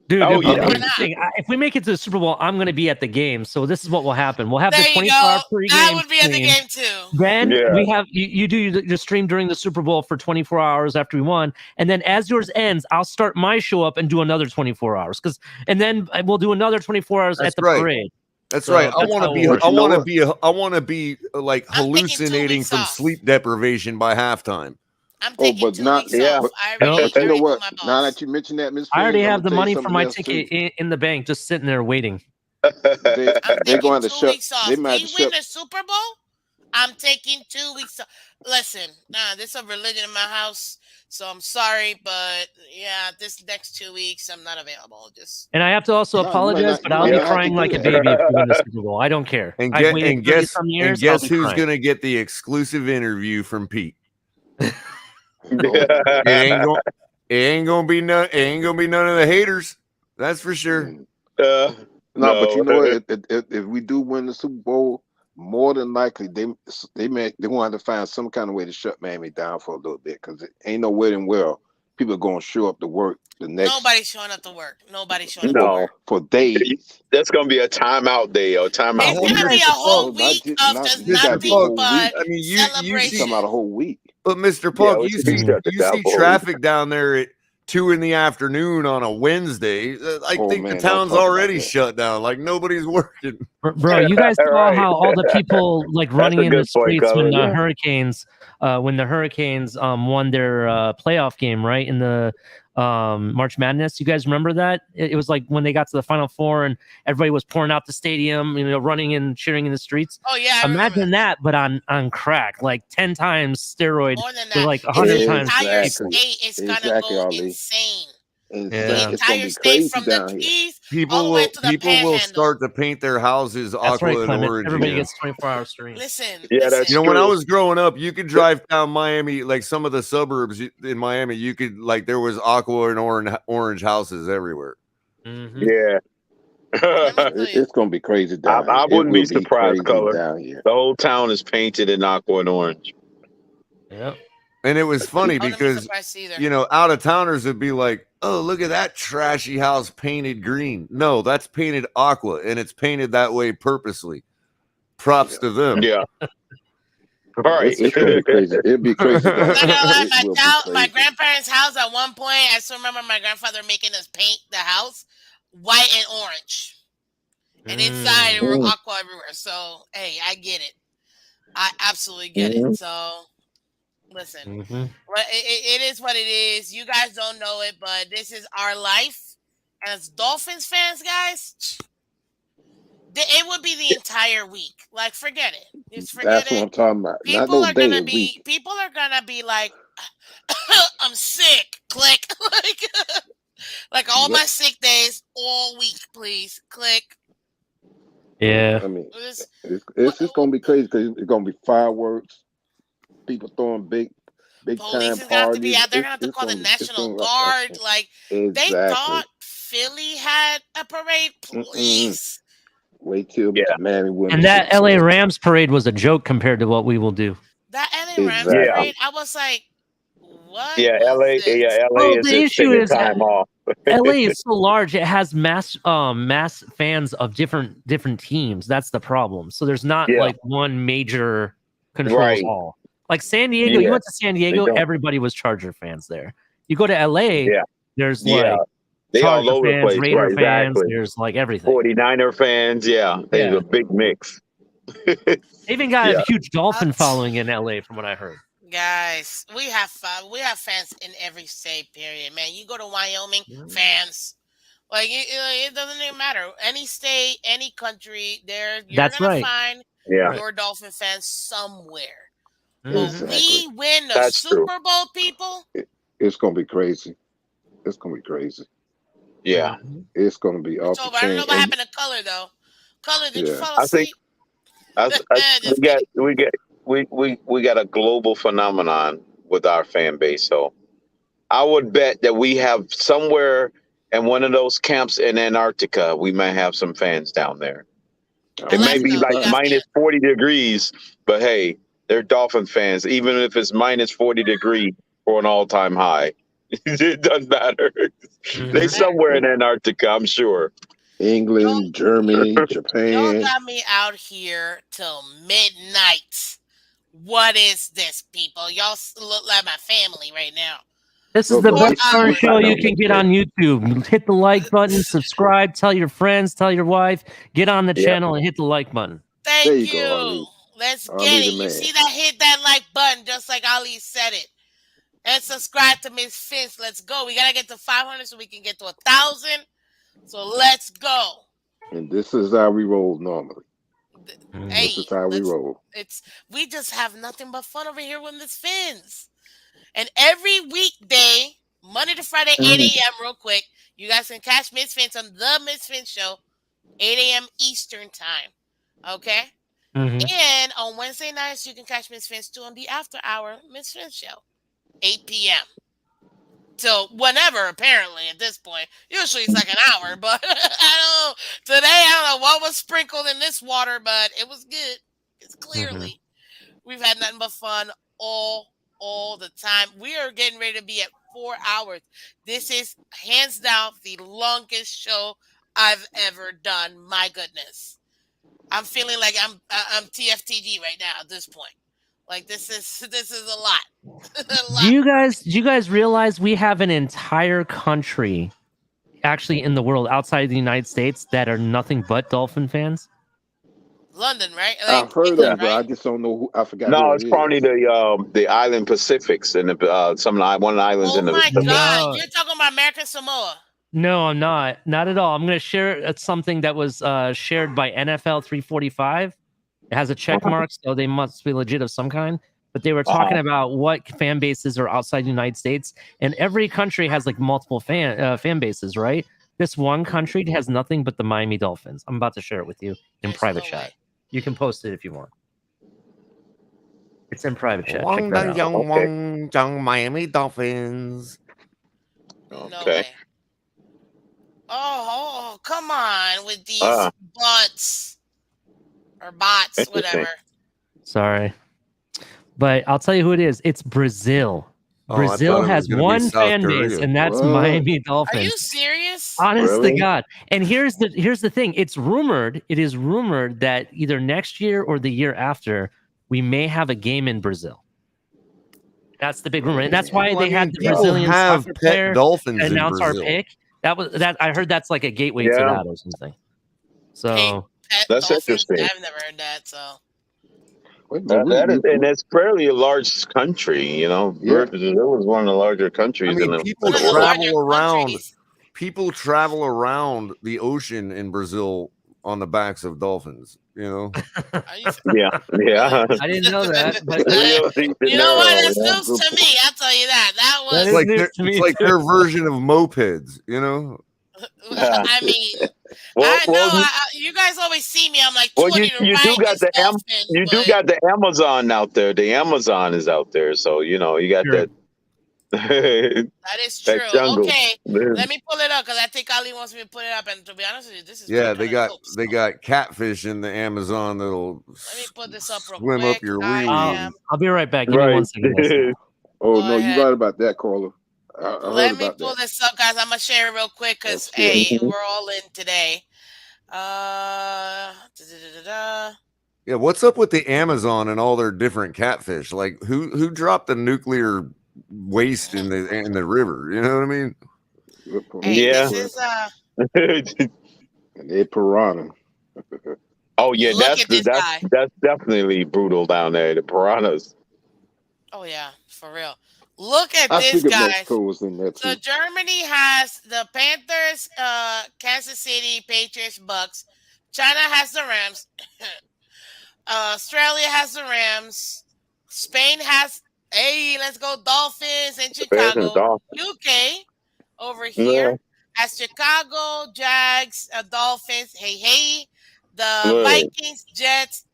Dude,
Oh,
if,
yeah.
here's
Why
the
not?
thing. If we make it to the Super Bowl, I'm going to be at the game. So this is what will happen. We'll have
There
the
you
24-hour
go. I
pregame
would be at the
stream.
game too.
Then
Yeah.
we have you do your stream during the Super Bowl for 24 hours after we won, and then as yours ends, I'll start my show up and do another 24 hours and then we'll do another 24 hours
That's
at the
right.
parade.
That's
So
right. I
that's
want to
how
be.
it works.
I
you know
want to
what?
be. I want to be like
I'm taking 2
hallucinating
weeks
from
off.
sleep deprivation by halftime.
I'm
Oh,
taking
but
2
not
weeks
Yeah.
off.
but,
I
No.
already,
but you
I
know
already told
what?
my
Now
boss.
that you mentioned that, Miss
I already
Fans, I'm
have the
gonna tell you
money for
something
my
else
ticket
too.
in the bank, just sitting there waiting.
They
I'm
they're
taking
going to
2
shut.
weeks off.
They
We
might
win
shut.
the Super Bowl, I'm taking 2 weeks. Listen, this is a religion in my house, so I'm sorry, but yeah, this next 2 weeks I'm not available. Just
And I have to also
No, you might
apologize,
not.
but
You
I'll
might
be
not have to
crying like
do
a
that.
baby if we win the Super Bowl. I don't care.
And
I've
get
waited
and
30
guess
some
and
years.
guess
I'll be
who's
crying.
gonna get the exclusive interview from Pete?
Oh,
It ain't going. It ain't gonna be none. It ain't gonna be none of the haters. That's for sure.
mm. No, but
No.
you know what? If we do win the Super Bowl, more than likely they want to find some kind of way to shut Miami down for a little bit because it ain't no way in well people are gonna show up to work the next
nobody's showing up to work. Nobody's showing up to
No.
work.
for days.
That's gonna be a timeout day or timeout
It's
Well,
gonna
week.
be a
Mr.
No,
whole
Punk,
not
week
just
of
not.
just
You got to
Mr.
be a
nothing
Punk.
whole
but
week.
I mean, you
You
see,
talking
celebration.
about a whole week?
but Mr.
Yeah,
Punk,
we should be shut it
you
down
see
for a week.
traffic down there at 2 in the afternoon on a Wednesday. I
Oh
think the
man, don't
town's
talk about
already
that.
shut down. Like nobody's working.
Bro, you guys
All
saw
right.
how all the people like
That's
running
a
in the
good point,
streets
Color. Yeah.
when the Hurricanes won their playoff game, right? In the March Madness. You guys remember that? It was like when they got to the Final Four and everybody was pouring out the stadium, running and cheering in the streets.
Oh yeah, I remember
Imagine that, but on crack, like 10 times steroid,
more than
with
that.
like
It's
100
the
times
entire
Exactly,
people.
state is gonna
exactly,
go
Ali.
insane. The
Yeah,
It's gonna
entire
be
state
crazy
from the
down here.
Keys all the way to the
People will
Panhandle.
start to paint their houses
that's right,
aqua and
Clement.
orange
Everybody
again.
gets 24-hour stream.
Listen,
Yeah,
listen.
that's
You know, when I
true.
was growing up, you could drive down Miami, like some of the suburbs in Miami. You could like there was aqua and orange houses everywhere.
Mm-hmm.
Yeah.
Let me tell you.
It's gonna be crazy down here.
I
It
wouldn't
will
be
be
surprised,
crazy
Color.
down here.
The whole town is painted in aqua and orange.
Yep.
And it was funny
I wouldn't be
because
surprised either.
out of towners would be like, "Oh, look at that trashy house painted green." No, that's painted aqua, and it's painted that way purposely. Props to them.
Yeah. All right.
It's gonna be crazy. It'll be crazy down
I'm not
here.
gonna lie,
It will be
my
crazy.
grandparents' house at one point, I still remember my grandfather making us paint the house white and orange. And inside there were
Mm.
aqua everywhere. So hey, I get it. I absolutely get it.
Mhm.
So listen.
Mm-hmm.
Well, it is what it is. You guys don't know it, but this is our life. As Dolphins fans, guys, it would be the entire week. Like, forget it. Just forget
That's what
it.
I'm talking about. Not
People
no
are
day
gonna
a week.
be like, I'm sick. Click. like all
Yep.
my sick days all week, please. Click.
Yeah.
I mean,
This-
it's just gonna be crazy because it's gonna be fireworks, people throwing big
Police
time
is gonna have to be
parties.
out. They're gonna have to call the
It's
National
gonna
Guard. Like they
exactly.
thought Philly had a parade. Please.
Wait till
Yeah.
Miami wins.
And that LA Rams parade was a joke compared to what we will do.
That LA Rams
Exactly.
Yeah.
parade, I was like, what
Yeah,
was
LA.
this?
Yeah, LA
Well,
is
the
just
issue
taking
is
time off.
LA is so large; it has mass fans of different teams. That's the problem. So there's not
Yeah.
like one major controls
Right.
all. Like San Diego, you
Yeah.
went to San Diego,
don't.
everybody was Charger fans there. You go to LA,
Yeah.
there's
Yeah.
like
They all
Charger
over the
fans,
place.
Raider
Right.
fans.
Exactly.
There's like everything.
49er fans. Yeah. There's
Yeah.
a big mix.
They even got
Yeah.
a huge Dolphin following in LA, from what I heard.
Guys, we have fans in every state. Period, man. You go to Wyoming,
Yeah.
fans. Like it doesn't even matter. Any state, any country, you're
That's
gonna
right.
find
Yeah.
your Dolphin fans somewhere.
Mhm.
But
Exactly.
we win the
That's true.
Super Bowl, people.
It's gonna be crazy. It's gonna be crazy.
Yeah.
It's gonna be off
It's
the
over. I don't know
chain.
what
And
happened to Color though. Color, did you
yeah,
fall
I think
asleep?
we
Just kidding.
we got a global phenomenon with our fan base. So I would bet that we have somewhere in one of those camps in Antarctica, we might have some fans down there. It may be
Alaska, we
like
got
minus
fans.
40 degrees, but hey, they're Dolphin fans. Even if it's minus 40 degrees for an all-time high, it doesn't matter. They somewhere in Antarctica, I'm sure.
England, Germany,
Y'all
Japan.
got me out here till midnight. What is this, people? Y'all look like my family right now.
This is the
Four
best darn
hours.
show you can get on YouTube. Hit the like button, subscribe, tell your friends, tell your wife, get on the
Yep.
channel and hit the like button.
Thank
There
you.
you go, Ali.
Let's
Ali
get
the
it. You
man.
see that? Hit that like button, just like Ali said it. And subscribe to Miss Phins. Let's go. We gotta get to 500 so we can get to 1,000. So let's go.
And this is how we roll normally.
Hey,
This is how we roll.
we just have nothing but fun over here with Miss Fins. And every weekday, Monday to Friday, 8 a.m. Real quick, you guys can catch Miss Fins on the Miss Fins Show, 8 a.m. Eastern Time. Okay?
Mhm.
And on Wednesday nights, you can catch Miss Fins too on the After Hour Miss Fins Show, 8 p.m. Till whenever, apparently, at this point. Usually it's like an hour, but today, I don't know what was sprinkled in this water, but it was good. It's clearly. We've had nothing but fun all the time. We are getting ready to be at 4 hours. This is hands down the longest show I've ever done. My goodness, I'm feeling like I'm TFTG right now at this point. Like this is a lot.
Do you guys realize we have an entire country actually in the world outside of the United States that are nothing but Dolphin fans?
London, right?
I've heard of it, but I just don't know who. I forgot
No,
who
it's
it
probably
is.
the island Pacifics and one of the islands
Oh
in the
my
Pacific.
God,
No.
you're talking about American Samoa.
No, I'm not. Not at all. I'm going to share something that was shared by NFL 345. It has a check mark, so they must be legit of some kind. But they were talking about what fan bases are outside the United States, and every country has like multiple fan bases, right? This one country has nothing but the Miami Dolphins. I'm about to share it with you in private chat. You can post it if you want. It's in private chat. Check that out.
Miami Dolphins.
No way. Oh, come on with these bots or bots, whatever.
Sorry. But I'll tell you who it is. It's Brazil.
Oh,
Brazil has one fan base, and that's Miami Dolphins.
Are you serious?
Honest to God. And here's the thing. It is rumored that either next year or the year after, we may have a game in Brazil. That's the big rumor. And that's why they had the Brazilian soccer player
dolphins
announce
in
our
Brazil.
pick. I heard that's like a gateway to that or something. So
that's
dolphins?
interesting.
I've never heard that. So
and it's fairly a large country, you know. Brazil is one of the larger countries in the
people
world.
travel around. People travel around the ocean in Brazil on the backs of dolphins. You know.
Yeah.
I didn't know that. But
you know what? That's news to me. I'll tell you that. That was
It's like their version of mopeds. You know.
I mean, I know you guys always see me. I'm like,
well,
20
you
to
do
ride
got
this
the
dolphin.
you do got the Amazon out there. The Amazon is out there, so you know you got that.
That is true.
jungle.
Okay, let me pull it up because I think Ali wants me to put it up. And to be honest with you, this is
they got catfish in the Amazon that'll
let me put this up real
swim
quick.
up your wee wee.
I'll be right back. Give me 1 second.
Oh no, you're right about that, caller. I
Let
heard
me
about
pull
that.
this up, guys. I'm gonna share it real quick because hey, we're all in today.
Yeah, what's up with the Amazon and all their different catfish? Like who dropped the nuclear waste in the river? You know what I mean?
Hey, this is
They're piranha.
Oh yeah,
Look at this guy.
that's definitely brutal down there. The piranhas.
Oh yeah, for real. Look at
I
this,
figured
guys.
Mexico was in there
So
too.
Germany has the Panthers, Kansas City, Patriots, Bucks. China has the Rams. Australia has the Rams. Spain has, hey, let's go Dolphins in Chicago. UK over here has Chicago, Jags, Dolphins. Hey. The Vikings, Jets.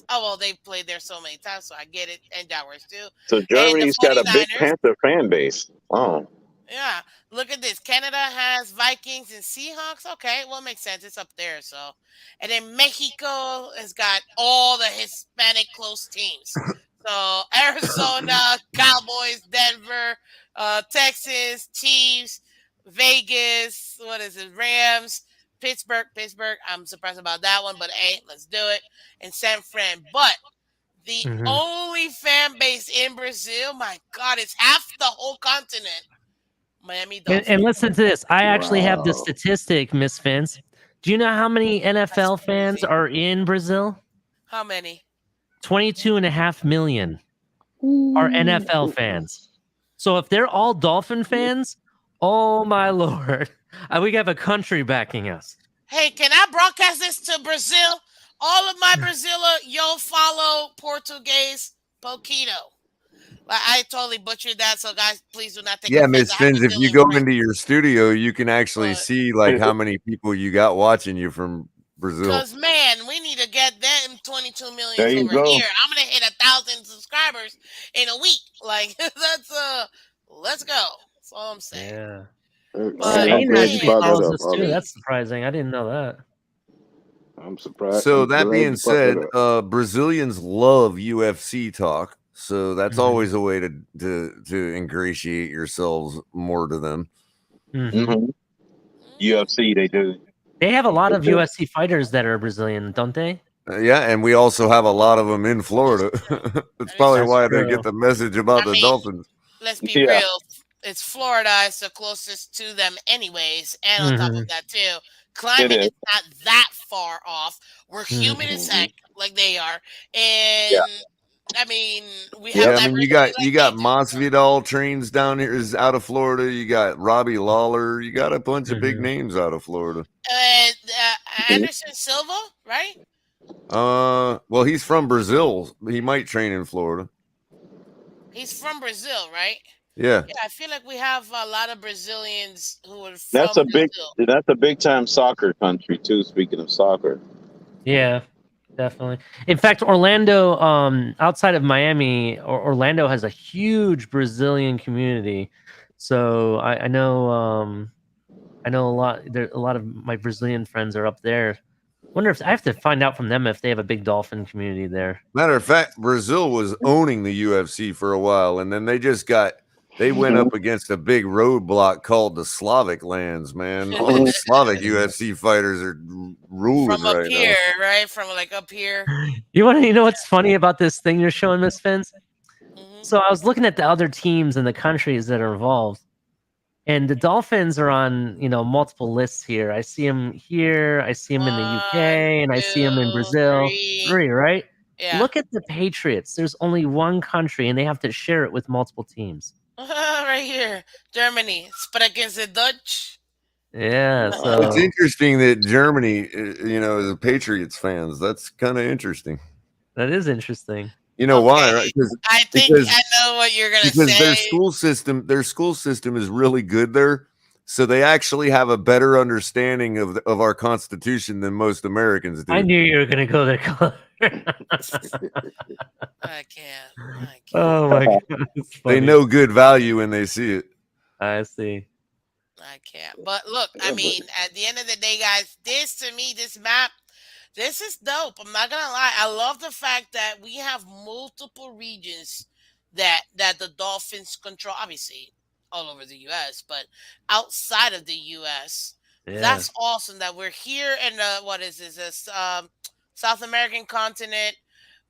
Oh, well, they've played there so many times, so I get it. And Jaguars, too.
So Germany's got a big
49ers.
Panther fan base. Wow.
Yeah, look at this. Canada has Vikings and Seahawks. Okay, well, it makes sense. It's up there. So, and then Mexico has got all the Hispanic close teams. So Arizona, Cowboys, Denver, Texas, Chiefs, Vegas. What is it? Rams, Pittsburgh. I'm surprised about that one, but hey, let's do it. And San Fran. But the only fan base in Brazil, my God, it's half the whole continent. Miami Dolphins.
And listen to this. I actually have the statistic, Miss Vince. Do you know how many NFL fans are in Brazil?
How many?
22.5 million are NFL fans. So if they're all Dolphin fans, oh my Lord, we have a country backing us.
Hey, can I broadcast this to Brazil? all of my Brazila, yo follow Portuguese Poquito. I totally butchered that, so guys, please do not take
Yeah,
offense.
Miss
I have
Fins, if you
Brazilian
go
friends,
into your studio, you can actually
but
see like how many people you got watching you from Brazil.
because man, we need to get them 22
There
millions
you
over
go.
here. I'm gonna hit 1,000 subscribers in a week. Like that's let's go. That's all I'm saying.
Yeah.
But
Right.
I'm
Spain
glad you
actually
man,
brought that
that's
follows
up,
us too.
Ollie.
crazy.
That's surprising. I didn't know that.
I'm surprised.
So
I'm
that
glad
being
you brought that
said,
up.
Brazilians love UFC talk, so that's
Mhm.
always a way to ingratiate yourselves more to them.
Mhm.
hmm UFC, they do.
They have a lot of USC fighters that are Brazilian, don't they?
Yeah, and we also have a lot of them in Florida. That's
That is
probably
true.
That's
why they get
true.
the message about
I
the
mean,
Dolphins.
let's be
Yeah.
real. It's Florida. It's the closest to them, anyways. And on top of
Mhm.
that, too,
It
climate
is.
is not that far off. We're
Mhm.
humid as
Hmm.
heck, like they are,
Yeah.
and I mean, we have
Yep.
Yeah, I mean you
diversity
got
like
you
they
got
do. So.
Masvidal trains down here is out of Florida. You got Robbie Lawler. You got a bunch of big
Mhm.
names out of Florida.
And Anderson Silva, right?
Well, he's from Brazil. He might train in Florida.
He's from Brazil, right?
Yeah.
Yeah, I feel like we have a lot of Brazilians who are
That's
from
a big.
Brazil.
That's a big time soccer country too. Speaking of soccer.
Yeah, definitely. In fact, Orlando, outside of Miami, Orlando has a huge Brazilian community. So I know a lot. There, a lot of my Brazilian friends are up there. Wonder if I have to find out from them if they have a big dolphin community there.
Matter of fact, Brazil was owning the UFC for a while, and then they went
Mhm.
up against a big roadblock called the Slavic lands. Man, all those Slavic UFC fighters are ruling
From up
right now.
here, right? From like up here.
You know what's funny about this thing you're showing, Miss Fins?
Hmm.
So I was looking at the other teams and the countries that are involved, and the Dolphins are on multiple lists here. I see them here, I see them in the
1,
UK, and I see them in
2,
Brazil.
3.
3, right?
Yeah.
Look at the Patriots. There's only one country, and they have to share it with multiple teams.
Right here. Germany. Sprechen Sie Dutch?
Yeah,
It's
so
interesting that Germany, is the Patriots fans. That's kind of interesting.
that is interesting.
You know why,
Okay.
right?
I think
Because
I know what you're gonna
because
say.
their school system is really good there, so they actually have a better understanding of our Constitution than most Americans do.
I knew you were gonna go there, Color.
I can't. I can't.
Oh my god, it's
They
funny.
know good value when they see it.
I see.
I can't. But look,
Yeah,
I
but
mean, at the end of the day, guys, this to me, this map, this is dope. I'm not gonna lie. I love the fact that we have multiple regions that the Dolphins control. Obviously, all over the U.S., but outside of the U.S.,
Yeah.
that's awesome. That we're here in the what is this South American continent.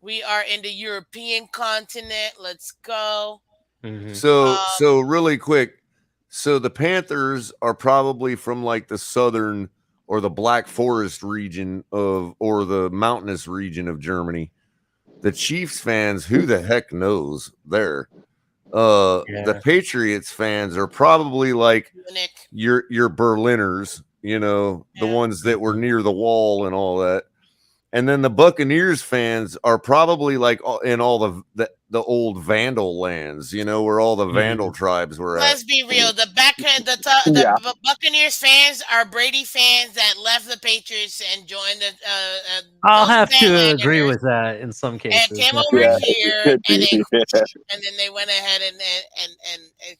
We are in the European continent. Let's go.
Mhm.
So really quick, so the Panthers are probably from like the southern or the Black Forest region or the mountainous region of Germany. The Chiefs fans, who the heck knows there? The
Yeah.
Patriots fans are probably like
Munich.
your Berliners, the
Yeah.
ones that were near the wall and all that. And then the Buccaneers fans are probably like in all the old Vandal lands, where all the Vandal tribes were at.
Let's be real. The
Yeah.
Buccaneers fans are Brady fans that left the Patriots and joined
I'll
those
have to agree
bandwagoners
with that in some
and
cases.
came over
Yeah.
here
Could
and
be.
then they went ahead and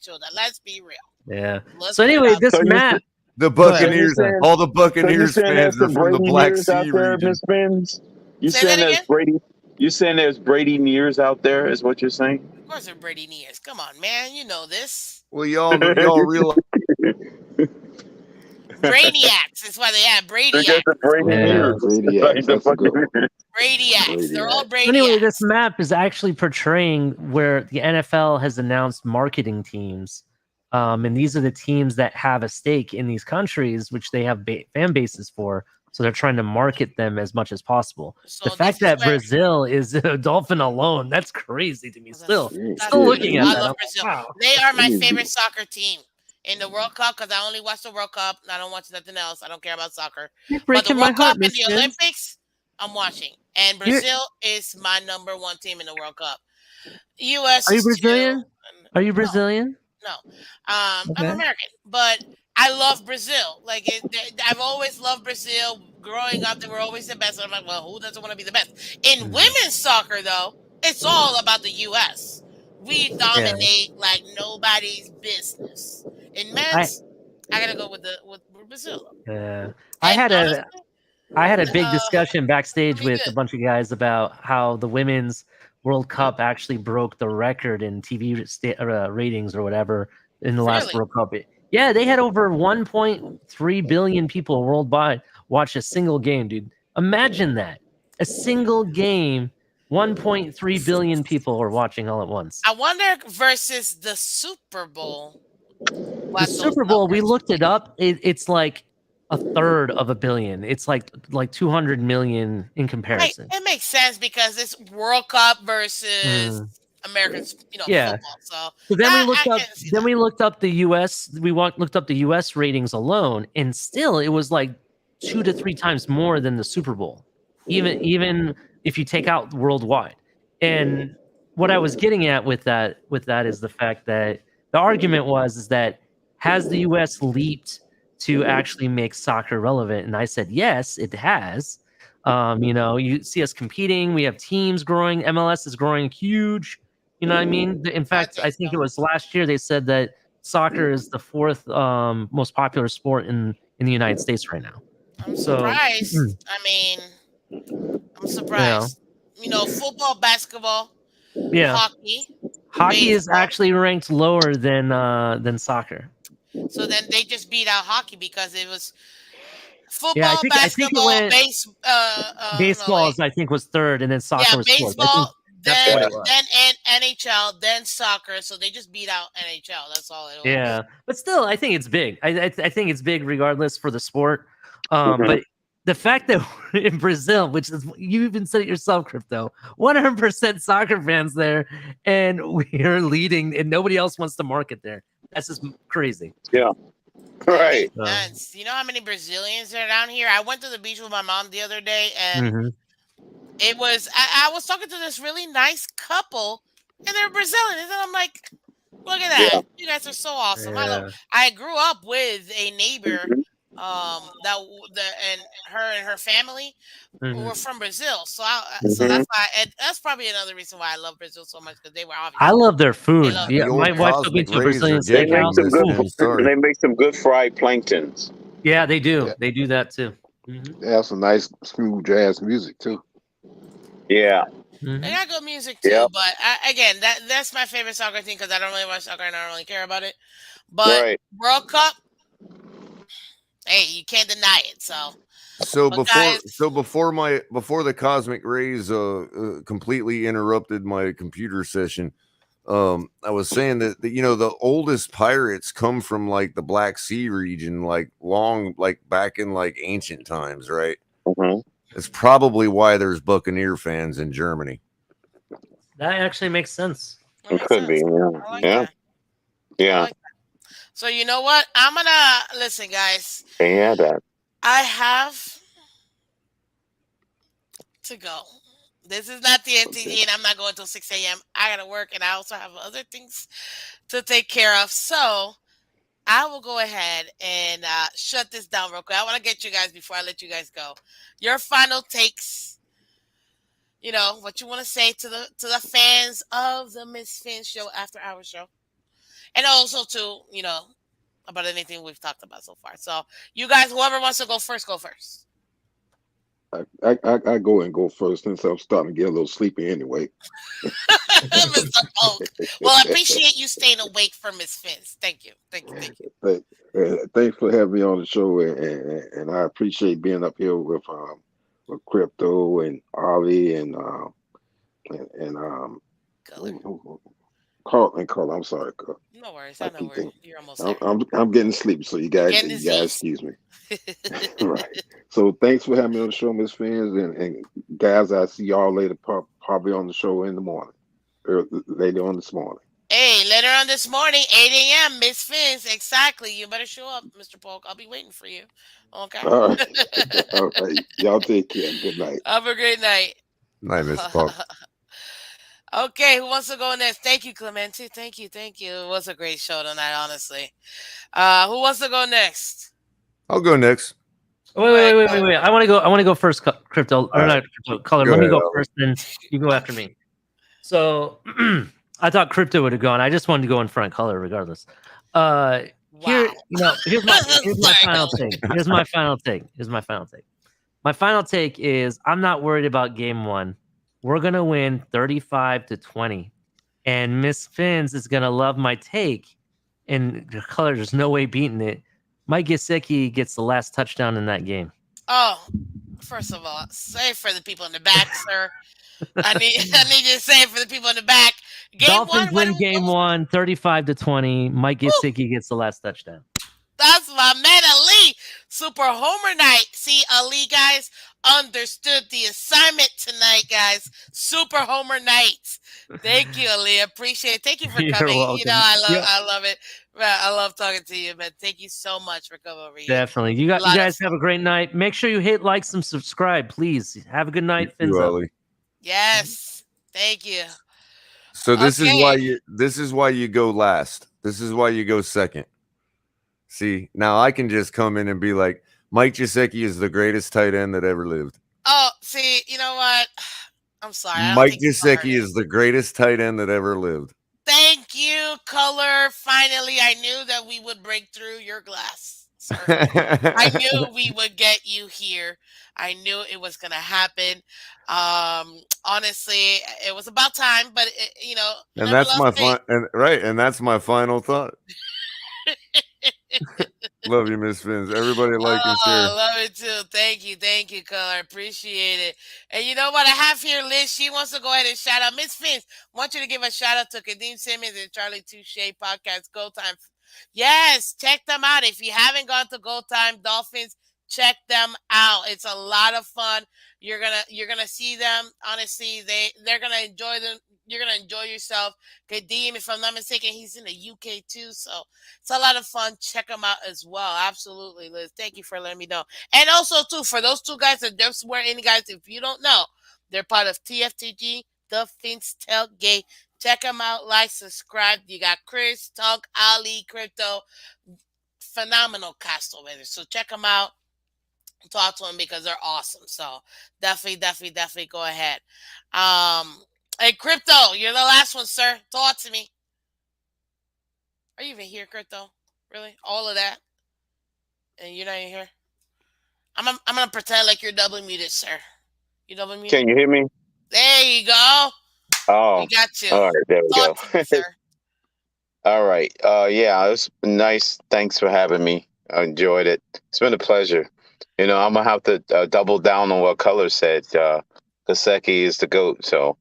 showed that. Let's be real.
Yeah.
Let's
So
put it
anyway,
out
this
So you
map.
The
Go ahead.
Buccaneers,
saying
all the
so you
Buccaneers
saying there's
fans are
some
from the
Brady
Black
nears out
Sea
there,
region.
Miss Fins? You
Say that
saying there's
again?
Brady? You saying there's Brady nears out there? Is what you're saying?
Of course, they're Brady Nears. Come on, man. You know this.
Well, y'all realize
Brainiacs. That's why they have
They got
Brainiacs.
the Brady
Yeah.
nears.
Brady
Like
That's a good one.
Brainiacs. They're all
Brady
So anyway, this
Brainiacs.
map is actually portraying where the NFL has announced marketing teams. And these are the teams that have a stake in these countries, which they have fan bases for. So they're trying to market them as much as possible.
So
The fact
this is
that
where
Brazil is a dolphin alone, that's crazy to me. Still
that's
looking at
I
that.
love
I'm
Brazil.
like, wow.
They are my
Easy.
favorite soccer team in the World Cup because I only watch the World Cup. I don't watch nothing else. I don't care about soccer.
You're
But the
breaking my
World Cup
heart,
and
Miss
the
Fins.
Olympics, I'm watching. And
You're,
Brazil is my number one team in the World Cup. U.S.
are you
is two.
Brazilian? Are you
No,
Brazilian?
no. I'm
Okay.
American, but I love Brazil. Like I've always loved Brazil. Growing up, they were always the best. I'm like, well, who doesn't want to be the best? In women's soccer, though, it's all about the U.S. We
Yeah.
dominate like nobody's business. In
I
men's, I gotta go with Brazil.
I
And
had
honestly,
a big discussion backstage
pretty
with a
good.
bunch of guys about how the women's World Cup actually broke the record in TV ratings or whatever in the last
Really?
World Cup. Yeah, they had over 1.3 billion people worldwide watch a single game, dude. Imagine that. A single game, 1.3 billion people are watching all at once.
I wonder versus the Super Bowl
The
what those
Super Bowl, we
numbers
looked
would
it up. It's like a third of a billion. It's like 200 million in comparison.
It makes sense because it's World Cup versus
Mm.
American,
Yeah.
football. So
So then we
I
looked up.
can see
Then we looked up the U.S. Looked up the U.S. ratings alone, and still it was like 2 to 3 times more than the Super Bowl, even if you take out worldwide. And what I was getting at with that is the fact that the argument is that has the U.S. leaped to actually make soccer relevant? And I said yes, it has. You see us competing. We have teams growing. MLS is growing huge. You know what I mean? In fact, I think it was last year they said that soccer is the fourth most popular sport in the United States right now.
I'm
So,
surprised. I mean, I'm surprised. Football, basketball,
yeah,
hockey,
hockey is
baseball.
actually ranked lower than soccer.
So then they just beat out hockey because it was
Yeah,
football,
I think it
basketball,
went baseball. I think was third, and then soccer was fourth. I think
baseball,
that's
then
what it was.
NHL, then soccer. So they just beat out NHL. That's all it was.
Yeah, but still, I think it's big. I think it's big regardless for the sport. But the fact that we're in Brazil, which is you even said it yourself, Crypto, 100% soccer fans there, and we are leading, and nobody else wants to market there. That's just crazy.
Yeah. Right.
Nice. You know how many Brazilians are down here? I went to the beach with my mom the other day, and it was I was talking to this really nice couple, and they're Brazilian, and I'm like, look at that!
Yeah.
You guys are so awesome.
Yeah.
I grew up with a neighbor,
Mhm.
and her family were from Brazil, so
Mhm.
that's why that's probably another reason why I love Brazil so much because they were
I
obviously
love their food.
love
Yeah,
The
my
old
wife took me
Cosmic
to a
Rays
Brazilian
are
They
getting
make
on
steakhouse.
some
this,
good.
Ooh.
Finn. Sorry.
They make some good fried planktons.
Yeah, they do.
Yeah.
They do that too.
They have some nice smooth jazz music too.
Yeah.
They got good music too,
Yep.
but again, that's my favorite soccer team because I don't really watch soccer and I don't really care about it. But
Right.
World Cup, hey, you can't deny it.
So
But guys,
before the Cosmic Rays completely interrupted my computer session, I was saying that the oldest pirates come from like the Black Sea region, like back in like ancient times, right?
Mhm.
It's probably why there's Buccaneer fans in Germany.
That actually makes sense.
that
It
makes
could be.
sense.
Yeah.
I like
Yeah.
that. I
Yeah.
like that. So you know what? I'm gonna listen, guys.
Yeah. That.
I have to go. This is not the NTD, and I'm not going till 6 a.m. I gotta work, and I also have other things to take care of. So I will go ahead and shut this down real quick. I want to get you guys before I let you guys go. Your final takes. What you want to say to the fans of the Miss Finn Show After Hour Show, and also to about anything we've talked about so far. So you guys, whoever wants to go first, go first.
I go first since I'm starting to get a little sleepy anyway.
Mr. Punk. Well, I appreciate you staying awake for Miss Fins. Thank you. Thank you. Thank you.
Thanks for having me on the show, and I appreciate being up here with Crypto and Ollie and Carl. I'm sorry, Carl.
No worries. I know you're almost
I'm,
there.
I'm getting sleepy, so you guys excuse me. Right. So thanks for having me on the show, Miss Fans, and guys. I see y'all later, probably on the show in the morning, or later on this morning.
Hey, later on this morning, 8 a.m., Miss Phins. Exactly. You better show up, Mr. Polk. I'll be waiting for you. Okay.
All right. All right. Y'all take care. Good night.
Have a great night.
Night, Mr. Park.
Okay, who wants to go next? Thank you, Clemente. Thank you, thank you. It was a great show tonight, honestly. Who wants to go next?
I'll go next.
Wait. I want to go first, crypto or not crypto, color.
Go
Let me
ahead,
go
Ollie.
first, then you go after me. So I thought crypto would have gone. I just wanted to go in front, color, regardless. Here, here's my
Sorry,
final
Color.
take. Here's my final take. My final take is I'm not worried about game one. We're gonna win 35-20, and Miss Phins is gonna love my take. And the color, there's no way beating it. Mike Gesicki gets the last touchdown in that game.
Oh, first of all, say it for the people in the back, sir. I need you to say it for the people in the back. Game
Dolphins
one,
win game one, 35-20. Mike Gesicki gets the last touchdown.
That's my man Ali. Super Homer night. See, Ali, guys, understood the assignment tonight, guys. Super Homer night. Thank you, Ali. Appreciate it. Thank you for
You're
coming.
welcome.
You know, I love it. I love talking to you, man. Thank you so much for coming over here.
Definitely. You guys have a great night. Make sure you hit like and subscribe, please. Have a good night, Fins up.
Yes. Thank you.
So this is why you go last. This is why you go second. See, now I can just come in and be like, Mike Gesicki is the greatest tight end that ever lived.
Oh, see, you know what? I'm sorry.
Mike Gesicki is the greatest tight end that ever lived.
Thank you, Color. Finally, I knew that we would break through your glass, sir. I knew we would get you here. I knew it was going to happen. Honestly, it was about time, but
and that's my final thought. Love you, Miss Phins. Everybody like and share.
Love it too. Thank you, Color. Appreciate it. And you know what? I have here Liz. She wants to go ahead and shout out Miss Phins. Want you to give a shout out to Kadeem Simmons and Charlie Touche podcast Go Time. Yes, check them out. If you haven't gone to Go Time Dolphins, check them out. It's a lot of fun. You're gonna see them. Honestly, they're gonna enjoy them. You're gonna enjoy yourself. Kadeem, if I'm not mistaken, he's in the UK too, so it's a lot of fun. Check them out as well. Absolutely, Liz. Thank you for letting me know. And also too, for those two guys that just were in, guys, if you don't know, they're part of TFTG, the Phins Tailgate. Check them out. Like, subscribe. You got Chris, Tunk, Ali, Crypto. Phenomenal cast over there. So check them out. Talk to them because they're awesome. So definitely go ahead. Hey, Crypto, you're the last one, sir. Talk to me. Are you even here, Crypto? Really? All of that? And you're not even here? I'm gonna pretend like you're double muted, sir. You double muted?
Can you hear me?
There you go.
Oh,
we got you.
All right, there we
Talk
go.
to me, sir.
All right. Yeah, it was nice. Thanks for having me. I enjoyed it. It's been a pleasure. I'm gonna have to double down on what Color said. Gesicki is the GOAT. So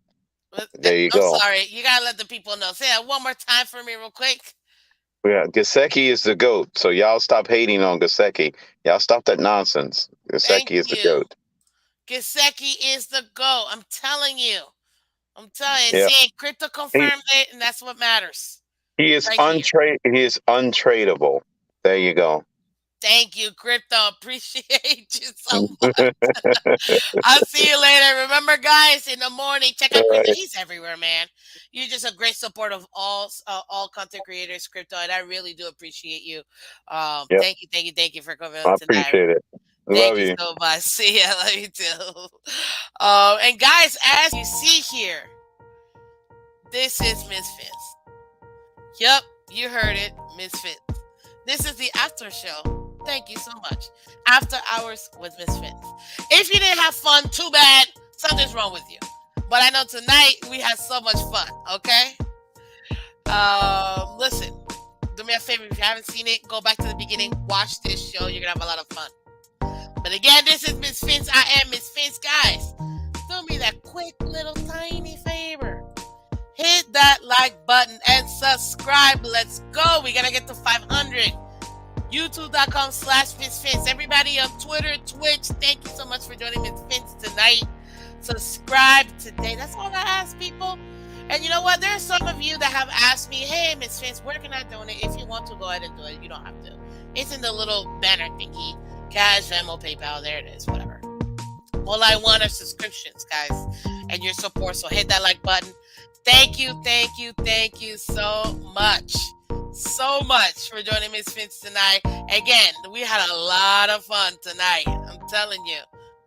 there you go.
I'm sorry. You gotta let the people know. Say that one more time for me, real quick.
Yeah, Gesicki is the GOAT. So y'all stop hating on Gesicki. Y'all stop that nonsense. Gesicki is the GOAT.
Gesicki is the GOAT. I'm telling you.
Yeah.
See, Crypto confirmed it, and that's what matters.
He is untradeable. There you go.
Thank you, Crypto. Appreciate you so much. I'll see you later. Remember, guys, in the morning, check out Crypto. He's everywhere, man. You're just a great support of all content creators, Crypto, and I really do appreciate you. Thank you for coming on tonight.
I appreciate it.
Thank you so much. See ya. Love you too. And guys, as you see here, this is Miss Phins. Yep, you heard it, Miss Phins. This is the after show. Thank you so much. After Hours with Miss Phins. If you didn't have fun, too bad. Something's wrong with you. But I know tonight we had so much fun, okay? Listen, do me a favor. If you haven't seen it, go back to the beginning. Watch this show. You're going to have a lot of fun. But again, this is Miss Phins. I am Miss Phins. Guys, do me that quick little tiny favor. Hit that like button and subscribe. Let's go. We got to get to 500. YouTube.com/MissFins. Everybody on Twitter, Twitch, thank you so much for joining Miss Phins tonight. Subscribe today. That's all I ask, people. And you know what? There's some of you that have asked me, hey, Miss Phins, where can I donate? If you want to, go ahead and do it. You don't have to. It's in the little banner thingy. Cash, Venmo, PayPal. There it is. Whatever. All I want are subscriptions, guys, and your support. So hit that like button. Thank you so much. So much for joining Miss Phins tonight. Again, we had a lot of fun tonight. I'm telling you.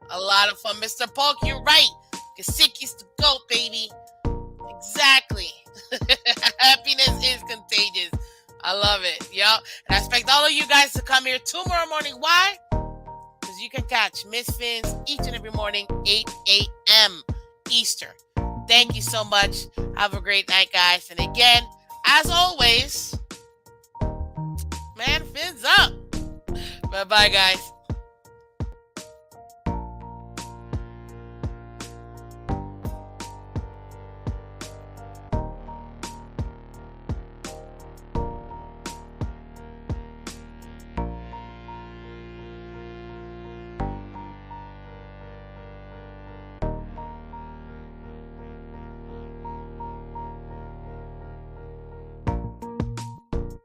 A lot of fun. Mr. Polk, you're right. Sick is the goat, baby. Exactly. Happiness is contagious. I love it. Yup. And I expect all of you guys to come here tomorrow morning. Why? Because you can catch Miss Phins each and every morning, 8 a.m. Eastern. Thank you so much. Have a great night, guys. And again, as always, man, Phins up. Bye-bye, guys.